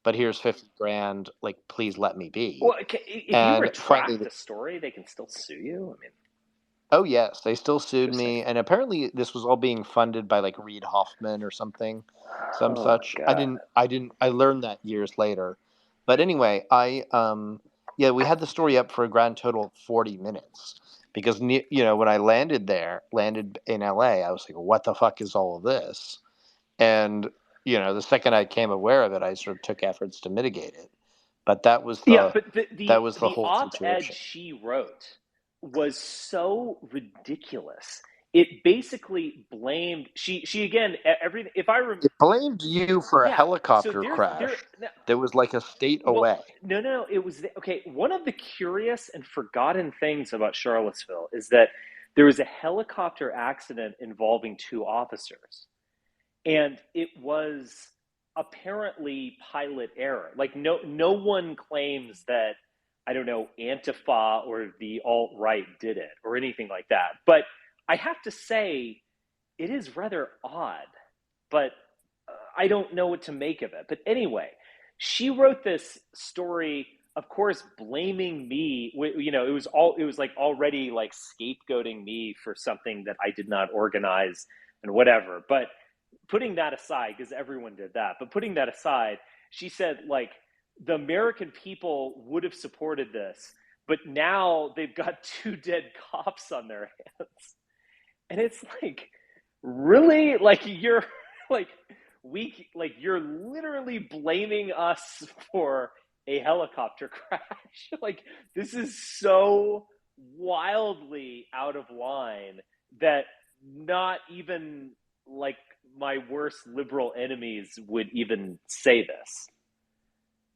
But here's 50 grand. Like, please let me be. Well, if you retract the story, they can still sue you. I mean, oh yes, they still sued me, and apparently this was all being funded by like Reid Hoffman or something, such. I learned that years later, but anyway, we had the story up for a grand total of 40 minutes because when I landed in LA, I was like, what the fuck is all of this? And the second I became aware of it, I sort of took efforts to mitigate it. But that was the whole op-ed situation she wrote was so ridiculous. It basically blamed she again everything. If I remember, it blamed you for a helicopter crash that was like a state away. No, it was okay. One of the curious and forgotten things about Charlottesville is that there was a helicopter accident involving 2 officers, and it was apparently pilot error. Like no one claims that, I don't know, Antifa or the alt-right did it or anything like that. But I have to say, it is rather odd, but I don't know what to make of it. But anyway, she wrote this story, of course, blaming me. It was like already like scapegoating me for something that I did not organize and whatever. But putting that aside, because everyone did that, but putting that aside, she said, like, the American people would have supported this, but now they've got 2 dead cops on their hands. And it's like, really? Like, you're like, you're literally blaming us for a helicopter crash. Like, this is so wildly out of line that not even like my worst liberal enemies would even say this.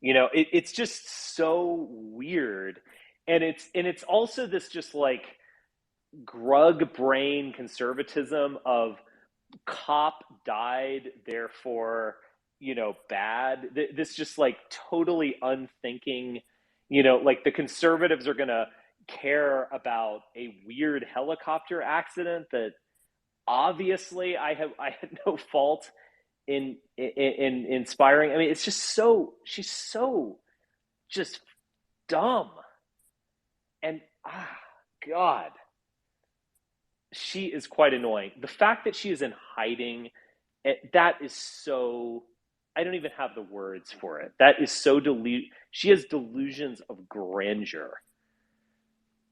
It's just so weird. And it's also this just like grug brain conservatism of cop died, therefore, bad. This just like totally unthinking, like the conservatives are going to care about a weird helicopter accident that obviously I had no fault in inspiring. I mean, it's just she's so just dumb. And God, she is quite annoying. The fact that she is in hiding, that is so, I don't even have the words for it. That is so she has delusions of grandeur.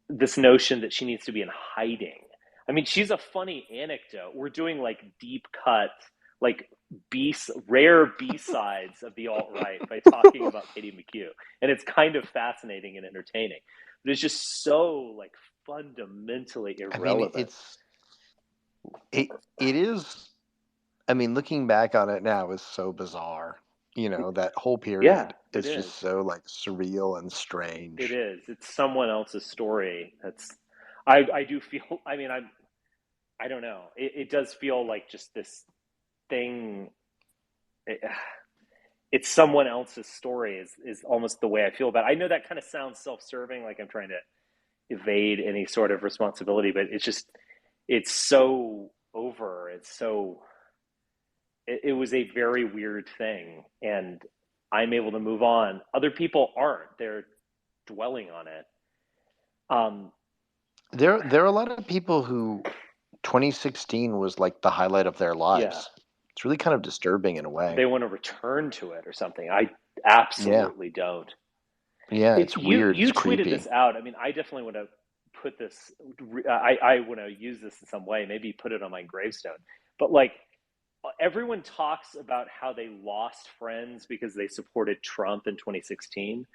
This notion that she needs to be in hiding. I mean, she's a funny anecdote. We're doing like deep cut, like rare B-sides of the alt-right by talking about Katie McHugh. And it's kind of fascinating and entertaining. But it's just so like fundamentally irrelevant. I mean, it is, I mean, looking back on it now is so bizarre. That whole period is just so like surreal and strange. It is. It's someone else's story. I do feel, I mean, I don't know. It does feel like just this thing. It's someone else's story is almost the way I feel about it. I know that kind of sounds self-serving, like I'm trying to evade any sort of responsibility, but it's so over. It was a very weird thing, and I'm able to move on. Other people aren't. They're dwelling on it. There are a lot of people who 2016 was like the highlight of their lives. Yeah. It's really kind of disturbing in a way. They want to return to it or something. I absolutely don't. Yeah, it's weird. You it's tweeted creepy. this out. I mean, I definitely want to put this. I want to use this in some way. Maybe put it on my gravestone. But like, everyone talks about how they lost friends because they supported Trump in 2016.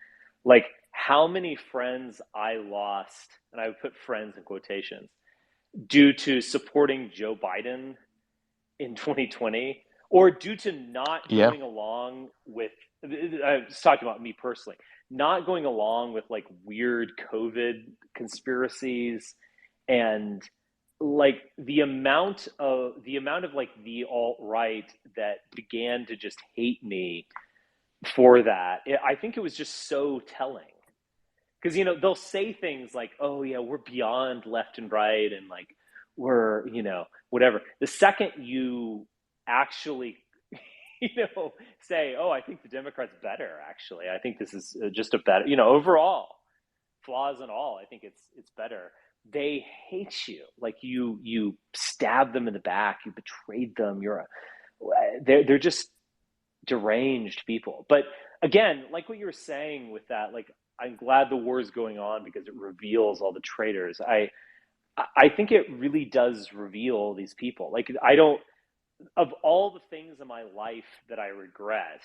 Like, how many friends I lost, and I would put friends in quotations, due to supporting Joe Biden in 2020, or due to not going along with, I was talking about me personally, not going along with like weird COVID conspiracies, and like the amount of like the alt-right that began to just hate me for that. I think it was just so telling, because they'll say things like, oh yeah, we're beyond left and right, and like we're whatever. The second you actually say, oh, I think the Democrats better, actually, I think this is just a better, overall, flaws and all, I think it's better, they hate you. Like you stabbed them in the back, you betrayed them, they're just deranged people. But again, like what you were saying with that, like, I'm glad the war is going on because it reveals all the traitors. I think it really does reveal these people. Like, I don't, of all the things in my life that I regret,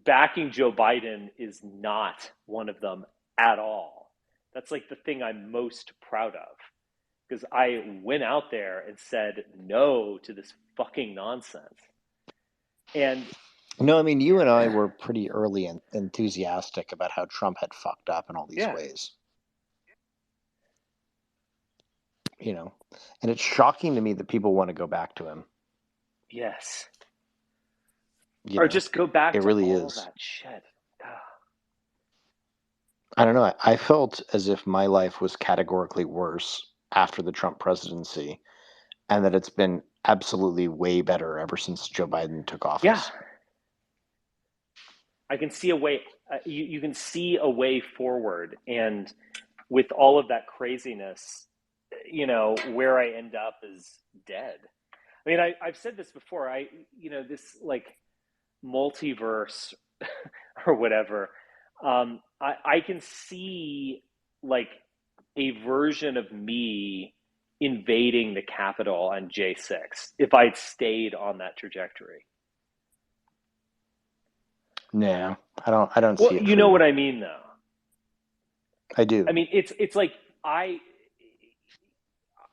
backing Joe Biden is not one of them at all. That's like the thing I'm most proud of, because I went out there and said no to this fucking nonsense. And no, I mean, you and I were pretty early and enthusiastic about how Trump had fucked up in all these ways. And it's shocking to me that people want to go back to him. Yes. Or just go back to really all is. that shit. I don't know. I felt as if my life was categorically worse after the Trump presidency, and that it's been absolutely way better ever since Joe Biden took office. Yeah. I can see a way. You can see a way forward, and with all of that craziness, where I end up is dead. I mean, I've said this before. This like multiverse or whatever. I can see like a version of me invading the Capitol on J6 if I'd stayed on that trajectory. No, I don't Well, see it. You know what I mean, though. I do. I mean, it's like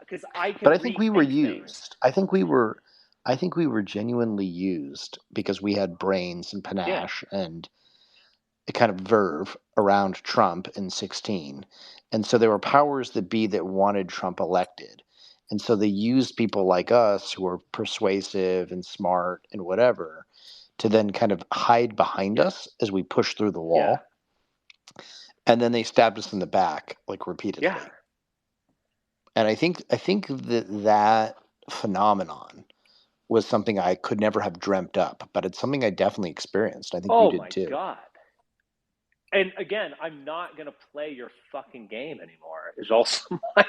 because I can. But I think we were things. used. I think we were genuinely used because we had brains and panache and a kind of verve around Trump in 2016. And so there were powers that be that wanted Trump elected. And so they used people like us who were persuasive and smart and whatever to then kind of hide behind us as we pushed through the wall. And then they stabbed us in the back, like, repeatedly. Yeah. And I think that phenomenon was something I could never have dreamt up, but it's something I definitely experienced. I think you did too. Oh my God. And again, I'm not going to play your fucking game anymore, is also my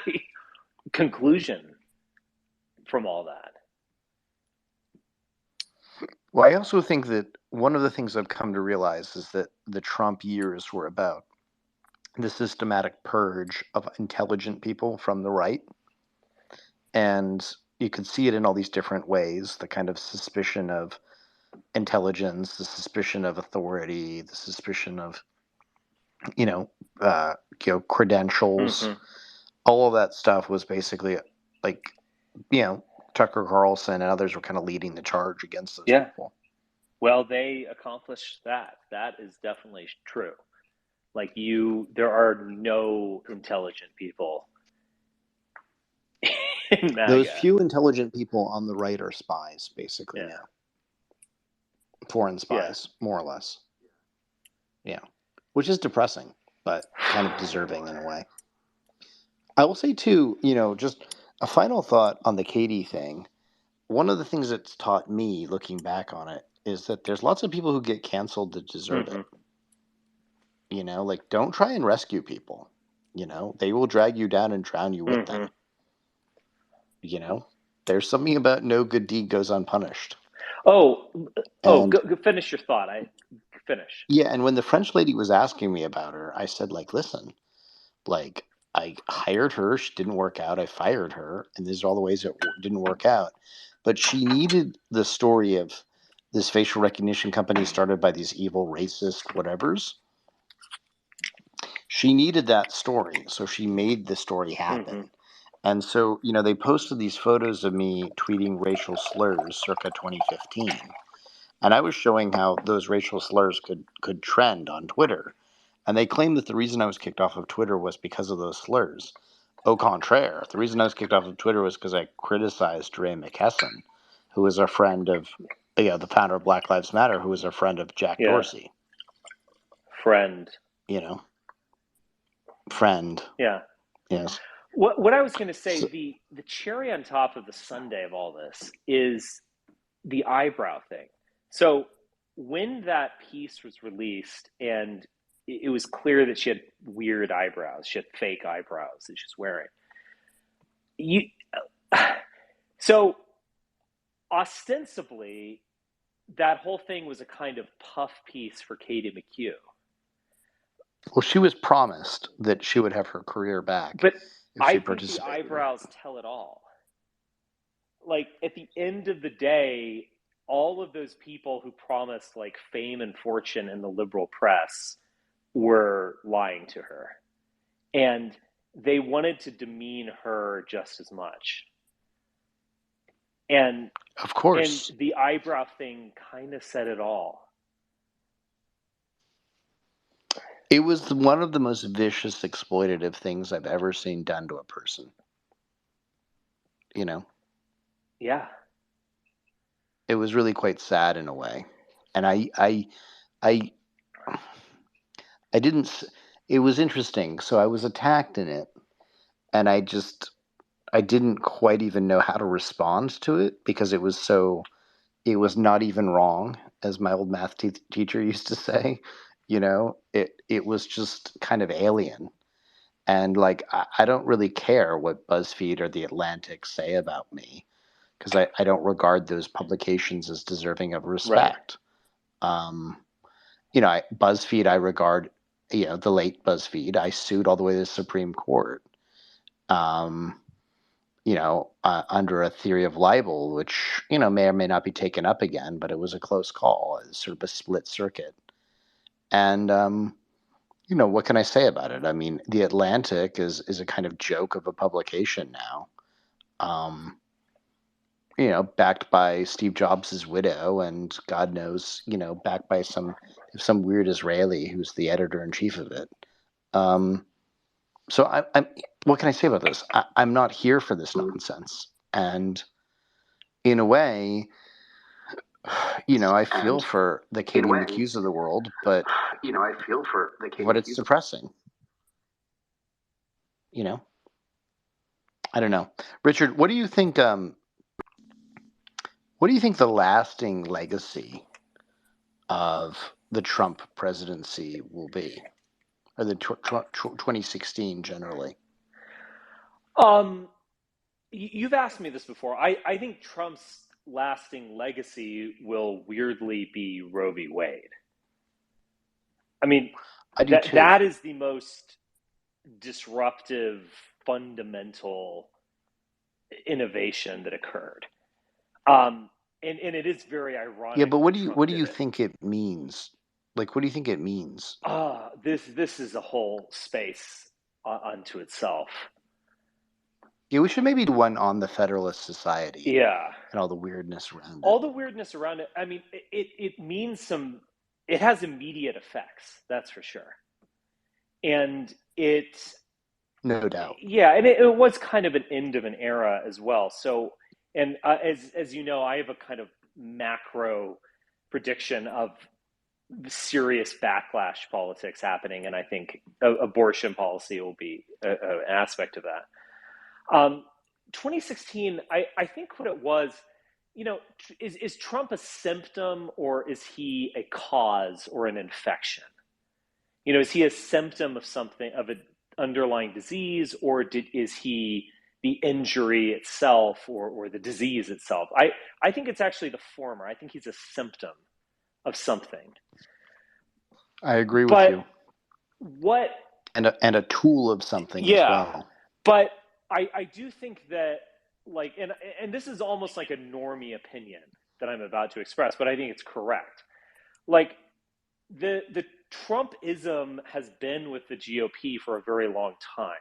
conclusion from all that. Well, I also think that one of the things I've come to realize is that the Trump years were about the systematic purge of intelligent people from the right. And you could see it in all these different ways, the kind of suspicion of intelligence, the suspicion of authority, the suspicion of, credentials. Mm-hmm. All of that stuff was basically like, Tucker Carlson and others were kind of leading the charge against those people. Well, they accomplished that. That is definitely true. Like there are no intelligent people. Those few intelligent people on the right are spies, basically, now. Foreign spies, more or less. Yeah. Which is depressing, but kind of deserving in a way. I will say, too, just a final thought on the Katie thing. One of the things that's taught me, looking back on it, is that there's lots of people who get canceled that deserve it. Like, don't try and rescue people. They will drag you down and drown you with them. There's something about no good deed goes unpunished. Go finish your thought. Finish. Yeah, and when the French lady was asking me about her, I said, like, listen, like, I hired her, she didn't work out, I fired her, and these are all the ways it didn't work out. But she needed the story of this facial recognition company started by these evil racist whatevers she needed that story, so she made the story happen. And so, they posted these photos of me tweeting racial slurs circa 2015. And I was showing how those racial slurs could trend on Twitter. And they claimed that the reason I was kicked off of Twitter was because of those slurs. Au contraire, the reason I was kicked off of Twitter was because I criticized Ray McKesson, who is a friend of, the founder of Black Lives Matter, who was a friend of Jack Dorsey. Friend. Friend. Yeah. Yes. What I was going to say, the cherry on top of the sundae of all this is the eyebrow thing. So when that piece was released and it was clear that she had weird eyebrows, she had fake eyebrows that she's wearing. So ostensibly, that whole thing was a kind of puff piece for Katie McHugh. Well, she was promised that she would have her career back. But I think the eyebrows tell it all. Like, at the end of the day, all of those people who promised like fame and fortune in the liberal press were lying to her. And they wanted to demean her just as much. And of course, and the eyebrow thing kind of said it all. It was one of the most vicious, exploitative things I've ever seen done to a person. Yeah. It was really quite sad in a way. And I didn't, it was interesting. So I was attacked in it, and I didn't quite even know how to respond to it because it was not even wrong, as my old math teacher used to say. It was just kind of alien. And like, I don't really care what BuzzFeed or The Atlantic say about me, because I don't regard those publications as deserving of respect. Right. BuzzFeed, I regard, the late BuzzFeed, I sued all the way to the Supreme Court, under a theory of libel, which, may or may not be taken up again, but it was a close call. It was sort of a split circuit. And, what can I say about it? I mean, The Atlantic is a kind of joke of a publication now. Backed by Steve Jobs' widow, and God knows, backed by some weird Israeli who's the editor-in-chief of it. So I'm what can I say about this? I'm not here for this nonsense. And in a way, I feel for the Katie McHughes of the world, but what it's suppressing. I don't know. Richard, what do you think the lasting legacy of the Trump presidency will be, or the 2016 generally? You've asked me this before. I think Trump's lasting legacy will weirdly be Roe v. Wade. I mean, that is the most disruptive, fundamental innovation that occurred. And it is very ironic. Yeah, but what do you think it means? Like, what do you think it means? This is a whole space unto itself. Yeah, we should maybe do one on the Federalist Society. Yeah. And all the weirdness around it. All the weirdness around it. I mean, it means it has immediate effects, that's for sure. And no doubt. Yeah, and it was kind of an end of an era as well. So, and as you know, I have a kind of macro prediction of serious backlash politics happening, and I think abortion policy will be an aspect of that. 2016, I think what it was, is Trump a symptom, or is he a cause or an infection? Is he a symptom of something, of an underlying disease, or is he the injury itself, or the disease itself? I think it's actually the former. I think he's a symptom of something. I agree with you. What? And a tool of something as well. But I do think that, like, and this is almost like a normie opinion that I'm about to express, but I think it's correct. Like, the Trumpism has been with the GOP for a very long time.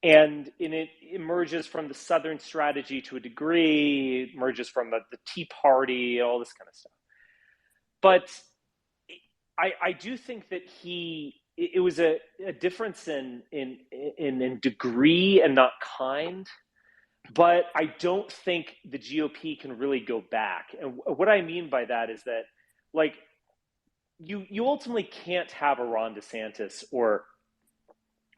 And it emerges from the Southern strategy to a degree, emerges from the Tea Party, all this kind of stuff. But I do think that it was a difference in degree and not kind. But I don't think the GOP can really go back. And what I mean by that is that, like, you ultimately can't have a Ron DeSantis or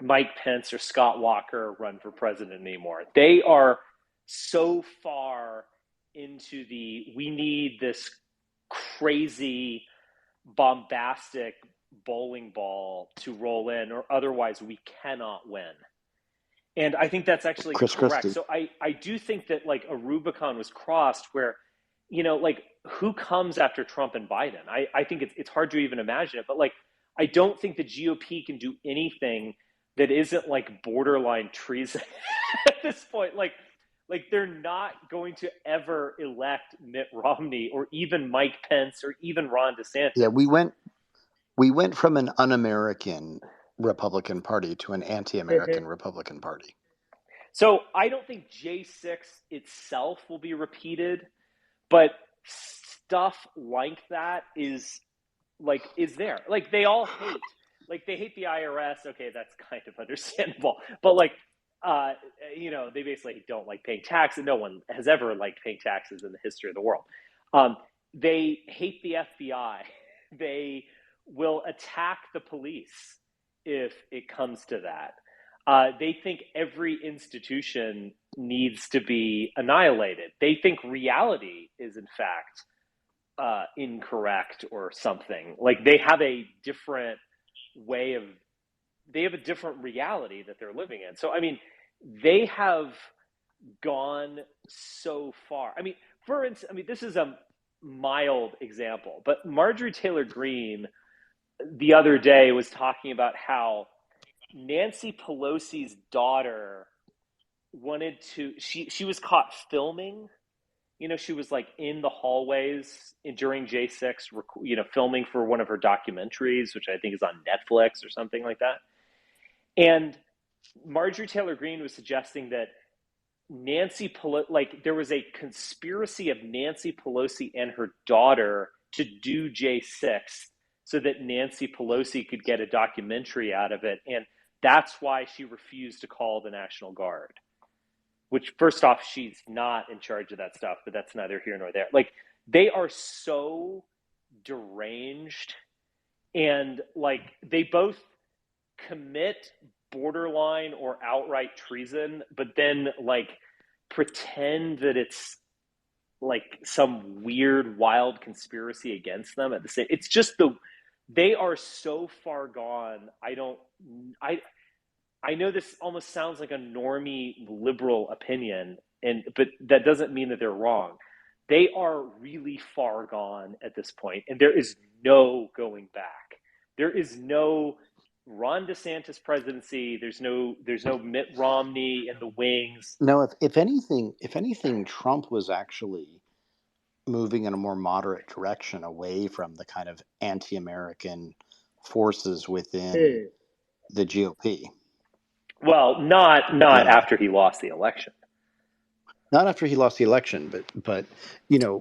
Mike Pence or Scott Walker run for president anymore. They are so far into we need this crazy, bombastic bowling ball to roll in, or otherwise we cannot win. And I think that's actually Chris correct. Christie. So I do think that, like, a Rubicon was crossed where, like, who comes after Trump and Biden? I think it's hard to even imagine it. But, like, I don't think the GOP can do anything that isn't, like, borderline treason at this point. Like they're not going to ever elect Mitt Romney or even Mike Pence or even Ron DeSantis. Yeah, we went from an un-American Republican Party to an anti-American Republican Party. So I don't think J6 itself will be repeated, but stuff like that is there. Like, they all hate, like, they hate the IRS. Okay, that's kind of understandable. But, like, they basically don't like paying taxes. No one has ever liked paying taxes in the history of the world. They hate the FBI. They will attack the police if it comes to that. They think every institution needs to be annihilated. They think reality is, in fact, incorrect or something. Like, they have a different reality that they're living in. So, I mean, they have gone so far. I mean, for instance, this is a mild example, but Marjorie Taylor Greene the other day was talking about how Nancy Pelosi's daughter she was caught filming. She was, like, in the hallways during J6, filming for one of her documentaries, which I think is on Netflix or something like that. And Marjorie Taylor Greene was suggesting that there was a conspiracy of Nancy Pelosi and her daughter to do J6 so that Nancy Pelosi could get a documentary out of it. And that's why she refused to call the National Guard. Which, first off, she's not in charge of that stuff, but that's neither here nor there. Like, they are so deranged, and, like, they both commit borderline or outright treason, but then, like, pretend that it's, like, some weird, wild conspiracy against them at the same. It's just they are so far gone. I know this almost sounds like a normie liberal opinion, but that doesn't mean that they're wrong. They are really far gone at this point, and there is no going back. There is no Ron DeSantis presidency. There's no Mitt Romney in the wings. No, if anything, Trump was actually moving in a more moderate direction away from the kind of anti-American forces within the GOP. Well, not after he lost the election. Not after he lost the election, but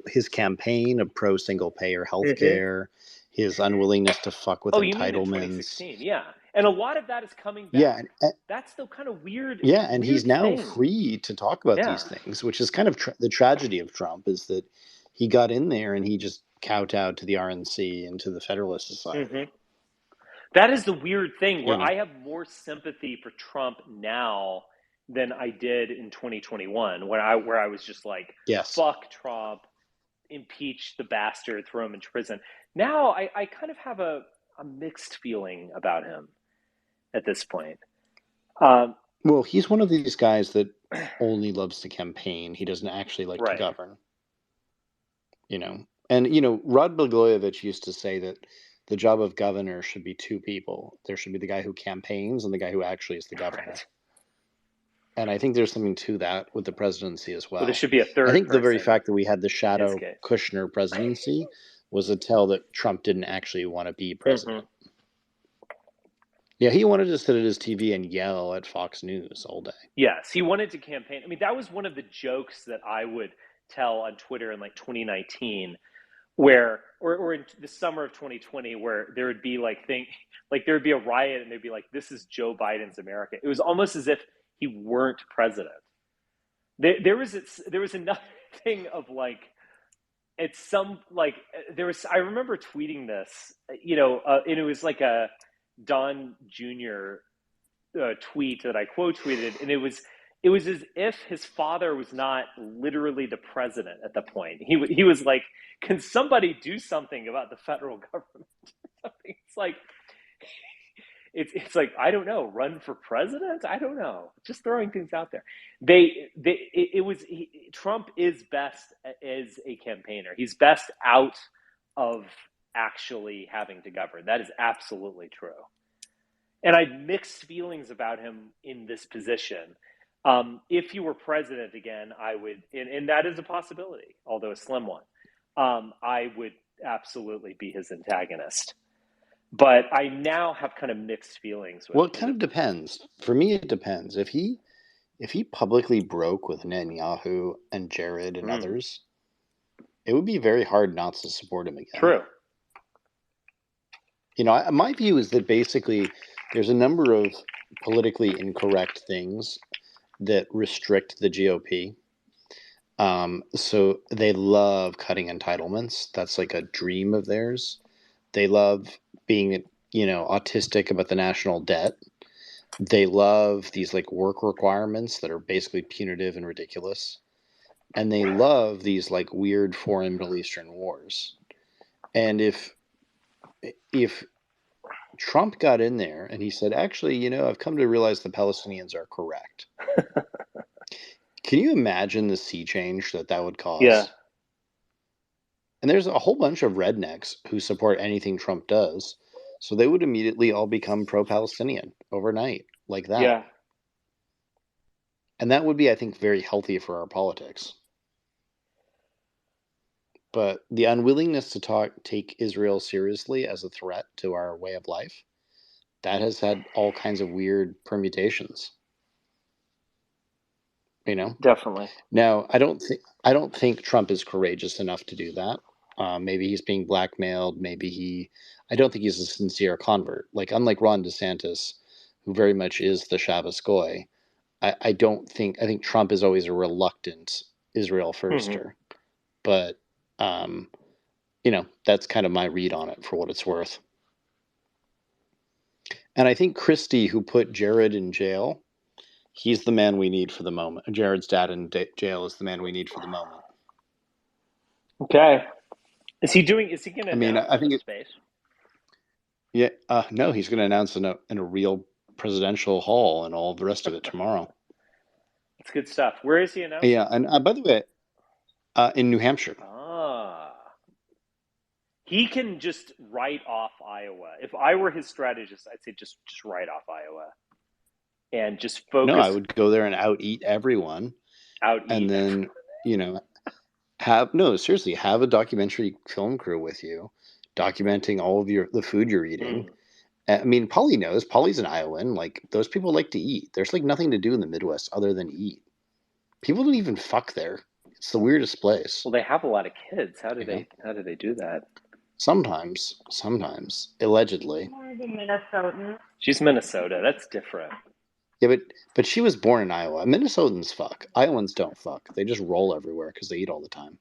his campaign of pro single payer healthcare, his unwillingness to fuck with entitlements. You mean in 2016? Yeah, and a lot of that is coming back. Yeah, that's the kind of weird. Yeah, and weird he's now thing. free to talk about these things, which is kind of the tragedy of Trump, is that he got in there and he just kowtowed to the RNC and to the Federalist Society. Mm-hmm. That is the weird thing, where I have more sympathy for Trump now than I did in 2021, where I was just like, fuck Trump, impeach the bastard, throw him into prison. Now I kind of have a mixed feeling about him at this point. Well, he's one of these guys that only loves to campaign. He doesn't actually like to govern. And Rod Blagojevich used to say that the job of governor should be two people. There should be the guy who campaigns and the guy who actually is the governor. Right. And I think there's something to that with the presidency as well. There should be a third. I think the very fact that we had the shadow Kushner presidency was a tell that Trump didn't actually want to be president. Yeah, he wanted to sit at his TV and yell at Fox News all day. Yes, he wanted to campaign. I mean, that was one of the jokes that I would tell on Twitter in like 2019, where or in the summer of 2020, where there would be like there would be a riot and they'd be like, "This is Joe Biden's America." It was almost as if he weren't president. There was another thing of like, it's some like there was. I remember tweeting this, and it was like a Don Jr. Tweet that I quote tweeted, and it was as if his father was not literally the president at the point. He was like, "Can somebody do something about the federal government?" It's like it's like, I don't know, run for president. I don't know, just throwing things out there. Trump is best as a campaigner. He's best out of actually having to govern. That is absolutely true. And I had mixed feelings about him in this position. If he were president again, I would, and that is a possibility, although a slim one. I would absolutely be his antagonist. But I now have kind of mixed feelings with. Well, it kind of depends. For me, it depends. If he publicly broke with Netanyahu and Jared and others, it would be very hard not to support him again. True. My view is that basically there's a number of politically incorrect things that restrict the GOP. So they love cutting entitlements. That's like a dream of theirs. They love being, autistic about the national debt. They love these like work requirements that are basically punitive and ridiculous. And they love these like weird foreign Middle Eastern wars. And if Trump got in there and he said, actually, I've come to realize the Palestinians are correct. Can you imagine the sea change that would cause? Yeah. And there's a whole bunch of rednecks who support anything Trump does. So they would immediately all become pro-Palestinian overnight, like that. Yeah. And that would be, I think, very healthy for our politics. But the unwillingness to take Israel seriously as a threat to our way of life, that has had all kinds of weird permutations. Definitely. Now, I don't think Trump is courageous enough to do that. Maybe he's being blackmailed. I don't think he's a sincere convert. Like, unlike Ron DeSantis, who very much is the Shabbos Goy, I think Trump is always a reluctant Israel firster. But, that's kind of my read on it for what it's worth. And I think Christie, who put Jared in jail, he's the man we need for the moment. Jared's dad in jail is the man we need for the moment. Okay. Is he going to announce I think space? Yeah. No, he's going to announce in a real presidential hall and all the rest of it tomorrow. It's good stuff. Where is he announcing? Yeah. And by the way, in New Hampshire. He can just write off Iowa. If I were his strategist, I'd say just write off Iowa and just focus. No, I would go there and out-eat everyone. And then, have a documentary film crew with you, documenting all of the food you're eating. I mean, Paulie knows. Paulie's an Iowan. Like, those people like to eat. There's like nothing to do in the Midwest other than eat. People don't even fuck there. It's the weirdest place. Well, they have a lot of kids. How do they do that? Sometimes, allegedly. Minnesotan. She's Minnesota. That's different. Yeah, but she was born in Iowa. Minnesotans fuck. Iowans don't fuck. They just roll everywhere because they eat all the time.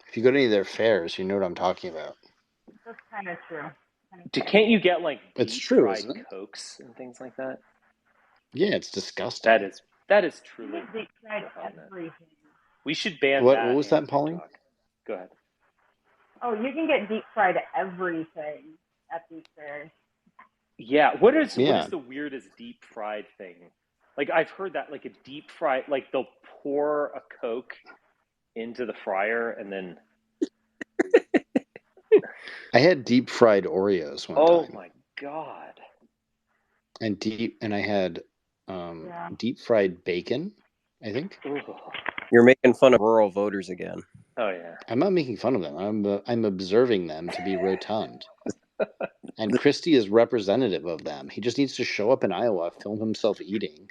If you go to any of their fairs, you know what I'm talking about. That's kind of true. Can't you get like deep-fried Cokes and things like that? Yeah, it's disgusting. That is truly deep-fried everything. We should ban that. What was that, Pauline? Go ahead. Oh, you can get deep-fried everything at these fairs. Yeah. What is the weirdest deep fried thing? Like, I've heard that, like, a deep fried, like, they'll pour a Coke into the fryer and then. I had deep fried Oreos one time. Oh my God. And I had deep fried bacon, I think. You're making fun of rural voters again. Oh yeah. I'm not making fun of them. I'm observing them to be rotund. And Christie is representative of them. He just needs to show up in Iowa, film himself eating,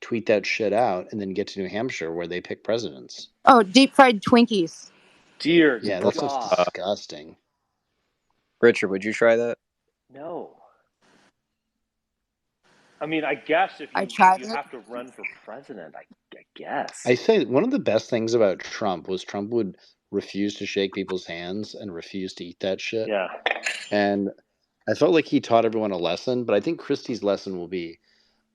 tweet that shit out, and then get to New Hampshire where they pick presidents. Oh, deep fried Twinkies. Dear Yeah, that God. sounds disgusting. Richard, would you try that? No. I mean, I guess if I you tried it. have to run for president, I guess. I say one of the best things about Trump was Trump would refuse to shake people's hands and refuse to eat that shit. Yeah. And I felt like he taught everyone a lesson, but I think Christie's lesson will be,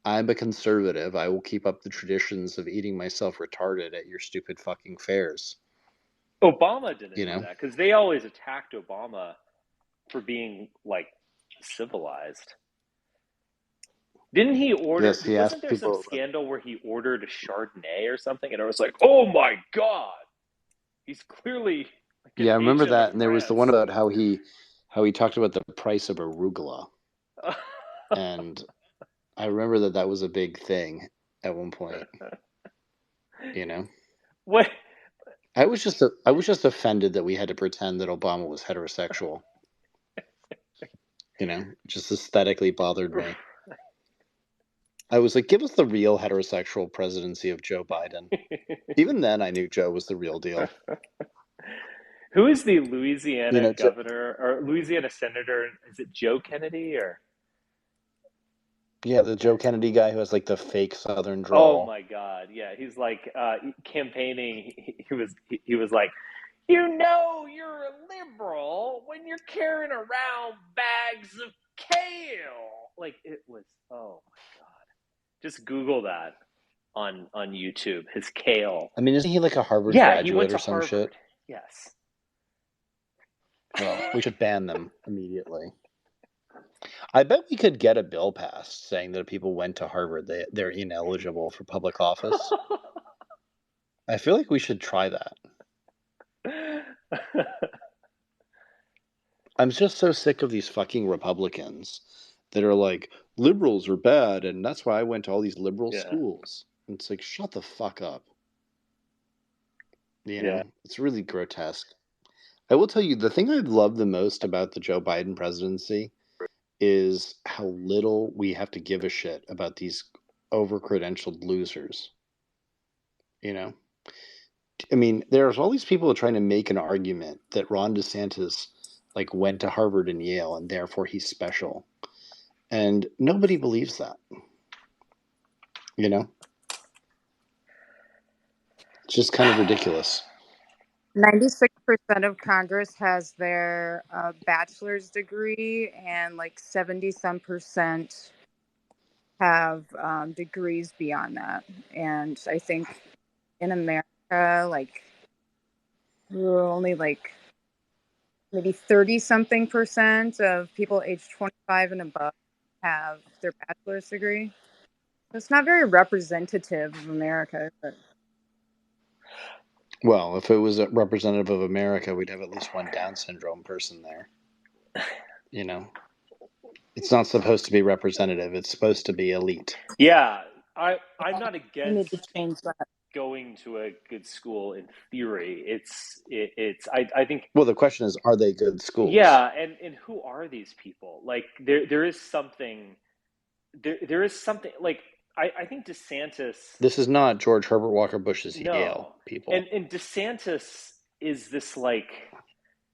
I'm a conservative. I will keep up the traditions of eating myself retarded at your stupid fucking fairs. Obama didn't You do know? that because they always attacked Obama for being like civilized. Didn't he order? Yes, he Wasn't asked there some people. scandal where he ordered a Chardonnay or something, and I was like, "Oh my God, he's clearly like an Yeah, I remember agent of that, and there was the France." one about how he talked about the price of arugula, and I remember that was a big thing at one point. You know, What? I was just offended that we had to pretend that Obama was heterosexual. You know, just aesthetically bothered me. I was like, give us the real heterosexual presidency of Joe Biden. Even then, I knew Joe was the real deal. Who is the Louisiana You know, governor or Louisiana senator? Is it Joe Kennedy or? Yeah, the Joe Kennedy guy who has like the fake Southern Oh drawl. my God! Yeah, he's like campaigning. He was like, you know, you're a liberal when you're carrying around bags of kale. Like it was. Oh my God! Just Google that on YouTube. His kale. I mean, isn't he like a Harvard Yeah, he went graduate to or some shit? Harvard. Yes. Well, we should ban them immediately. I bet we could get a bill passed saying that if people went to Harvard, they're ineligible for public office. I feel like we should try that. I'm just so sick of these fucking Republicans that are like, liberals are bad, and that's why I went to all these liberal schools. And it's like, shut the fuck up. You know, it's really grotesque. I will tell you, the thing I love the most about the Joe Biden presidency is how little we have to give a shit about these over-credentialed losers. You know? I mean, there's all these people trying to make an argument that Ron DeSantis like went to Harvard and Yale and therefore he's special. And nobody believes that. You know? It's just kind of ridiculous. 96% of Congress has their bachelor's degree, and like 70-some percent have degrees beyond that. And I think in America, like only like maybe 30-something percent of people aged 25 and above have their bachelor's degree. So it's not very representative of America. But... Well, if it was a representative of America, we'd have at least one Down syndrome person there. You know? It's not supposed to be representative. It's supposed to be elite. Yeah, I'm not We need to against change that. going to a good school in theory. I think. Well, the question is, are they good schools? Yeah, and who are these people? Like there is something. There is something like I think DeSantis. This is not George Herbert Walker Bush's Yale, people. And DeSantis is this like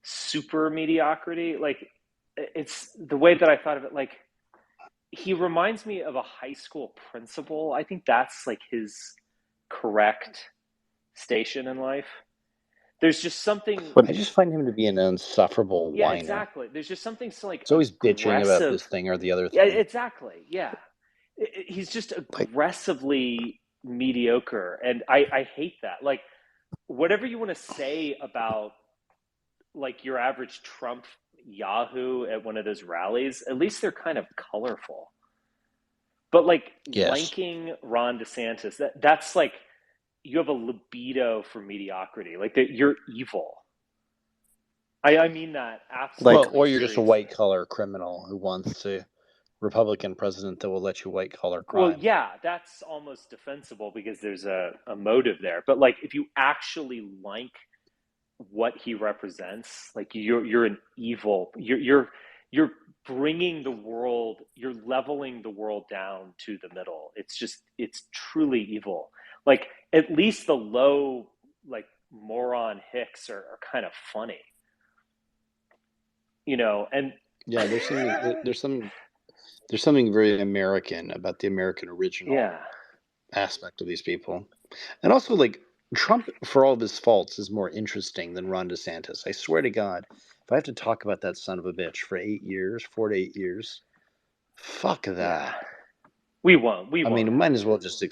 super mediocrity. Like it's the way that I thought of it. Like he reminds me of a high school principal. I think that's like his correct station in life. There's just something. But I just find him to be an insufferable whiner. Yeah, exactly. There's just something so like. He's always bitching about this thing or the other thing. Yeah, exactly. Yeah, he's just aggressively mediocre, and I hate that. Like, whatever you want to say about like your average Trump Yahoo at one of those rallies, at least they're kind of colorful. But like liking Ron DeSantis, that's like you have a libido for mediocrity. Like that you're evil. I mean that absolutely. Like, or you're just a white collar criminal who wants to Republican president that will let you white collar crime. Well, yeah, that's almost defensible because there's a motive there. But like if you actually like what he represents. Like you're an evil. You're bringing the world. You're leveling the world down to the middle. It's truly evil. Like at least the low like moron hicks are kind of funny, and Yeah, there's something very American about the American original yeah, aspect of these people. And also, like, Trump, for all of his faults, is more interesting than Ron DeSantis. I swear to God, if I have to talk about that son of a bitch for 8 years, 4 to 8 years, fuck that. yeah. We won't. I mean, might as well just.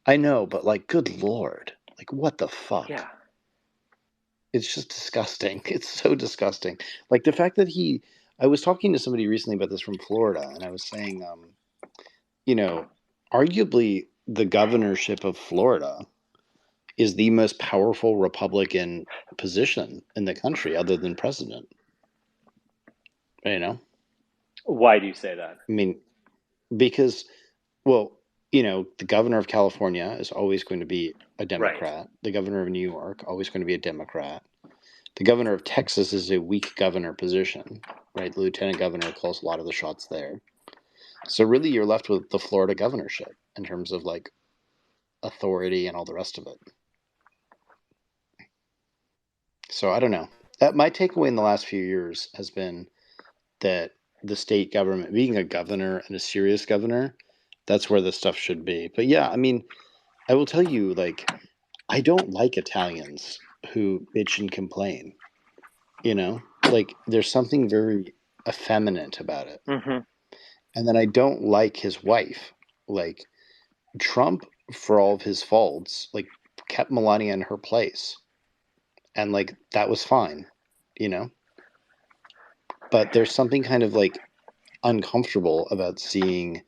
I know, but like, good lord, like, what the fuck? Yeah. It's just disgusting. It's so disgusting. Like the fact that I was talking to somebody recently about this from Florida, and I was saying, arguably the governorship of Florida is the most powerful Republican position in the country other than president. Why do you say that? I mean, because, well, the governor of California is always going to be a Democrat. Right. The governor of New York, always going to be a Democrat. The governor of Texas is a weak governor position, right? The lieutenant governor calls a lot of the shots there. So really you're left with the Florida governorship in terms of like authority and all the rest of it. So I don't know. My takeaway in the last few years has been that the state government, being a governor and a serious governor, that's where this stuff should be. But yeah, I mean, I will tell you, like, I don't like Italians who bitch and complain. Like there's something very effeminate about it. Mm-hmm. And then I don't like his wife. Like Trump, for all of his faults, like kept Melania in her place. And like that was fine, But there's something kind of like uncomfortable about seeing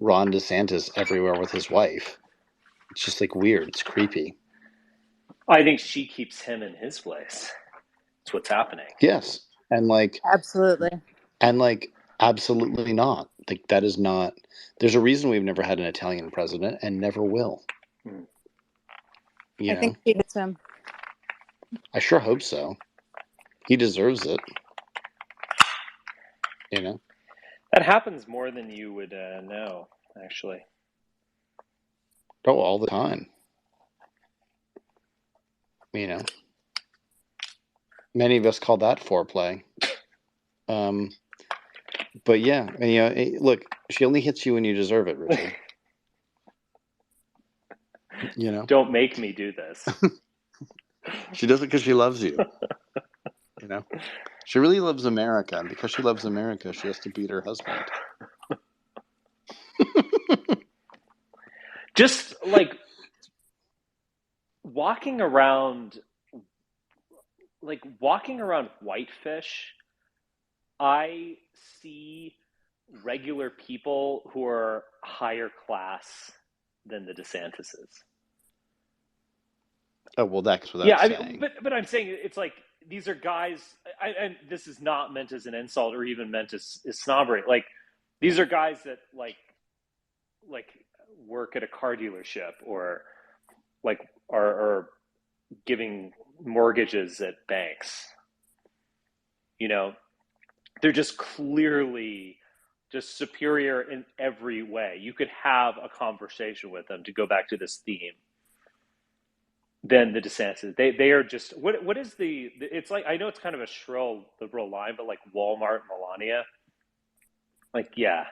Ron DeSantis everywhere with his wife. It's just like weird. It's creepy. I think she keeps him in his place. That's what's happening. Yes. And like absolutely. And like absolutely not. Like that is not. There's a reason we've never had an Italian president and never will. I think she gets him. I sure hope so. He deserves it. That happens more than you would know, actually. Oh, all the time. Many of us call that foreplay. But yeah, look, she only hits you when you deserve it, Richard. Don't make me do this. She does it because she loves you. She really loves America, and because she loves America, she has to beat her husband. Just like walking around Whitefish, I see regular people who are higher class than the DeSantises. Oh, well, that's what I'm saying. But I'm saying it's like these are guys, and this is not meant as an insult or even meant as snobbery. Like these are guys that like work at a car dealership or like are giving mortgages at banks. They're just clearly just superior in every way. You could have a conversation with them, to go back to this theme, than the DeSantis. They are just what is it's like, I know it's kind of a shrill liberal line, but like Walmart Melania, like yeah,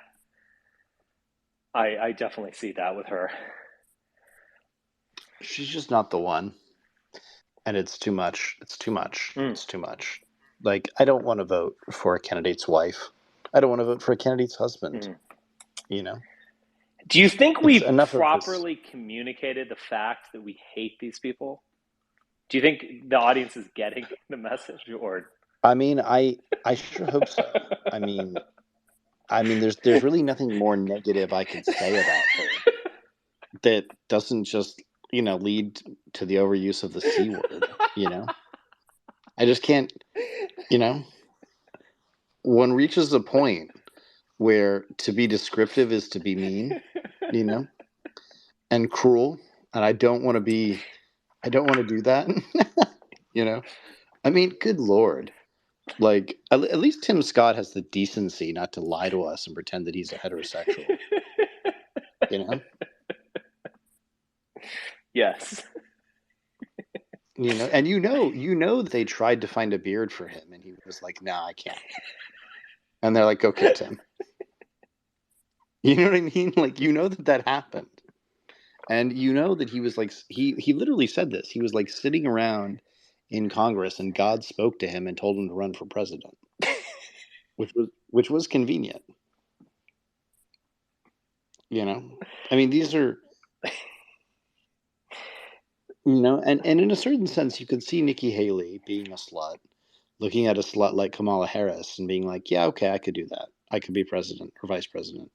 I definitely see that with her. She's just not the one, and it's too much. It's too much. It's too much. Like I don't want to vote for a candidate's wife. I don't want to vote for a candidate's husband. Do you think we've properly communicated the fact that we hate these people? Do you think the audience is getting the message? Or I mean, I sure hope so. I mean, there's really nothing more negative I could say about her that doesn't just lead to the overuse of the C word. I just can't. One reaches a point where to be descriptive is to be mean, and cruel, and I don't want to do that. You know, I mean, good Lord. Like, at least Tim Scott has the decency not to lie to us and pretend that he's a heterosexual. You know? Yes. And you know that they tried to find a beard for him, and he was like, "Nah, I can't." And they're like, "Okay, Tim." You know what I mean? Like, that happened, and that he was like, he literally said this. He was like sitting around in Congress, and God spoke to him and told him to run for president, which was convenient. I mean, these are. And in a certain sense, you could see Nikki Haley being a slut, looking at a slut like Kamala Harris and being like, yeah, okay, I could do that. I could be president or vice president.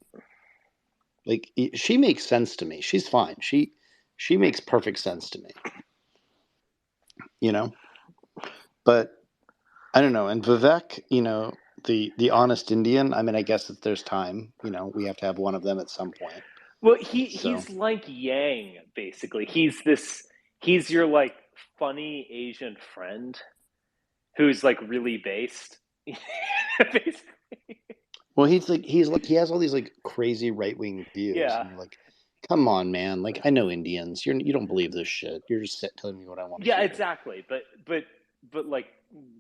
Like, she makes sense to me. She's fine. She makes perfect sense to me. But I don't know. And Vivek, the honest Indian, I mean, I guess if there's time, we have to have one of them at some point. Well, he's like Yang, basically. He's your like funny Asian friend who's like really based. Basically. Well, he has all these like crazy right-wing views, Yeah. and you're like, come on, man. Like, I know Indians. You don't believe this shit. You're just telling me what I want to hear. Yeah, exactly. But like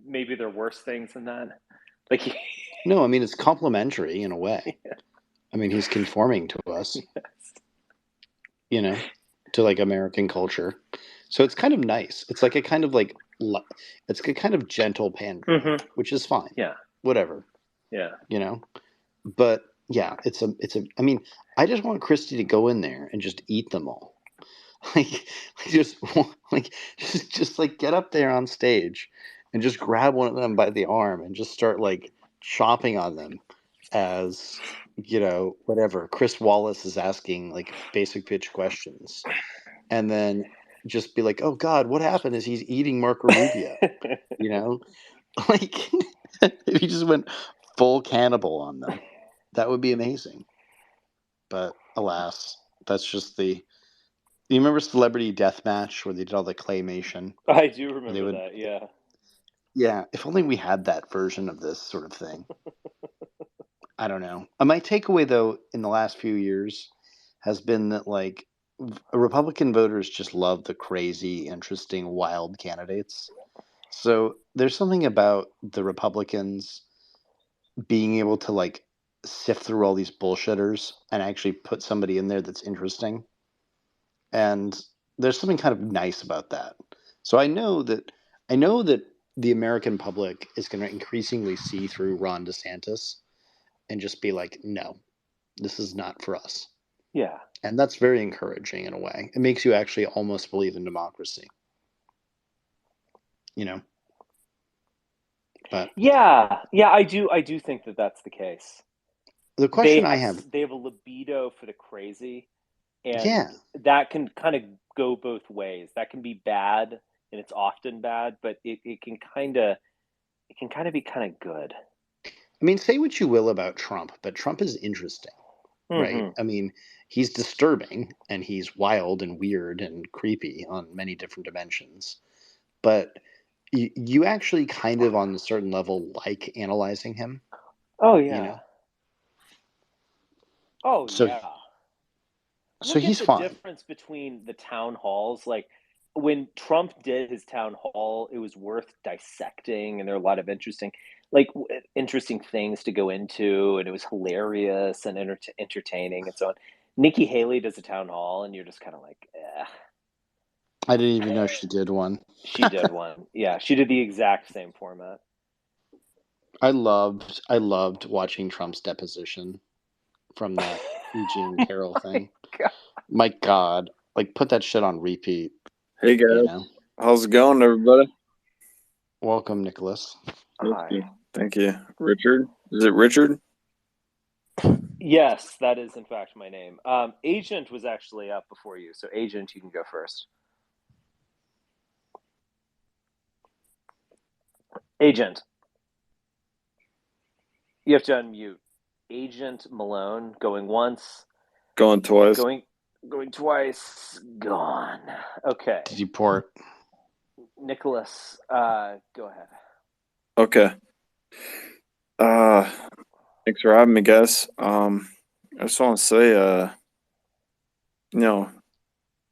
maybe there are worse things than that. Like No, I mean it's complimentary in a way. Yeah. I mean he's conforming to us. Yes. To like American culture. So it's kind of nice. It's like a kind of like it's a kind of gentle pandering, which is fine. Yeah. Whatever. Yeah. But yeah, it's a I mean, I just want Christie to go in there and just eat them all. Just like get up there on stage and just grab one of them by the arm and just start like chopping on them as whatever Chris Wallace is asking like basic pitch questions, and then just be like, oh God, what happened is he's eating Marco Rubio. Like if he just went full cannibal on them, that would be amazing. But alas, that's just the. You remember Celebrity Deathmatch where they did all the claymation? I do remember that, yeah. Yeah, if only we had that version of this sort of thing. I don't know. My takeaway, though, in the last few years has been that, like, Republican voters just love the crazy, interesting, wild candidates. So there's something about the Republicans being able to, like, sift through all these bullshitters and actually put somebody in there that's interesting. And there's something kind of nice about that. So I know that the American public is going to increasingly see through Ron DeSantis and just be like, no, this is not for us. Yeah. And that's very encouraging in a way. It makes you actually almost believe in democracy. But yeah, I do think that that's the case. The question they have a libido for the crazy, and that can kind of go both ways. That can be bad, and it's often bad, but it can kind of be kind of good. I mean, say what you will about Trump, but Trump is interesting, right? I mean, he's disturbing and he's wild and weird and creepy on many different dimensions. But you actually kind of, on a certain level, like analyzing him. Oh, yeah. Oh, so, yeah. So he's fine. The difference between the town halls, like when Trump did his town hall, it was worth dissecting, and there are a lot of interesting things to go into, and it was hilarious and entertaining and so on. Nikki Haley does a town hall, and you're just kind of like, eh. I didn't even know she did one. She did one. Yeah, she did the exact same format. I loved watching Trump's deposition from that Eugene Carroll thing. My God, like put that shit on repeat. Hey guys, how's it going, everybody? Welcome, Nicholas. Hi. Thank you. Richard? Is it Richard? Yes, that is in fact my name. Agent was actually up before you, so Agent, you can go first. Agent. You have to unmute. Agent Malone, going once. Going twice. Going twice. Gone. Okay. Deport. Nicholas, go ahead. Okay. Thanks for having me, guys. I just want to say,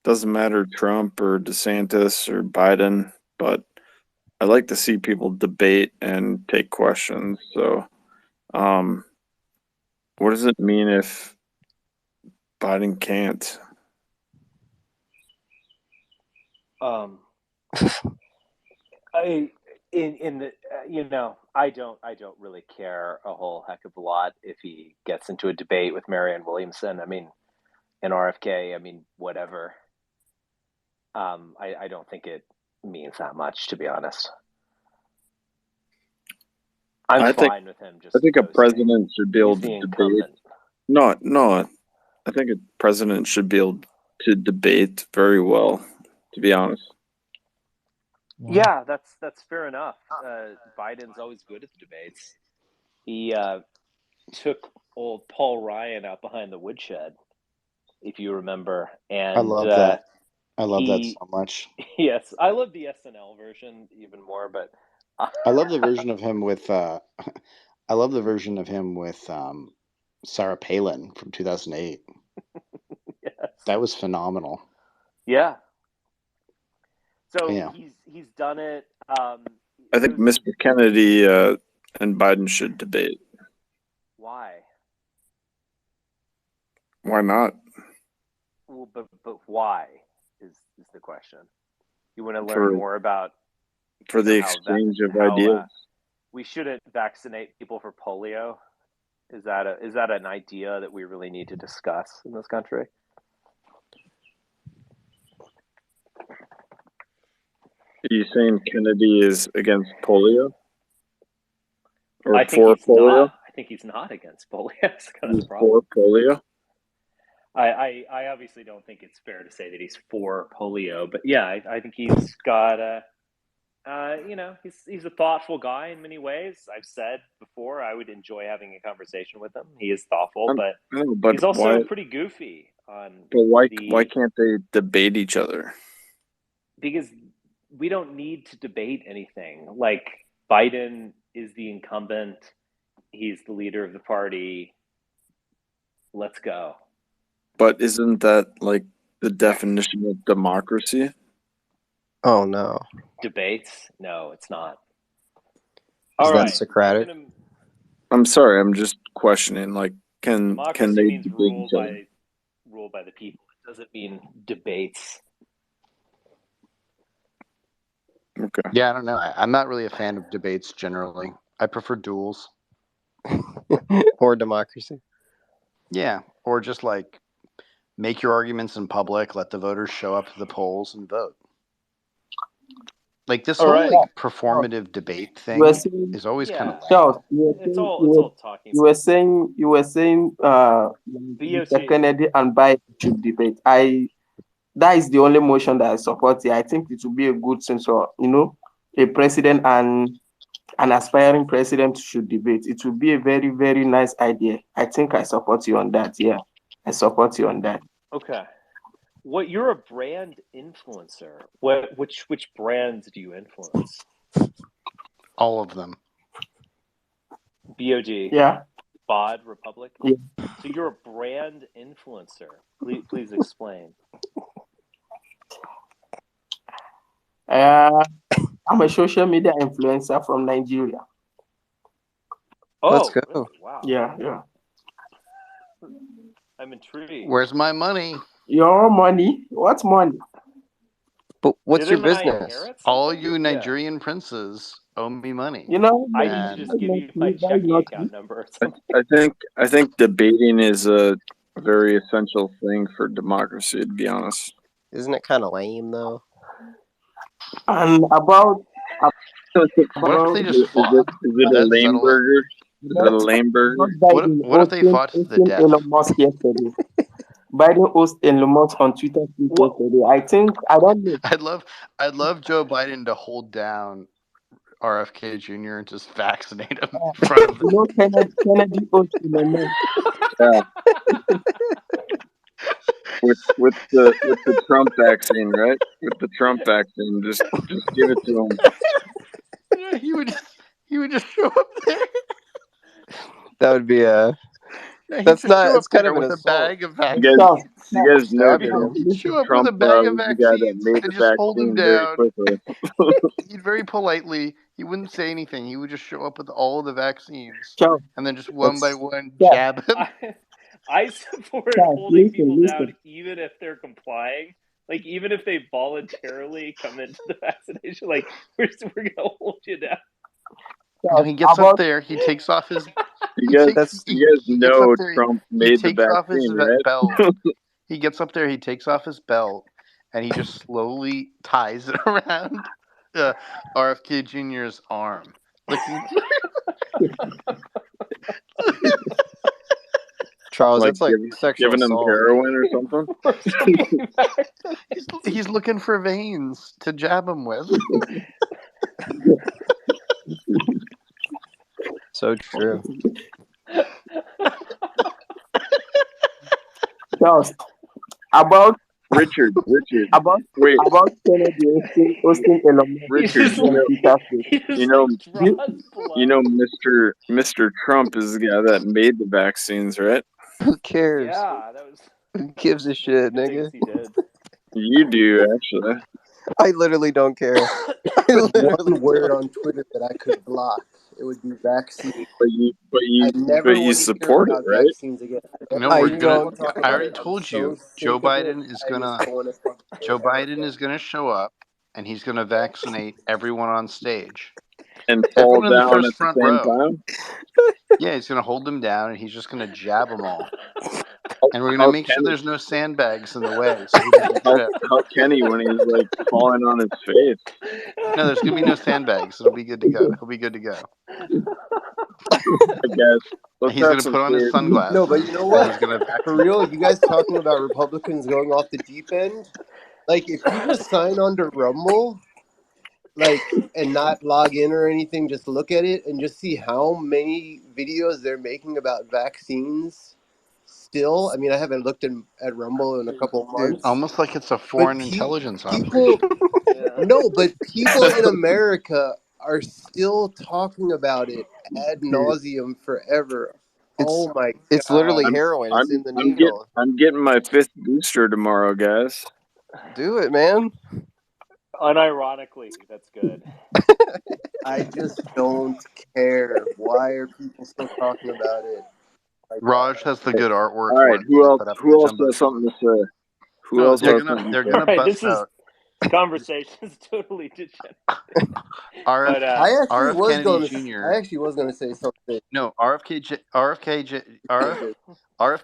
doesn't matter Trump or DeSantis or Biden, but I like to see people debate and take questions. So, what does it mean if Biden can't? I don't really care a whole heck of a lot if he gets into a debate with Marianne Williamson. I mean, and RFK. I mean, whatever. I don't think it means that much, to be honest. I'm fine with him just. I think a coasting. president should be able He's to the debate. incumbent. No. I think a president should be able to debate very well, to be honest. Yeah, that's fair enough. Biden's always good at the debates. He took old Paul Ryan out behind the woodshed, if you remember. And I love that. I love that so much. Yes, I love the SNL version even more, but I love the version of him with I love the version of him with Sarah Palin from 2008. Yes. That was phenomenal. Yeah. So yeah. he's done it. I think Mr. Kennedy and Biden should debate. Why? Why not? Well, but why is the question? You want to learn more about the exchange of ideas. We shouldn't vaccinate people for polio. Is that an idea that we really need to discuss in this country? Are you saying Kennedy is against polio? Or I think he's polio? Not. I think he's not against polio. That's kind of the problem. For polio? I obviously don't think it's fair to say that he's for polio, but yeah, I think he's got he's a thoughtful guy in many ways. I've said before I would enjoy having a conversation with him. He is thoughtful, but he's also pretty goofy on. But why can't they debate each other? Because we don't need to debate anything. Like, Biden is the incumbent. He's the leader of the party. Let's go. But isn't that like the definition of democracy? Oh no. Debates? No, it's not. Is that Socratic? I'm sorry, I'm just questioning. Like, can they means rule by the people? It doesn't mean debates. Okay. Yeah, I don't know. I'm not really a fan of debates generally. I prefer duels. Or democracy. Yeah, or just like make your arguments in public, let the voters show up to the polls and vote. Like this whole like performative debate thing is always kind of Charles, it's all talking. You were saying Mr. Kennedy and Biden should debate. That is the only motion that I support here. I think it would be a good thing. So, a president and an aspiring president should debate. It would be a very, very nice idea. I think I support you on that. Yeah, I support you on that. Okay. You're a brand influencer. Which brands do you influence? All of them. BOD. Yeah. BOD Republic. Yeah. So you're a brand influencer. Please explain. I'm a social media influencer from Nigeria. Oh, let's go. Really? Wow. Yeah. I'm intrigued. Where's my money? Your money? What money? But what's your business? All you Nigerian princes owe me money. I need to just give you my checking account number or something. I think debating is a very essential thing for democracy, to be honest. Isn't it kind of lame though? And about what if they just fought? Is it a lame burger? Is it a lame burger? What if they fought to the death? Elon Musk yesterday. Biden host Elon Musk on Twitter yesterday. I don't know. I'd love Joe Biden to hold down RFK Jr. and just vaccinate him in front of him. Kennedy host Elon Musk. Yeah. with the Trump vaccine, right? With the Trump vaccine, just give it to him. Yeah, he would just show up there. That would be a. Yeah, That's not. It's kind of an with a assault. bag of vaccines. You guys know Stabbing him. He'd show up with Trump a bag of was the guy that vaccines made and the just hold him vaccine very down. quickly. He'd very politely. He wouldn't say anything. He would just show up with all of the vaccines, Charles, and then just one by one yeah, jab him. I support Charles, holding people listen. down even if they're complying. Like even if they voluntarily come into the vaccination, like we're gonna hold you down. No, he gets up there. He takes off his. You guys Gets up know there. Trump He made the takes off his vaccine, right? belt. He gets up there. He takes off his belt, and he just slowly ties it around RFK Jr.'s arm. Charles, that's like sexual giving him assault. heroin or something. He's looking for veins to jab him with. So true. Charles, about Richard. About Kennedy hosting Elon Musk. Richard, you know, Mr. Trump is the guy that made the vaccines, right? Who cares? Yeah, that was. Who gives a shit, nigga? He did. You do actually. I literally don't care. One word on Twitter that I could block. It would be vaccine. But you I never want to support hear it, about right? vaccines again. No, I already told you. Joe Biden is gonna show up, and he's gonna vaccinate everyone on stage. And everyone fall in the down first at the front same row. time. Yeah, he's gonna hold them down, and he's just gonna jab them all. And we're gonna make sure there's no sandbags in the way. So how can he when he's like falling on his face? No, there's gonna be no sandbags. It'll be good to go. He'll be good to go. I guess. He's gonna put on his sunglasses. No, but you know what? For real, you guys talking about Republicans going off the deep end? Like, if you just sign on to Rumble, like, and not log in or anything, just look at it and just see how many videos they're making about vaccines. Still, I mean, I haven't looked at Rumble in a couple of months. Almost like it's a foreign intelligence people, operation. No, but people in America are still talking about it ad nauseum forever. Oh my god! It's literally heroin. It's in the needle. I'm getting my 5th booster tomorrow, guys. Do it, man. Unironically, that's good. I just don't care. Why are people still talking about it? Raj has the good artwork. All right, who else has something to say? Who else has something to say? They're gonna bust out. Conversation's totally degenerate. I actually was Jr. going to say something. No, RF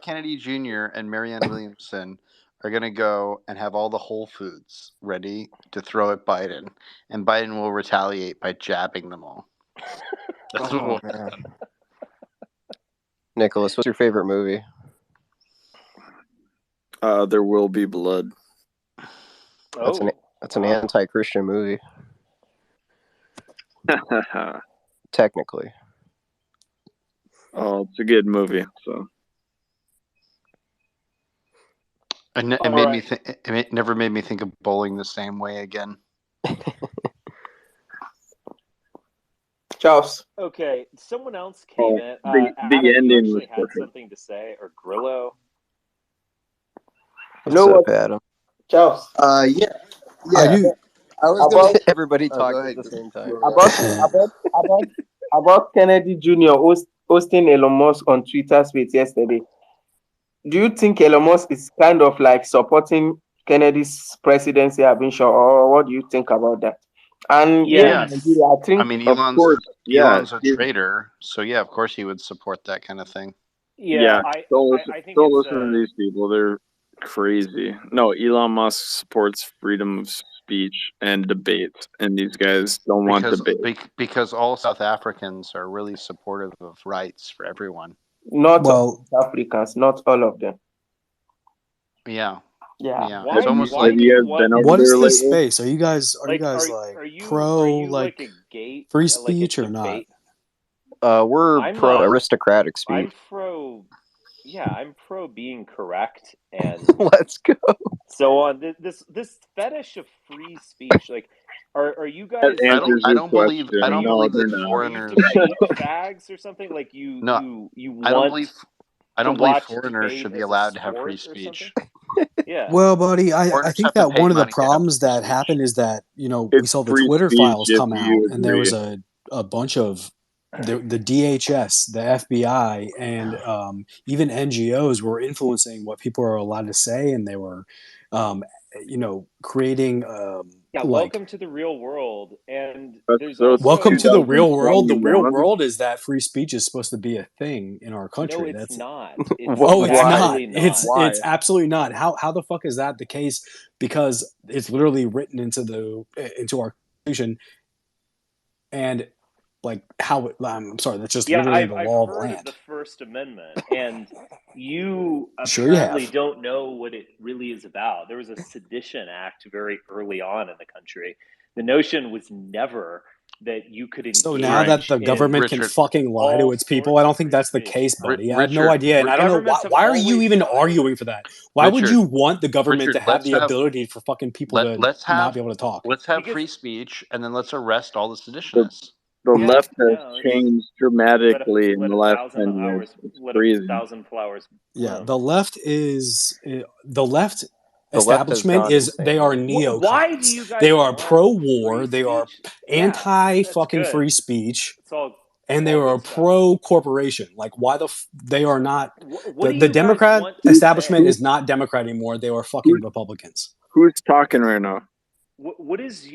Kennedy Jr. and Marianne Williamson are going to go and have all the Whole Foods ready to throw at Biden, and Biden will retaliate by jabbing them all. That's what will happen. Nicholas, what's your favorite movie? There Will Be Blood. That's an anti-Christian movie. Technically. Oh, it's a good movie. So. It never made me think of bowling the same way again. Charles. Okay, someone else came in. The Adam, ending you actually was had perfect. something to say, or Grillo. What's up, Adam? Charles. Yeah. I was about everybody talking at the same time. About Kennedy Jr. hosting Elon Musk on Twitter Space yesterday. Do you think Elon Musk is kind of like supporting Kennedy's presidency, or what do you think about that? And yes. I think Elon's a traitor, so yeah, of course he would support that kind of thing. I think don't listen to these people. They're crazy. No, Elon Musk supports freedom of speech and debate, and these guys don't want debate. Because all South Africans are really supportive of rights for everyone. Not all Africans, not all of them. Yeah. It's almost like what is this space? Are you guys pro free speech or not? We're pro aristocratic speech. I'm pro. I'm pro being correct, and let's go. So on this fetish of free speech, like, are you That guys answers like? your believe question. I don't No, believe they're that not. Are you foreigners. debate fags or something? Like No, you I don't want believe. I to don't believe watch foreigners debate should be as a allowed to have free sport or something? speech. Yeah. Well, buddy, I Foreigners think have to that pay one of the money to have problems free that speech. happened is that, we It's saw the free Twitter speech files if come out, you and there was agree. a bunch of the DHS, the FBI, and even NGOs were influencing what people are allowed to say, and they were, creating Yeah, like welcome to the real world. And That's there's so welcome also to the real world. The real 2021. world is that free speech is supposed to be a thing in our no, country. it's That's not. It's Whoa, it's Why? not. actually It's not. Why? it's absolutely not. How the fuck is that the case? Because it's literally written into our constitution, and like I'm sorry, that's just Yeah, literally the I've law of the heard of land. the First Amendment, and you Sure, you apparently have. don't know what it really is about. There was a Sedition Act very early on in the country. The notion was never that you could So now that engage the in government can Richard, fucking lie to all its people, I sorts of don't think free that's the speech. case, buddy. I have no Richard, idea, and I don't know why. Governments have Why are you always even lied. arguing for that? Why would Richard, you want the government to Richard. have the ability for fucking people to Let's not be have able to talk? Because free speech, and then let's arrest all the The, seditionists. the yeah, left has no, it's changed dramatically in let the a last thousand 10 years. hours It's let a crazy. thousand flowers Yeah, bloom. the left The left has establishment gone is insane, they are man. Why do neocons. you They guys are want free pro-war. They are speech? Yeah, that's anti-fucking good. free speech, It's and they all are good stuff. pro-corporation. Like, they are not What do the you guys Democrat want to establishment say? is not Democrat anymore. They are fucking Who's, Republicans. who's talking right now? What is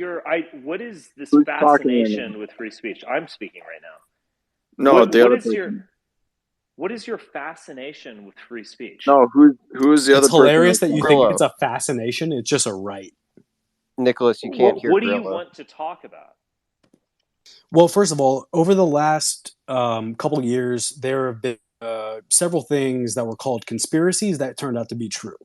what is this Who's talking right now? fascination with free speech? I'm speaking right now. No, the What other is person. your fascination with free speech? No, who's the It's other person hilarious that's that you talking? think Grillo. it's a fascination. It's just a right. Nicholas, you can't hear What do you Grillo. want to talk about? Well, first of all, over the last couple of years, there have been several things that were called conspiracies that turned out to be true.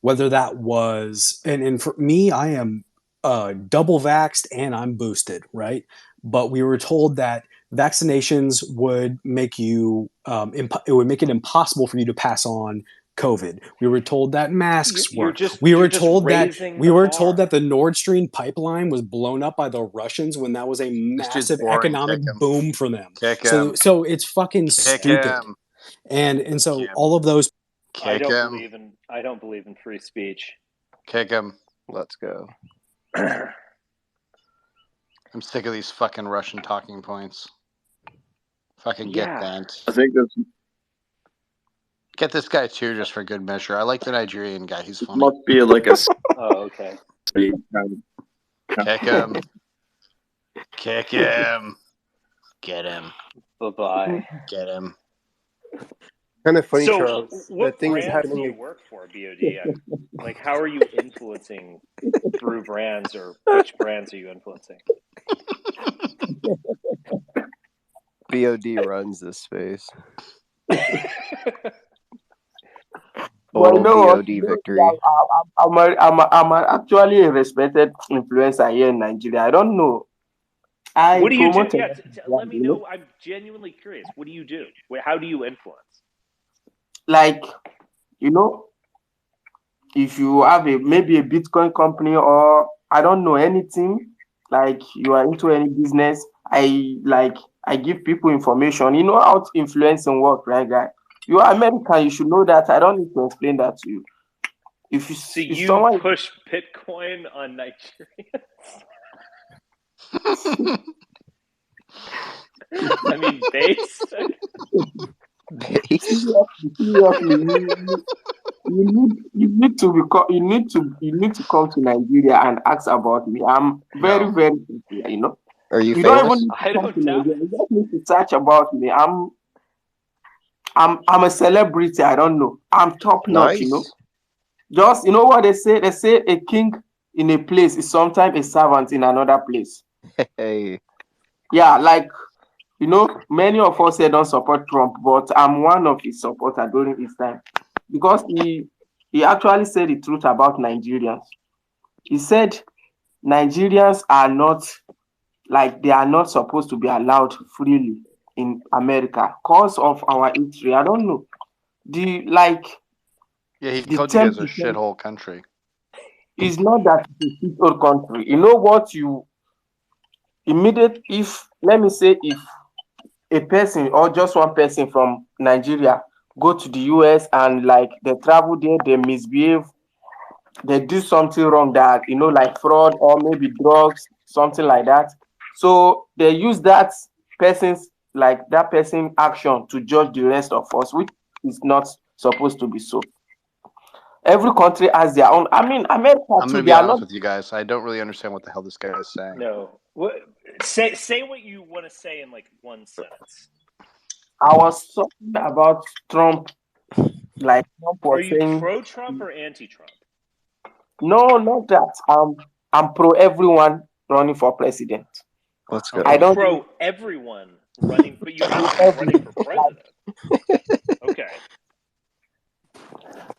Whether that was, and for me, I am double vaxxed and I'm boosted, right? But we were told that vaccinations would make you, it would make it impossible for you to pass on COVID. We were told that masks You're were. just We you're were just told that raising we the were told bar. that the Nord Stream pipeline was blown up by the Russians when that was a This dude's massive boring. economic Kick him. boom for them. Kick So him. so it's fucking Kick stupid. him. And so Kick him. all of those. I Kick him. don't believe in free speech. Kick him. Let's go. I'm sick of these fucking Russian talking points. Fucking get bent. I think this Get this guy too, just for good measure. I like the Nigerian guy. He's funny. must be like a Oh, okay. Kick him. Kick him. Get him. Bye-bye. Get him. Kind of funny, So, Charles. what That thing is brands do happening. you work for, BOD? Like, how are you influencing through brands, or which brands are you influencing? BOD runs this space. Well, you know what? BOD victory. I'm actually a respected influencer here in Nigeria. I don't know. What do you do? promote a Yeah, lot of let me brands, know. I'm genuinely curious. What do you do? How do you influence? Like, if you have maybe a Bitcoin company, or I don't know anything, like you are into any business, I give people information. You know how to influence and work, right, guy? You are American, you should know that. I don't need to explain that to you. If you push Bitcoin on Nigerians? I mean, based. You need to come to Nigeria and ask about me. I'm very popular. Are you You famous? don't even need to come to Nigeria. You just need to search about me. I'm a celebrity. I don't know. I'm top notch. Nice. Just what they say. They say a king in a place is sometimes a servant in another place. Hey. Yeah, like many of us say don't support Trump, but I'm one of his supporters during his time, because he actually said the truth about Nigerians. He said Nigerians are not they are not supposed to be allowed freely in America because of our history. I don't know. Yeah, he the called you guys a 10% shithole country. is not that it's a shithole country. You know what? If let me say, if a person or just one person from Nigeria go to the US and like they travel there, they misbehave, they do something wrong that like fraud or maybe drugs, something like that. So they use that person action to judge the rest of us, which is not supposed to be so. Every country has their own. I mean, America I'm too. going to They be are honest not. with you guys. I don't really understand what the hell this guy is saying. No. Say what you want to say in like one sentence. I was talking about Trump, like Trump Are was you saying. pro-Trump or anti-Trump? No, not that. I'm pro everyone running for president. Let's You're go. I don't pro everyone running, but you have to be running everyone. for Like, president. Okay.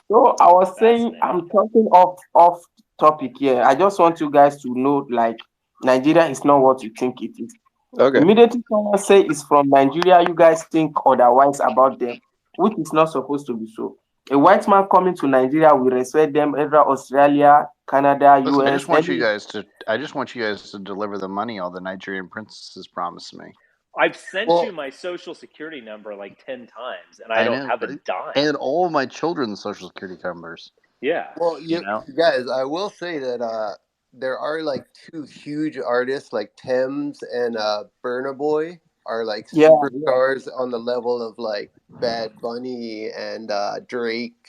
so I was saying Fascinating. I'm talking off topic here. I just want you guys to know, like, Nigeria is not what you think it is. Okay. Immediately someone say it's from Nigeria, you guys think otherwise about them, which is not supposed to be so. A white man coming to Nigeria, we respect them, either Australia, Canada, Listen, I US, just want any. you guys to deliver the money all the Nigerian princesses promised me. I've sent Well, you my social security number like 10 times, and I I don't know, have a dime. and all of my children's social security numbers. Yeah. Well, You know, guys, I will say that there are like two huge artists, like Thames and Burna Boy, are like Yeah, yeah. superstars on the level of like Bad Bunny and Drake.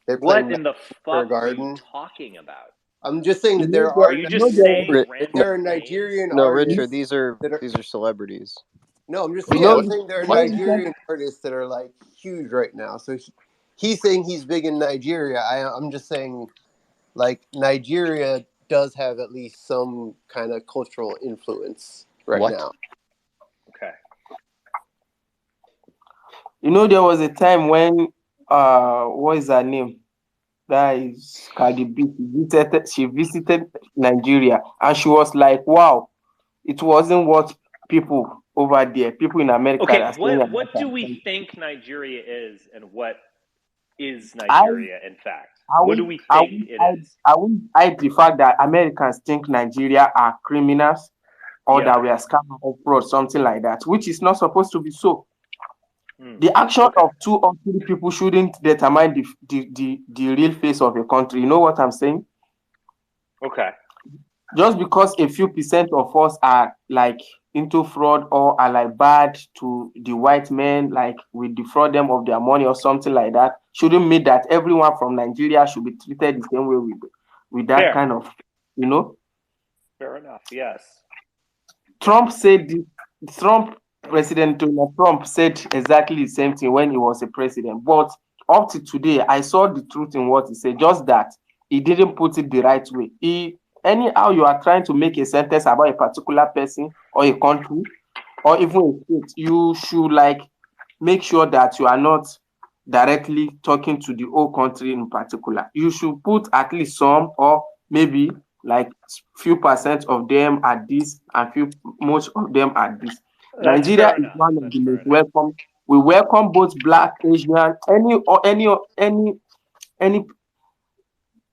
They're What playing in the Fair fuck are you Garden. talking about? I'm just saying You that know, there Are are you you know just there was, saying No, there random are names? Nigerian no, Richard. artists These that are. are celebrities. No, I'm just you saying. know, I'm what? saying there are when What? you said Nigerian artists that are like huge right now. So he's saying he's big in Nigeria. I'm just saying, like, Nigeria does have at least some kind of cultural influence right What? now. Okay. there was a time when what is her name? That is Cardi B. She visited Nigeria and she was like, wow, it wasn't what people over there, people in America Okay, are saying what about do her we country. think Nigeria is and what is I Nigeria in fact? I What do will we I think will it I, is? I will hide the fact that Americans think Nigeria are criminals or Yeah. that we are scammers or fraud, something like that, which is not supposed to be so. Mm. The action Okay. of 2 or 3 people shouldn't determine the real face of a country. You know what I'm saying? Okay. Just because a few percent of us are like into fraud or are like bad to the white men, like we defraud them of their money or something like that, shouldn't mean that everyone from Nigeria should be treated the same way with that Fair. kind of, you know. Fair enough. Yes. Trump said Trump President Donald Trump said exactly the same thing when he was a president. But up to today, I saw the truth in what he said. Just that he didn't put it the right way. Anyhow, you are trying to make a sentence about a particular person or a country or even a state, you should like make sure that you are not directly talking to the whole country in particular. You should put at least some, or maybe like few percent of them at this and most of them at this. That's Nigeria fair is enough. one of That's the fair most enough. welcome. We welcome both black, Asian,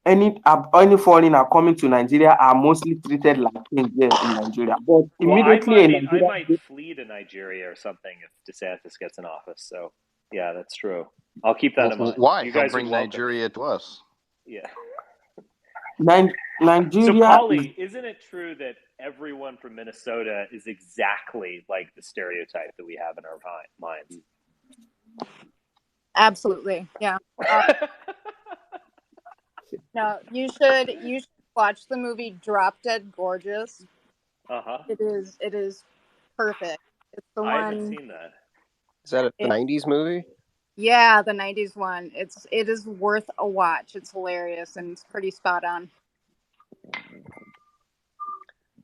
any foreigner coming to Nigeria are mostly treated like kings there in Nigeria. But Well, immediately in I Nigeria, might flee to Nigeria or something if DeSantis gets in office. So, yeah, that's true. I'll keep that in mind. Why? You He'll guys would bring welcome me. Nigeria to us. Yeah. So, Nigeria is. Polly, isn't it true that everyone from Minnesota is exactly like the stereotype that we have in our minds? Absolutely, yeah. No, you should watch the movie Drop Dead Gorgeous. Uh-huh. It is perfect. It's the I haven't one. seen that. Is that the It, '90s movie? yeah, the '90s one. It is worth a watch. It's hilarious and it's pretty spot on.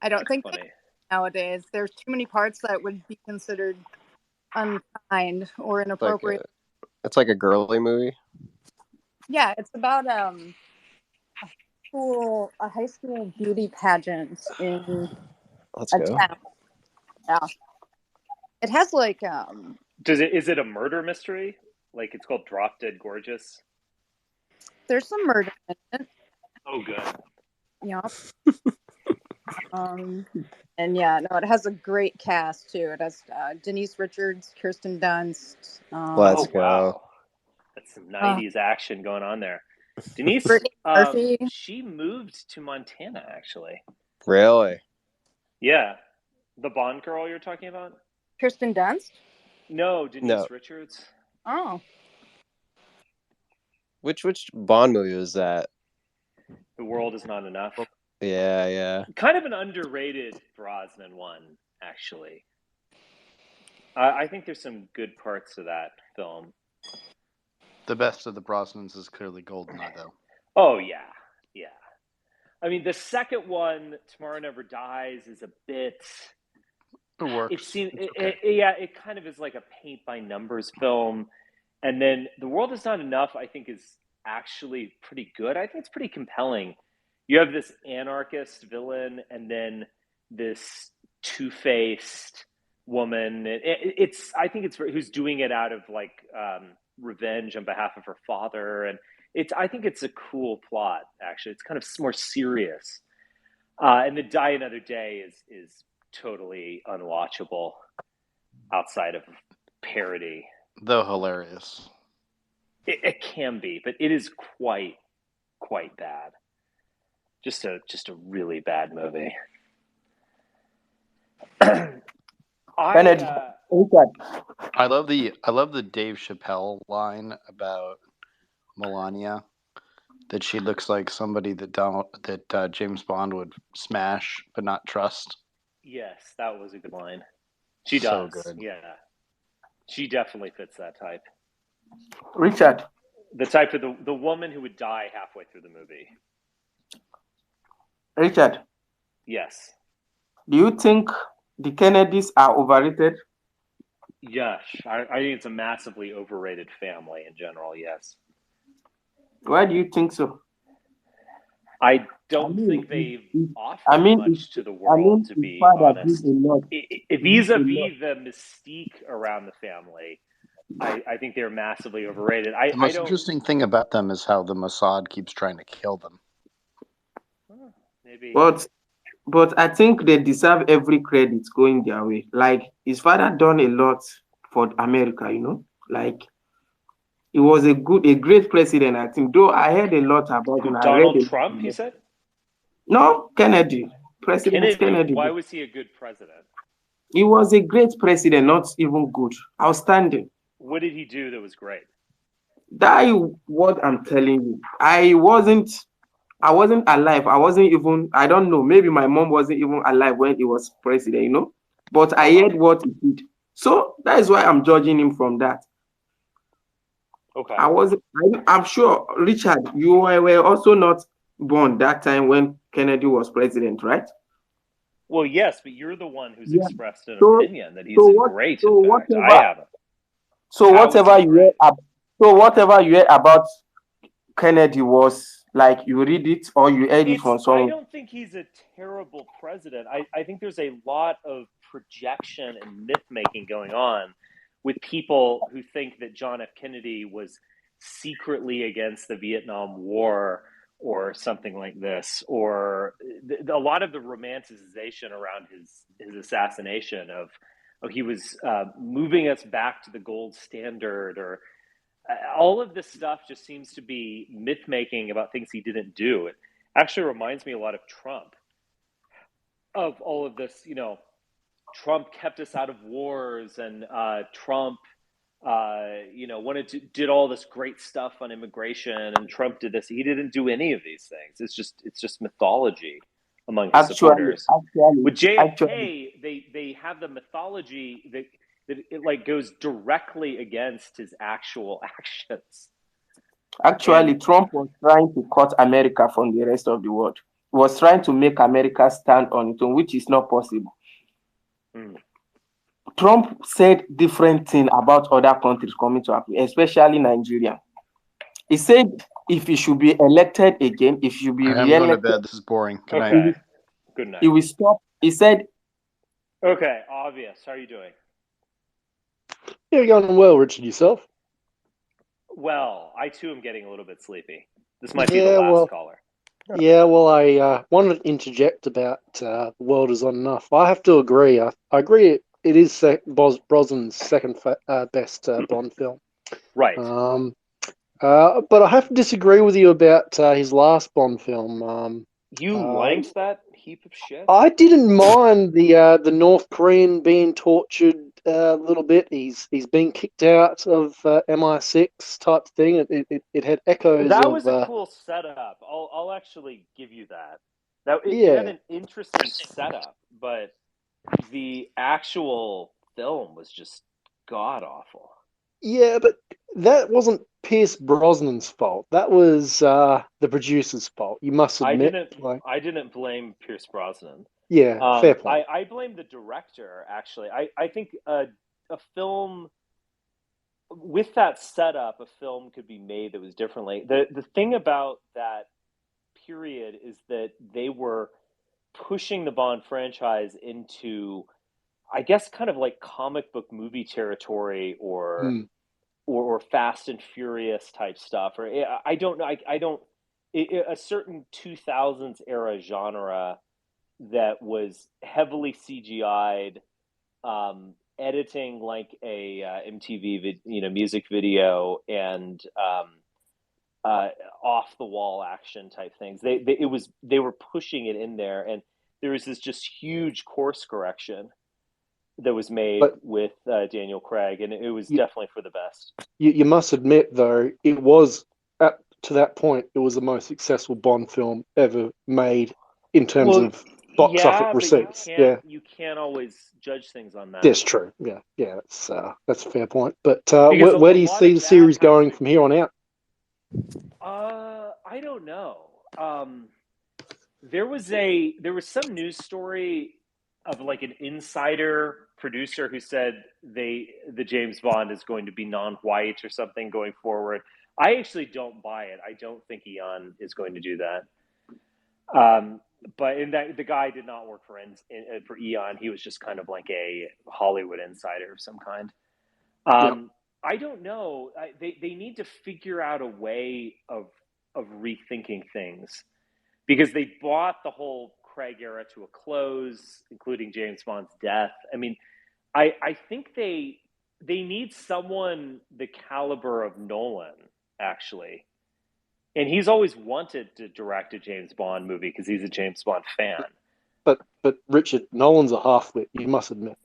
I don't That's think funny. nowadays there's too many parts that would be considered unkind or inappropriate. It's like a girly movie. Yeah, it's about a high school beauty pageant in Let's a go. town. Yeah, it has like Is it a murder mystery? Like it's called Drop Dead Gorgeous. There's some murder in it. Oh, good. Yep. And yeah, no, it has a great cast too. It has Denise Richards, Kirsten Dunst. Let's Oh go. wow, that's some '90s action going on there. Denise, Brittany Murphy. she moved to Montana actually. Really? Yeah, the Bond girl you're talking about? Kirsten Dunst? No, Denise Richards. Oh. Which Bond movie was that? The World Is Not Enough. Yeah, yeah. Kind of an underrated Brosnan one, actually. I think there's some good parts to that film. The best of the Brosnans is clearly GoldenEye, though. Oh yeah, yeah. I mean, the second one, Tomorrow Never Dies, is a bit. It works. It seems, it kind of is like a paint by numbers film, and then The World Is Not Enough. I think is actually pretty good. I think it's pretty compelling. You have this anarchist villain, and then this two-faced woman. I think it's who's doing it out of like revenge on behalf of her father, and I think it's a cool plot. Actually, it's kind of more serious. And The Die Another Day is totally unwatchable outside of parody. Though hilarious. It can be, but it is quite bad. Just a really bad movie. I love the Dave Chappelle line about Melania, that she looks like somebody that James Bond would smash but not trust. Yes, that was a good line. She So does. good. Yeah. She definitely fits that type. Richard. The type of the woman who would die halfway through the movie. Richard. Yes. Do you think the Kennedys are overrated? Yes. I think it's a massively overrated family in general, yes. Why do you think so? I don't think they've offered much to the world, to be honest. Vis-a-vis the mystique around the family, I think they're massively overrated. The most interesting thing about them is how the Mossad keeps trying to kill them. Maybe. But I think they deserve every credit going their way. Like, his father done a lot for America, you know? Like, he was a great president, I think. Though I heard a lot about him. Donald Trump, you said? No, Kennedy. President Kennedy. Why was he a good president? He was a great president, not even good. Outstanding. What did he do that was great? That is what I'm telling you. I wasn't alive. I don't know. Maybe my mom wasn't even alive when he was president, you know? But I heard what he did. So that is why I'm judging him from that. Okay. I'm sure, Richard, you were also not born that time when Kennedy was president, right? Well, yes, but you're the one who's expressed an opinion that he's great. I haven't. So whatever you hear about Kennedy was like you read it or you heard it from someone. I don't think he's a terrible president. I think there's a lot of projection and myth making going on with people who think that John F. Kennedy was secretly against the Vietnam War or something like this, or a lot of the romanticization around his assassination of he was moving us back to the gold standard, or all of this stuff just seems to be myth making about things he didn't do. It actually reminds me a lot of Trump, of all of this, you know, Trump kept us out of wars, and Trump you know, did all this great stuff on immigration, and Trump did this. He didn't do any of these things. It's just mythology among his supporters. With JFK, they have the mythology that it like goes directly against his actual actions. Actually, Trump was trying to cut America from the rest of the world. He was trying to make America stand on its own, which is not possible. Trump said different things about other countries coming to Africa, especially Nigeria. He said if he should be elected again, if he should be re-elected. I'm going to bed. This is boring. Good night. Good night. He will stop. He said. Okay, obvious. How are you doing? You're going well, Richard. Yourself? Well, I too am getting a little bit sleepy. This might be the Yeah, last well, caller. yeah, well, I wanted to interject about The World Is Not Enough. I have to agree. I agree it is Brosnan's second best Bond film. Right. But I have to disagree with you about his last Bond film. You Uh, liked that heap of shit? I didn't mind the North Korean being tortured a little bit. He's been kicked out of MI6 type thing. It had echoes That of was a cool setup. I'll actually give you that. Now it had yeah. an interesting setup, but the actual film was just god awful. Yeah, but that wasn't Pierce Brosnan's fault. That was the producer's fault. You must I admit. didn't Like, I didn't blame Pierce Brosnan. yeah, fair point. I blame the director actually. I think a film with that setup, a film could be made that was differently. The thing about that period is that they were pushing the Bond franchise into, I guess, kind of like comic book movie territory, Hmm. or Fast and Furious type stuff, or I don't know. I don't a certain 2000s era genre that was heavily CGI'd, editing like a MTV music video, and off the wall action type things. They were pushing it in there, and there was this just huge course correction that was made But with Daniel Craig, and it was you, definitely for the best. you must admit, though, it was up to that point, it was the most successful Bond film ever made in terms Well, of box office yeah, but receipts. Yeah, you can't always judge things on that that's true. Yeah, that's a fair point. But because where a do you lot see the of that series has going to. from here on out? I don't know. There was some news story of like an insider producer who said the James Bond is going to be non-white or something going forward. I actually don't buy it. I don't think Eon is going to do that. But in that the guy did not work for Eon. He was just kind of like a Hollywood insider of some kind. Yeah, I don't know. They need to figure out a way of rethinking things, because they brought the whole Craig era to a close, including James Bond's death. I mean, I think they need someone the caliber of Nolan, actually. And he's always wanted to direct a James Bond movie because he's a James Bond fan. but Richard, Nolan's a half-wit. You must admit.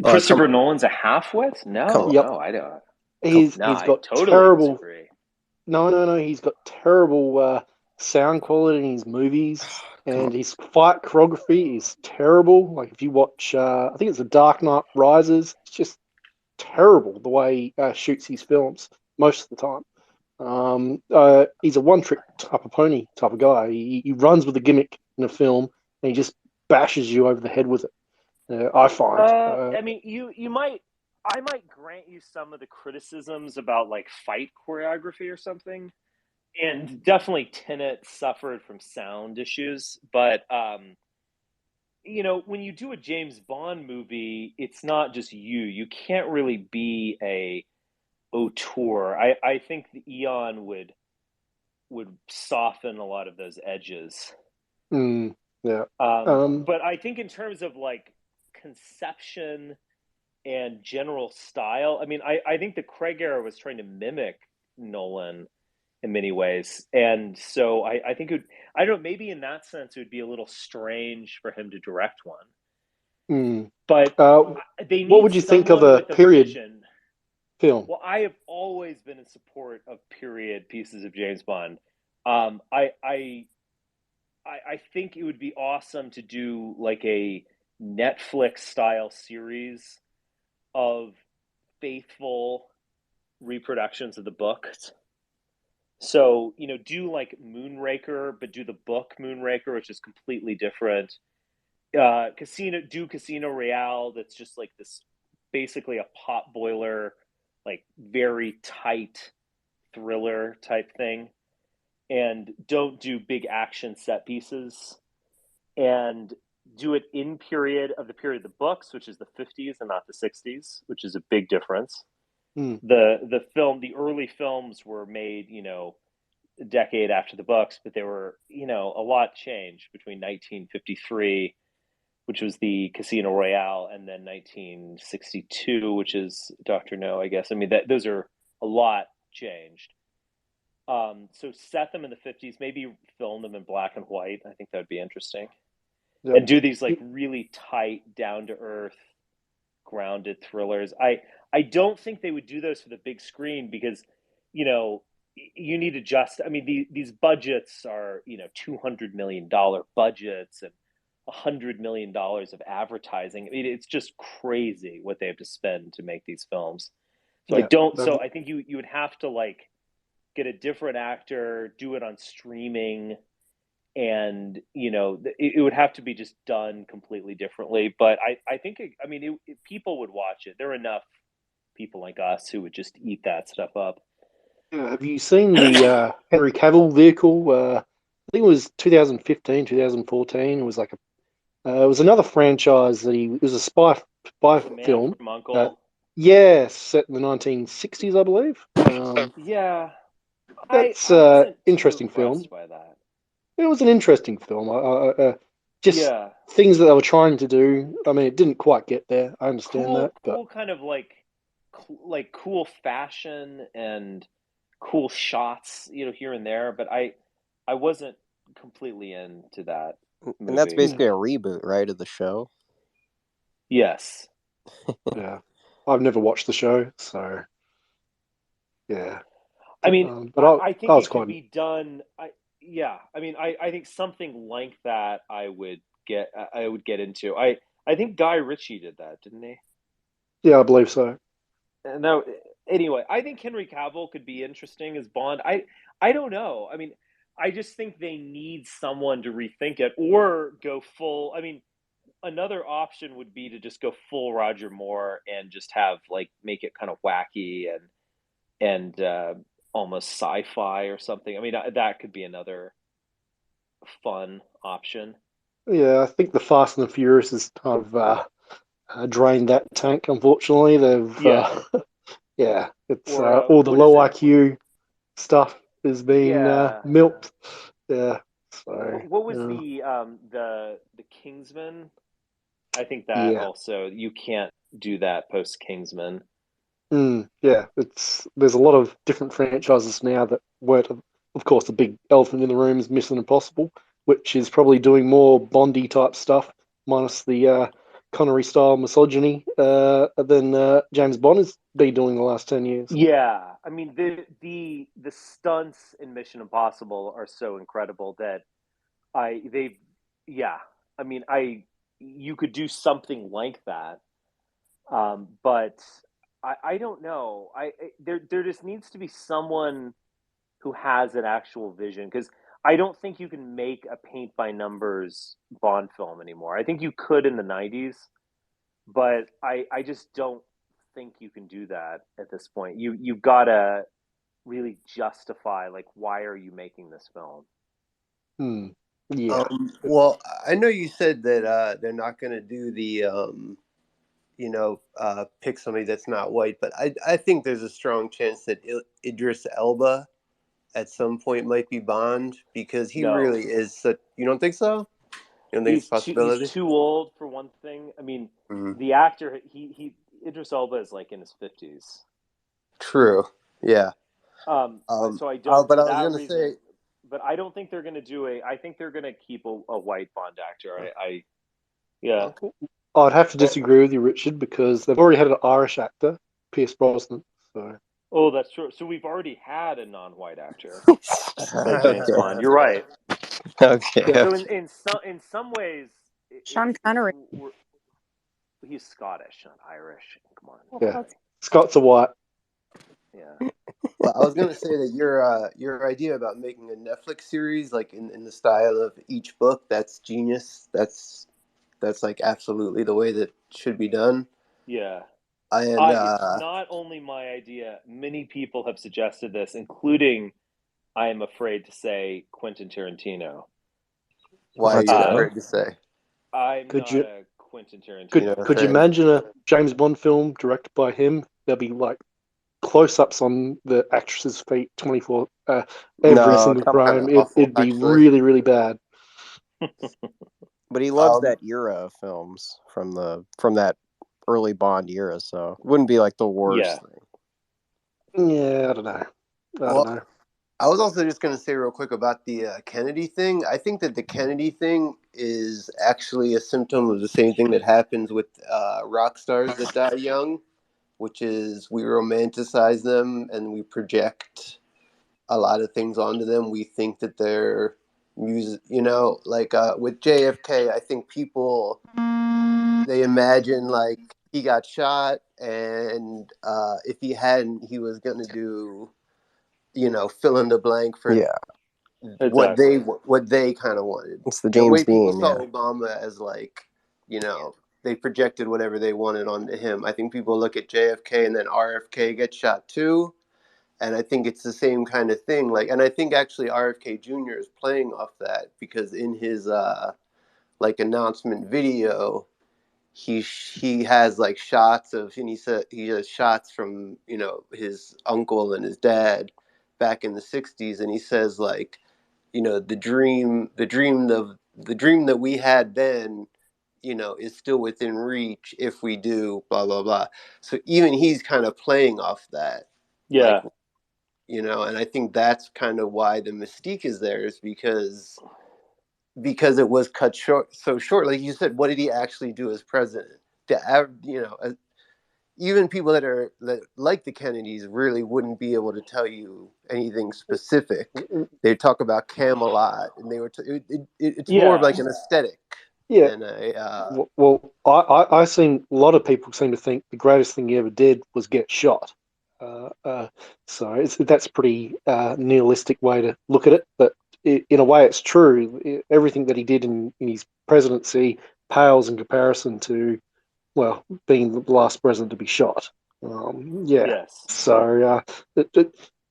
Christopher Nolan's a half-wit? Yep, No, I don't. No, he's I got totally terrible. disagree. No. He's got terrible sound quality in his movies, and his fight choreography is terrible. Like if you watch, I think it's The Dark Knight Rises. It's just terrible the way he shoots his films most of the time. He's a one-trick type of pony type of guy. He runs with a gimmick in a film, and he just bashes you over the head with it. I find. I mean, I might grant you some of the criticisms about like fight choreography or something, and definitely Tenet suffered from sound issues. But when you do a James Bond movie, it's not just you. You can't really be a auteur. I think the Eon would soften a lot of those edges. Yeah. But I think in terms of like conception and general style, I mean, I think the Craig era was trying to mimic Nolan in many ways, and so I think I don't know, maybe in that sense it would be a little strange for him to direct one, but they what need would you think of someone a with a period vision. film? Well, I have always been in support of period pieces of James Bond. I think it would be awesome to do like a Netflix style series of faithful reproductions of the books. So, do like Moonraker, but do the book Moonraker, which is completely different. Casino Royale, that's just like this, basically a pot boiler, like very tight thriller type thing. And don't do big action set pieces. And do it in the period of the books, which is the 50s and not the 60s, which is a big difference. The early films were made, a decade after the books, but they were, a lot changed between 1953, which was the Casino Royale, and then 1962, which is Doctor No, I guess. I mean, those are a lot changed. So set them in the 50s, maybe film them in black and white. I think that would be interesting. Yep. And do these like really tight, down to earth, grounded thrillers. I don't think they would do those for the big screen because, you need to just. I mean, these budgets are $200 million budgets and $100 million of advertising. I mean, it's just crazy what they have to spend to make these films. So I Yeah. don't. So I think you would have to like get a different actor, do it on streaming, and it would have to be just done completely differently. But I think people would watch it. There are enough people like us who would just eat that stuff up. Yeah, have you seen the Henry Cavill vehicle? I think it was 2015, 2014. It was like it was another franchise that it was a spy The Man film. from Uncle. Yeah, set in the 1960s, I believe. Yeah, That's I wasn't interesting too impressed film. by that. It was an interesting film. Just Yeah, things that they were trying to do. I mean, it didn't quite get there. I understand that, but cool, kind of like cool fashion and cool shots, here and there. But I wasn't completely into that movie. And that's basically a reboot, right, of the show? Yes. Yeah. I've never watched the show, so yeah. I mean, but I think it could be done. I think something like that I would get into. I think Guy Ritchie did that, didn't he? Yeah, I believe so. No, anyway, I think Henry Cavill could be interesting as Bond. I don't know. I mean, I just think they need someone to rethink it or go full. I mean, another option would be to just go full Roger Moore and just have like make it kind of wacky and almost sci-fi or something. I mean, that could be another fun option. Yeah, I think the Fast and the Furious has kind of drained that tank. Unfortunately, they've yeah, it's Or all the what low is it? IQ stuff has been Yeah. milked. Yeah. So What was the Kingsman? I think that yeah. also you can't do that post Kingsman. Yeah, there's a lot of different franchises now that weren't, of course, the big elephant in the room is Mission Impossible, which is probably doing more Bondy type stuff, minus the Connery style misogyny than James Bond has been doing the last 10 years. Yeah, I mean the stunts in Mission Impossible are so incredible that I they yeah, I mean you could do something like that. But I don't know. There just needs to be someone who has an actual vision because I don't think you can make a paint by numbers Bond film anymore. I think you could in the 90s, but I just don't think you can do that at this point. You've got to really justify like why are you making this film? Yeah. Well, I know you said that they're not going to do the pick somebody that's not white, but I think there's a strong chance that Idris Elba at some point might be Bond because he No. really is such. You don't think so? You don't think it's a possibility? He's too old for one thing. I mean, the actor he Idris Elba is like in his 50s. True. Yeah. So I don't. But For I was that gonna reason, say, but I don't think they're going to do I think they're going to keep a white Bond actor. Yeah. I'd have to disagree with you, Richard, because they've already had an Irish actor, Pierce Brosnan. So. Oh, that's true. So we've already had a non-white actor play James Bond. You're right. Okay. So in some ways, Sean Connery. He's Scottish, not Irish. Come on. Yeah, Scots are white. Yeah. Well, I was gonna say that your idea about making a Netflix series, like in the style of each book, that's genius. That's like absolutely the way that should be done. Yeah. And it's not only my idea. Many people have suggested this, including, I am afraid to say, Quentin Tarantino. Why are you afraid to say? I'm not a Quentin Tarantino. Could you imagine a James Bond film directed by him? That'd be like close-ups on the actress's feet 24 every single frame. It'd be actually. really, really bad. But he loves that era of films from that early Bond era, so it wouldn't be like the worst thing. Yeah, I don't know. I don't know. I was also just going to say real quick about the Kennedy thing. I think that the Kennedy thing is actually a symptom of the same thing that happens with rock stars that die young, which is we romanticize them and we project a lot of things onto them. We think that they're music, like with JFK, I think people, they imagine like he got shot and if he hadn't, he was going to do, fill in the blank for what they kind of wanted. It's the way James people Dean, saw Obama as like, they projected whatever they wanted onto him. I think people look at JFK and then RFK gets shot too. And I think it's the same kind of thing. Like, and I think actually RFK Jr. is playing off that because in his like announcement video, he has like shots of, and he said he has shots from his uncle and his dad back in the '60s, and he says like, the dream that we had then, is still within reach if we do blah blah blah. So even he's kind of playing off that, like, and I think that's kind of why the mystique is there, is because it was cut so short. Like you said, what did he actually do as president? Even people that like the Kennedys really wouldn't be able to tell you anything specific. They talk about Camelot, and they were. It's more of like an aesthetic. Yeah. Than a, well, I seem a lot of people seem to think the greatest thing he ever did was get shot. So that's a pretty nihilistic way to look at it. But in a way, it's true. Everything that he did in his presidency pales in comparison to, well, being the last president to be shot. So,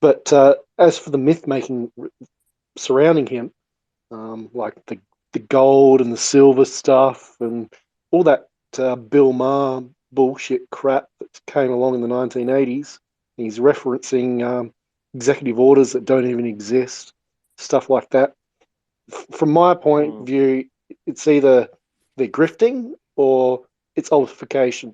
but as for the myth making surrounding him, like the gold and the silver stuff and all that Bill Maher bullshit crap that came along in the 1980s. He's referencing executive orders that don't even exist, stuff like that. From my point of view, it's either they're grifting or it's obfuscation,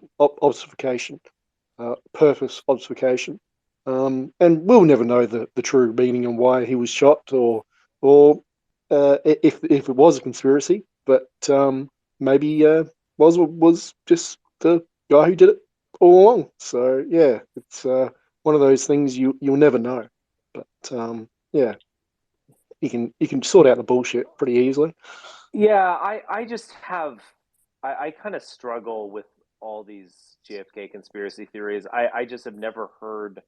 purpose obfuscation. And we'll never know the true meaning and why he was shot, or if it was a conspiracy. But maybe Boswell was just the guy who did it all along. So yeah, it's one of those things you'll never know. But yeah, you can sort out the bullshit pretty easily. Yeah, I just have I kind of struggle with all these JFK conspiracy theories. I just have never heard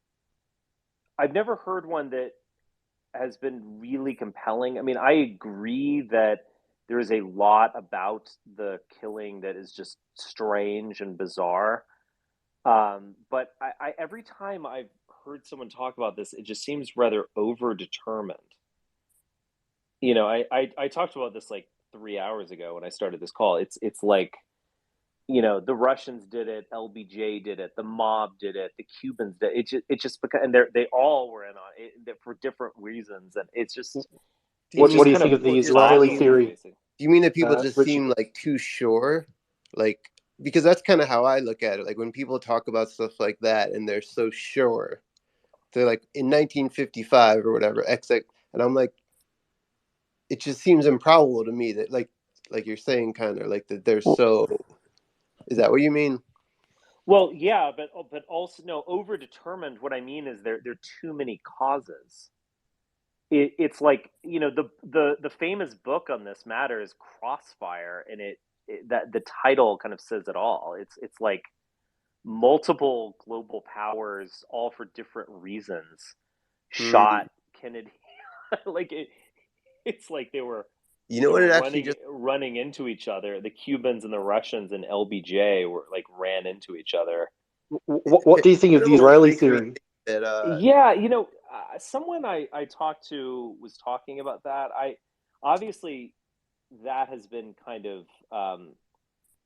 I've never heard one that has been really compelling. I mean, I agree that there is a lot about the killing that is just strange and bizarre. But I every time I've heard someone talk about this, it just seems rather over determined. I talked about this like 3 hours ago when I started this call. It's like, the Russians did it, LBJ did it, the mob did it, the Cubans did it. It just because, and they all were in on it for different reasons, and it's just What do you think of the Israeli theory? Do you mean that people just seem like too sure? Like, because that's kind of how I look at it. Like when people talk about stuff like that and they're so sure, they're like in 1955 or whatever, and I'm like, it just seems improbable to me that like you're saying, kind of like that they're so. Is that what you mean? Well, yeah, but also no, over determined. What I mean is there are too many causes. It's like, the famous book on this matter is Crossfire, and that the title kind of says it all. It's like multiple global powers, all for different reasons, shot Kennedy. Like it's like they were what it actually running into each other. The Cubans and the Russians and LBJ were like ran into each other. What do you think of the Israeli theory? Yeah, someone I talked to was talking about that. Obviously that has been kind of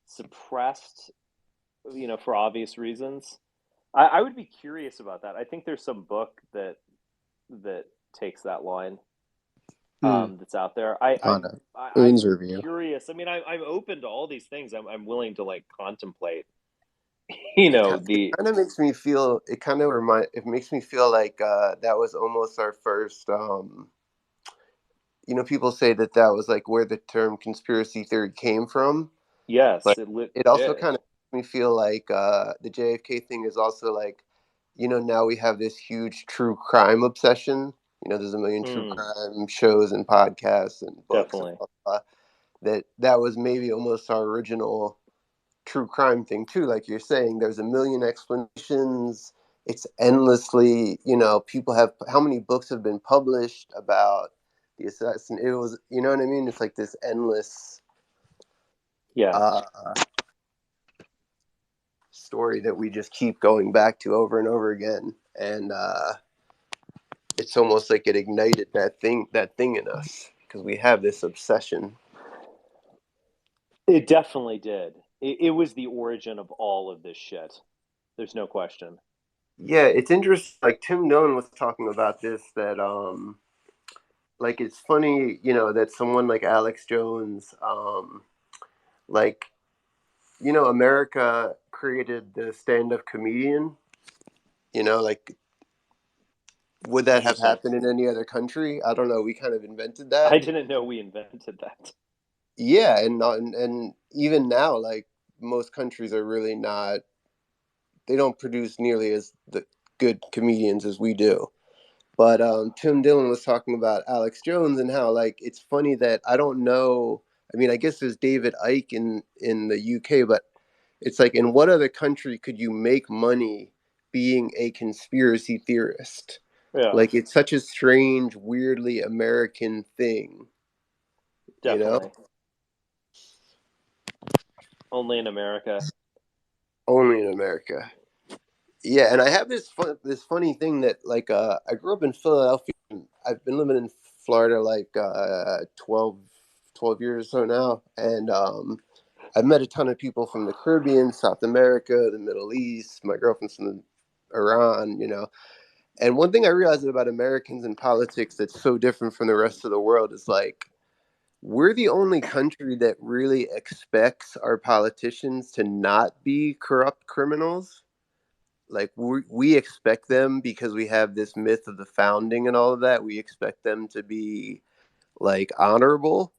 suppressed, for obvious reasons. I would be curious about that. I think there's some book that takes that line that's out there. I'm Moon's Review. curious. I mean, I'm open to all these things. I'm willing to like contemplate. It kind of makes me feel. It makes me feel like that was almost our first. People say that was like where the term conspiracy theory came from. Yes, But it also did. kind of makes me feel like the JFK thing is also like, now we have this huge true crime obsession. There's a million true crime shows and podcasts and books and Definitely. blah, blah, blah. That was maybe almost our original true crime thing too. Like you're saying, there's a million explanations. It's endlessly, people have how many books have been published about the assassin. It was, you know what I mean? It's like this endless story that we just keep going back to over and over again. And it's almost like it ignited that thing in us because we have this obsession. It definitely did. It was the origin of all of this shit. There's no question. Yeah, it's interesting. Like Tim Dillon was talking about this, that like it's funny, that someone like Alex Jones, like, America created the stand-up comedian. Like, would that have happened in any other country? I don't know. We kind of invented that. I didn't know we invented that. Yeah, and even now, like most countries are really not. They don't produce nearly as the good comedians as we do. But Tim Dillon was talking about Alex Jones and how like it's funny that I don't know. I mean, I guess there's David Icke in the UK, but it's like in what other country could you make money being a conspiracy theorist? Yeah. Like it's such a strange, weirdly American thing. Definitely. Only in America. Only in America. Yeah, and I have this funny thing that like I grew up in Philadelphia. I've been living in Florida like 12 years or so now, and I've met a ton of people from the Caribbean, South America, the Middle East. My girlfriend's from Iran, And one thing I realized about Americans in politics that's so different from the rest of the world is like we're the only country that really expects our politicians to not be corrupt criminals. Like we expect them because we have this myth of the founding and all of that. We expect them to be like honorable,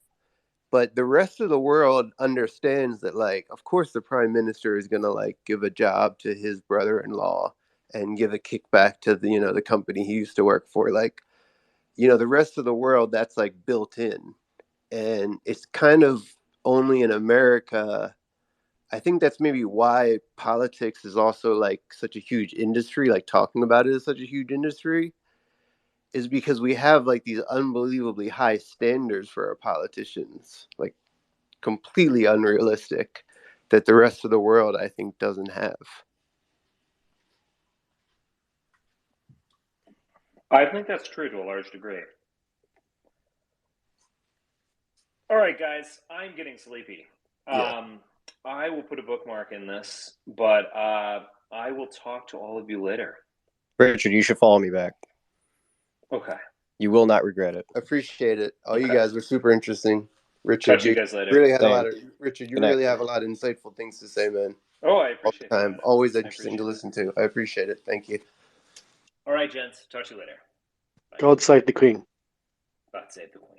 but the rest of the world understands that like of course the prime minister is going to like give a job to his brother-in-law and give a kickback to the company he used to work for. Like the rest of the world that's like built in, and it's kind of only in America. I think that's maybe why politics is also like such a huge industry, like talking about it is such a huge industry, is because we have like these unbelievably high standards for our politicians, like completely unrealistic, that the rest of the world I think doesn't have. I think that's true to a large degree. All right, guys, I'm getting sleepy. I will put a bookmark in this, but I will talk to all of you later. Richard, you should follow me back. Okay. You will not regret it. Appreciate it. All you guys were super interesting. Richard, Talk to you guys later. Really had Same. Richard, you Good night. really have a lot of insightful things to say, man. Oh, I appreciate all the time. that. Always interesting to listen to. I appreciate it. Thank you. All right, gents. Talk to you later. Bye. God save the Queen. God save the Queen.